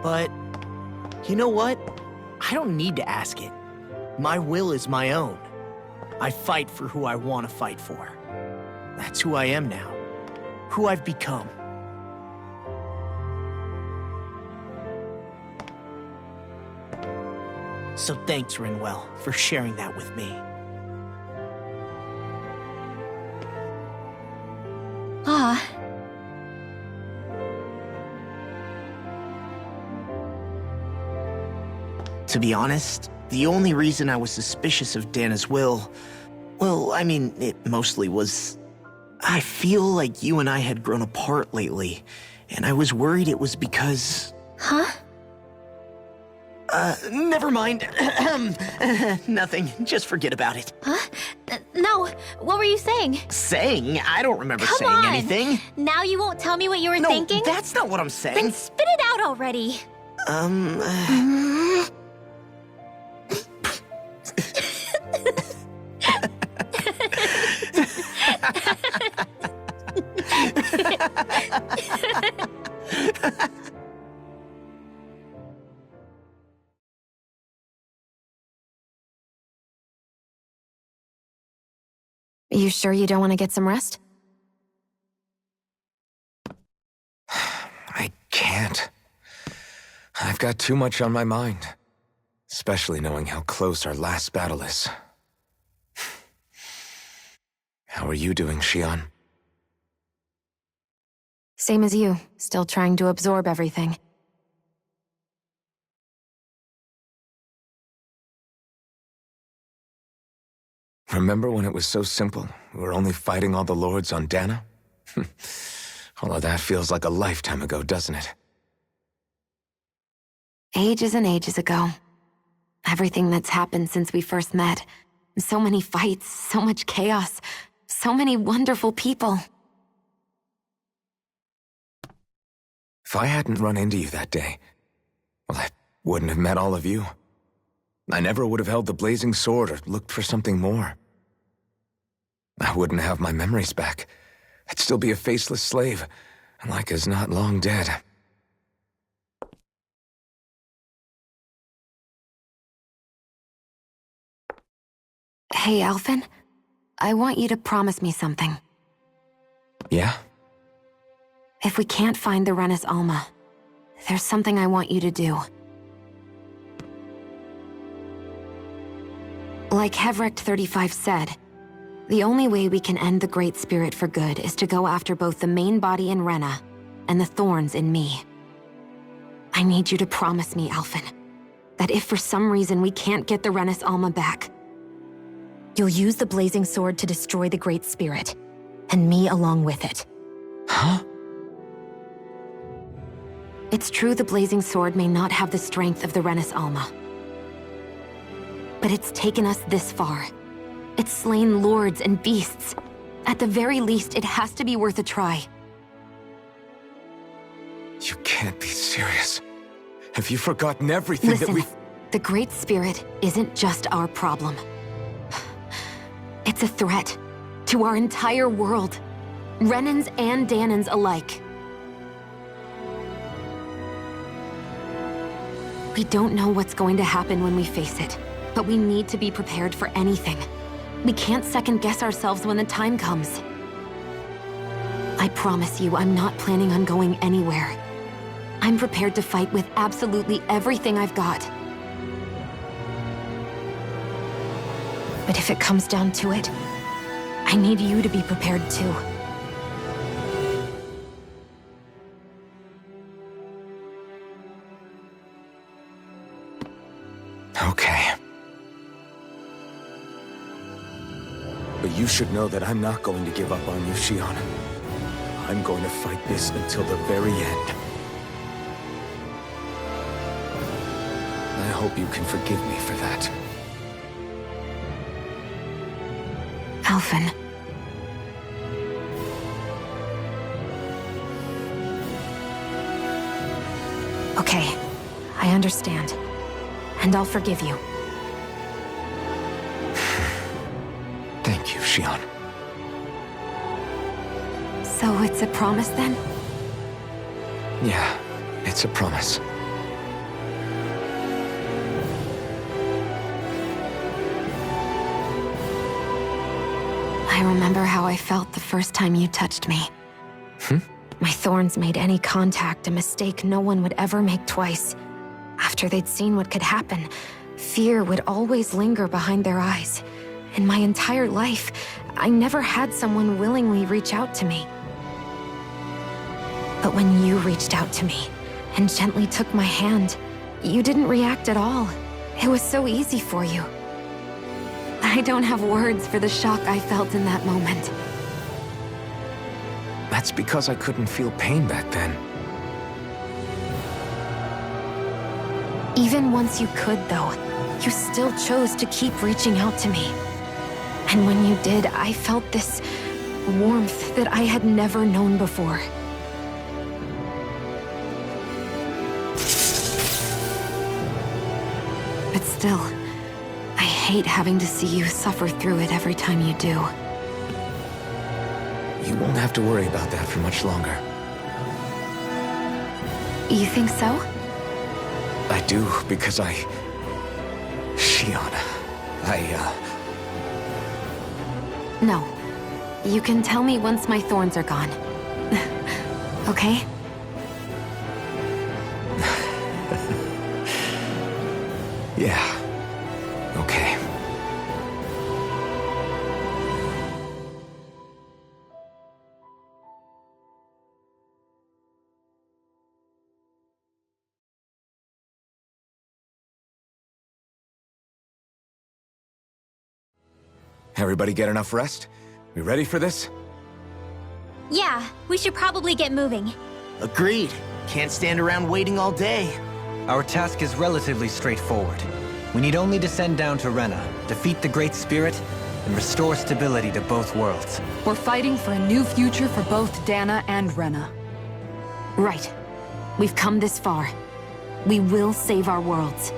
But, you know what? I don't need to ask it. My will is my own. I fight for who I want to fight for. That's who I am now. Who I've become. So thanks, Rinwell, for sharing that with me. To be honest, the only reason I was suspicious of Dana's will, well, I mean, it mostly was... I feel like you and I had grown apart lately, and I was worried it was because... Huh? Never mind. Nothing. Just forget about it. Huh? No, what were you saying? Saying? I don't remember Come saying on. anything. Now you won't tell me what you were thinking? No, that's not what I'm saying. Then spit it out already. You sure you don't want to get some rest? I can't. I've got too much on my mind. Especially knowing how close our last battle is. How are you doing, Xion? Same as you, still trying to absorb everything. Remember when it was so simple? We were only fighting all the lords on Dana? Although that feels like a lifetime ago, doesn't it? Ages and ages ago. Everything that's happened since we first met. So many fights, so much chaos, so many wonderful people. If I hadn't run into you that day, well, I wouldn't have met all of you. I never would have held the blazing sword or looked for something more. I wouldn't have my memories back. I'd still be a faceless slave, like as not long dead. Hey, Alphen. I want you to promise me something. Yeah? If we can't find the Rena's Alma, there's something I want you to do. Like Hevrect 35 said, the only way we can end the Great Spirit for good is to go after both the main body in Rena and the thorns in me. I need you to promise me, Alphen, that if for some reason we can't get the Rena's Alma back, you'll use the Blazing Sword to destroy the Great Spirit, and me along with it. Huh? It's true the Blazing Sword may not have the strength of the Rena's Alma, but it's taken us this far. It's slain lords and beasts. At the very least, it has to be worth a try. You can't be serious. Have you forgotten everything Listen, that we've... the Great Spirit isn't just our problem. It's a threat to our entire world, Renans and Danans alike. We don't know what's going to happen when we face it, but we need to be prepared for anything. We can't second-guess ourselves when the time comes. I promise you, I'm not planning on going anywhere. I'm prepared to fight with absolutely everything I've got. But if it comes down to it, I need you to be prepared too. Okay. But you should know that I'm not going to give up on you, Shion. I'm going to fight this until the very end. I hope you can forgive me for that. Alphen. Okay, I understand. And I'll forgive you. Thank you, Shion. So it's a promise then? Yeah, it's a promise. I remember how I felt the first time you touched me. My thorns made any contact a mistake no one would ever make twice. After they'd seen what could happen, fear would always linger behind their eyes. In my entire life, I never had someone willingly reach out to me. But when you reached out to me and gently took my hand, you didn't react at all. It was so easy for you. I don't have words for the shock I felt in that moment. That's because I couldn't feel pain back then. Even once you could, though, you still chose to keep reaching out to me. And when you did, I felt this warmth that I had never known before. But still, I hate having to see you suffer through it every time you do. You won't have to worry about that for much longer. You think so? I do, because Shion, No. You can tell me once my thorns are gone. Okay? Yeah. Okay. Everybody get enough rest? We ready for this? Yeah, we should probably get moving. Agreed. Can't stand around waiting all day. Our task is relatively straightforward. We need only descend down to Rena, defeat the Great Spirit, and restore stability to both worlds. We're fighting for a new future for both Dana and Rena. Right. We've come this far. We will save our worlds.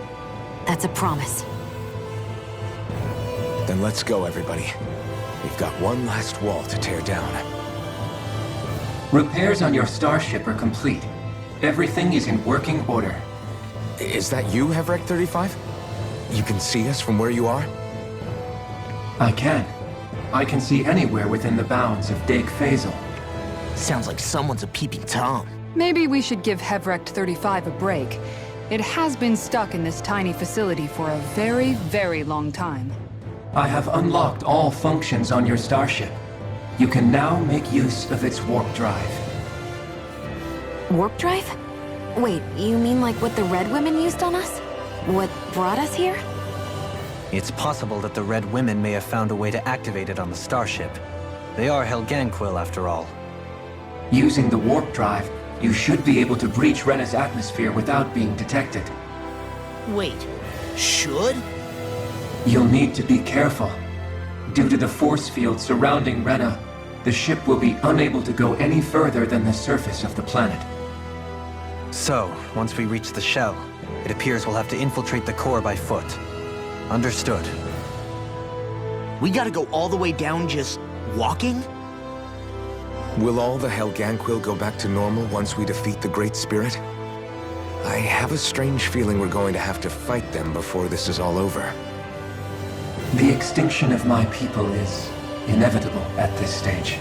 That's a promise. Then let's go, everybody. We've got one last wall to tear down. Repairs on your starship are complete. Everything is in working order. Is that you, Hevrek 35? You can see us from where you are? I can. I can see anywhere within the bounds of Dake Faisal. Sounds like someone's a peeping Tom. Maybe we should give Hevrek 35 a break. It has been stuck in this tiny facility for a very, very long time. I have unlocked all functions on your starship. You can now make use of its warp drive. Warp drive? Wait, you mean like what the Red Women used on us? What brought us here? It's possible that the Red Women may have found a way to activate it on the starship. They are Helganquil, after all. Using the warp drive, you should be able to breach Rena's atmosphere without being detected. Wait, should? You'll need to be careful. Due to the force field surrounding Rena, the ship will be unable to go any further than the surface of the planet. So, once we reach the shell, it appears we'll have to infiltrate the core by foot. Understood. We gotta go all the way down just walking? Will all the Helganquil go back to normal once we defeat the Great Spirit? I have a strange feeling we're going to have to fight them before this is all over. The extinction of my people is inevitable at this stage.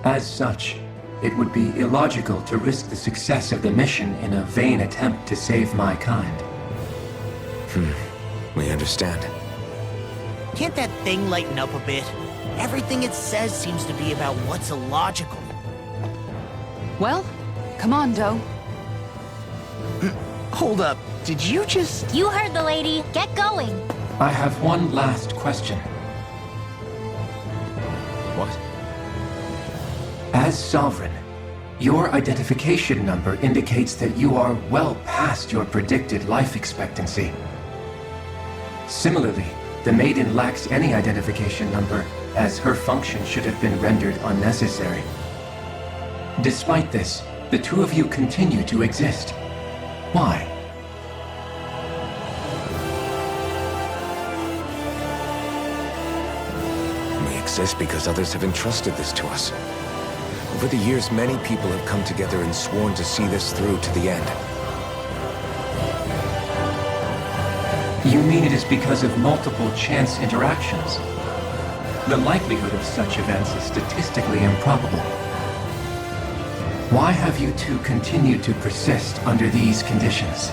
As such, it would be illogical to risk the success of the mission in a vain attempt to save my kind. We understand. Can't that thing lighten up a bit? Everything it says seems to be about what's illogical. Well, come on, Doe. Hold up, did you just... You heard the lady. Get going. I have one last question. What? As Sovereign, your identification number indicates that you are well past your predicted life expectancy. Similarly, the Maiden lacks any identification number, as her function should have been rendered unnecessary. Despite this, the two of you continue to exist. Why? We exist because others have entrusted this to us. Over the years, many people have come together and sworn to see this through to the end. You mean it is because of multiple chance interactions? The likelihood of such events is statistically improbable. Why have you two continued to persist under these conditions?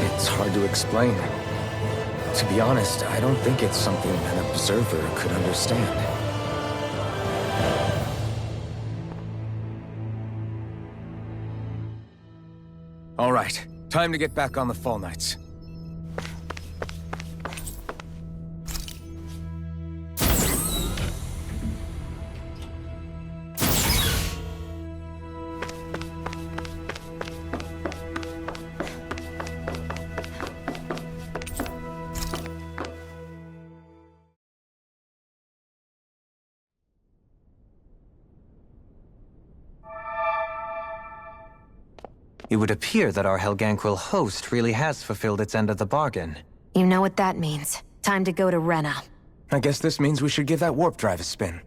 It's hard to explain. To be honest, I don't think it's something an observer could understand. All right, time to get back on the Fall Knights. It would appear that our Helganquil host really has fulfilled its end of the bargain. You know what that means. Time to go to Rena. I guess this means we should give that warp drive a spin.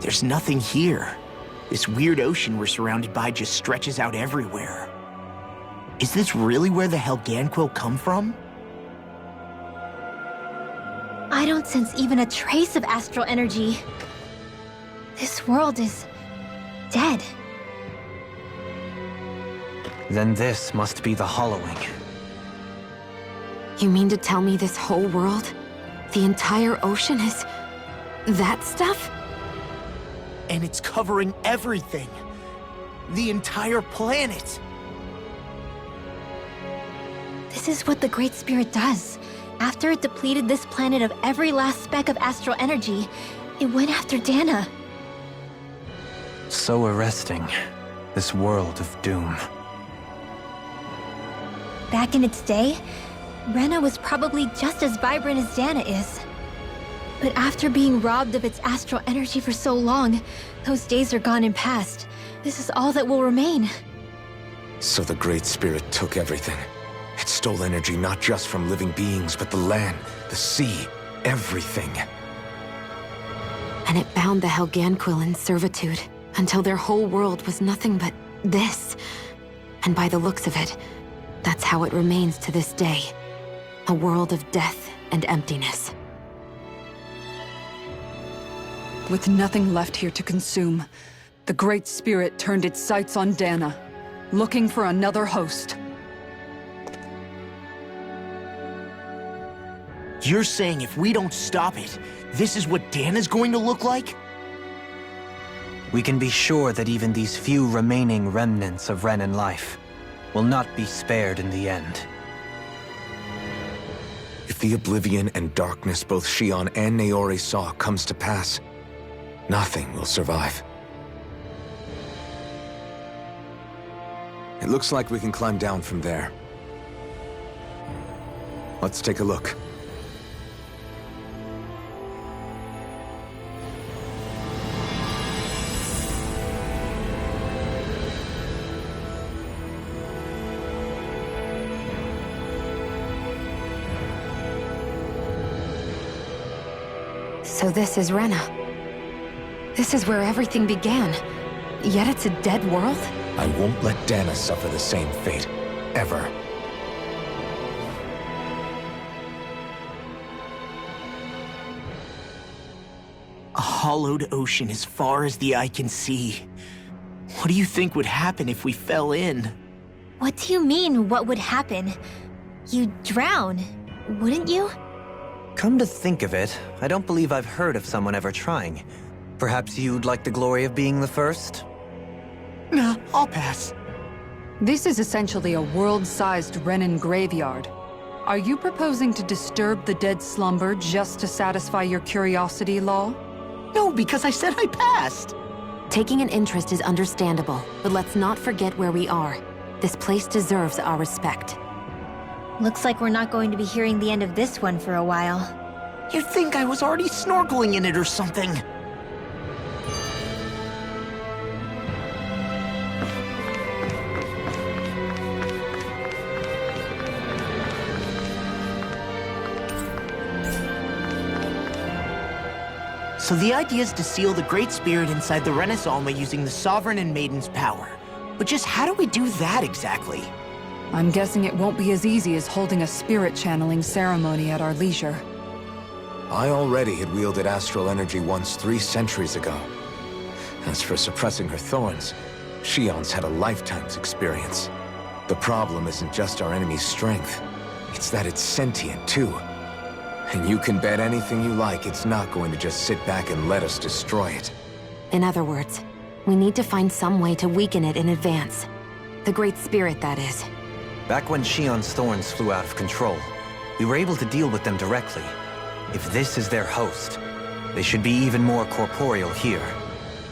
There's nothing here. This weird ocean we're surrounded by just stretches out everywhere. Is this really where the Helganquil come from? I don't sense even a trace of astral energy. This world is dead. Then this must be the hollowing. You mean to tell me this whole world, the entire ocean is that stuff? And it's covering everything. The entire planet. This is what the Great Spirit does. After it depleted this planet of every last speck of astral energy, it went after Dana. So arresting. This world of doom. Back in its day, Rena was probably just as vibrant as Dana is. But after being robbed of its astral energy for so long, those days are gone and past. This is all that will remain. So the Great Spirit took everything. It stole energy not just from living beings, but the land, the sea, everything. And it bound the Helganquil in servitude until their whole world was nothing but this. And by the looks of it, that's how it remains to this day. A world of death and emptiness. With nothing left here to consume, the Great Spirit turned its sights on Dana, looking for another host. You're saying if we don't stop it, this is what Dana's going to look like? We can be sure that even these few remaining remnants of Renan life will not be spared in the end. If the oblivion and darkness both Shion and Naori saw comes to pass, nothing will survive. It looks like we can climb down from there. Let's take a look. So this is Rena. This is where everything began. Yet it's a dead world? I won't let Dana suffer the same fate. Ever. A hollowed ocean as far as the eye can see. What do you think would happen if we fell in? What do you mean, what would happen? You'd drown, wouldn't you? Come to think of it, I don't believe I've heard of someone ever trying. Perhaps you'd like the glory of being the first? Nah, I'll pass. This is essentially a world-sized Renan graveyard. Are you proposing to disturb the dead slumber just to satisfy your curiosity, Law? No, because I said I passed. Taking an interest is understandable, but let's not forget where we are. This place deserves our respect. Looks like we're not going to be hearing the end of this one for a while. You'd think I was already snorkeling in it or something. So the idea is to seal the Great Spirit inside the Renaissance using the Sovereign and Maiden's power. But just how do we do that exactly? I'm guessing it won't be as easy as holding a spirit channeling ceremony at our leisure. I already had wielded astral energy once 3 centuries ago. As for suppressing her thorns, Shion's had a lifetime's experience. The problem isn't just our enemy's strength, it's that it's sentient too. And you can bet anything you like it's not going to just sit back and let us destroy it. In other words, we need to find some way to weaken it in advance. The Great Spirit, that is. Back when Shion's thorns flew out of control, we were able to deal with them directly. If this is their host, they should be even more corporeal here.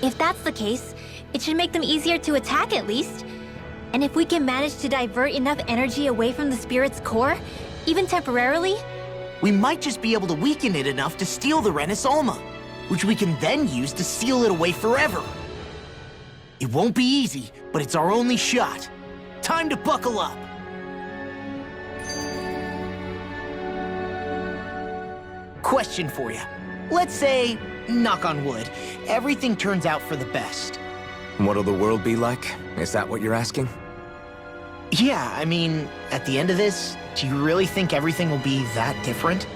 If that's the case, it should make them easier to attack at least. And if we can manage to divert enough energy away from the spirit's core, even temporarily, we might just be able to weaken it enough to steal the Renaissance, which we can then use to seal it away forever. It won't be easy, but it's our only shot. Time to buckle up. Question for you. Let's say, knock on wood, everything turns out for the best. What'll the world be like? Is that what you're asking? Yeah, I mean, at the end of this, do you really think everything will be that different?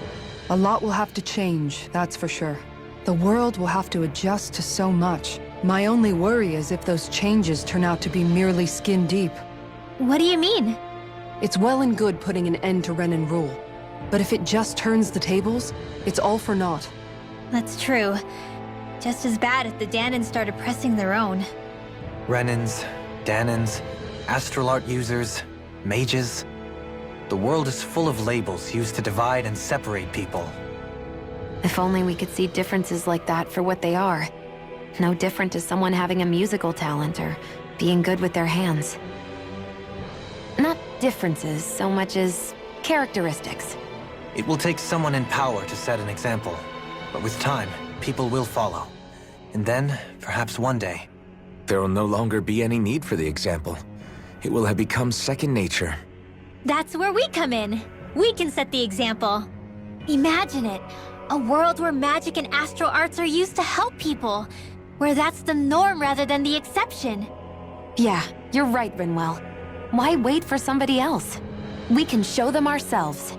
A lot will have to change, that's for sure. The world will have to adjust to so much. My only worry is if those changes turn out to be merely skin deep. What do you mean? It's well and good putting an end to Renan rule. But if it just turns the tables, it's all for naught. That's true. Just as bad if the Danans started pressing their own. Renans, Danans, astral art users, mages. The world is full of labels used to divide and separate people. If only we could see differences like that for what they are. No different to someone having a musical talent or being good with their hands. Not differences so much as characteristics. It will take someone in power to set an example. But with time, people will follow. And then, perhaps one day... There will no longer be any need for the example. It will have become second nature. That's where we come in. We can set the example. Imagine it. A world where magic and astral arts are used to help people. Where that's the norm rather than the exception. Yeah, you're right, Rinwell. Why wait for somebody else? We can show them ourselves.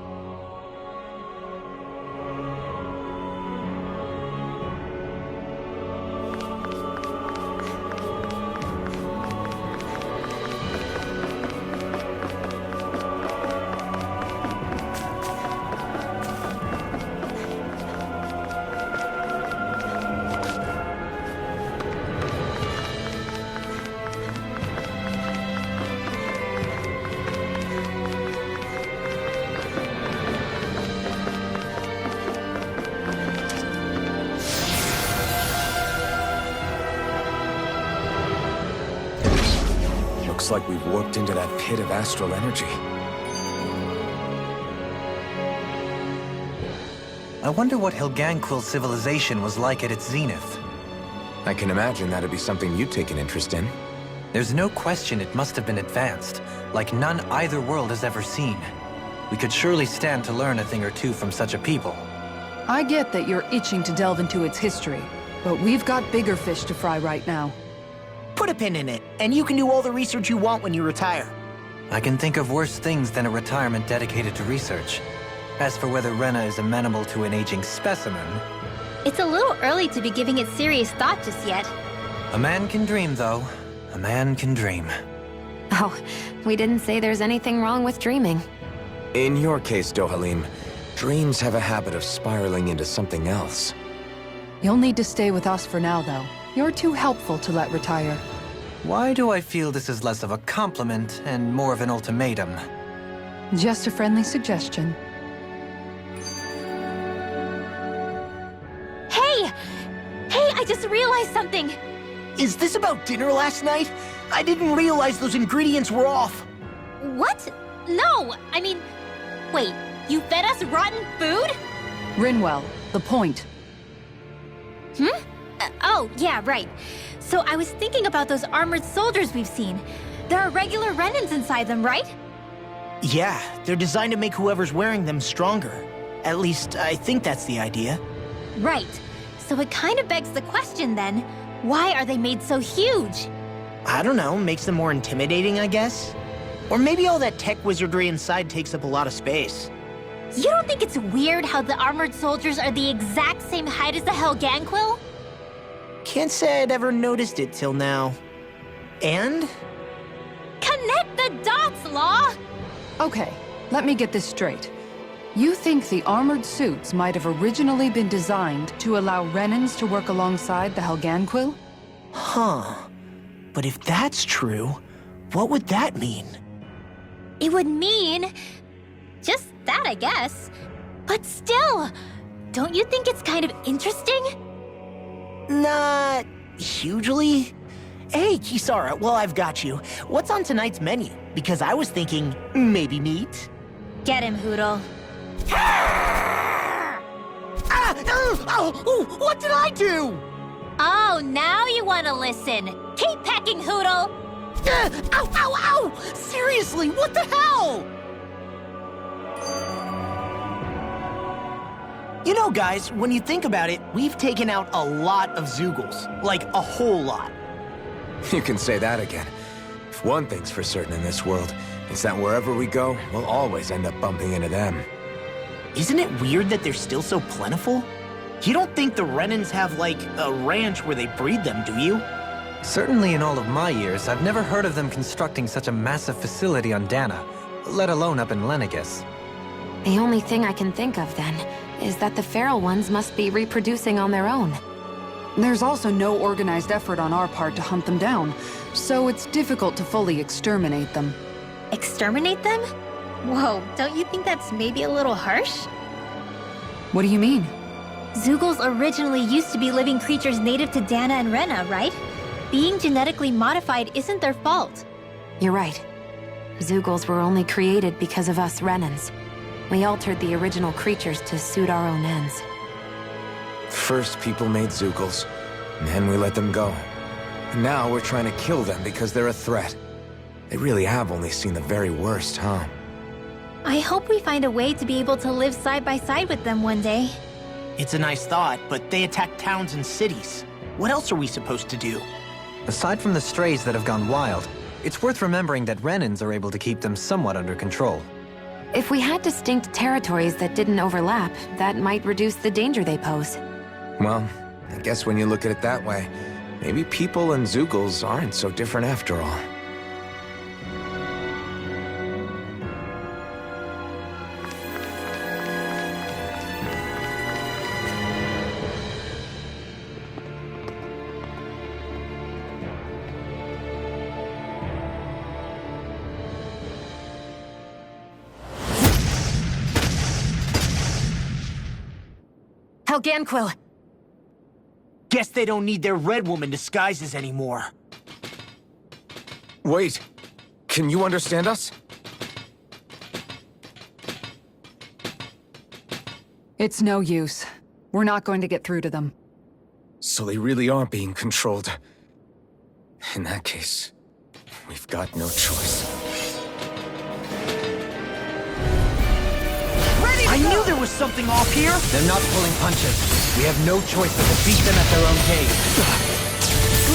Looks like we've warped into that pit of astral energy. I wonder what Helganquil's civilization was like at its zenith. I can imagine that'd be something you'd take an interest in. There's no question it must have been advanced, like none either world has ever seen. We could surely stand to learn a thing or two from such a people. I get that you're itching to delve into its history, but we've got bigger fish to fry right now. Put a pin in it, and you can do all the research you want when you retire. I can think of worse things than a retirement dedicated to research. As for whether Rena is amenable to an aging specimen... It's a little early to be giving it serious thought just yet. A man can dream, though. A man can dream. Oh, we didn't say there's anything wrong with dreaming. In your case, Dohalim, dreams have a habit of spiraling into something else. You'll need to stay with us for now, though. You're too helpful to let retire. Why do I feel this is less of a compliment and more of an ultimatum? Just a friendly suggestion. Hey! Hey, I just realized something! Is this about dinner last night? I didn't realize those ingredients were off. What? No, I mean... Wait, you fed us rotten food? Rinwell, the point. Oh, yeah, right. So I was thinking about those armored soldiers we've seen. There are regular Renans inside them, right? Yeah, they're designed to make whoever's wearing them stronger. At least, I think that's the idea. Right. So it kind of begs the question then, why are they made so huge? I don't know, makes them more intimidating, I guess? Or maybe all that tech wizardry inside takes up a lot of space. You don't think it's weird how the armored soldiers are the exact same height as the Helganquil? Can't say I'd ever noticed it till now. And? Connect the dots, Law! Okay, let me get this straight. You think the armored suits might have originally been designed to allow Renans to work alongside the Helganquil? Huh. But if that's true, what would that mean? It would mean... just that, I guess. But still, don't you think it's kind of interesting? Not hugely. Hey, Kisara, well, I've got you. What's on tonight's menu? Because I was thinking, maybe meat? Get him, Hootle. What did I do? Oh, now you want to listen. Keep pecking, Hootle! Ow, ow, ow! Seriously, what the hell? You know, guys, when you think about it, we've taken out a lot of Zoogles. Like, a whole lot. You can say that again. If one thing's for certain in this world, it's that wherever we go, we'll always end up bumping into them. Isn't it weird that they're still so plentiful? You don't think the Renans have, like, a ranch where they breed them, do you? Certainly in all of my years, I've never heard of them constructing such a massive facility on Dana, let alone up in Lenegis. The only thing I can think of, then, is that the feral ones must be reproducing on their own. There's also no organized effort on our part to hunt them down, so it's difficult to fully exterminate them. Exterminate them? Whoa, don't you think that's maybe a little harsh? What do you mean? Zeugles originally used to be living creatures native to Dana and Rena, right? Being genetically modified isn't their fault. You're right. Zeugles were only created because of us Renans. We altered the original creatures to suit our own ends. First, people made Zeugles, and then we let them go. And now we're trying to kill them because they're a threat. They really have only seen the very worst, huh? I hope we find a way to be able to live side by side with them one day. It's a nice thought, but they attack towns and cities. What else are we supposed to do? Aside from the strays that have gone wild, it's worth remembering that Renans are able to keep them somewhat under control. If we had distinct territories that didn't overlap, that might reduce the danger they pose. Well, I guess when you look at it that way, maybe people and Zeugles aren't so different after all. Helganquil! Guess they don't need their Red Woman disguises anymore. Wait, can you understand us? It's no use. We're not going to get through to them. So they really are being controlled. In that case, we've got no choice. I knew there was something off here! They're not pulling punches. We have no choice but to beat them at their own game.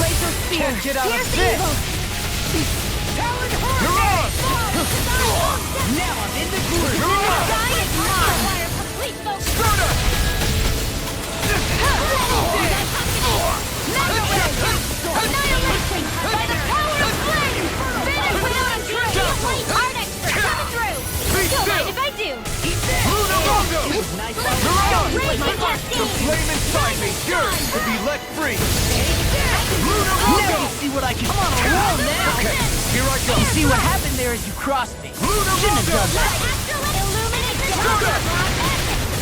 Laser spear! Can't get out of Here's this! Talon You're on! Now I'm in the groove! You're on! Guy is mine! Complete focus! Scrotum! Annihilation! By the power of flame! Finish without a true! Art expert coming through! Don't mind if I do! Nice. The flame inside me yearns to be let free! Let me see what I can... Come on, roll now! Okay, here I go! You see what happened there as you crossed me? Shouldn't have done that! Illuminate the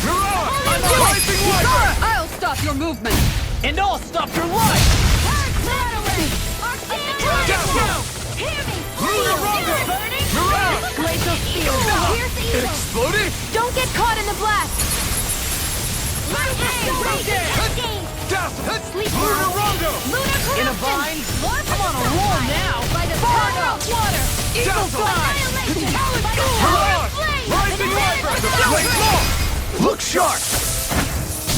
You're on! I'm a rising light! I'll stop your movement! And I'll stop your life! Hear me! You're out! Glacial spear! Here's It evil! exploded? Don't get caught in the blast! In a bind? I'm on a roll now! By the power of water! Evil Annihilation! By the You're power on! of flame! Rising light! The flame long! Look sharp!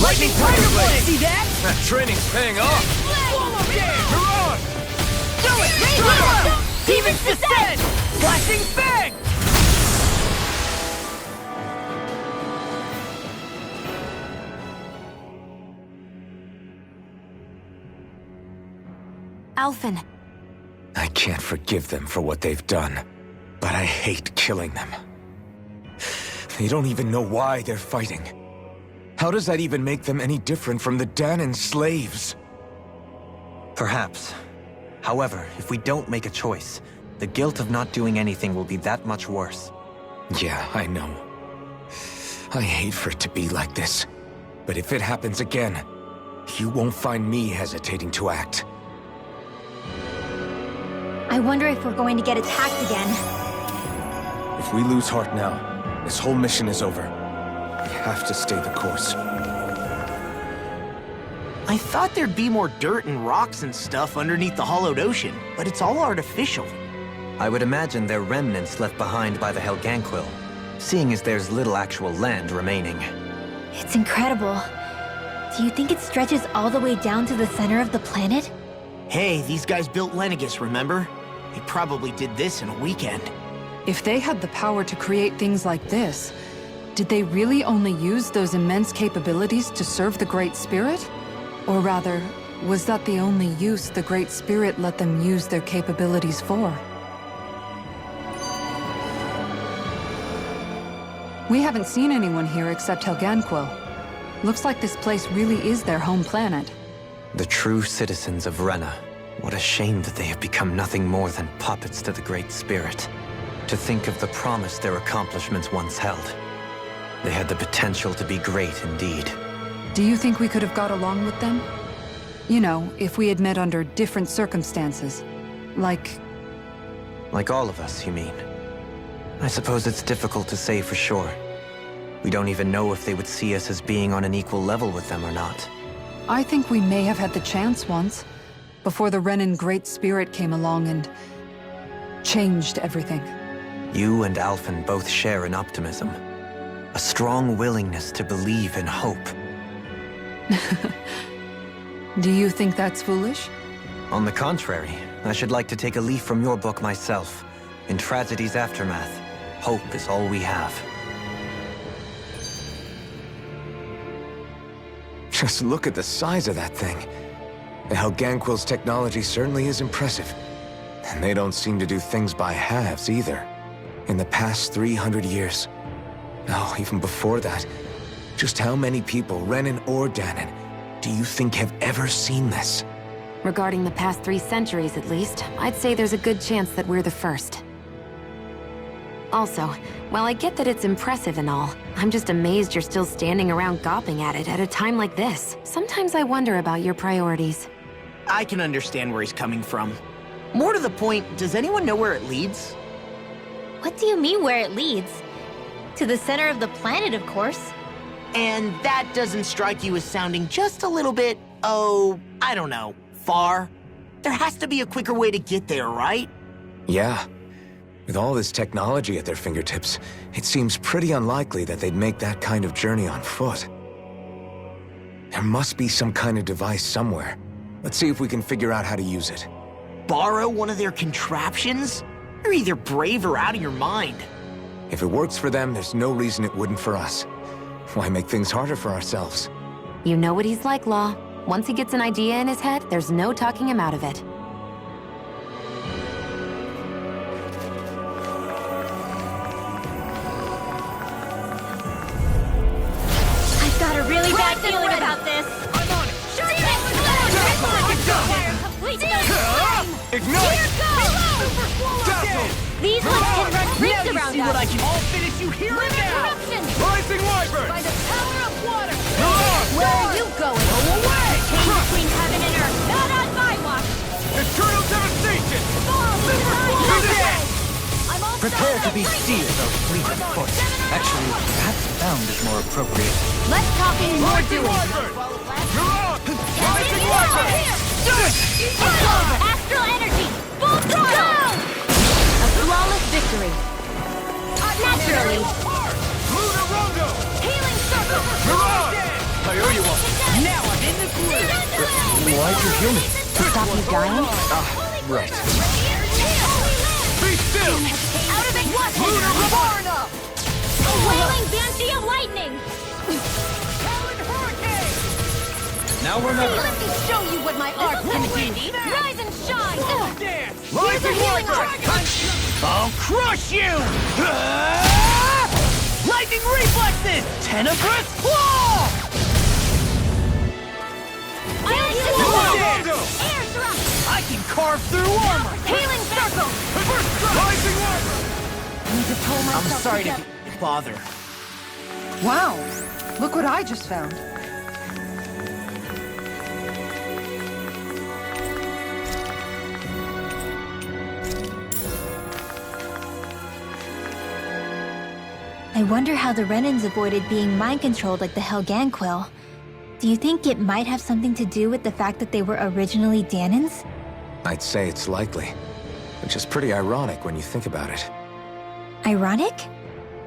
Lightning Tiger Blade! See that? That training's paying off! You're on! Do it! Demons descend! Flashing bang! Alphen. I can't forgive them for what they've done, but I hate killing them. They don't even know why they're fighting. How does that even make them any different from the Danan slaves? Perhaps. However, if we don't make a choice, the guilt of not doing anything will be that much worse. Yeah, I know. I hate for it to be like this. But if it happens again, you won't find me hesitating to act. I wonder if we're going to get attacked again. If we lose heart now, this whole mission is over. We have to stay the course. I thought there'd be more dirt and rocks and stuff underneath the hollowed ocean, but it's all artificial. I would imagine they're remnants left behind by the Helganquil, seeing as there's little actual land remaining. It's incredible. Do you think it stretches all the way down to the center of the planet? Hey, these guys built Lenegis, remember? They probably did this in a weekend. If they had the power to create things like this, Did they really only use those immense capabilities to serve the Great Spirit? Or rather, was that the only use the Great Spirit let them use their capabilities for? We haven't seen anyone here except Helganquil. Looks like this place really is their home planet. The true citizens of Rena. What a shame that they have become nothing more than puppets to the Great Spirit. To think of the promise their accomplishments once held. They had the potential to be great indeed. Do you think we could have got along with them? You know, if we had met under different circumstances. Like all of us, you mean? I suppose it's difficult to say for sure. We don't even know if they would see us as being on an equal level with them or not. I think we may have had the chance once, before the Renan Great Spirit came along and changed everything. You and Alphen both share an optimism. A strong willingness to believe in hope. Do you think that's foolish? On the contrary, I should like to take a leaf from your book myself. In tragedy's aftermath, hope is all we have. Just look at the size of that thing. The Helganquil's technology certainly is impressive. And they don't seem to do things by halves either. In the past 300 years, no, even before that, just how many people, Renan or Danon, do you think have ever seen this? Regarding the past 3 centuries at least, I'd say there's a good chance that we're the first. Also, while I get that it's impressive and all, I'm just amazed you're still standing around gawping at it at a time like this. Sometimes I wonder about your priorities. I can understand where he's coming from. More to the point, does anyone know where it leads? What do you mean where it leads? To the center of the planet, of course. And that doesn't strike you as sounding just a little bit, oh, I don't know, far? There has to be a quicker way to get there, right? Yeah. With all this technology at their fingertips, it seems pretty unlikely that they'd make that kind of journey on foot. There must be some kind of device somewhere. Let's see if we can figure out how to use it. Borrow one of their contraptions? You're either brave or out of your mind. If it works for them, there's no reason it wouldn't for us. Why make things harder for ourselves? You know what he's like, Law. Once he gets an idea in his head, there's no talking him out of it. I've got a really bad feeling about this. I'm on it! Sure thing! Ignite! Here goes! These ones can run rings around See us. what I can... I'll finish you here and now! Eruption! Rising Wyvern! By the power of water! Where are you going? Go away! Chain between heaven and earth. Not on my watch! Eternal devastation! I'm all Prepare to be seared, O fleeting foot. Actually, perhaps bound is more appropriate. Less talking, more doing. You're on! Rising Wyvern! Do it! Astral energy! Full throttle! A flawless victory. Naturally. Lunar Rondo! Healing circle! You're on! I owe you one. Now I'm in the groove! Why'd you heal me? To stop you dying? Right. Be still! Out of it! Lunar Reborn! A wailing banshee of lightning! Now remember. Let me show you what my art can do! Rise and shine! Rising Wyvern! I'll crush you! Lightning reflexes! Tenebrous claw! Rondo! Air thrust! I can carve through armor! Healing circle! Rising Wyvern! I'm sorry to bother. Wow! Look what I just found. I wonder how the Renans avoided being mind-controlled like the Helganquil. Do you think it might have something to do with the fact that they were originally Danans? I'd say it's likely. Which is pretty ironic when you think about it. Ironic?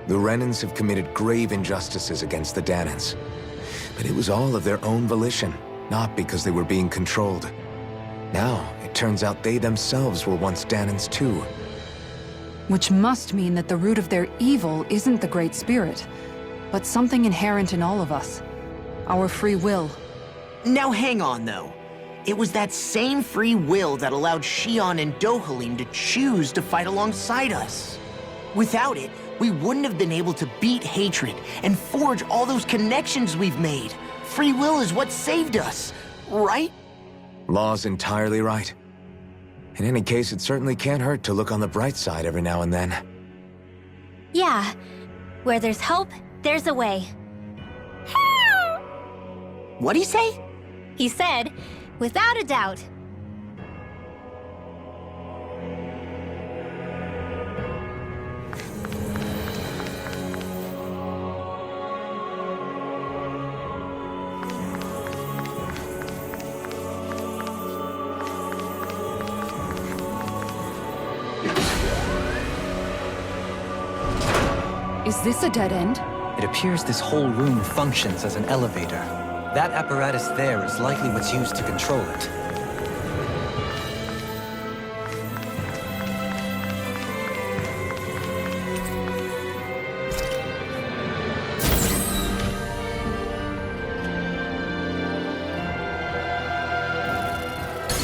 The Renans have committed grave injustices against the Danans. But it was all of their own volition, not because they were being controlled. Now, it turns out they themselves were once Danans too. Which must mean that the root of their evil isn't the Great Spirit, but something inherent in all of us. Our free will. Now hang on, though. It was that same free will that allowed Xion and Dohalim to choose to fight alongside us. Without it, we wouldn't have been able to beat hatred and forge all those connections we've made. Free will is what saved us, right? Law's entirely right. In any case, it certainly can't hurt to look on the bright side every now and then. Yeah. Where there's hope, there's a way. What'd he say? He said, without a doubt. Is this a dead end? It appears this whole room functions as an elevator. That apparatus there is likely what's used to control it.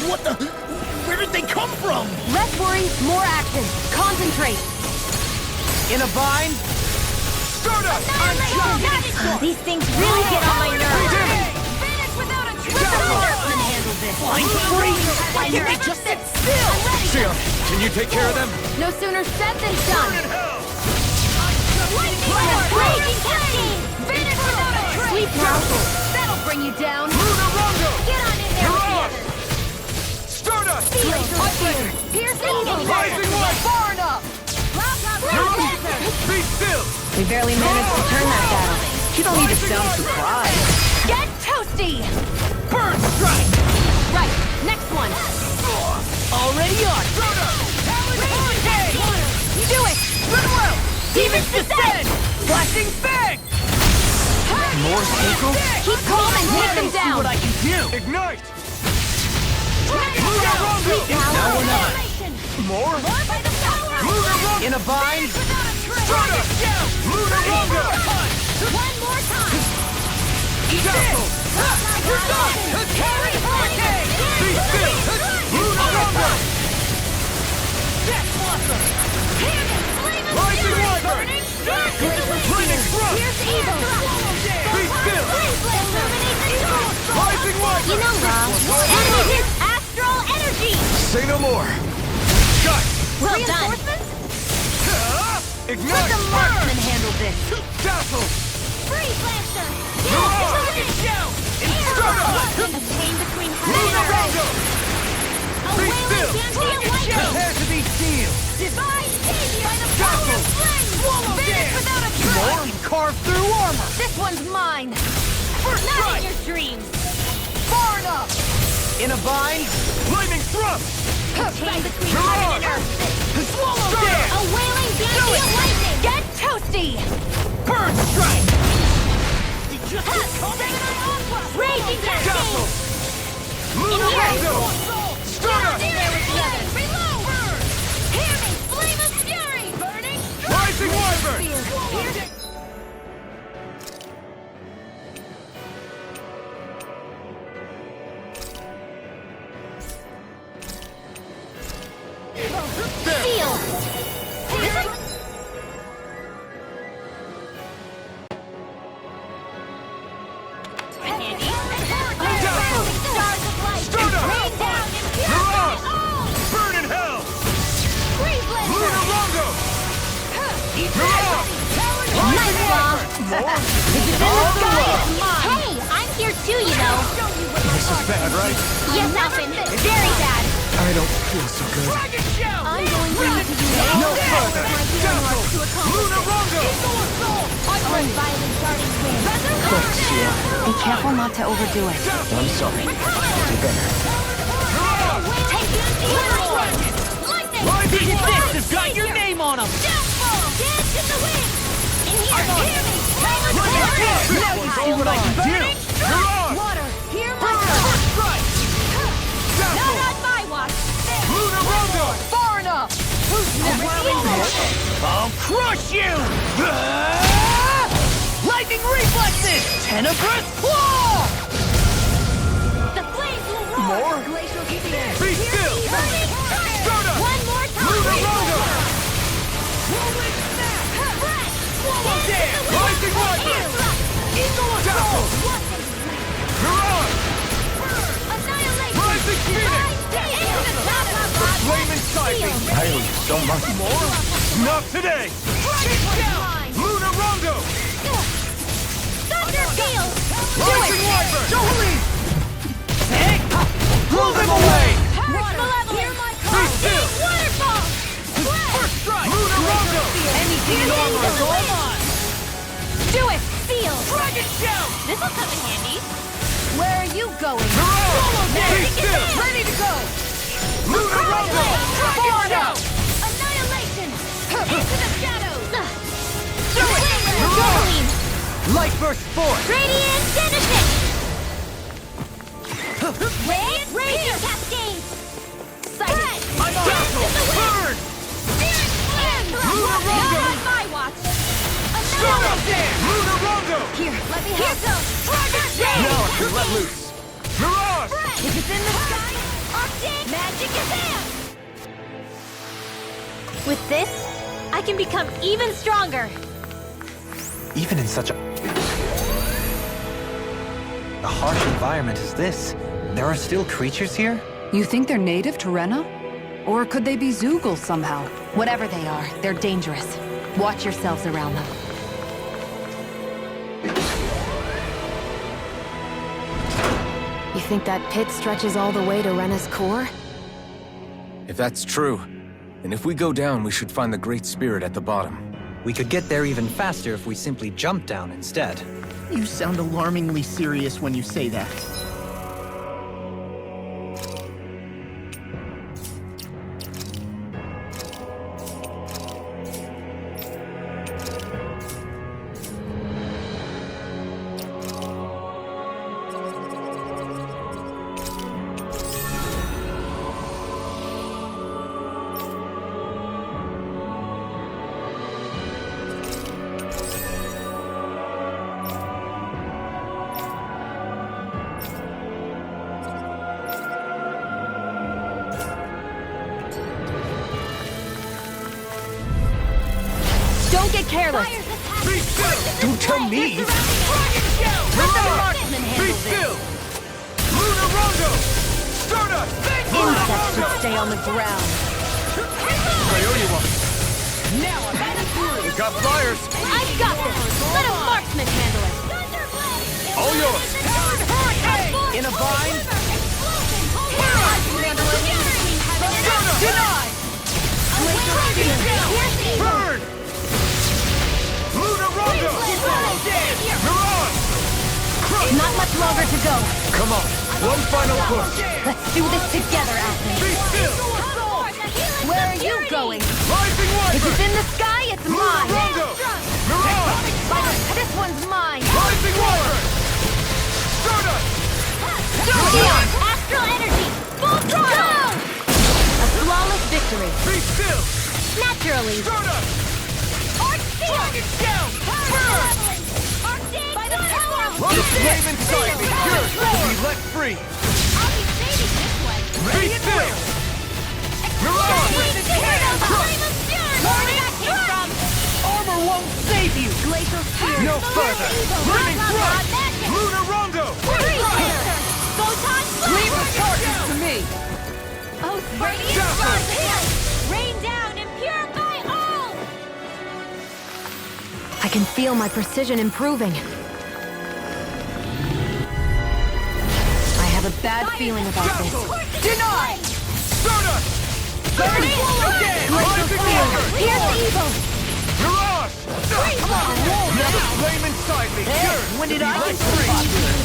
What the? Where did they come from? Less worry, more action. Concentrate. In a vine? These things really get on my nerves. Finish without a trace! Can handle this. Flying freeze! Why can't they just sit still? Xion, can you take care of them? No sooner said than done. Raging cascade! Finish without a trace! Sweet now. That'll bring you down. Get on in there together! Piercing Rising one. Far enough. Be still! We barely managed to turn that battle. You don't need to sound surprised. Get toasty! Bird strike! Right, next one. Already on! Do it! Demon's descent! Flashing fang! More cycle? Keep calm and take them See down. what I can do! Ignite! Now we're not. More? In a vine? One more time! Eat this! You're done! Carry hurricane! Be still! Lunarunga! Death blossom! Rising Wyvern! Flaming thrust! Here's evil! Be still! Rising Wyvern! You know, Rob, enemy is astral energy! Say no more. Shut! Well done! Ignite! Let the marksman handle this. Dazzle! Freeze Lancer! A chain between heaven and earth! A wailing Dantean lightning! Prepare to be sealed! Divine savior by the power of flame! Finish without a More trace! can carve through armor! This one's mine. First Not strike! in your dreams! Far enough! In a vine? Flaming thrust! A chain between heaven and earth! Swallow dance! A wailing Dantean lightning! Get toasty! Bird strike! Raging cascade! Lunarunga! Stunner! There with the others! Reload! Burn! Hear me! Flame of fury! Burning strike! Rising Wyvern! Seal! Stars of light! Stunner! Rain down and You're purify on! all! Burn in hell! Freeze Lancer! Lunarunga! Eat You're on! Nice, Rob. If it's in the sky, it's mine. Hey, I'm here too, you know. This is bad, right? Yes, nothing. Very bad. I don't feel so good. I'm going to need to use No all further! my Dazzle! to accomplish Lunarunga! unviolent darting wind. Thanks, Xion. Be careful not to overdo it. I'm sorry. I'll do better. Rising Six has got your name on them! Dance in the wind! In here! Hear me! See what I can do! You're on! Water, hear my First strike! No, Dazzle! not my watch! Lunarunga! far enough. I'll crush you! Lightning Tenebrous Claw! The flames will roar! More? Glacial Gear! Be still! Soda! One more time! Lunarongo! Whirlwind Snap! Swallow Dance! Rising Wiper! Eagle Assault! Mirage! Annihilation! Rising Phoenix! Into the top! The flame inside me! I owe you so much. More? Not today! Kick down! Lunarongo! Thunder Field! Rising Wiper! Jolene! Hey! Blow them away! Hear my Be call! still! Waterfall! First strike! Lunarongo! Anything in armor is all mine! Do it! Seal! Dragon Shell! This'll come in handy. Where are you going? Swallow Dance! Be still! Ready to go! Lunarongo! Dragon Shell! Annihilation! Into the shadows! Do it! Mirage! Light Burst Force! Radiant Genesis! Radiant Cascade! Sight! I'm Dazzle! Burn! Lunarongo! Not on my watch! Shadow Dance! Lunarongo! Here, let me help! Here goes! Dragon Shell! Now I can let loose! Mirage! If it's in the sky, Arctic magic is here! With this, I can become even stronger! Even in such a harsh environment as this, there are still creatures here? You think they're native to Rena? Or could they be Zeugles somehow? Whatever they are, they're dangerous. Watch yourselves around them. You think that pit stretches all the way to Rena's core? If that's true, then if we go down, we should find the Great Spirit at the bottom. We could get there even faster if we simply jump down instead. You sound alarmingly serious when you say that. Don't get careless! Be still! Don't tell me! Dragon Shell! Be still! Lunarongo! Stardust! Insects should stay on the ground. Now I'm at it! We got flyers! I've got this! Let a marksman handle it! All yours! In a vine? Denied! Burn! Lunarongo! Mirage! Not much longer to go. Come on, one final push. Let's do this together, Athens. Be still! Where are you going? Rising If Wiper! it's in the sky, it's mine. Lunarongo! Mirage! This one's mine. Rising Wiper! Stardust! Neon! Astral energy! Full throttle! A flawless victory. Be still! Naturally! Stardust! Arc Seal! Dragon Shell! Burn! Arctic by the power! Let the flame inside me! Yours will be let free! I'll be saving this one! Be still! Mirage! Where did I came from? Armor won't save you! Glacial Spear. No further! Living Thrust! Lunarongo! Photon Leave the charges to me! Oh, radiant thrust! Rain down and purify all! I can feel my precision improving. I have a bad feeling about this. Denied! Stardust! Glacial Spear. Here's the evil. Mirage! Come on, roll Now the down! flame inside me! Yours When did will be I let get free! free?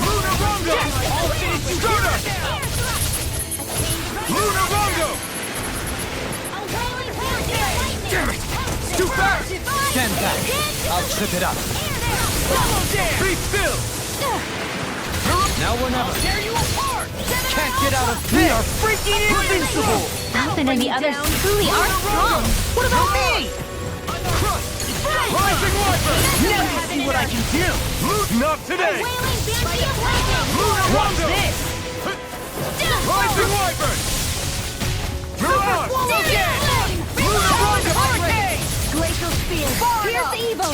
Lunarongo! Stardust! Lunarongo! Damn it! Too fast! Stand back. I'll trip it up. Be still! Now or never. Tear you apart! Can't get out of We this. are freaking invincible! Alvin and the others truly are strong! What about me? Rising Wiper! Now you see what I can do! Not today! Wailing Banshee of Lightning! Watch this! Rising Wyvern! Mirage! Swallow Flame! Hurricane! Glacial Spear! Pierce Evil!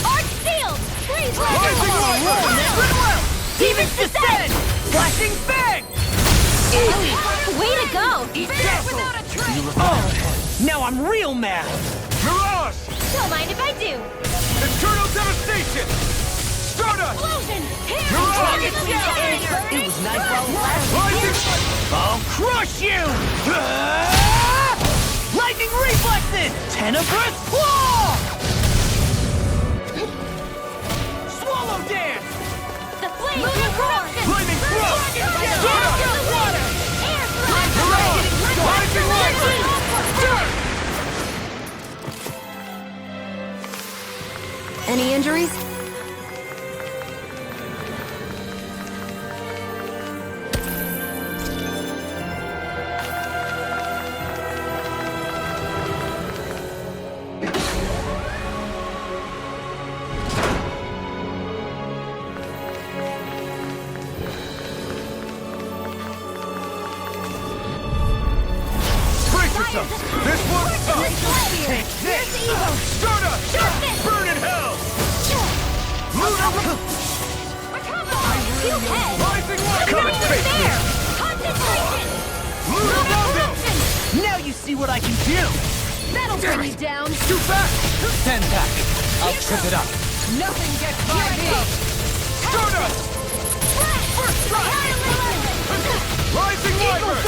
Arch Shield! Freeze Rising Wyvern! Demon's Descent! Flashing Fang! Way to go! Oh, now I'm real mad! Mirage! Don't mind if I do! Eternal Devastation! Stardust! Explosion! Mirage! It was nice while it lasted. I'll crush you! Lightning Reflexes! Tenebrous Claw! Swallow Dance! The Flame of Corruption! Flaming Throat! Down to the water! Air Thrust! Rising Wyvern! Any injuries? This one's up! Take this! Stardust! Burn in hell! Two heads! Rising Wyvern! Come and face me! Concentration! Now you see what I can do! That'll bring you down. Too fast! Stand back! I'll trip it up! Nothing gets by me. Stardust! First strike! Rising Wyvern!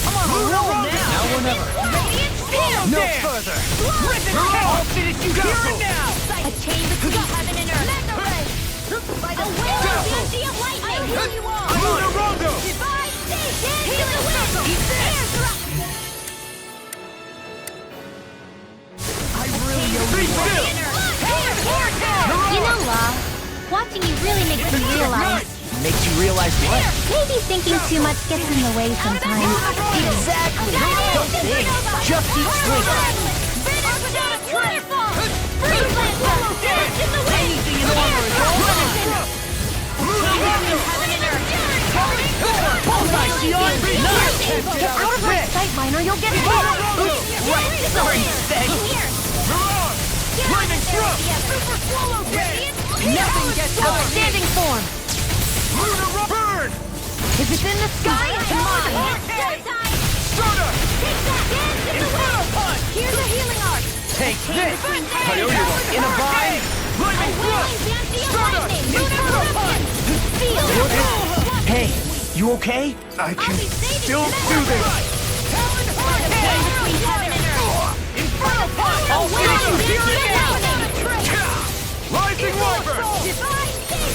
I'm on a roll now! Now or never! Radiant Shield! No further! Rip it! I'll finish you here and now! A chain between heaven and earth! By the will of Banshee of Lightning! Here you are! Rondo! Divine Station! Heal the wind! Air Thrust! I really You know, Law, watching you really makes me realize... Makes you realize what? Maybe thinking too much gets in the way sometimes. Exactly! Don't think! Just keep swinging! Waterfall! Freeze Lancer! Dance in the wind! Anything in order is all Heaven and earth! Bullseye, Shion! Get out of my sight, Miner. You'll get hit. Right! Sorry, Steg! Lightning Thrust! Super Swallow Dance! Nothing gets by me! Standing form. Burn! If it's in the sky, it's mine. Stardust! Take that! Dance in the wind! Here's a healing arc! Take this! In a vine! Lightning Thrust! Hey, you okay? I can still do this! Inferno Punch! I'll finish you here and now! Rising Wyvern!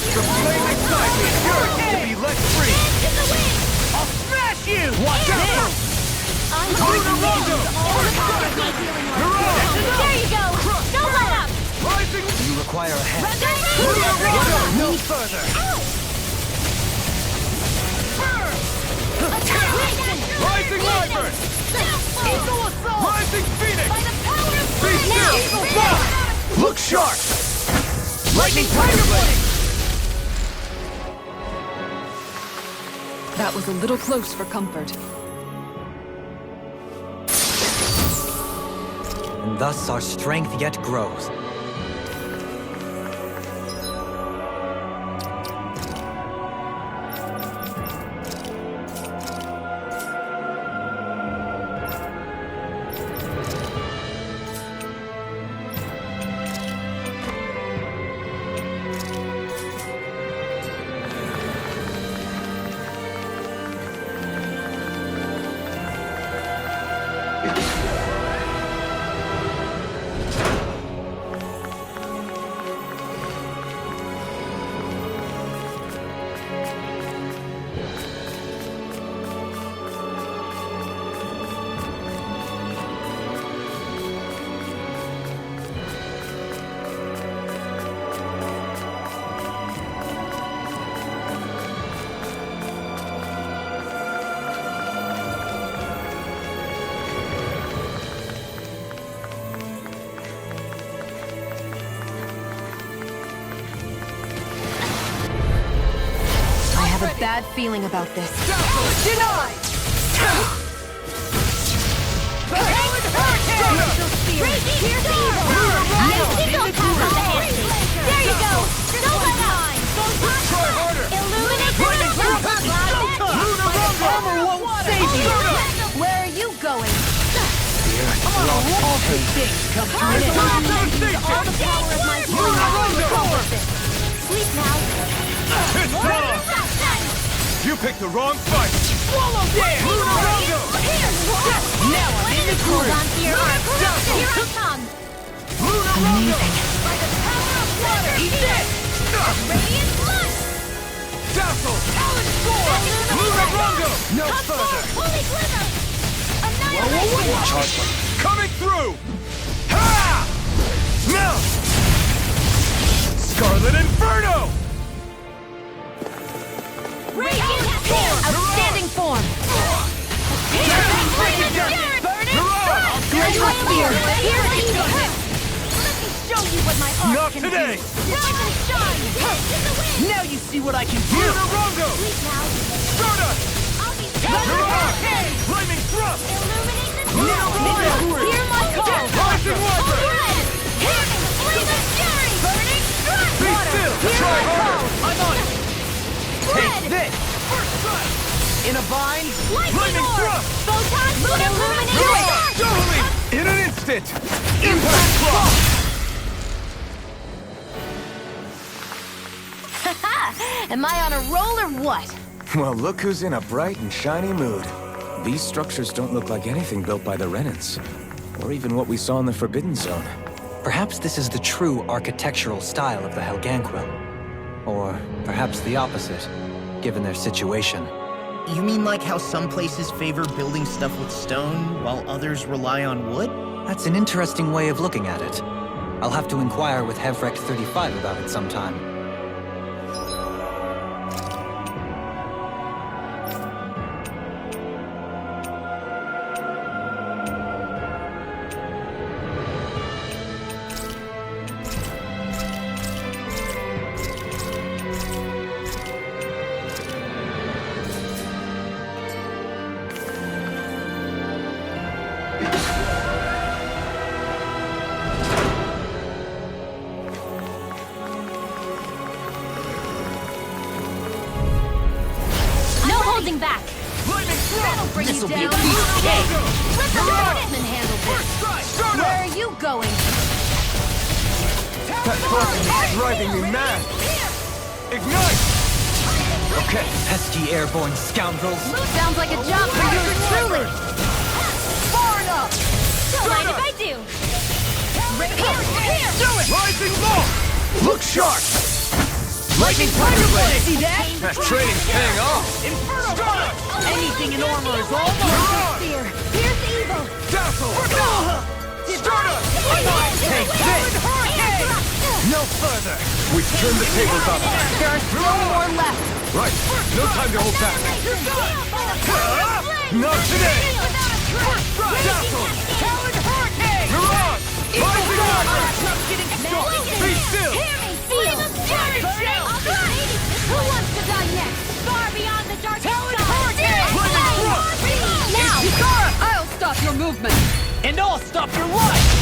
The flame inside me is yours to be let free! I'll smash you! Watch this! Rondo! There you go! Don't let up! Rising! You require a hand. No further! Rising Wyvern! Eagle Assault! Rising Phoenix! By the power of Be still! Look sharp! Lightning Tiger Blade! That was a little close for comfort. And thus our strength yet grows. have a bad feeling about this. Denied! There you go! Don't let up! Try harder! Illuminate the Armor won't save you! Where are you going? All good things come to an end. all the power of my Sleep now. It's on! You picked the wrong fight! Swallow there! Now I'm in the Hold groove! on to your arm. Here I come. Amazing. By the power of water. Eat this! Radiant blood. Dazzle! Talon Sword! Lunarongo! No further! Holy glimmer. Annihilation. Coming through! Ha! Now! Scarlet Inferno! Radiant form. Outstanding form. Here's my spear! Here's the evil. Let me show you what my art Not can today! do. Rise and shine. This is the wind. Now you see what I can do! Lunarongo! Sleep now. Stardust! I'll be Flaming Thrust! illuminate the Hear my call! Rising Wiper! Hear me. Flame of fury. Burning strike. Be still! Try harder! I'm on it! Take this! First strike! In a bind? Lightning Flaming orb. Thrust! Photon illuminate. Totally! In an instant! Impact Block! Am I on a roll or what? Well, look who's in a bright and shiny mood. These structures don't look like anything built by the Renans, or even what we saw in the Forbidden Zone. Perhaps this is the true architectural style of the Helganquil. Or perhaps the opposite, given their situation. You mean like how some places favor building stuff with stone, while others rely on wood? That's an interesting way of looking at it. I'll have to inquire with Hevrect 35 about it sometime. Holding back. That'll bring you This'll be down. a piece of cake! Let the marksman handle this. Where are you going? That fucking is driving me mad! Ignite! Okay, pesky airborne scoundrels. Sounds like a job for yours truly. Far enough! Don't mind if I do. Here. Do it! Rising Law! Look sharp! Lightning Tiger Blade! See that? That training's paying off! Inferno Punch! Anything in armor is almost... Fear. Here's the evil. Dazzle! Stardust! Take this! No further! We've turned the tables on them. There's one more left. Right, no time to hold back. Not today! Dazzle! Talon Hurricane! Mirage! Rising Wiper! Just getting started! Be still! Flame of fury. Who wants to die next? Far beyond the dark Talon sky. Hurricane! Now. I'll stop your movement. And I'll stop your life!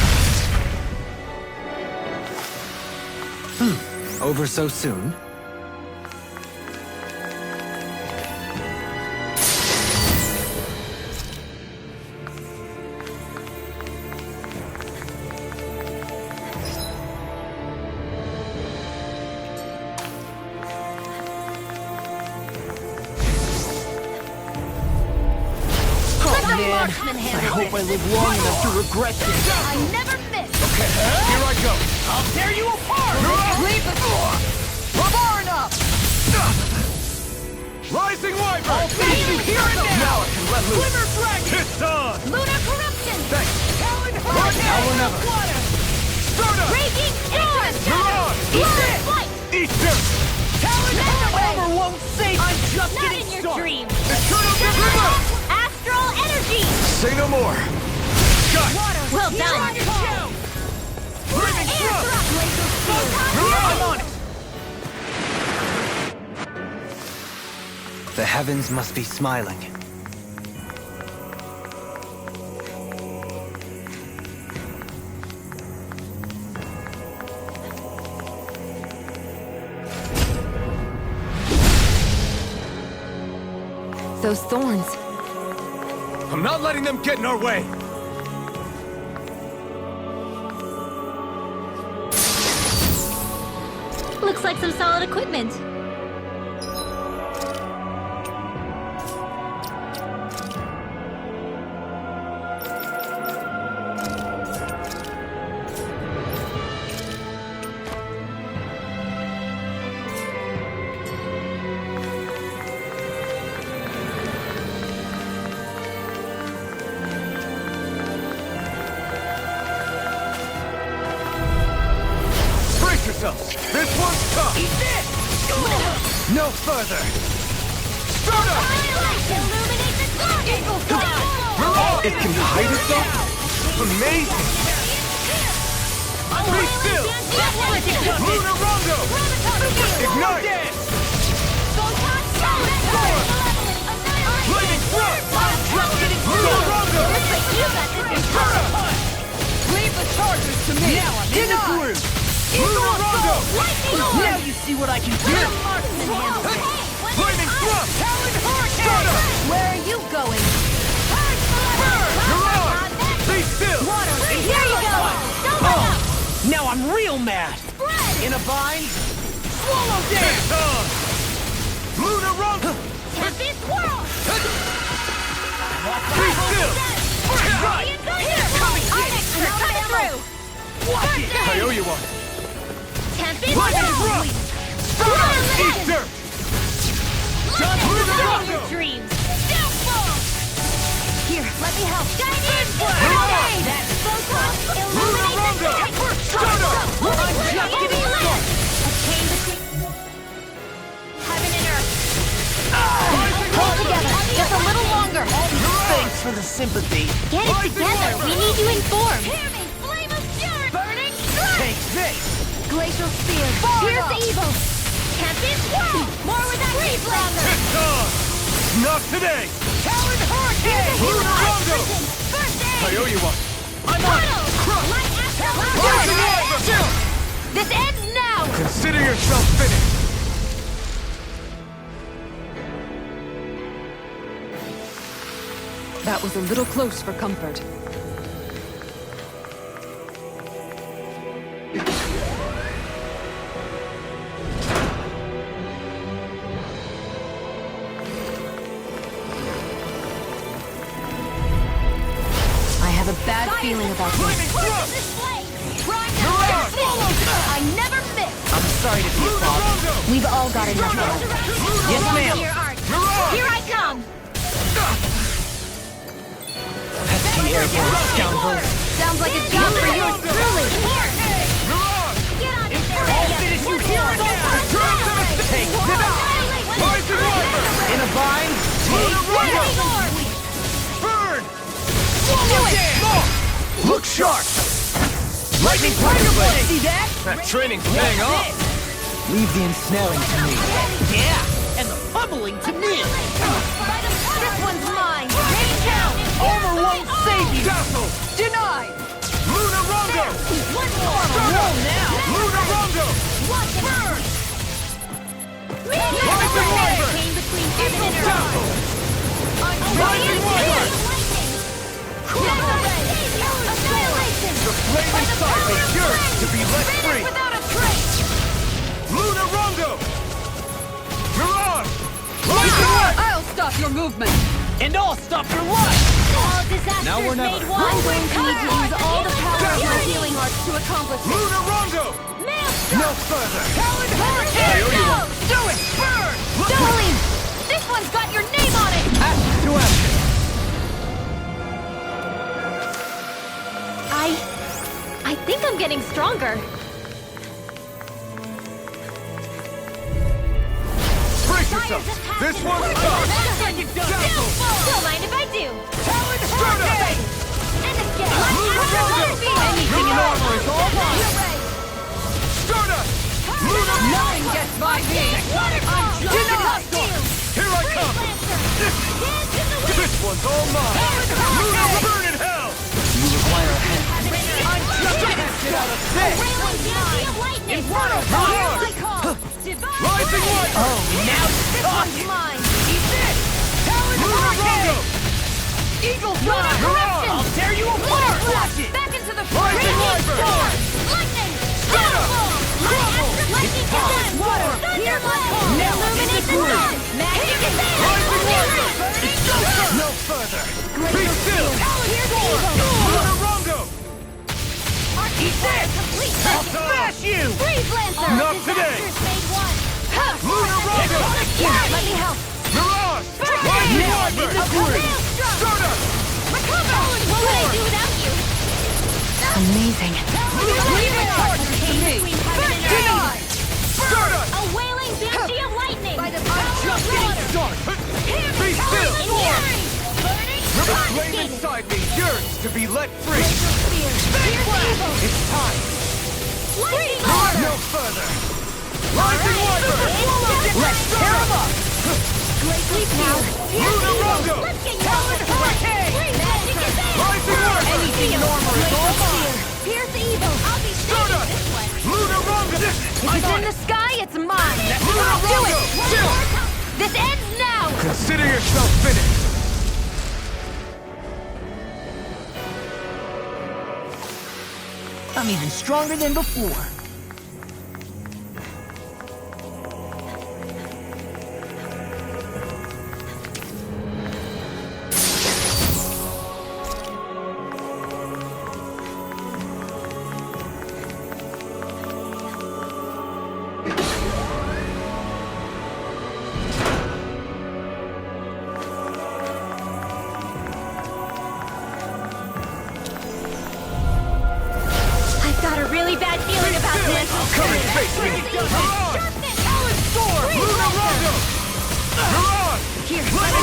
Over so soon? Man, I hope I live long enough to regret this. I never miss. Here I go! I'll tear you apart! Leap! Far enough! Rising Wiper! I'll face you here and now! Now I can let loose! Glimmer Dragon! It's on! Lunar corruption. Thanks! Talon Now or Hurricane! never! Water! Stardust! Raging storm. Mirage! Blur flight. Eat dirt! Talon Armor won't save I'm just Not getting in your started! dreams. Eternal Dilemma! Astral energy. Say no more! Got! Well done. Flaming Air Thrust! thrust. Laser spear. Mirage! I'm on it! heavens must be smiling. Those thorns. I'm not letting them get in our way! Looks like some solid equipment. This one's tough! Eat this! No further! Start up! Illuminate the clock! Eagle fly! It can hide itself? Amazing! Be still! Lunar Rondo! Ignite! Flaming thrust! Lunar Rondo! Leave the charges to me! Now I'm in the groove! Lunar Rondo! Now you see what I can do! Flaming thrust! Talon Hurricane! Where are you going? You're on! Be still! Water! Here you go! Now I'm real mad! In a bind? Swallow dance! Lunar Rondo! Tempest Whirl! Be still! Right! Here! Coming through! Watch it! I owe you one! Tempest Lightning Whirl! thrust! Eat dirt! Lunar Rondo! Dreams! Downfall! Here, let me help! Chinese Blade! That's Photon! Lunar Rondo! Start up! I'm just getting started! A chain between heaven and earth! Hold together! Just a little longer! Thanks for the sympathy! Get it together! We need you informed! Flame of fury! Burning strike! Take this! Glacial Spear! Pierce evil! Tempest Whirl! More with that heat longer! It's on! Not today! Talon Hurricane! Lunar Rondo! First aid! I owe you one! I'm on! Light after Still! This ends now! Consider yourself finished! That was a little close for comfort. I have a bad feeling about this. I never miss! I'm sorry to be a problem. We've all got enough of it. Yes, ma'am. Here I come! Pesky airborne scoundrels. Sounds like a job for yours truly. I'll finish you here and now! Take this! In a bind? Burn! Do it! Look sharp! Lightning Tiger Blade! See that? That training's paying off! Leave the ensnaring to me. Yeah, and the pummeling to me. This one's mine! Rain down! Armor won't save you. Dazzle! Denied! Lunar Rondo! One more! Roll now! Lunar Rondo! Burn! Rising Wyvern! Came between heaven and earth! Dazzle! Rising Wyvern! The flame inside me yearns to be let free! Without a trace! Lunar Rondo! You're on! I'll stop your movement! And I'll stop your life! All disasters Now or never. made one! We're going to need to use all the power of my healing arts to accomplish this. Lunar Rondo! No further! Talon Hurricane! I owe you one. Do it! Burn! Darling! This one's got your name on it! Action to action! I think I'm getting stronger. Brace yourself! This one's tough! Don't mind if I do. Talon Hurricane! And again. Lunar Rondo! Anything in armor is all mine! Stardust! Lunar Nothing gets by me! I'm just Here I coming! This one's all mine! Burn in hell! You require a hand. I'm just get out of this! Inferno power! Rising light! Oh, now you're talking! Eat this! Talon Hurricane! Eagle Fly! I'll tear you apart! Back into the Rising Viper! Lightning! Crumble! Lightning Power! Water! Thunderblade! Now Illuminate the sun! Magic is Rising Viper! No further! Be still! Lunarongo! Eat this! I'll smash you! Freeze Lancer! Not today! Lunarongo! Let me help! Mirage! Rising Viper! Stardust! Recover! What would I do without you? Amazing. Leave it to me! Denied! Stardust! A wailing banshee of lightning! By the I'm just getting started! Be still! The flame inside me yearns to be let free! It's time! No further! Rising Viper! Let's tear him up! Greatly now! Lunarongo! Talon Hurricane! Rising Viper! Anything normal is all mine! Pierce evil! I'll be Stardust! this way! Lunarongo! If it's in the sky, it's mine! I'll do it! This ends now! Consider yourself finished! I'm even stronger than before. Really bad feeling about this. Come and face me! Talon Sword! Lunarongo! Mirage! Here, Mirage!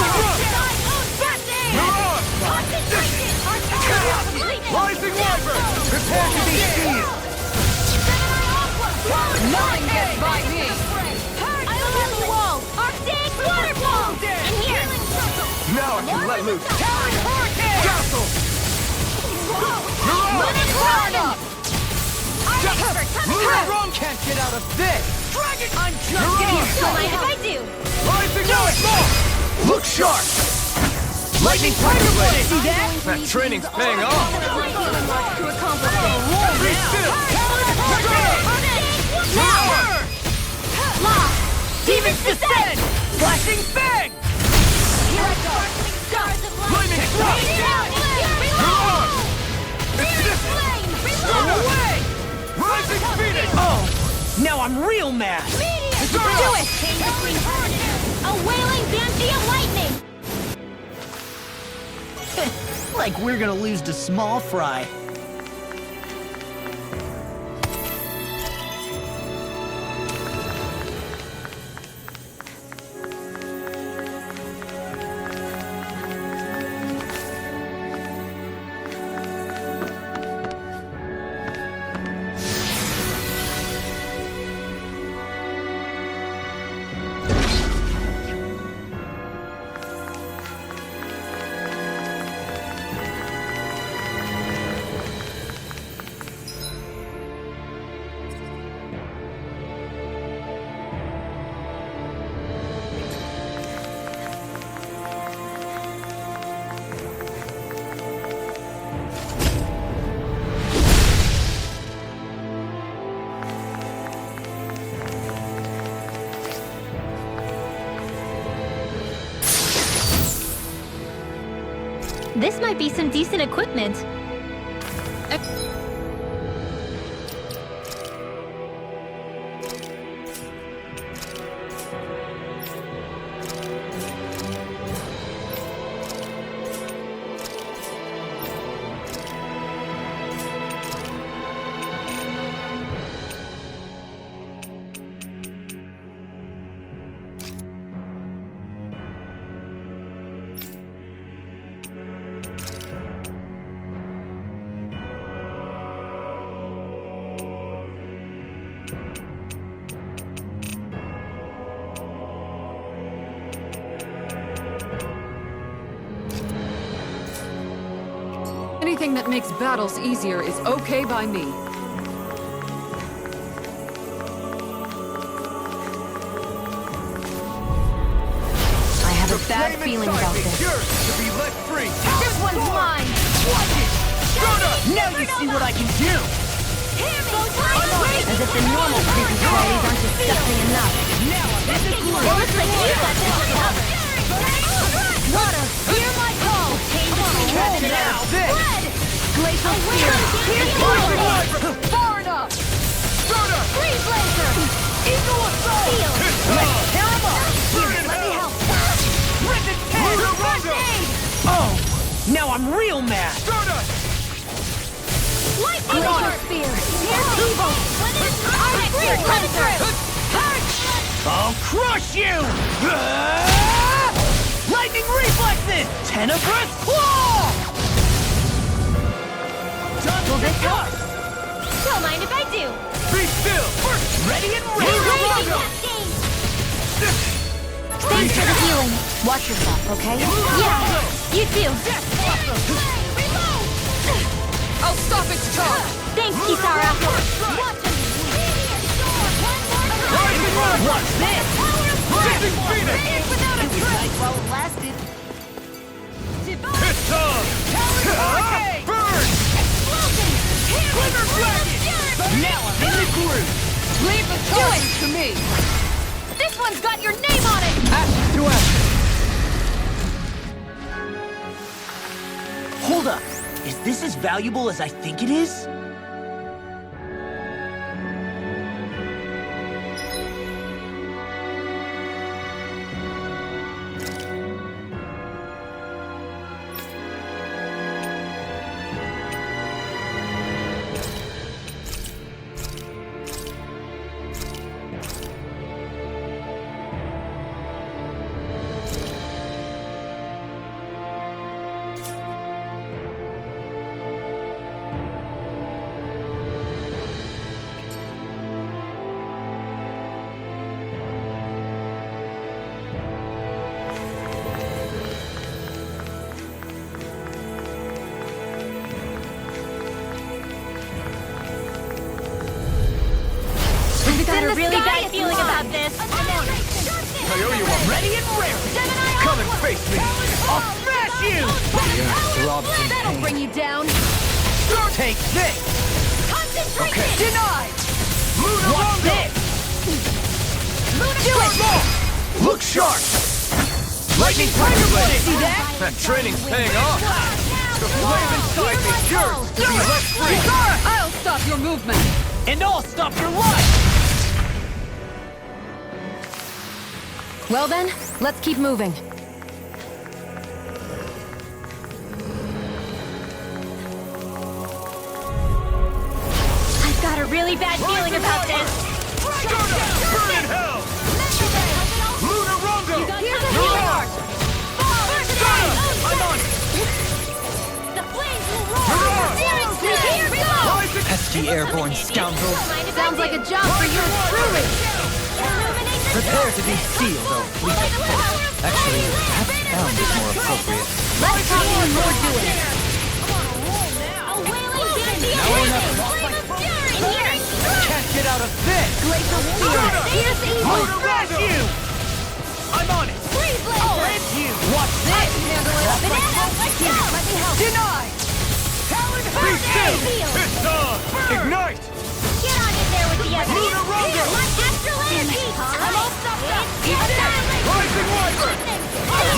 Rising Viper! Prepare to be seized! Nothing gets by me! Island Wall! Arctic Waterfall! And here! Now I can let loose! Talon Hurricane! Castle! Mirage! Lunarongo! Can't get out of this! Dragon! I'm just getting Don't mind if I do. Rising Viper! Look sharp! Lightning Tiger Blade! Blade! See that? That training's paying off! To accomplish the Be still! Power! Lock! Demons descend! Flashing Fang! Here I go! Stars of light! Lightning strike! Mirage! It's this! Go away! Rising Phoenix! Oh! Now I'm real mad! Do it! A wailing banshee of lightning! Like we're gonna lose to small fry. This might be some decent equipment. Anything that makes battles easier is okay by me. I have a bad feeling about this. Yours to be let free. This one's mine! Watch it! Now you see what I can do! As if the normal creepy qualities aren't disgusting enough. It looks like you got this one covered. Water, hear my call! Catch it out of this! Blood! Glacial Spear! Here's forward! Far enough! Freeze Laser! Eagle Assault! Seal! Let's tear him up! Here, let me help! Rip it! First aid! Oh! Now I'm real mad! Lightning Glacial Spear! Here's evil! Ice Freeze Laser! I'll crush you! Lightning reflexes! Tenebrous claw! Will this help? Don't mind if I do! Be still! Ready and Raging ready! Cascade! Thanks for the healing. Watch yourself, okay? Yeah, you too. I'll stop its charge! Thanks, Kisara. What's this? Rising Phoenix! Without a trace. While it lasted. It's on! Burn! Explosion! Glitter Dragon! Now I'm in the groove! Leave the charge to me! This one's got your name on it! Ashes to ashes! Hold up! Is this as valuable as I think it is? I've got a really bad feeling about this. I owe you one. Ready and ready! Come and face me! I'll smash you! That'll bring you down! Take this! Concentration! Denied! Luna What's Rondo! this? Do it! Look sharp! Lightning Tiger Blade! See that? That training's paying off! The flame inside me is yours to be let free! I'll stop your movement! And I'll stop your life! Well then, let's keep moving. I've got a really bad feeling about this. Burn in hell! Luna Rondo! Here's a healing! I'm on! The flames will roar! Here goes! Pesky airborne scoundrel. Sounds like a job for yours truly! Prepare to be sealed, though, please. Actually, perhaps bound is more appropriate. Let's see what you're doing! Now or never. Can't get out of this! Glacial Spear! Here's evil! I'll smash you! I'm on it! Freeze I'll Laser! hit you! Watch this! Banana, let's go! Let me help. Denied! Be still! It's on! Ignite! Get on in there with the others! Luna Rondo! My astral energy! I'm all stuffed up! Rising Wyvern!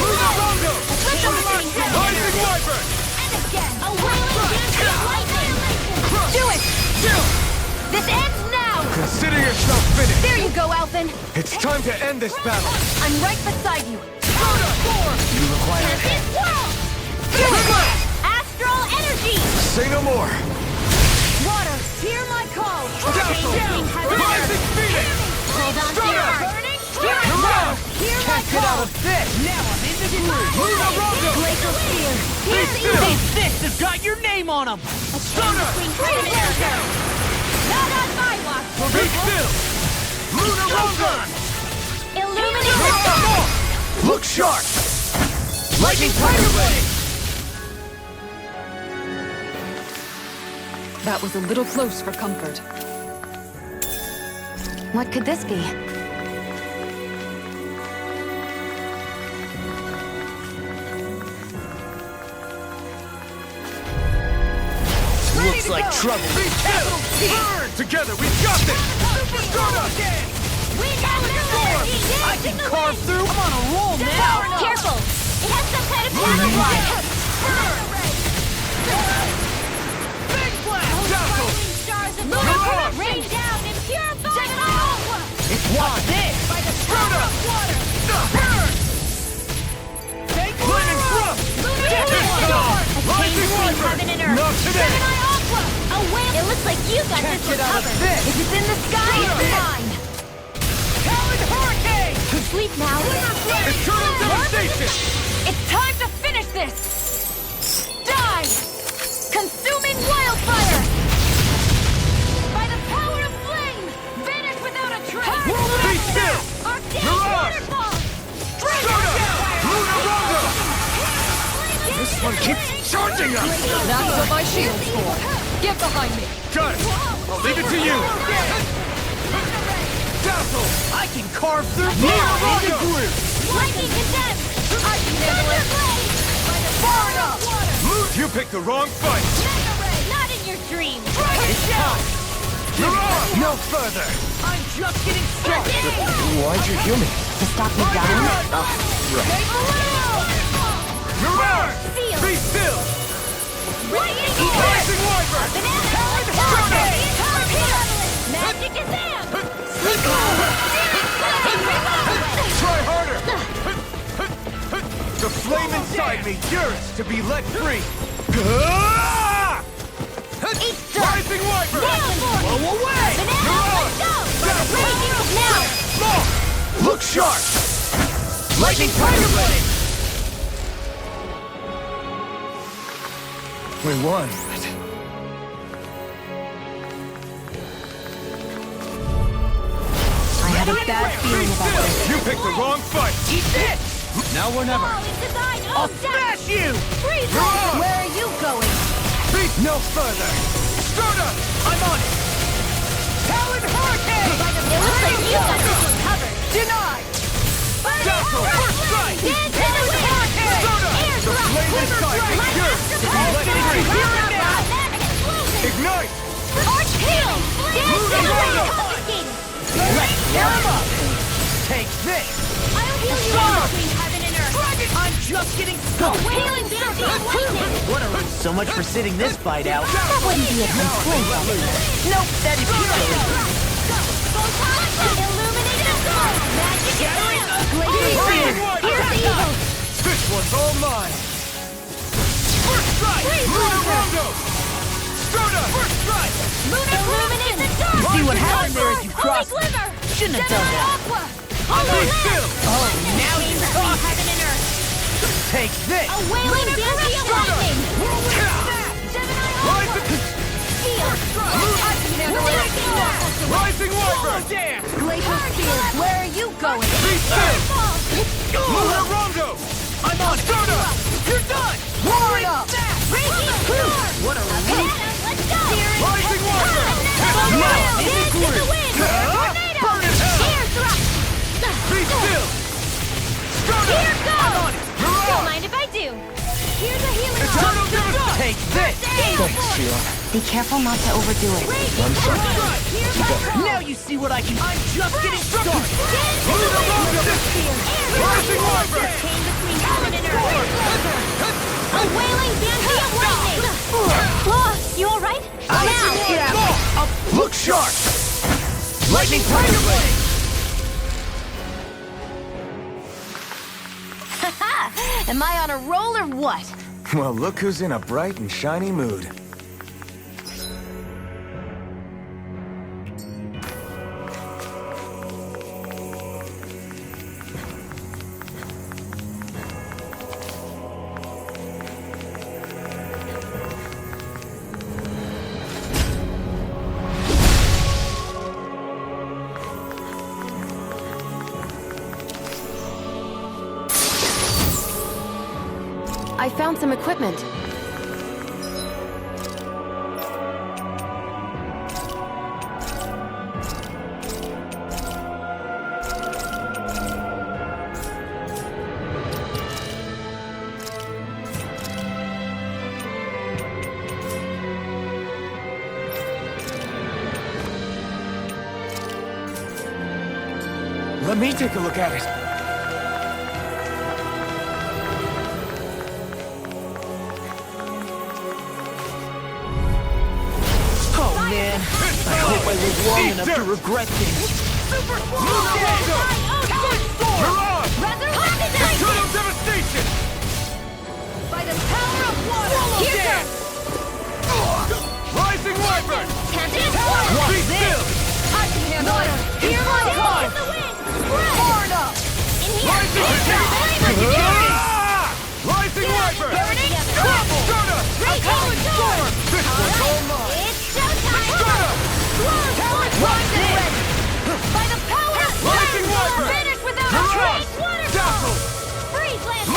Luna Rondo! Rising Wyvern! And again! A wailing dance of lightning! Do it! This ends now! Consider yourself finished! There you go, Alphen! It's time to end this battle! I'm right beside you! You require Tempest Swirl! Astral energy! Say no more! Water, hear my call! Dazzle! Rising Phoenix! Hold on to your heart! Here I go! Hear my Get out call! of this! Now I'm in the groove! Luna Rondo! Glacial Spear! Here's still! evil! These fists have got your name on them! Freeze Laser! Not on my watch! Be still! Luna Rondo! Illuminate! Look sharp! Lightning Tiger Blade! That was a little close for comfort. What could this be? Looks like trouble. Capital T! Burn! Together, we've got this! Stardust! We got this! I can carve through! I'm on a roll now! Careful! It has some kind of power! Big blast! Dazzle! Stars of Mirage! rain down and purify all! It's watch this! By the water! Burn! Take Flaming Thrust! Rising Wyvern! Not today! It looks like you got this one covered. If it's in the sky, it's mine. Talon Hurricane! Sleep now. Eternal Devastation! It's time to finish this! Die! Consuming wildfire! By the power of flame! Vanish without a trace! Be still! Mirage! Lunar Rondo! This one keeps charging us! That's what my shield's for. Get behind me! Got it! I'll leave it to you! Dazzle! I can carve through Lunar Rondo! Lightning condemned! I can handle it! Far enough! You picked the wrong fight! Not in your dreams! It's time! Mirage! No further! I'm just getting started! Why'd you heal me? To stop me dying? Mirage! Be still! Rising Wyvern! Magic is in! Try harder! The flame inside me yearns to be let free! Rising Wyvern! Blow away! Now! Look sharp! Lightning Tiger Blade! We won. I had a bad feeling about this. You picked the wrong fight! Eat this! Now or never! I'll smash you! Where are you going? Beat no further! Stardust! I'm on it! Talon Hurricane! It looks like you got this one covered. Denied! Dazzle! First strike! Talon Hurricane! Stardust! The flame inside me yearns to be let free! Here and now! Ignite! Arch heal! Lunar Rondo! Let's tear him up! Take this! I'll heal you all between heaven and earth. I'm just getting started! Wailing bounty of lightning! What a... So much for sitting this fight out. That wouldn't be a complaint. Nope, that is Illuminated soul! Magic is in! Rising Wyvern! Here's the evil! This one's all mine! First strike! Lunar Rondo! Stardust! First strike! Illuminated dark! See what happened there as you Holy crossed. glimmer! Shouldn't have done that. Be still! Oh, now you talk. Heaven and earth! Take this! A wailing bounty of lightning! Rising Wyvern! Glacier Field, where are you going? Be still! Lunar Rondo! I'm on it! Stardust! You're done! Roar it up! What a Let's go! Rising Wyvern! Dance with the wind! Tornado! Burn in hell! Air thrust! Be still! Stardust! Here goes! I'm on it! Don't Mirage! mind if I do. Here's a healing Eternal orb. Devastation! Take this! Thanks, Sheila. Be careful not to overdo it. One strike! Now you see what I can... I'm just getting started! Lunar Rondo! Rising Wyvern! Came between heaven and earth. A wailing banshee of lightning! Oh, you alright? Now! Look sharp! Lightning Tiger Blade! Am I on a roll or what? Well, look who's in a bright and shiny mood. I found some equipment. Let me take a look at it. Oh man, I hope I live long enough to regret things. Super Eternal devastation! By the power of water! Swallow dance! Rising wyvern! Be still! I can handle it! Hear my call! Far enough! Rising wyvern! Burning! Sturda! Common storm! This one's all mine! It's showtime! Sturda! Rise and ready! By the power of Rising wyvern! Finish without a trace! Dazzle! Freeze land!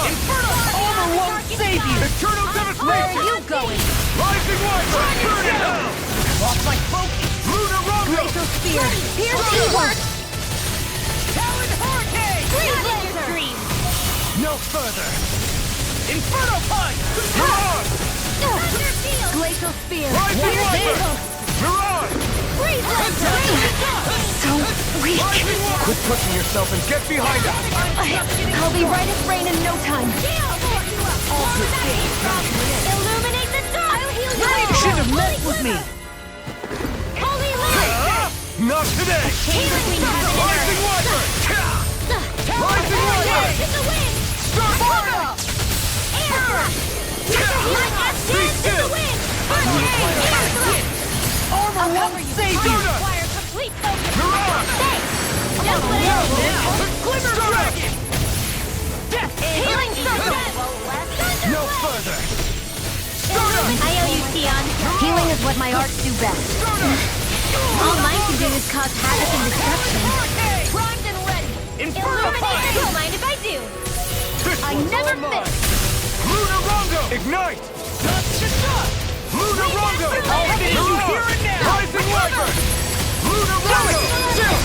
Inferno! Armor won't save you! Eternal devastation! Where are you going? Rising wyvern! Burn it down! Lost my focus! Lunar Rondo! Glacial spear! Pierce teamwork! Talon hurricane! Freeze laser! No further! Inferno punch! Mirage! Glacial spear! Rising Pierce wyvern! eagle! Mirage! Freeze laser! So weak! Quit pushing yourself and get behind us! I'll be right as rain in no time! Illuminate the dark! I'll heal you! You shouldn't have messed with me! Holy light! Not today! Rising wyvern! Rising wyvern! Start fire! Be still! Armor won't save you! Mirage! Glimmer dragon! Healing circle! No further! I owe you, Tion. Healing is what my arts do best. All mine can do is cause havoc and destruction. Primed and ready! Illuminate! Don't mind if I do. I never miss! Lunar Rondo! Ignite! Touch the shot! Lunar Rondo! I'll finish you here and now! Rising wyvern! Lunar Rondo! Still!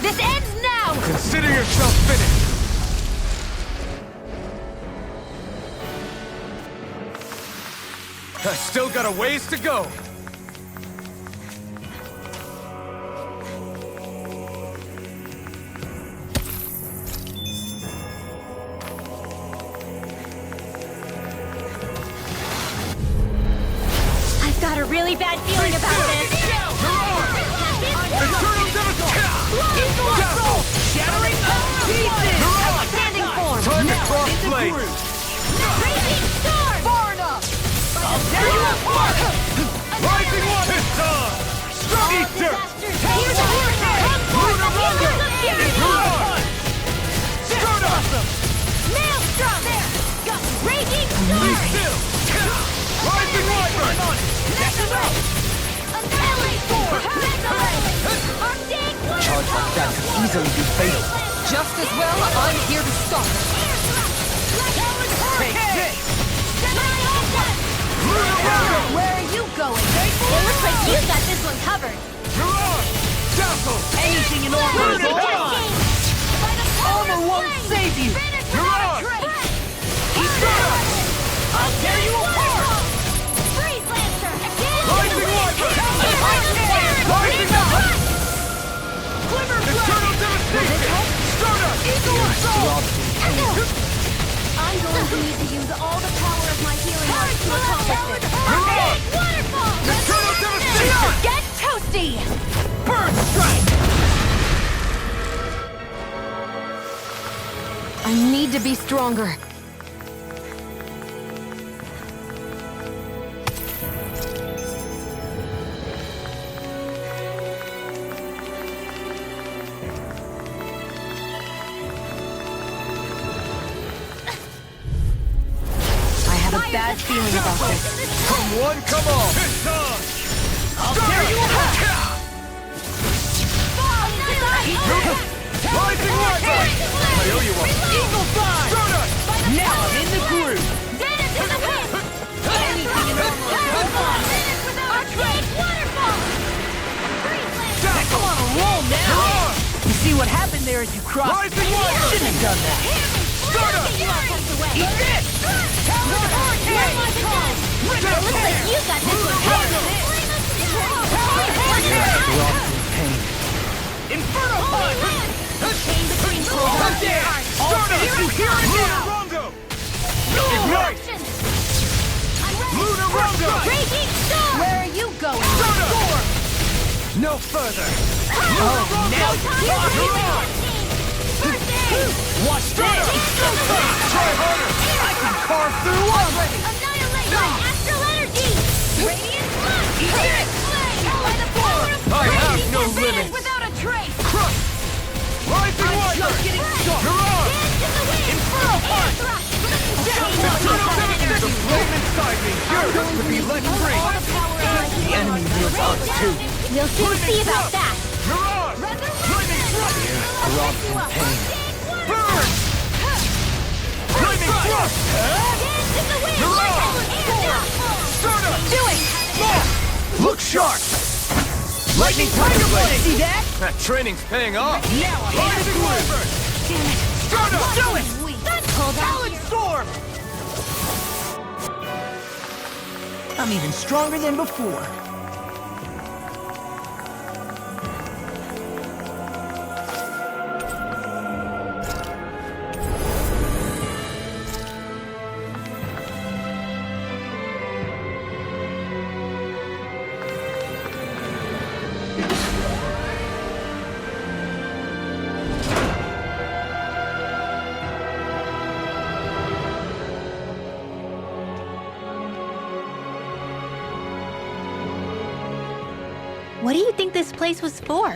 This ends now! Consider yourself finished! I still got a ways to go! I've got a really bad feeling about this. Eternal devastation! Dazzle! Shattering pieces! Outstanding form! Time to cross blades! Raging storm! Far enough! I'll tear you apart! Rising water! Eat dirt! Here's a hurricane! Lunar Rondo! Mirage! Start awesome! Maelstrom! Raging Be storm! still! Rising wyvern! Charge like that could easily be fatal. Just as well, I'm here to stop it. Take this! Where are you going? It looks like you got this one covered. Mirage! Dazzle! Anything in armor is on! Armor won't save you! Mirage! I'll tear you apart! Freeze Lancer! Rising wyvern! Rising wyvern! Eternal devastation! Stardust! Eagle assault! I'm going to need to use all the power of my healing arts to accomplish this. Mirage! Waterfall! Eternal devastation! Get toasty! Burn strike! I need to be stronger. Bad feeling about this. Come one, come all! I'll tear you apart! Rising wyvern! I owe you one! Eagle fly! Now I'm in the groove! Anything in Come on a roll now! You see what happened there as you crossed? Rising wyvern! Shouldn't have done that! Eat this! It looks like you got this one covered. Through all this pain, Lunarungo! Raging Storm! Where are you going? Storm! No further! Oh, now you're on! First aid! Watch this! Try harder! I can carve through already! Annihilate by astral energy! Radiant Flux! Eat it! By the power of I have Raging no Advance limits! without a trace! Crush! Rising I'm Wiper! just getting started! You're on! Dance in the wind! Inferno Punch! The flame inside me yearns to be let free! The enemy needs us too! We'll soon see about that! Mirage! Flaming Thrust! Throbs in pain. Burn! Flaming Thrust! Dance in the wind! Mirage! Stardust! Do it! Look sharp! Lightning Tiger Blade! See that? That training's paying off! Now I have to Wyvern! Damn it! Stardust! Do it! Talon Storm! I'm even stronger than before. What do you think this place was for?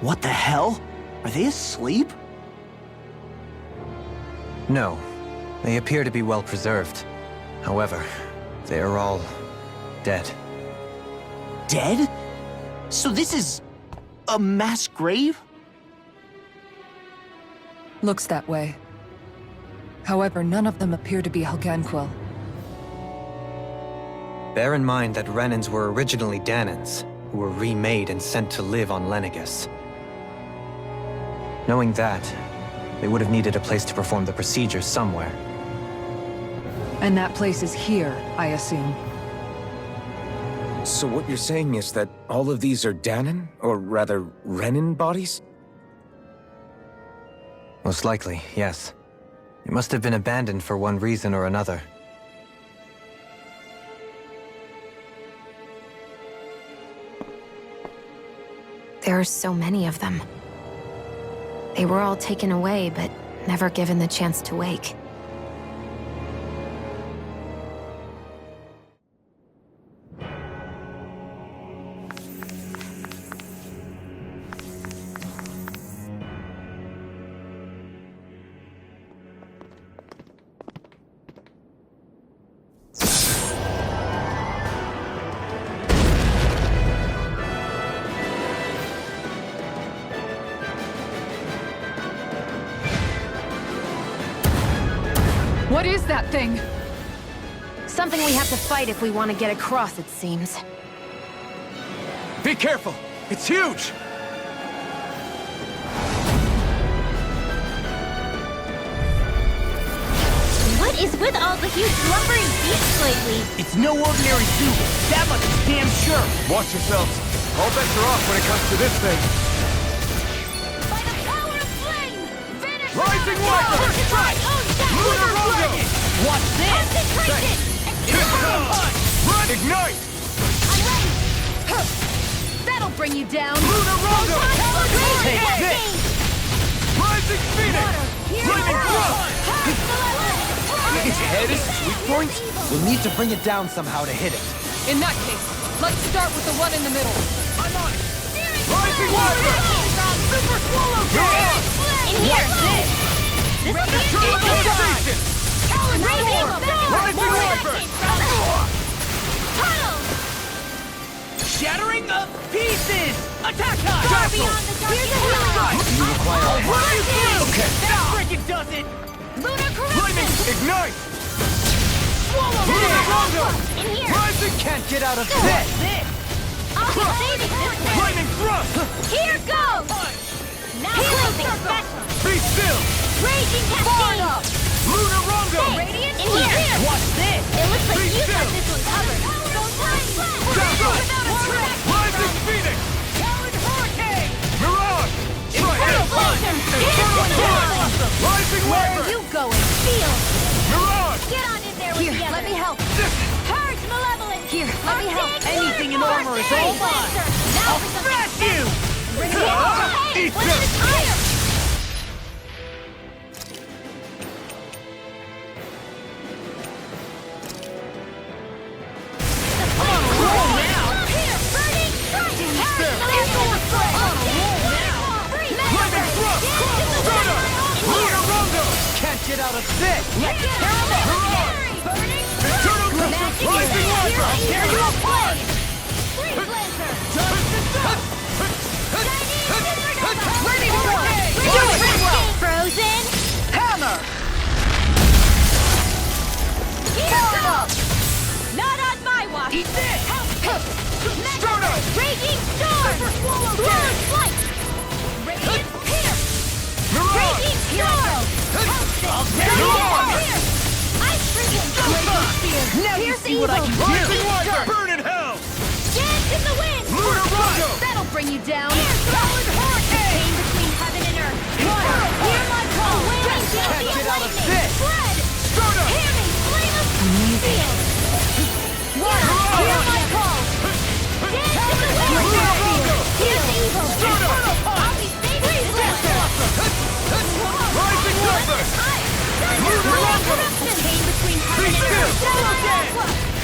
What the hell? Are they asleep? No. They appear to be well preserved. However, they are all dead. Dead? So this is a mass grave? Looks that way. However, none of them appear to be Helganquil. Bear in mind that Renans were originally Danans, who were remade and sent to live on Lenegus. Knowing that, they would have needed a place to perform the procedure somewhere. And that place is here, I assume. So what you're saying is that all of these are Danan, or rather, Renan bodies? Most likely, yes. It must have been abandoned for one reason or another. There are so many of them. They were all taken away, but never given the chance to wake. What is that thing? Something we have to fight if we want to get across, it seems. Be careful! It's huge! What is with all the huge lumbering beasts lately? It's no ordinary zoo. That much is damn sure. Watch yourselves. All bets are off when it comes to this thing. By the power of flame! Vanish! Rising Wiper! First strike! Lunar Dragon! Watch this! Concentration! Inferno Punch! Run! Ignite! I'm ready! That'll bring you down! Lunar Dragon! Take this! Rising Phoenix! Flaming Thrust! Its head is its weak point? We'll need to bring it down somehow to hit it. In that case, let's start with the one in the middle. I'm on it! Rising Wiper! Super Swallow Gun! In here! This Infiltration! Rising Wiper! Tunnel! Shattering of pieces! Attack time! Far beyond the dark and You require Okay, that freaking does it! Lunar Flaming corruption! Ignite! Swallow Lunar Rondo! In here! Rising can't get out of this! bed. I'll be saving this one! Flaming Thrust! Here goes! Now something special! Be still! Raging Cascade! Lunar Rondo! Radiant in here! Watch this! It looks like Be you got still! this one covered! Don't time flash! Without a track! Rising Phoenix! Talon Hurricane! Mirage! Inferno Blaster! Where are you going? Feel! Mirage! Get on in there with Here, the others. let me help. Purge Malevolence! Here, let me help. Anything in armor is all mine! I'll smash you! Hey, what's this fire? Can't get out of this! Let's tear him apart! Eternal Crystal Rising Lava! I'll tear you apart! Frozen! Hammer! Not on my watch! Eat this! Mega! Raging Storm! Sword Flight! Radiant Pierce! Raging Storm! I'll tear you apart! Ice Freaking Spear! Now you Pierce see what I Evil! can do! Burn in hell! Dance in the wind! Lunar Rondo! That'll bring you down! Solid Hurricane! Pain between heaven and earth! Water! Hear my call! Wailing Can't get out of lightning! this! Spread! Sturda! Hear me! Flame of steel! Water! Hear my call! Dance in the wind! Pierce evil! I'll be saving you! Rising Weather! Lunar Rondo! Pain between heaven and earth!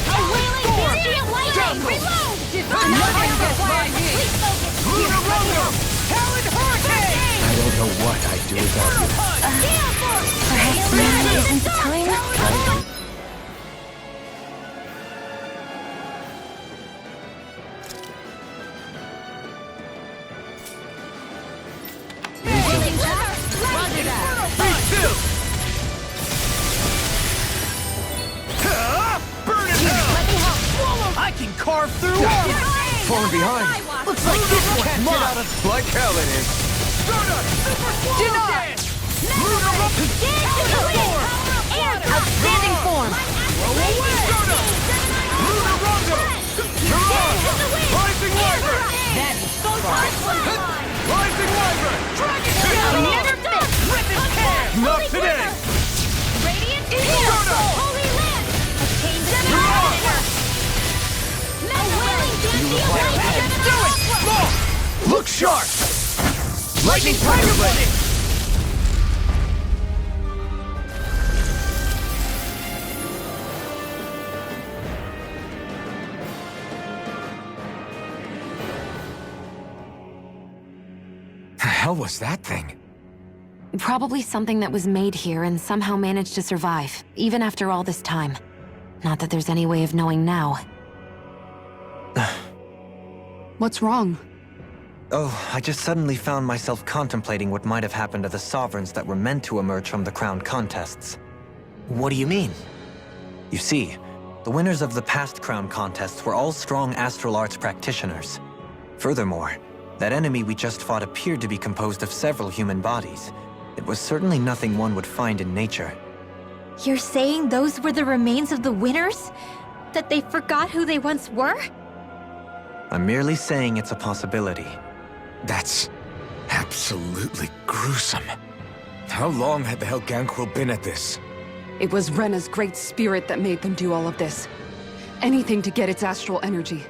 A wailing Pierce lightning! Reload! Nothing gets by me! Lunar Rondo! Talon Hurricane! I don't know what I'd do without you. Perhaps now isn't the time? Burn in hell! I can carve through armor! Falling behind. Looks like this one can't get out of... Like hell it is. Stardust! Super Swallow Dance! Lunar Rondo! Outstanding form! Roll away! Stardust! Lunar Rondo! Mirage! Rising Wyvern! Rising Wyvern! Dragon Tail! Never miss! Rip his can! Not today! Radiant Pierce! Holy Lance! Attain the Mirage! Do it! Small! Look sharp! Lightning Tiger Blade! The hell was that thing? Probably something that was made here and somehow managed to survive, even after all this time. Not that there's any way of knowing now. What's wrong? Oh, I just suddenly found myself contemplating what might have happened to the sovereigns that were meant to emerge from the crown contests. What do you mean? You see, the winners of the past crown contests were all strong astral arts practitioners. Furthermore, that enemy we just fought appeared to be composed of several human bodies. It was certainly nothing one would find in nature. You're saying those were the remains of the winners? That they forgot who they once were? I'm merely saying it's a possibility. That's absolutely gruesome. How long had the Helganquil been at this? It was Rena's great spirit that made them do all of this. Anything to get its astral energy.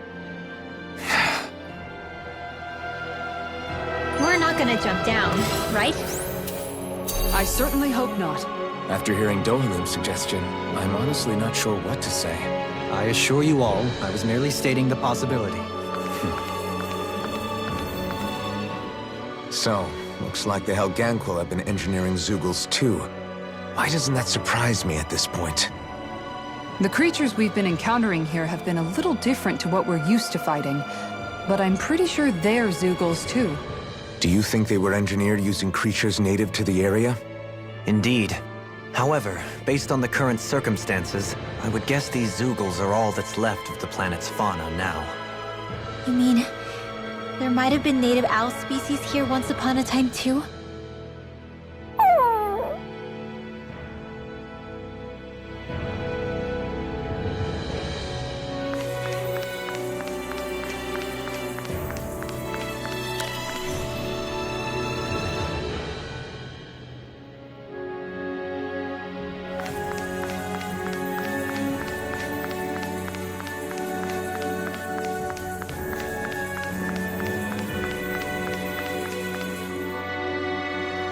We're not gonna jump down, right? I certainly hope not. After hearing Dohalim's suggestion, I'm honestly not sure what to say. I assure you all, I was merely stating the possibility. So, looks like the Helganquil have been engineering Zeugles too. Why doesn't that surprise me at this point? The creatures we've been encountering here have been a little different to what we're used to fighting, but I'm pretty sure they're Zeugles too. Do you think they were engineered using creatures native to the area? Indeed. However, based on the current circumstances, I would guess these Zeugles are all that's left of the planet's fauna now. You mean, there might have been native owl species here once upon a time too?